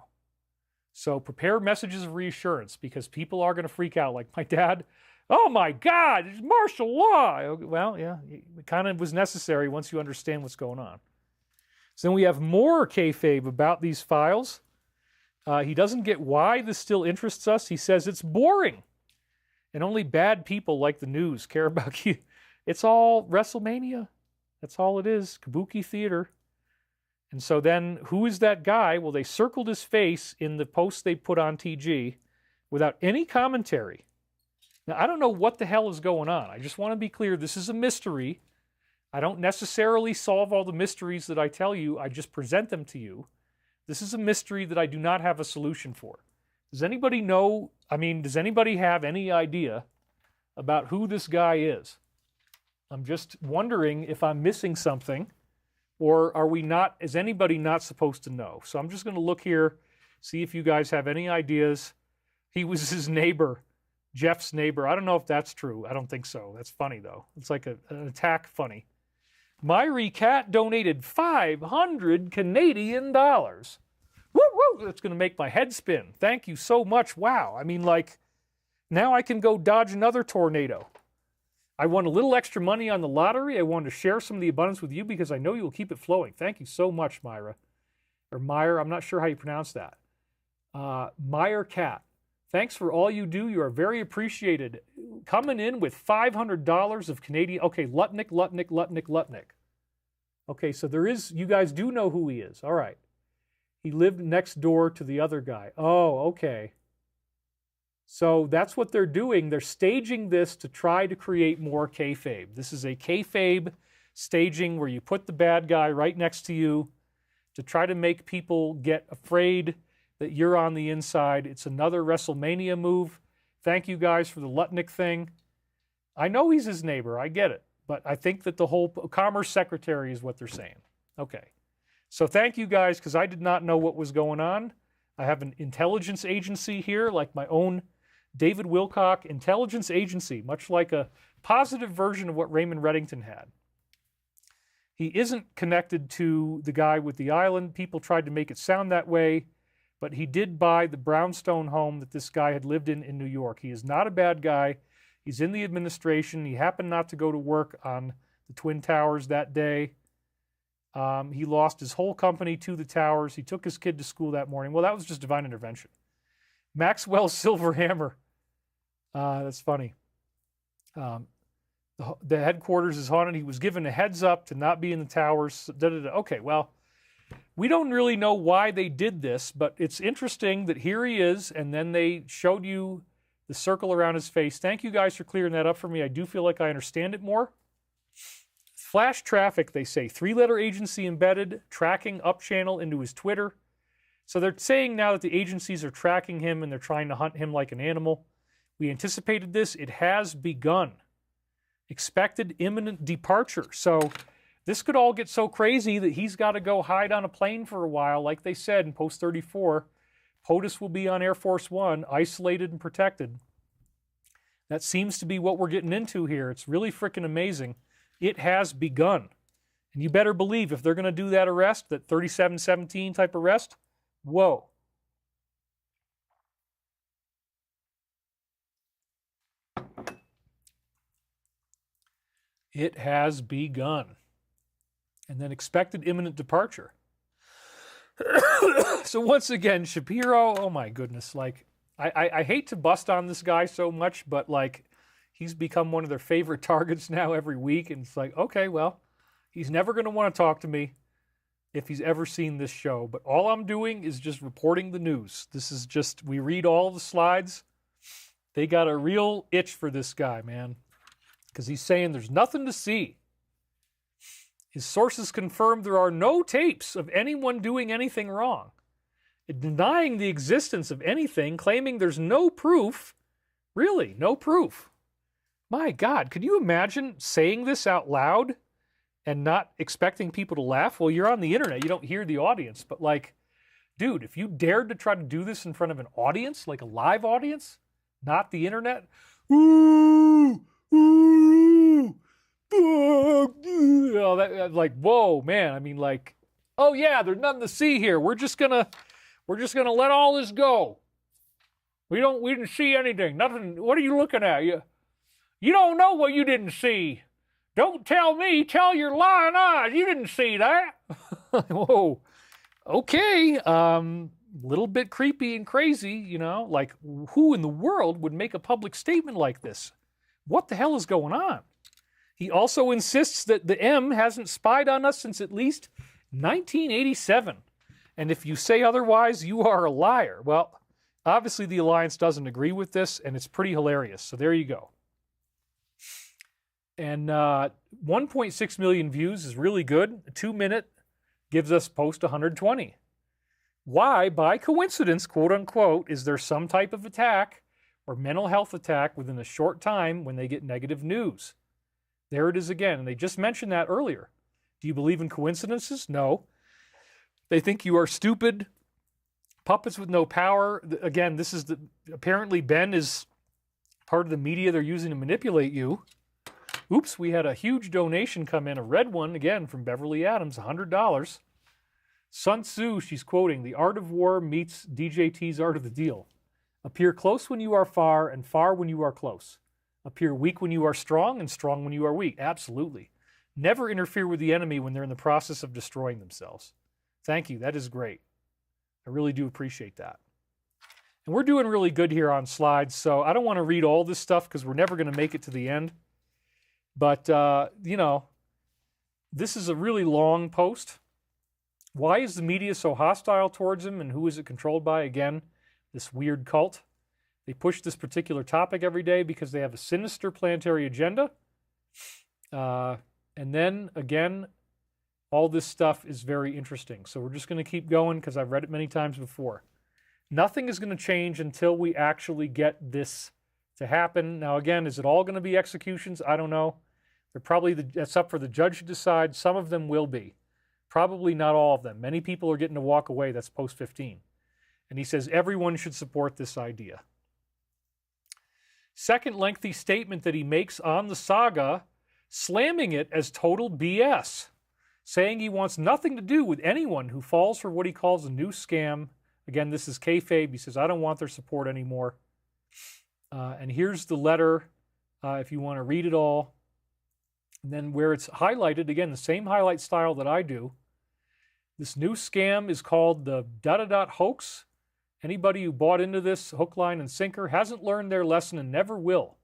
So prepare messages of reassurance, because people are going to freak out like my dad. Oh my God, it's martial law. Well, yeah, it kind of was necessary once you understand what's going on. So then we have more kayfabe about these files. He doesn't get why this still interests us. He says it's boring. And only bad people like the news care about you. It's all WrestleMania. That's all it is. Kabuki theater. And so then, who is that guy? Well, they circled his face in the post they put on TG without any commentary. Now, I don't know what the hell is going on. I just want to be clear. This is a mystery. I don't necessarily solve all the mysteries that I tell you. I just present them to you. This is a mystery that I do not have a solution for. Does anybody know, does anybody have any idea about who this guy is? I'm just wondering if I'm missing something, or is anybody not supposed to know? So I'm just going to look here, see if you guys have any ideas. He was his neighbor, Jeff's neighbor. I don't know if that's true. I don't think so. That's funny, though. It's like an attack funny. Myri Cat donated 500 Canadian dollars. Woo, woo! That's going to make my head spin. Thank you so much. Wow. Now I can go dodge another tornado. I won a little extra money on the lottery. I wanted to share some of the abundance with you because I know you'll keep it flowing. Thank you so much, Myra. Or Meyer. I'm not sure how you pronounce that. Meyer Cat. Thanks for all you do. You are very appreciated. Coming in with $500 of Canadian. Okay, Lutnick. Okay, so you guys do know who he is. All right. He lived next door to the other guy. Oh, okay. So that's what they're doing. They're staging this to try to create more kayfabe. This is a kayfabe staging where you put the bad guy right next to you to try to make people get afraid that you're on the inside. It's another WrestleMania move. Thank you guys for the Lutnick thing. I know he's his neighbor. I get it. But I think that the whole Commerce Secretary is what they're saying. Okay. So thank you guys, because I did not know what was going on. I have an intelligence agency here, like my own David Wilcock intelligence agency, much like a positive version of what Raymond Reddington had. He isn't connected to the guy with the island. People tried to make it sound that way, but he did buy the brownstone home that this guy had lived in New York. He is not a bad guy. He's in the administration. He happened not to go to work on the Twin Towers that day. He lost his whole company to the towers. He took his kid to school that morning. Well, that was just divine intervention. Maxwell's silver hammer. That's funny. The headquarters is haunted. He was given a heads up to not be in the towers. Okay, well, we don't really know why they did this, but it's interesting that here he is, and then they showed you the circle around his face. Thank you guys for clearing that up for me. I do feel like I understand it more. Flash traffic, they say. 3-letter agency embedded, tracking up channel into his Twitter. So they're saying now that the agencies are tracking him and they're trying to hunt him like an animal. We anticipated this. It has begun. Expected imminent departure. So this could all get so crazy that he's got to go hide on a plane for a while. Like they said in Post 34, POTUS will be on Air Force One, isolated and protected. That seems to be what we're getting into here. It's really freaking amazing. It has begun. And you better believe if they're going to do that arrest, that 3717 type arrest, whoa. It has begun. And then expected imminent departure. So once again, Shapiro, oh my goodness, like, I hate to bust on this guy so much, but like, he's become one of their favorite targets now every week. And it's like, okay, well, he's never going to want to talk to me if he's ever seen this show. But all I'm doing is just reporting the news. This is just, we read all the slides. They got a real itch for this guy, man, because he's saying there's nothing to see. His sources confirm there are no tapes of anyone doing anything wrong. Denying the existence of anything, claiming there's no proof. Really, no proof. My God, could you imagine saying this out loud and not expecting people to laugh? Well, you're on the internet. You don't hear the audience. But like, dude, if you dared to try to do this in front of an audience, like a live audience, not the internet, ooh, ooh, like, whoa, man. I mean, like, oh yeah, there's nothing to see here. We're just gonna let all this go. We didn't see anything. Nothing. What are you looking at? You don't know what you didn't see. Don't tell me. Tell your lying eyes. You didn't see that. Whoa. Okay. Little bit creepy and crazy, you know. Like, who in the world would make a public statement like this? What the hell is going on? He also insists that the M hasn't spied on us since at least 1987. And if you say otherwise, you are a liar. Well, obviously the Alliance doesn't agree with this, and it's pretty hilarious. So there you go. And 1.6 million views is really good. A 2-minute gives us post 120. Why, by coincidence, quote unquote, is there some type of attack or mental health attack within a short time when they get negative news? There it is again. And they just mentioned that earlier. Do you believe in coincidences? No. They think you are stupid, puppets with no power. Again, this is apparently Ben is part of the media they're using to manipulate you. Oops, we had a huge donation come in, a red one, again, from Beverly Adams, $100. Sun Tzu, she's quoting, the art of war meets DJT's art of the deal. Appear close when you are far and far when you are close. Appear weak when you are strong and strong when you are weak. Absolutely. Never interfere with the enemy when they're in the process of destroying themselves. Thank you. That is great. I really do appreciate that. And we're doing really good here on slides, so I don't want to read all this stuff because we're never going to make it to the end. But, you know, this is a really long post. Why is the media so hostile towards him, and who is it controlled by? Again, this weird cult. They push this particular topic every day because they have a sinister planetary agenda. And then, again, all this stuff is very interesting. So we're just going to keep going because I've read it many times before. Nothing is going to change until we actually get this to happen. Now, again, is it all going to be executions? I don't know. They're probably, that's up for the judge to decide. Some of them will be. Probably not all of them. Many people are getting to walk away. That's post 15. And he says everyone should support this idea. Second lengthy statement that he makes on the saga, slamming it as total BS, saying he wants nothing to do with anyone who falls for what he calls a new scam. Again, this is kayfabe. He says, I don't want their support anymore. And here's the letter if you want to read it all. And then where it's highlighted, again, the same highlight style that I do. This new scam is called the hoax. Anybody who bought into this hook, line, and sinker hasn't learned their lesson and never will.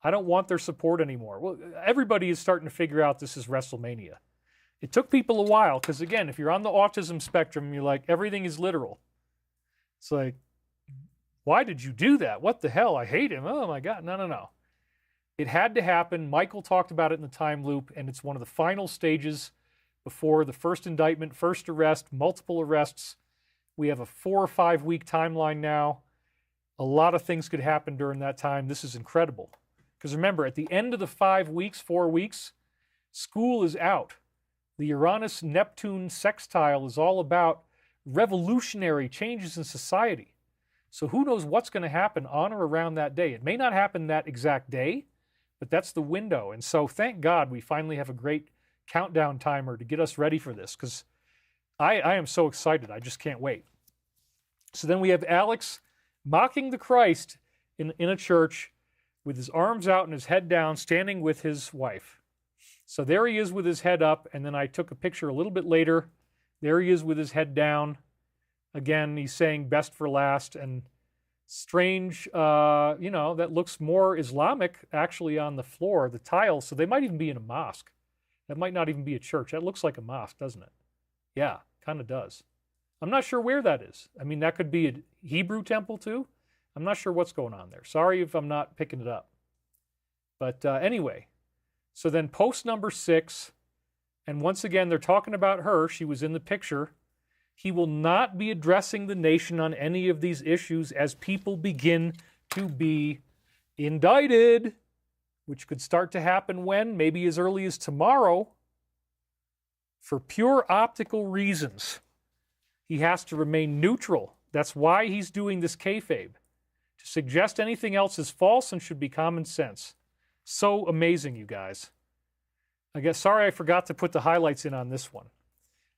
I don't want their support anymore. Well, everybody is starting to figure out this is WrestleMania. It took people a while because, again, if you're on the autism spectrum, you're like, everything is literal. It's like, why did you do that? What the hell? I hate him. Oh, my God. No. It had to happen. Michael talked about it in the time loop, and it's one of the final stages before the first indictment, first arrest, multiple arrests. We have a 4 or 5 week timeline now. A lot of things could happen during that time. This is incredible. Because remember, at the end of the 4 weeks, school is out. The Uranus-Neptune sextile is all about revolutionary changes in society. So who knows what's going to happen on or around that day. It may not happen that exact day, but that's the window. And so thank God we finally have a great countdown timer to get us ready for this, because I am so excited. I just can't wait. So then we have Alex mocking the Christ in a church with his arms out and his head down, standing with his wife. So there he is with his head up, and then I took a picture a little bit later. There he is with his head down. Again, he's saying best for last, and strange, that looks more Islamic actually on the floor, the tiles. So they might even be in a mosque. That might not even be a church. That looks like a mosque, doesn't it? Yeah, kind of does. I'm not sure where that is. I mean, that could be a Hebrew temple too. I'm not sure what's going on there. Sorry if I'm not picking it up. But anyway, so then post number 6, and once again, they're talking about her. She was in the picture. He will not be addressing the nation on any of these issues as people begin to be indicted, which could start to happen when? Maybe as early as tomorrow. For pure optical reasons, he has to remain neutral. That's why he's doing this kayfabe. To suggest anything else is false and should be common sense. So amazing, you guys. I guess, sorry I forgot to put the highlights in on this one.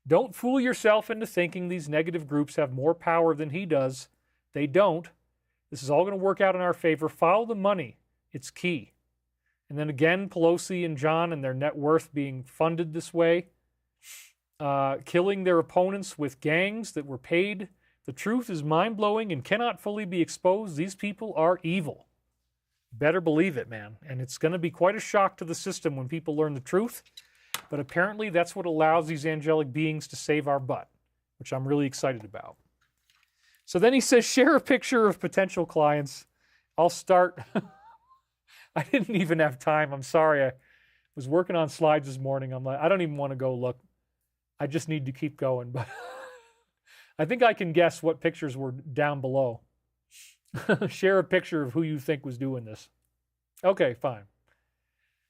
Don't fool yourself into thinking these negative groups have more power than he does. They don't. This is all going to work out in our favor. Follow the money. It's key. And then again, Pelosi and John and their net worth being funded this way. Killing their opponents with gangs that were paid. The truth is mind-blowing and cannot fully be exposed. These people are evil. Better believe it, man. And it's going to be quite a shock to the system when people learn the truth. But apparently that's what allows these angelic beings to save our butt, which I'm really excited about. So then he says, share a picture of potential clients. I'll start. I didn't even have time. I'm sorry. I was working on slides this morning. I'm like, I don't even want to go look. I just need to keep going. But I think I can guess what pictures were down below. Share a picture of who you think was doing this. Okay, fine.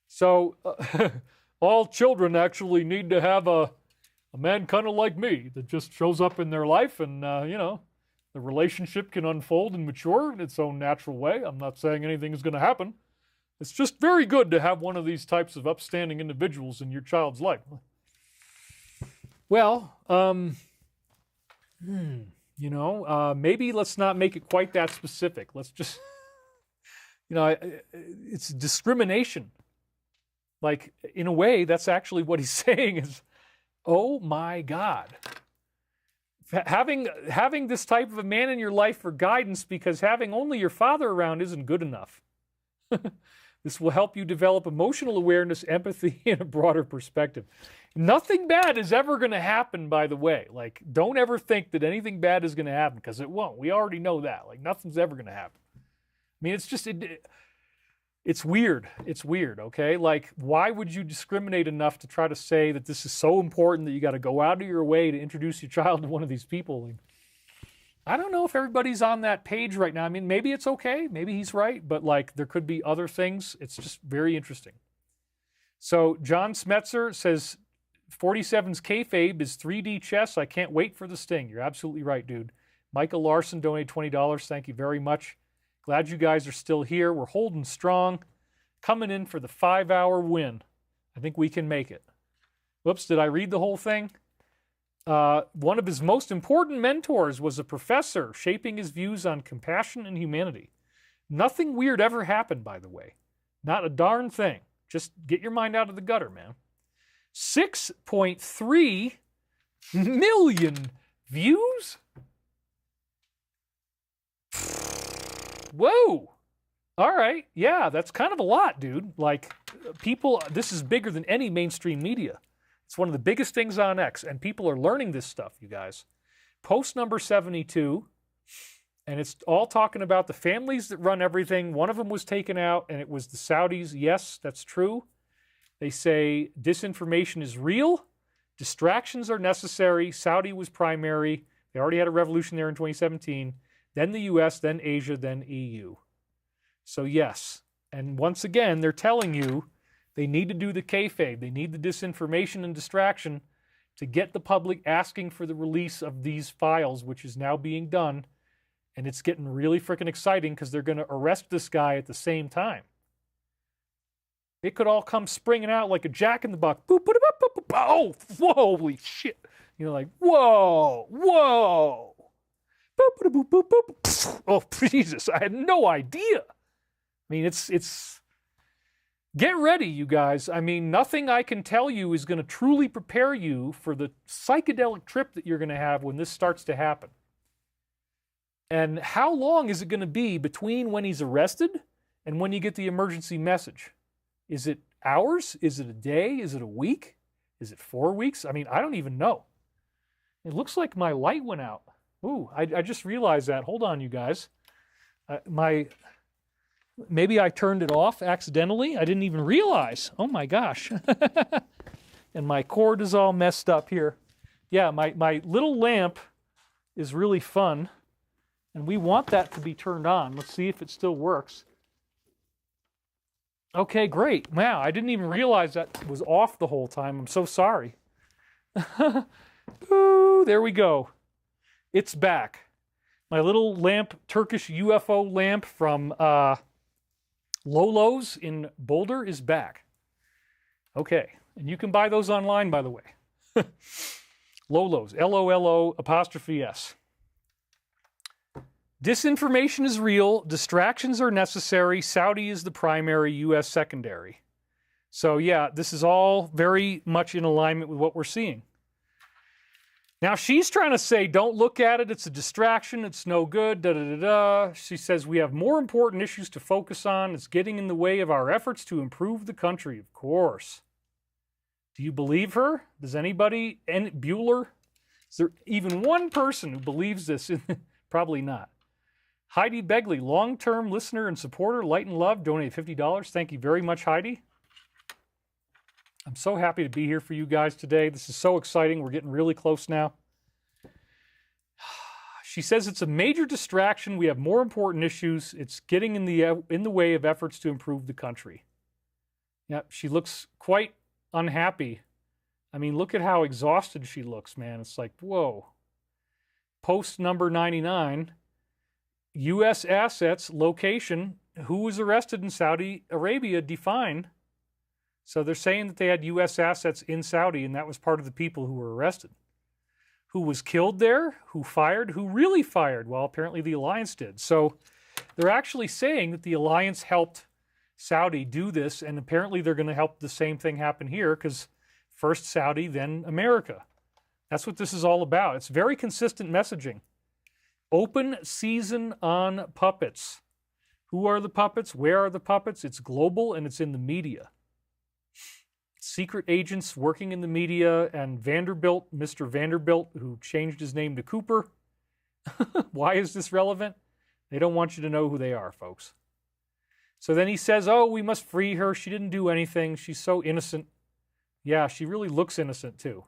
So all children actually need to have a man kind of like me that just shows up in their life and, the relationship can unfold and mature in its own natural way. I'm not saying anything is going to happen. It's just very good to have one of these types of upstanding individuals in your child's life. Well, maybe let's not make it quite that specific. Let's just, it's discrimination. Like, in a way, that's actually what he's saying is, oh my God. Having this type of a man in your life for guidance because having only your father around isn't good enough. This will help you develop emotional awareness, empathy, and a broader perspective. Nothing bad is ever going to happen, by the way. Like, don't ever think that anything bad is going to happen, because it won't. We already know that. Like, nothing's ever going to happen. I mean, it's just, it's weird. It's weird, okay? Like, why would you discriminate enough to try to say that this is so important that you got to go out of your way to introduce your child to one of these people? Like, I don't know if everybody's on that page right now. I mean, maybe it's okay. Maybe he's right. But, like, there could be other things. It's just very interesting. So, John Smetzer says, 47's kayfabe is 3D chess. I can't wait for the sting. You're absolutely right, dude. Michael Larson donated $20. Thank you very much. Glad you guys are still here. We're holding strong. Coming in for the 5-hour win. I think we can make it. Whoops, did I read the whole thing? One of his most important mentors was a professor shaping his views on compassion and humanity. Nothing weird ever happened, by the way. Not a darn thing. Just get your mind out of the gutter, man. 6.3 million views? Whoa. All right. Yeah, that's kind of a lot, dude. Like, people, this is bigger than any mainstream media. It's one of the biggest things on X, and people are learning this stuff, you guys. Post number 72, and it's all talking about the families that run everything. One of them was taken out, and it was the Saudis. Yes, that's true. They say disinformation is real. Distractions are necessary. Saudi was primary. They already had a revolution there in 2017. Then the US, then Asia, then EU. So yes, and once again, they're telling you they need to do the kayfabe. They need the disinformation and distraction to get the public asking for the release of these files, which is now being done. And it's getting really freaking exciting because they're going to arrest this guy at the same time. It could all come springing out like a jack-in-the-box. Boop, boop, boop, boop, boop. Oh, whoa, holy shit. Like, whoa, whoa. Boop, boop, boop, boop, boop. Oh, Jesus, I had no idea. I mean, it's Get ready, you guys. I mean, nothing I can tell you is going to truly prepare you for the psychedelic trip that you're going to have when this starts to happen. And how long is it going to be between when he's arrested and when you get the emergency message? Is it hours? Is it a day? Is it a week? Is it 4 weeks? I mean, I don't even know. It looks like my light went out. Ooh, I just realized that. Hold on, you guys. Maybe I turned it off accidentally. I didn't even realize. Oh my gosh. And my cord is all messed up here. Yeah, my little lamp is really fun. And we want that to be turned on. Let's see if it still works. Okay, great. Wow, I didn't even realize that was off the whole time. I'm so sorry. Ooh, there we go. It's back. My little lamp, Turkish UFO lamp from Lolo's in Boulder is back. Okay, and you can buy those online, by the way. Lolo's, Lolo''S. Disinformation is real. Distractions are necessary. Saudi is the primary, U.S. secondary. So yeah, this is all very much in alignment with what we're seeing. Now she's trying to say, don't look at it. It's a distraction. It's no good. Da, da, da, da. She says we have more important issues to focus on. It's getting in the way of our efforts to improve the country. Of course. Do you believe her? Does anybody? And Bueller? Is there even one person who believes this? Probably not. Heidi Begley, long-term listener and supporter, light and love, donated $50. Thank you very much, Heidi. I'm so happy to be here for you guys today. This is so exciting. We're getting really close now. She says it's a major distraction. We have more important issues. It's getting in the way of efforts to improve the country. Yeah, she looks quite unhappy. I mean, look at how exhausted she looks, man. It's like, whoa. Post number 99. U.S. assets, location, who was arrested in Saudi Arabia, defined. So they're saying that they had U.S. assets in Saudi, and that was part of the people who were arrested. Who was killed there? Who fired? Who really fired? Well, apparently the alliance did. So they're actually saying that the alliance helped Saudi do this, and apparently they're going to help the same thing happen here, because first Saudi, then America. That's what this is all about. It's very consistent messaging. Open season on puppets. Who are the puppets? Where are the puppets? It's global, and it's in the media. Secret agents working in the media, and Vanderbilt, Mr. Vanderbilt, who changed his name to Cooper. Why is this relevant? They don't want you to know who they are, folks. So then he says, oh, we must free her. She didn't do anything. She's so innocent. Yeah, she really looks innocent, too.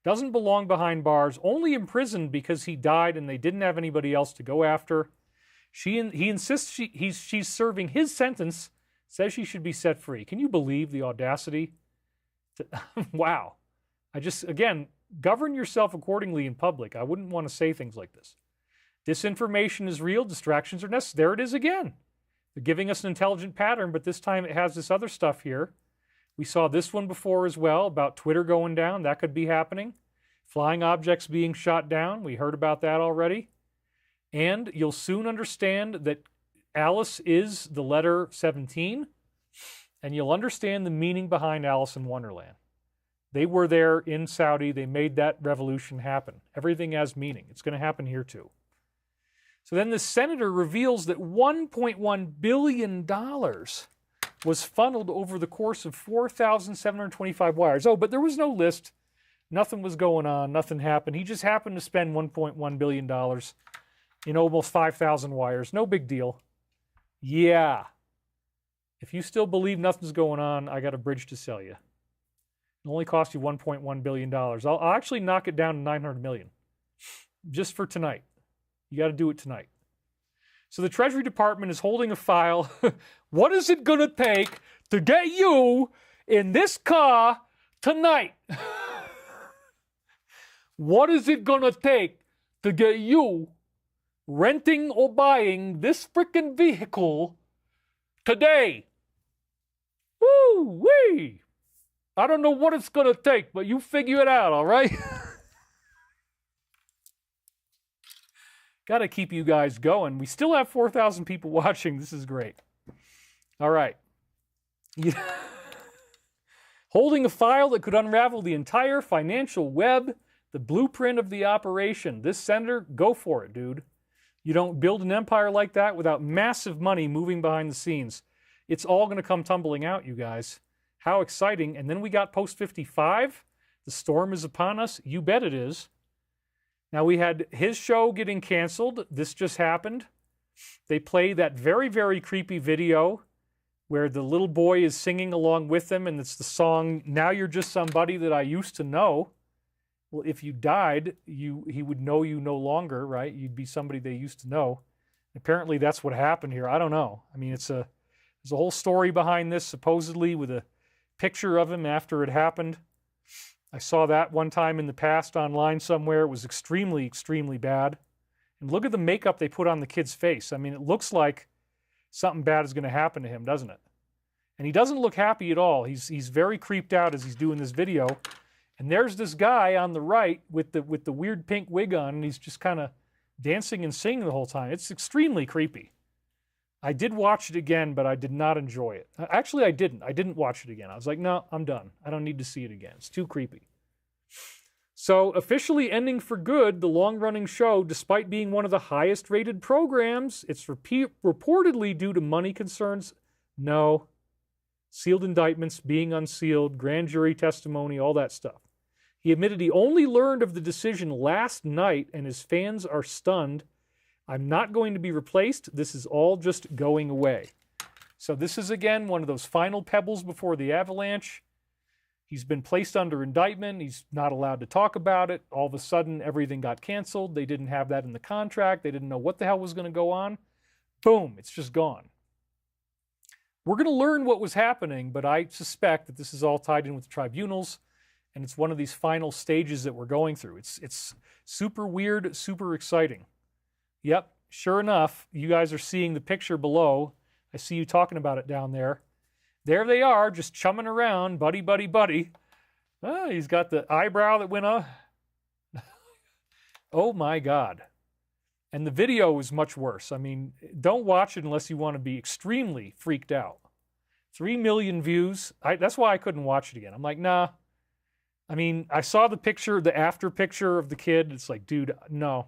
Doesn't belong behind bars, only imprisoned because he died and they didn't have anybody else to go after. He insists she's serving his sentence, says she should be set free. Can you believe the audacity? Wow. Again, govern yourself accordingly in public. I wouldn't want to say things like this. Disinformation is real. Distractions are necessary. There it is again. They're giving us an intelligent pattern, but this time it has this other stuff here. We saw this one before as well about Twitter going down. That could be happening. Flying objects being shot down. We heard about that already. And you'll soon understand that Alice is the letter 17. And you'll understand the meaning behind Alice in Wonderland. They were there in Saudi. They made that revolution happen. Everything has meaning. It's going to happen here too. So then the senator reveals that $1.1 billion was funneled over the course of 4,725 wires. Oh, but there was no list. Nothing was going on. Nothing happened. He just happened to spend $1.1 billion in almost 5,000 wires. No big deal. Yeah. If you still believe nothing's going on, I got a bridge to sell you. It only cost you $1.1 billion. I'll actually knock it down to $900 million. Just for tonight. You got to do it tonight. So the Treasury Department is holding a file. What is it going to take to get you in this car tonight? What is it going to take to get you renting or buying this freaking vehicle today? Woo-wee! I don't know what it's going to take, but you figure it out, all right? Got to keep you guys going. We still have 4,000 people watching. This is great. All right. You- Holding a file that could unravel the entire financial web, the blueprint of the operation. This senator, go for it, dude. You don't build an empire like that without massive money moving behind the scenes. It's all going to come tumbling out, you guys. How exciting. And then we got Post 55. The storm is upon us. You bet it is. Now, we had his show getting canceled. This just happened. They play that very, very creepy video where the little boy is singing along with them, and it's the song, "Now You're Just Somebody That I Used to Know." Well, if you died, he would know you no longer, right? You'd be somebody they used to know. Apparently, that's what happened here. I don't know. I mean, there's a whole story behind this, supposedly, with a picture of him after it happened. I saw that one time in the past online somewhere. It was extremely, extremely bad. And look at the makeup they put on the kid's face. I mean, it looks like something bad is going to happen to him, doesn't it? And he doesn't look happy at all. He's very creeped out as he's doing this video. And there's this guy on the right with the weird pink wig on, and he's just kind of dancing and singing the whole time. It's extremely creepy. I did watch it again, but I did not enjoy it. Actually, I didn't. I didn't watch it again. I was like, no, I'm done. I don't need to see it again. It's too creepy. So, officially ending for good, the long-running show, despite being one of the highest-rated programs, it's reportedly due to money concerns. No. Sealed indictments, being unsealed, grand jury testimony, all that stuff. He admitted he only learned of the decision last night, and his fans are stunned. "I'm not going to be replaced. This is all just going away." So this is, again, one of those final pebbles before the avalanche. He's been placed under indictment. He's not allowed to talk about it. All of a sudden, everything got canceled. They didn't have that in the contract. They didn't know what the hell was going to go on. Boom, it's just gone. We're going to learn what was happening, but I suspect that this is all tied in with the tribunals, and it's one of these final stages that we're going through. It's super weird, super exciting. Yep, sure enough, you guys are seeing the picture below. I see you talking about it down there. There they are, just chumming around, buddy, buddy, buddy. Oh, he's got the eyebrow that went up. Oh my God. And the video is much worse. I mean, don't watch it unless you want to be extremely freaked out. 3 million views. That's why I couldn't watch it again. I'm like, nah. I mean, I saw the picture, the after picture of the kid. It's like, dude, no,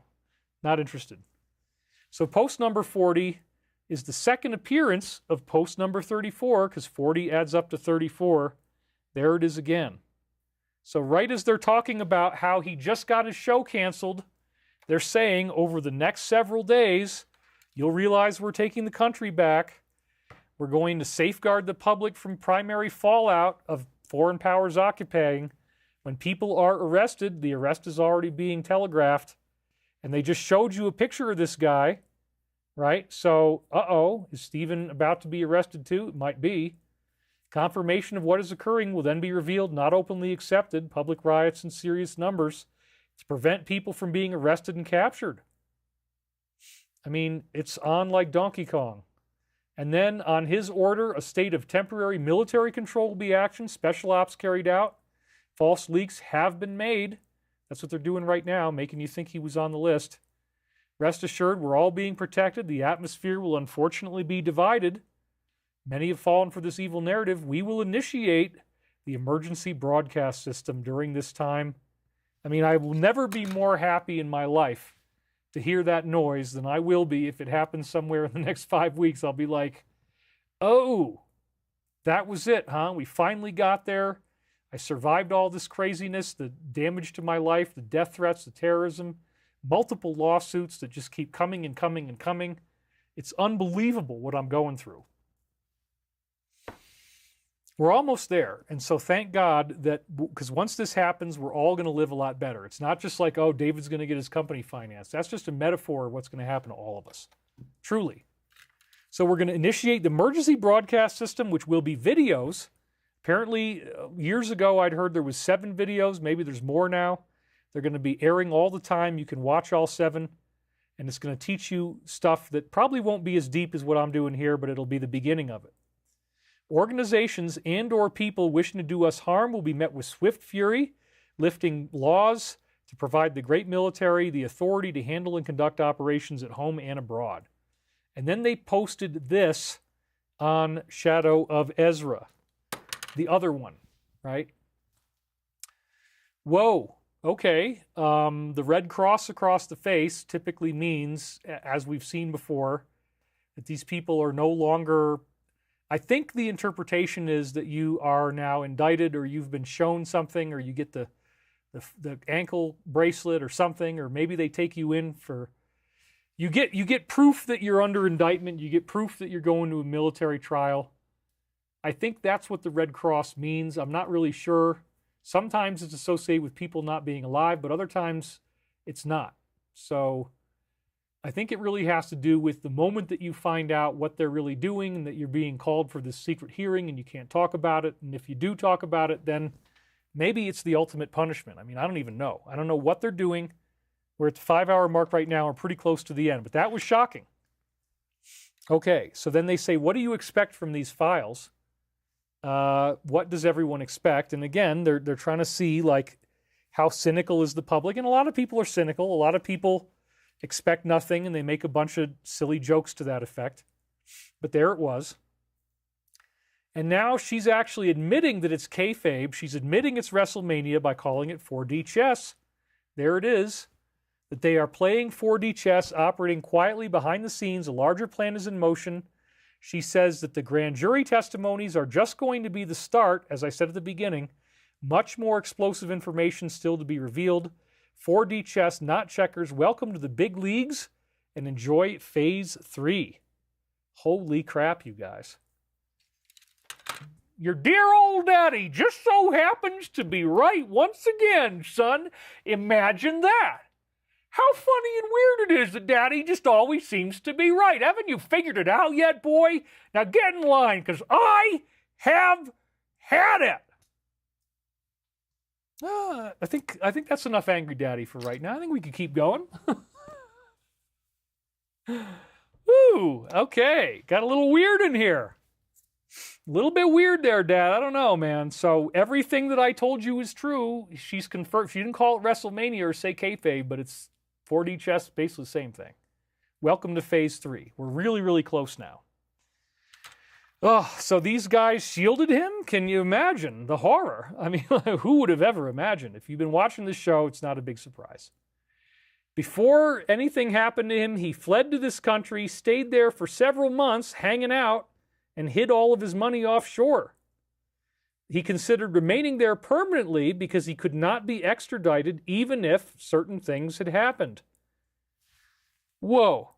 not interested. So post number 40 is the second appearance of post number 34, because 40 adds up to 34. There it is again. So right as they're talking about how he just got his show canceled, they're saying over the next several days, you'll realize we're taking the country back. We're going to safeguard the public from primary fallout of foreign powers occupying. When people are arrested, the arrest is already being telegraphed. And they just showed you a picture of this guy. Right? So, is Stephen about to be arrested too? It might be. Confirmation of what is occurring will then be revealed, not openly accepted. Public riots in serious numbers to prevent people from being arrested and captured. I mean, it's on like Donkey Kong. And then, on his order, a state of temporary military control will be actioned, special ops carried out. False leaks have been made. That's what they're doing right now, making you think he was on the list. Rest assured, we're all being protected. The atmosphere will unfortunately be divided. Many have fallen for this evil narrative. We will initiate the emergency broadcast system during this time. I mean, I will never be more happy in my life to hear that noise than I will be if it happens somewhere in the next 5 weeks. I'll be like, oh, that was it, huh? We finally got there. I survived all this craziness, the damage to my life, the death threats, the terrorism, multiple lawsuits that just keep coming and coming and coming. It's unbelievable what I'm going through. We're almost there. And so thank God that, because once this happens, we're all going to live a lot better. It's not just like, oh, David's going to get his company financed. That's just a metaphor of what's going to happen to all of us. Truly. So we're going to initiate the emergency broadcast system, which will be videos. Apparently, years ago, I'd heard there was 7 videos. Maybe there's more now. They're going to be airing all the time. You can watch all 7. And it's going to teach you stuff that probably won't be as deep as what I'm doing here, but it'll be the beginning of it. Organizations and or people wishing to do us harm will be met with swift fury, lifting laws to provide the great military the authority to handle and conduct operations at home and abroad. And then they posted this on Shadow of Ezra. the other one, right? Whoa, okay. The red cross across the face typically means, as we've seen before, that these people are no longer... I think the interpretation is that you are now indicted, or you've been shown something, or you get the ankle bracelet or something, or maybe they take you in for... You get proof that you're under indictment. You get proof that you're going to a military trial. I think that's what the Red Cross means. I'm not really sure. Sometimes it's associated with people not being alive, but other times it's not. So I think it really has to do with the moment that you find out what they're really doing and that you're being called for this secret hearing and you can't talk about it. And if you do talk about it, then maybe it's the ultimate punishment. I mean, I don't even know. I don't know what they're doing. We're at the 5-hour mark right now. We're pretty close to the end, but that was shocking. Okay, so then they say, what do you expect from these files? What does everyone expect? And again, they're trying to see, like, how cynical is the public? And a lot of people are cynical. A lot of people expect nothing, and they make a bunch of silly jokes to that effect. But there it was. And now she's actually admitting that it's kayfabe. She's admitting it's WrestleMania by calling it 4D chess. There it is. That they are playing 4D chess, operating quietly behind the scenes. A larger plan is in motion. She says that the grand jury testimonies are just going to be the start, as I said at the beginning. Much more explosive information still to be revealed. 4D chess, not checkers. Welcome to the big leagues and enjoy Phase 3. Holy crap, you guys. Your dear old daddy just so happens to be right once again, son. Imagine that. How funny and weird it is that Daddy just always seems to be right. Haven't you figured it out yet, boy? Now get in line, because I have had it. I think that's enough Angry Daddy for right now. I think we can keep going. Ooh, okay. Got a little weird in here. A little bit weird there, Dad. I don't know, man. So everything that I told you is true. She's confirmed. She didn't call it WrestleMania or say kayfabe, but it's 4D chess, basically the same thing. Welcome to Phase 3. We're really, really close now. Oh, so these guys shielded him? Can you imagine the horror? I mean, who would have ever imagined? If you've been watching this show, it's not a big surprise. Before anything happened to him, he fled to this country, stayed there for several months, hanging out, and hid all of his money offshore. He considered remaining there permanently because he could not be extradited even if certain things had happened. Whoa.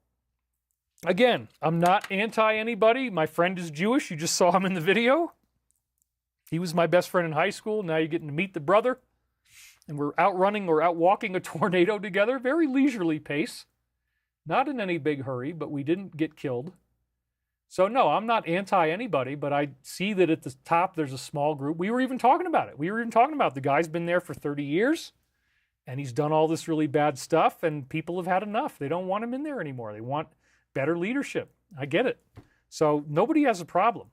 Again, I'm not anti-anybody. My friend is Jewish. You just saw him in the video. He was my best friend in high school. Now you're getting to meet the brother. And we're out running or out walking a tornado together. Very leisurely pace. Not in any big hurry, but we didn't get killed. So no, I'm not anti-anybody, but I see that at the top there's a small group. We were even talking about it. We were even talking about the guy's been there for 30 years, and he's done all this really bad stuff, and people have had enough. They don't want him in there anymore. They want better leadership. I get it. So nobody has a problem.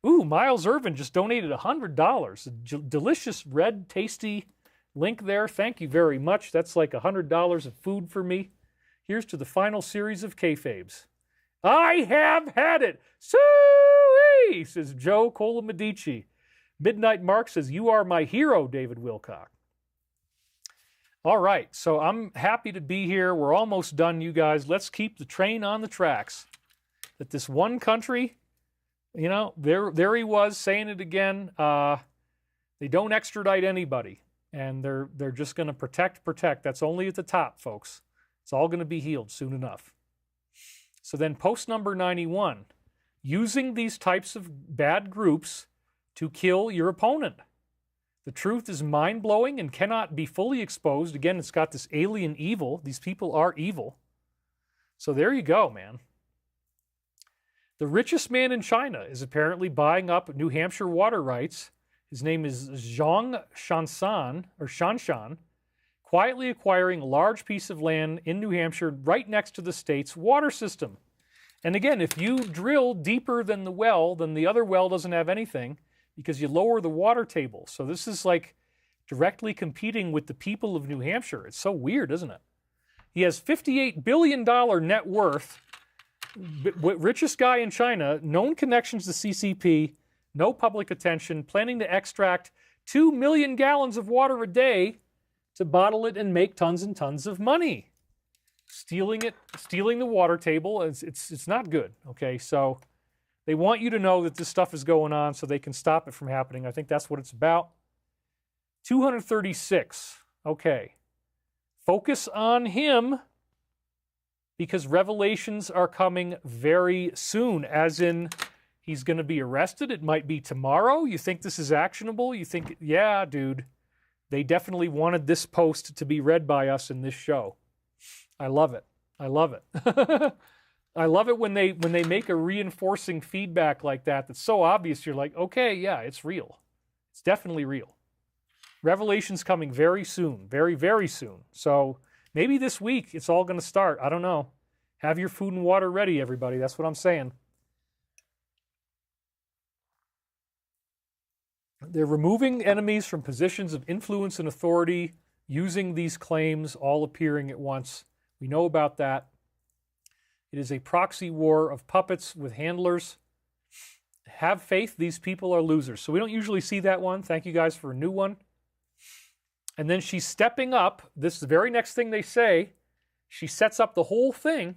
Ooh, Miles Irvin just donated $100. A delicious, red, tasty link there. Thank you very much. That's like $100 of food for me. Here's to the final series of kayfabes. I have had it. Soo-wee, says Joe Colomedici. Midnight Mark says, you are my hero, David Wilcock. All right, so I'm happy to be here. We're almost done, you guys. Let's keep the train on the tracks. That this one country, you know, there he was saying it again. They don't extradite anybody, and they're just going to protect. That's only at the top, folks. It's all going to be healed soon enough. So then post number 91, using these types of bad groups to kill your opponent. The truth is mind-blowing and cannot be fully exposed. Again, it's got this alien evil. These people are evil. So there you go, man. The richest man in China is apparently buying up New Hampshire water rights. His name is Zhang Shanshan, quietly acquiring a large piece of land in New Hampshire right next to the state's water system. And again, if you drill deeper than the well, then the other well doesn't have anything because you lower the water table. So this is like directly competing with the people of New Hampshire. It's so weird, isn't it? He has $58 billion net worth, richest guy in China, known connections to CCP, no public attention, planning to extract 2 million gallons of water a day to bottle it and make tons and tons of money. Stealing the water table, it's not good, okay? So they want you to know that this stuff is going on so they can stop it from happening. I think that's what it's about. 236, okay. Focus on him because revelations are coming very soon, as in he's going to be arrested. It might be tomorrow. You think this is actionable? You think, yeah, dude, they definitely wanted this post to be read by us in this show. I love it. I love it. I love it when they make a reinforcing feedback like that that's so obvious. You're like, okay, yeah, it's real. It's definitely real. Revelation's coming very soon, very, very soon. So maybe this week it's all going to start. I don't know. Have your food and water ready, everybody. That's what I'm saying. They're removing enemies from positions of influence and authority, using these claims, all appearing at once. We know about that. It is a proxy war of puppets with handlers. Have faith, these people are losers. So we don't usually see that one. Thank you guys for a new one. And then she's stepping up. This is the very next thing they say. She sets up the whole thing.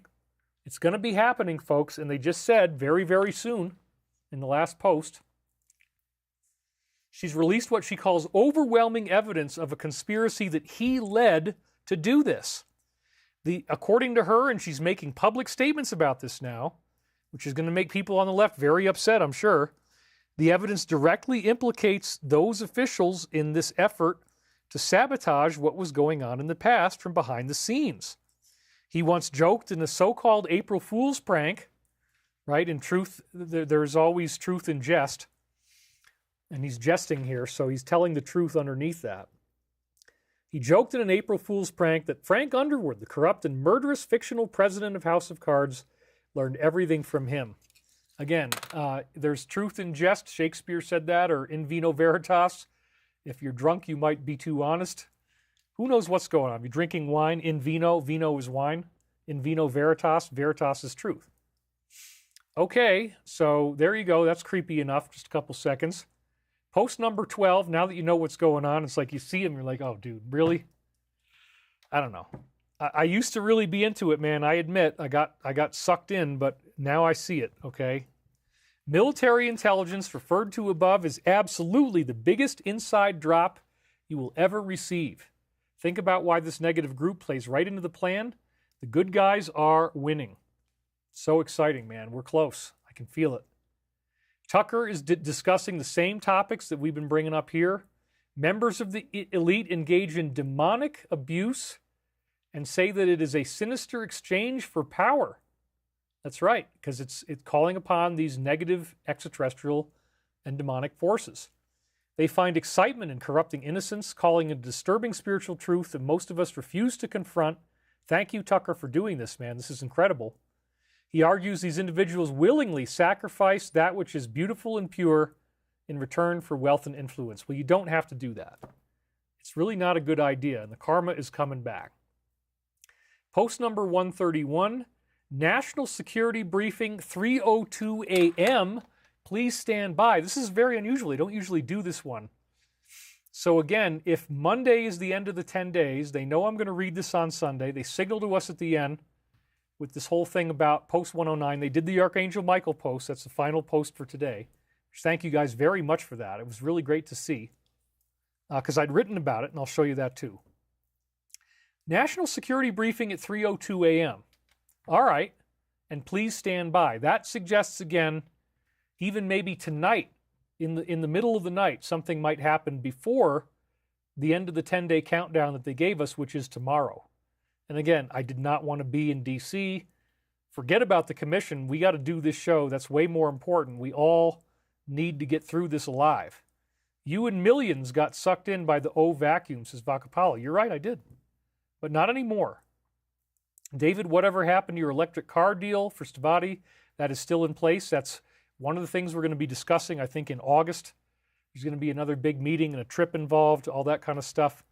It's going to be happening, folks. And they just said very, very soon in the last post. She's released what she calls overwhelming evidence of a conspiracy that he led to do this. According to her, and she's making public statements about this now, which is going to make people on the left very upset, I'm sure, the evidence directly implicates those officials in this effort to sabotage what was going on in the past from behind the scenes. He once joked in the so-called April Fool's prank, right? In truth, there's always truth in jest. And he's jesting here, so he's telling the truth underneath that. He joked in an April Fool's prank that Frank Underwood, the corrupt and murderous fictional president of House of Cards, learned everything from him. Again, there's truth in jest. Shakespeare said that, or in vino veritas. If you're drunk, you might be too honest. Who knows what's going on? You're drinking wine in vino. Vino is wine. In vino veritas. Veritas is truth. Okay, so there you go. That's creepy enough. Just a couple seconds. Post number 12, now that you know what's going on, it's like you see him, you're like, oh, dude, really? I don't know. I used to really be into it, man. I admit, I got sucked in, but now I see it, okay? Military intelligence referred to above is absolutely the biggest inside drop you will ever receive. Think about why this negative group plays right into the plan. The good guys are winning. So exciting, man. We're close. I can feel it. Tucker is discussing the same topics that we've been bringing up here. Members of the elite engage in demonic abuse and say that it is a sinister exchange for power. That's right, because it's calling upon these negative extraterrestrial and demonic forces. They find excitement in corrupting innocence, calling it a disturbing spiritual truth that most of us refuse to confront. Thank you, Tucker, for doing this, man. This is incredible. He argues these individuals willingly sacrifice that which is beautiful and pure in return for wealth and influence. Well, you don't have to do that. It's really not a good idea, and the karma is coming back. Post number 131, National Security Briefing, 3:02 a.m. Please stand by. This is very unusual. I don't usually do this one. So again, if Monday is the end of the 10 days, they know I'm going to read this on Sunday. They signal to us at the end with this whole thing about post 109. They did the Archangel Michael post. That's the final post for today. Thank you guys very much for that. It was really great to see because I'd written about it, and I'll show you that too. National Security Briefing at 3:02 a.m. All right, and please stand by. That suggests, again, even maybe tonight, in the middle of the night, something might happen before the end of the 10-day countdown that they gave us, which is tomorrow. And again, I did not want to be in D.C. Forget about the commission. We got to do this show. That's way more important. We all need to get through this alive. You and millions got sucked in by the O vacuum, says Vakapala. You're right, I did. But not anymore. David, whatever happened to your electric car deal for Stavati, that is still in place. That's one of the things we're going to be discussing, I think, in August. There's going to be another big meeting and a trip involved, all that kind of stuff.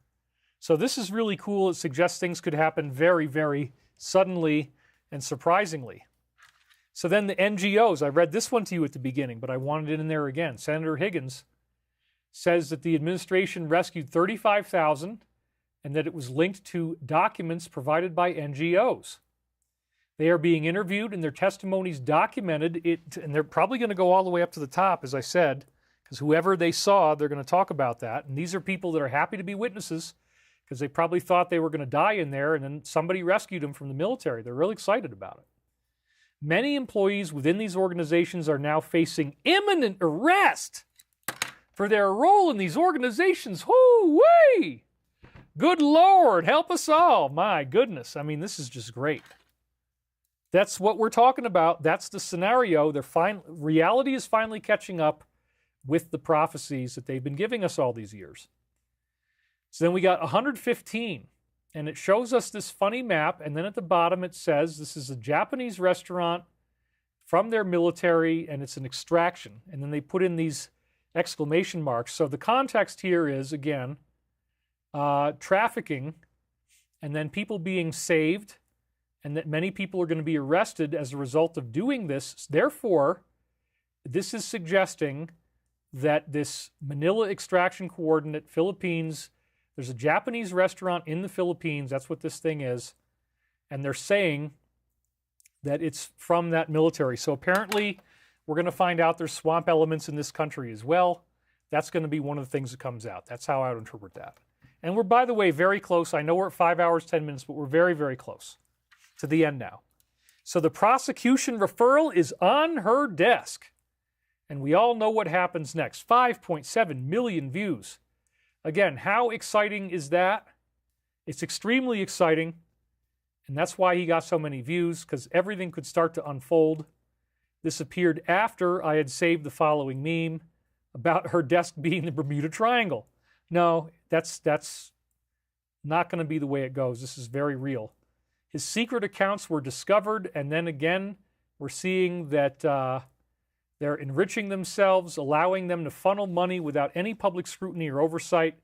So this is really cool. It suggests things could happen very, very suddenly and surprisingly. So then the NGOs, I read this one to you at the beginning, but I wanted it in there again. Senator Higgins says that the administration rescued 35,000 and that it was linked to documents provided by NGOs. They are being interviewed and their testimonies documented, and they're probably going to go all the way up to the top, as I said, because whoever they saw, they're going to talk about that. And these are people that are happy to be witnesses because they probably thought they were going to die in there, and then somebody rescued them from the military. They're really excited about it. Many employees within these organizations are now facing imminent arrest for their role in these organizations. Whoo-wee! Good Lord, help us all. My goodness. I mean, this is just great. That's what we're talking about. That's the scenario. Reality is finally catching up with the prophecies that they've been giving us all these years. So then we got 115. And it shows us this funny map, and then at the bottom it says this is a Japanese restaurant from their military, and it's an extraction. And then they put in these exclamation marks. So the context here is, again, trafficking, and then people being saved, and that many people are going to be arrested as a result of doing this. Therefore, this is suggesting that this Manila extraction coordinate, Philippines, there's a Japanese restaurant in the Philippines. That's what this thing is. And they're saying that it's from that military. So apparently, we're going to find out there's swamp elements in this country as well. That's going to be one of the things that comes out. That's how I would interpret that. And we're, by the way, very close. I know we're at 5 hours, 10 minutes, but we're very, very close to the end now. So the prosecution referral is on her desk. And we all know what happens next. 5.7 million views. Again, how exciting is that? It's extremely exciting, and that's why he got so many views, because everything could start to unfold. This appeared after I had saved the following meme about her desk being the Bermuda Triangle. No, that's not going to be the way it goes. This is very real. His secret accounts were discovered, and then again, we're seeing that they're enriching themselves, allowing them to funnel money without any public scrutiny or oversight.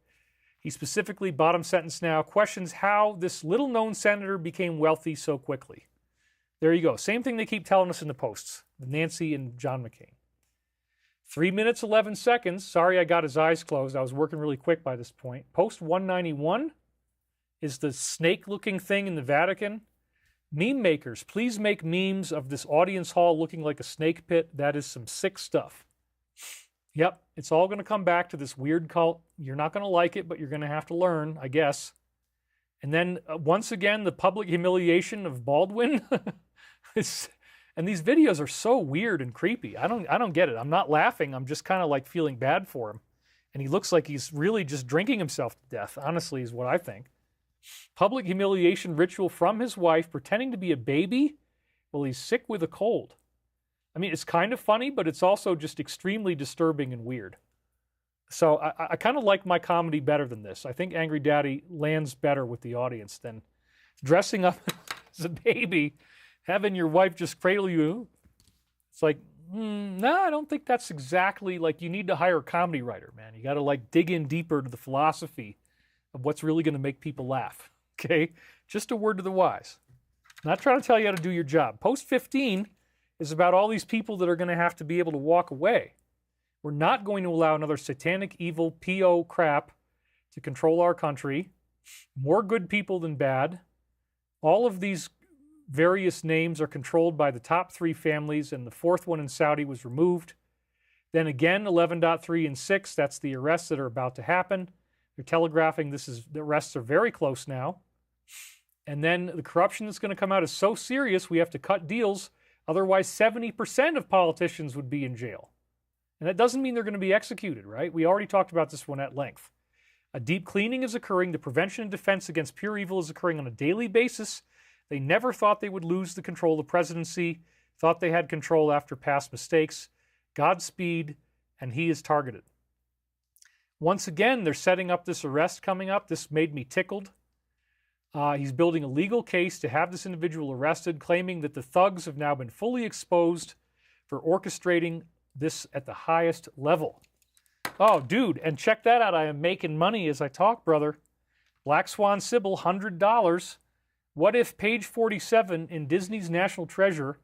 He specifically, bottom sentence now, questions how this little-known senator became wealthy so quickly. There you go. Same thing they keep telling us in the posts, Nancy and John McCain. 3 minutes, 11 seconds. Sorry I got his eyes closed. I was working really quick by this point. Post 191 is the snake-looking thing in the Vatican. Meme makers, please make memes of this audience hall looking like a snake pit. That is some sick stuff. Yep, it's all going to come back to this weird cult. You're not going to like it, but you're going to have to learn, I guess. And then, once again, the public humiliation of Baldwin. And these videos are so weird and creepy. I don't get it. I'm not laughing. I'm just kind of like feeling bad for him. And he looks like he's really just drinking himself to death, honestly, is what I think. Public humiliation ritual from his wife, pretending to be a baby while he's sick with a cold. I mean, it's kind of funny, but it's also just extremely disturbing and weird. So I kind of like my comedy better than this. I think Angry Daddy lands better with the audience than dressing up as a baby, having your wife just cradle you. It's like, no, I don't think that's exactly, like, you need to hire a comedy writer, man. You got to like dig in deeper to the philosophy of what's really going to make people laugh, okay? Just a word to the wise. I'm not trying to tell you how to do your job. Post 15 is about all these people that are going to have to be able to walk away. We're not going to allow another satanic, evil, PO crap to control our country. More good people than bad. All of these various names are controlled by the top 3 families, and the 4th one in Saudi was removed. Then again, 11.3 and 6, that's the arrests that are about to happen. They're telegraphing the arrests are very close now. And then the corruption that's going to come out is so serious, we have to cut deals. Otherwise, 70% of politicians would be in jail. And that doesn't mean they're going to be executed, right? We already talked about this one at length. A deep cleaning is occurring. The prevention and defense against pure evil is occurring on a daily basis. They never thought they would lose the control of the presidency, thought they had control after past mistakes. Godspeed, and he is targeted. Once again, they're setting up this arrest coming up. This made me tickled. He's building a legal case to have this individual arrested, claiming that the thugs have now been fully exposed for orchestrating this at the highest level. Oh, dude, and check that out. I am making money as I talk, brother. Black Swan Sybil, $100. What if page 47 in Disney's National Treasure,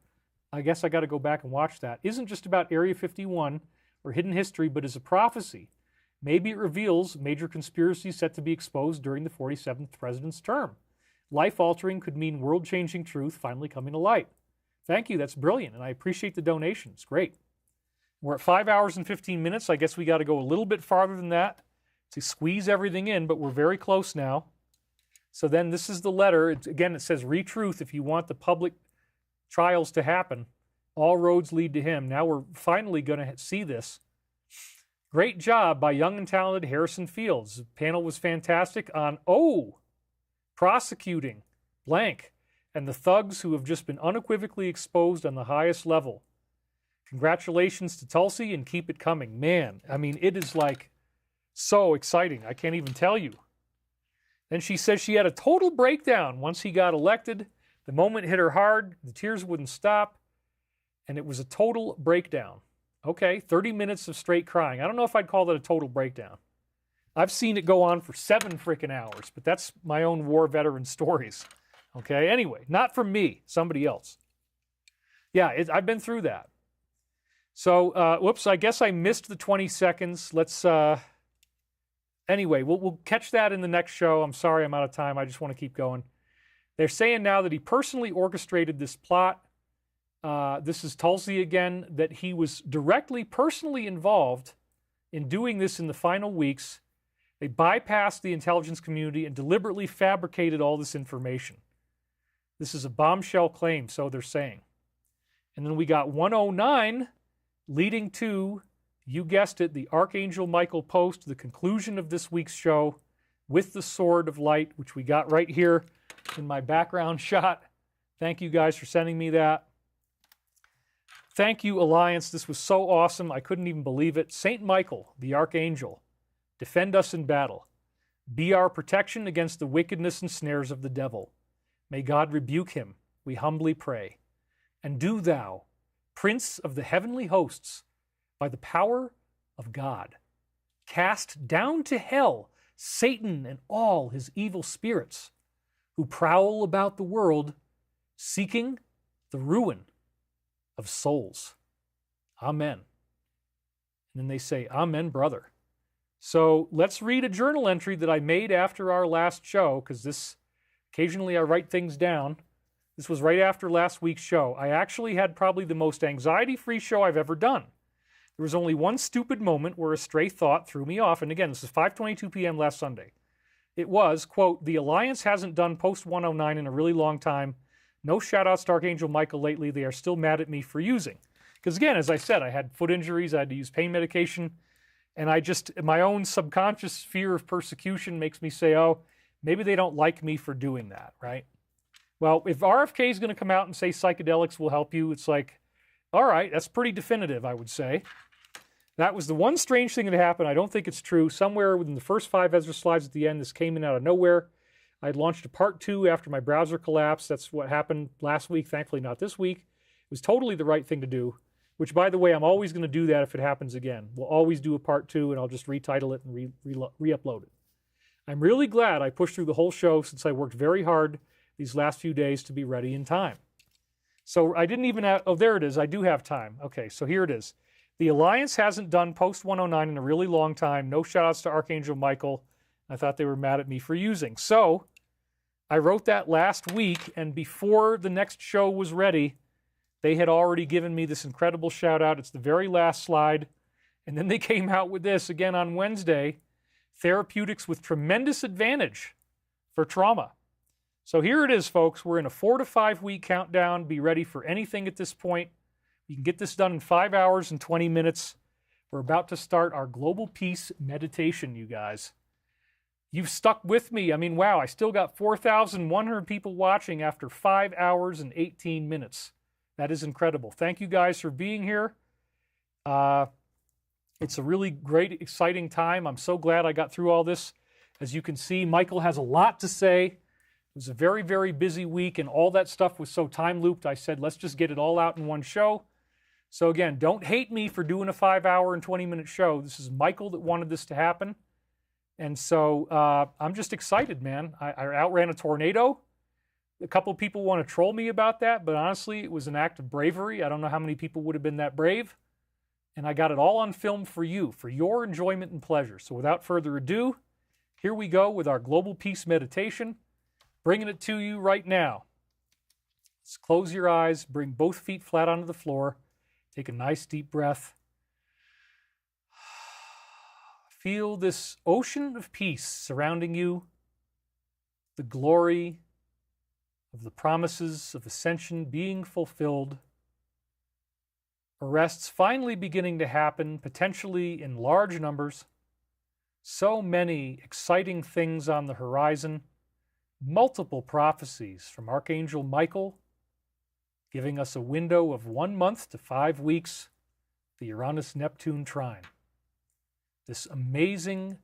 I guess I got to go back and watch that, isn't just about Area 51 or hidden history, but is a prophecy. Maybe it reveals major conspiracies set to be exposed during the 47th president's term. Life-altering could mean world-changing truth finally coming to light. Thank you. That's brilliant, and I appreciate the donation. It's great. We're at 5 hours and 15 minutes. I guess we got to go a little bit farther than that to squeeze everything in, but we're very close now. So then this is the letter. Again, it says, "Retruth, if you want the public trials to happen, all roads lead to him." Now we're finally going to see this. Great job by young and talented Harrison Fields. The panel was fantastic on, prosecuting blank and the thugs who have just been unequivocally exposed on the highest level. Congratulations to Tulsi and keep it coming. Man, I mean, it is like so exciting. I can't even tell you. Then she says she had a total breakdown once he got elected. The moment hit her hard. The tears wouldn't stop. And it was a total breakdown. Okay, 30 minutes of straight crying. I don't know if I'd call that a total breakdown. I've seen it go on for 7 freaking hours, but that's my own war veteran stories. Okay, anyway, not from me, somebody else. Yeah, I've been through that. So, whoops, I guess I missed the 20 seconds. Let's, anyway, we'll catch that in the next show. I'm sorry I'm out of time. I just want to keep going. They're saying now that he personally orchestrated this plot. This is Tulsi again, that he was directly, personally involved in doing this in the final weeks. They bypassed the intelligence community and deliberately fabricated all this information. This is a bombshell claim, so they're saying. And then we got 109 leading to, you guessed it, the Archangel Michael post, the conclusion of this week's show with the Sword of Light, which we got right here in my background shot. Thank you guys for sending me that. Thank you, Alliance. This was so awesome. I couldn't even believe it. Saint Michael, the Archangel, defend us in battle. Be our protection against the wickedness and snares of the devil. May God rebuke him, we humbly pray. And do thou, Prince of the heavenly hosts, by the power of God, cast down to hell Satan and all his evil spirits, who prowl about the world, seeking the ruin of souls. Amen. And then they say, Amen, brother. So let's read a journal entry that I made after our last show, because this, occasionally I write things down. This was right after last week's show. I actually had probably the most anxiety-free show I've ever done. There was only one stupid moment where a stray thought threw me off. And again, this is 5:22 p.m. last Sunday. It was, quote, "The Alliance hasn't done post 109 in a really long time. No shout-outs to Archangel Michael lately. They are still mad at me for using." Because again, as I said, I had foot injuries. I had to use pain medication. And my own subconscious fear of persecution makes me say, oh, maybe they don't like me for doing that, right? Well, if RFK is going to come out and say psychedelics will help you, it's like, all right, that's pretty definitive, I would say. That was the one strange thing that happened. I don't think it's true. Somewhere within the first 5 Ezra slides at the end, this came in out of nowhere. I had launched a part 2 after my browser collapsed. That's what happened last week. Thankfully, not this week. It was totally the right thing to do, which, by the way, I'm always going to do that if it happens again. We'll always do a part 2, and I'll just retitle it and re-upload it. I'm really glad I pushed through the whole show since I worked very hard these last few days to be ready in time. So I didn't even have, oh, there it is. I do have time. Okay, so here it is. The Alliance hasn't done post 109 in a really long time. No shout-outs to Archangel Michael. I thought they were mad at me for using. So I wrote that last week, and before the next show was ready, they had already given me this incredible shout-out. It's the very last slide. And then they came out with this again on Wednesday, therapeutics with tremendous advantage for trauma. So here it is, folks. We're in a 4 to 5 week countdown. Be ready for anything at this point. You can get this done in 5 hours and 20 minutes. We're about to start our global peace meditation, you guys. You've stuck with me. I mean, wow, I still got 4,100 people watching after 5 hours and 18 minutes. That is incredible. Thank you guys for being here. It's a really great, exciting time. I'm so glad I got through all this. As you can see, Michael has a lot to say. It was a very, very busy week, and all that stuff was so time-looped. I said, let's just get it all out in one show. So again, don't hate me for doing a 5 hour and 20-minute show. This is Michael that wanted this to happen. And so I'm just excited, man. I outran a tornado. A couple people want to troll me about that, but honestly, it was an act of bravery. I don't know how many people would have been that brave. And I got it all on film for you, for your enjoyment and pleasure. So without further ado, here we go with our global peace meditation, bringing it to you right now. Let's close your eyes, bring both feet flat onto the floor, take a nice deep breath. Feel this ocean of peace surrounding you, the glory of the promises of ascension being fulfilled, arrests finally beginning to happen, potentially in large numbers, so many exciting things on the horizon, multiple prophecies from Archangel Michael, giving us a window of 1 month to 5 weeks, the Uranus-Neptune trine. This amazing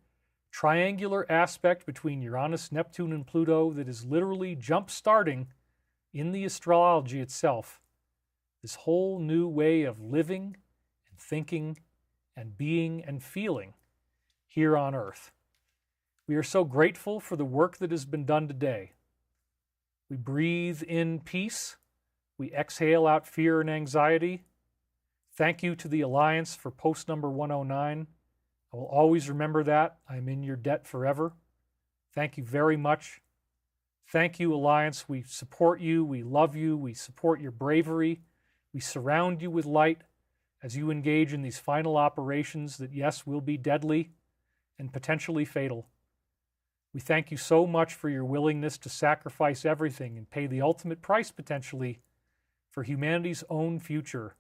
triangular aspect between Uranus, Neptune, and Pluto that is literally jump-starting in the astrology itself this whole new way of living and thinking and being and feeling here on Earth. We are so grateful for the work that has been done today. We breathe in peace. We exhale out fear and anxiety. Thank you to the Alliance for post number 109. I will always remember that. I'm in your debt forever. Thank you very much. Thank you, Alliance. We support you. We love you. We support your bravery. We surround you with light as you engage in these final operations that, yes, will be deadly and potentially fatal. We thank you so much for your willingness to sacrifice everything and pay the ultimate price, potentially, for humanity's own future.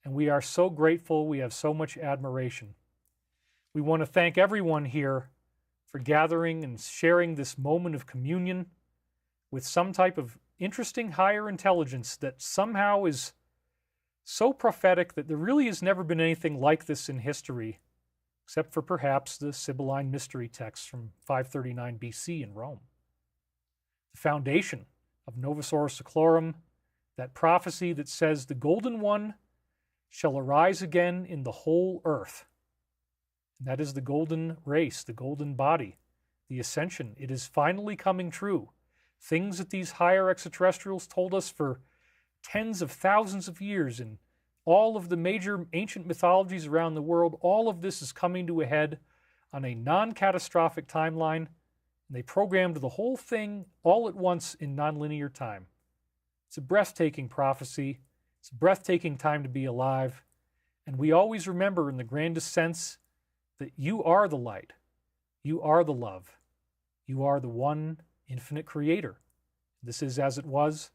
And we are so grateful. We have so much admiration. We want to thank everyone here for gathering and sharing this moment of communion with some type of interesting higher intelligence that somehow is so prophetic that there really has never been anything like this in history, except for perhaps the Sibylline mystery texts from 539 BC in Rome. The foundation of Novus Ordo Seclorum, that prophecy that says the Golden One shall arise again in the whole earth. That is the golden race, the golden body, the ascension. It is finally coming true. Things that these higher extraterrestrials told us for tens of thousands of years in all of the major ancient mythologies around the world, all of this is coming to a head on a non-catastrophic timeline, and they programmed the whole thing all at once in nonlinear time. It's a breathtaking prophecy. It's a breathtaking time to be alive, and we always remember in the grandest sense that you are the light, you are the love, you are the one infinite creator. This is as it was,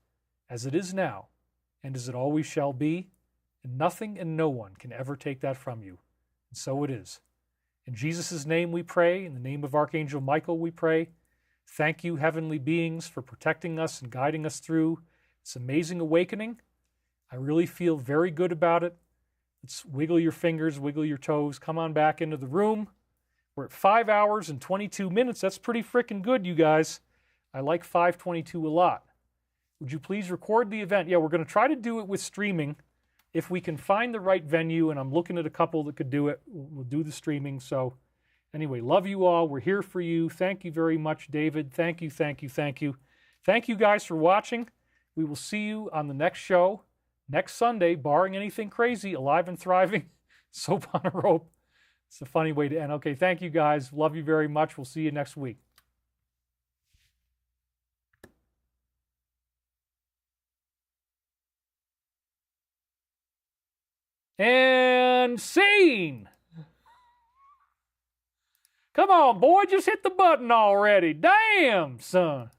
as it is now, and as it always shall be, and nothing and no one can ever take that from you. And so it is. In Jesus' name we pray, in the name of Archangel Michael we pray. Thank you, heavenly beings, for protecting us and guiding us through this amazing awakening. I really feel very good about it. Let's wiggle your fingers, wiggle your toes. Come on back into the room. We're at 5 hours and 22 minutes. That's pretty freaking good, you guys. I like 5:22 a lot. Would you please record the event? Yeah, we're going to try to do it with streaming. If we can find the right venue, and I'm looking at a couple that could do it, we'll do the streaming. So anyway, love you all. We're here for you. Thank you very much, David. Thank you, thank you, thank you. Thank you guys for watching. We will see you on the next show. Next Sunday, barring anything crazy, alive and thriving, soap on a rope. It's a funny way to end. Okay, thank you guys. Love you very much. We'll see you next week. And scene! Come on, boy, just hit the button already. Damn, son.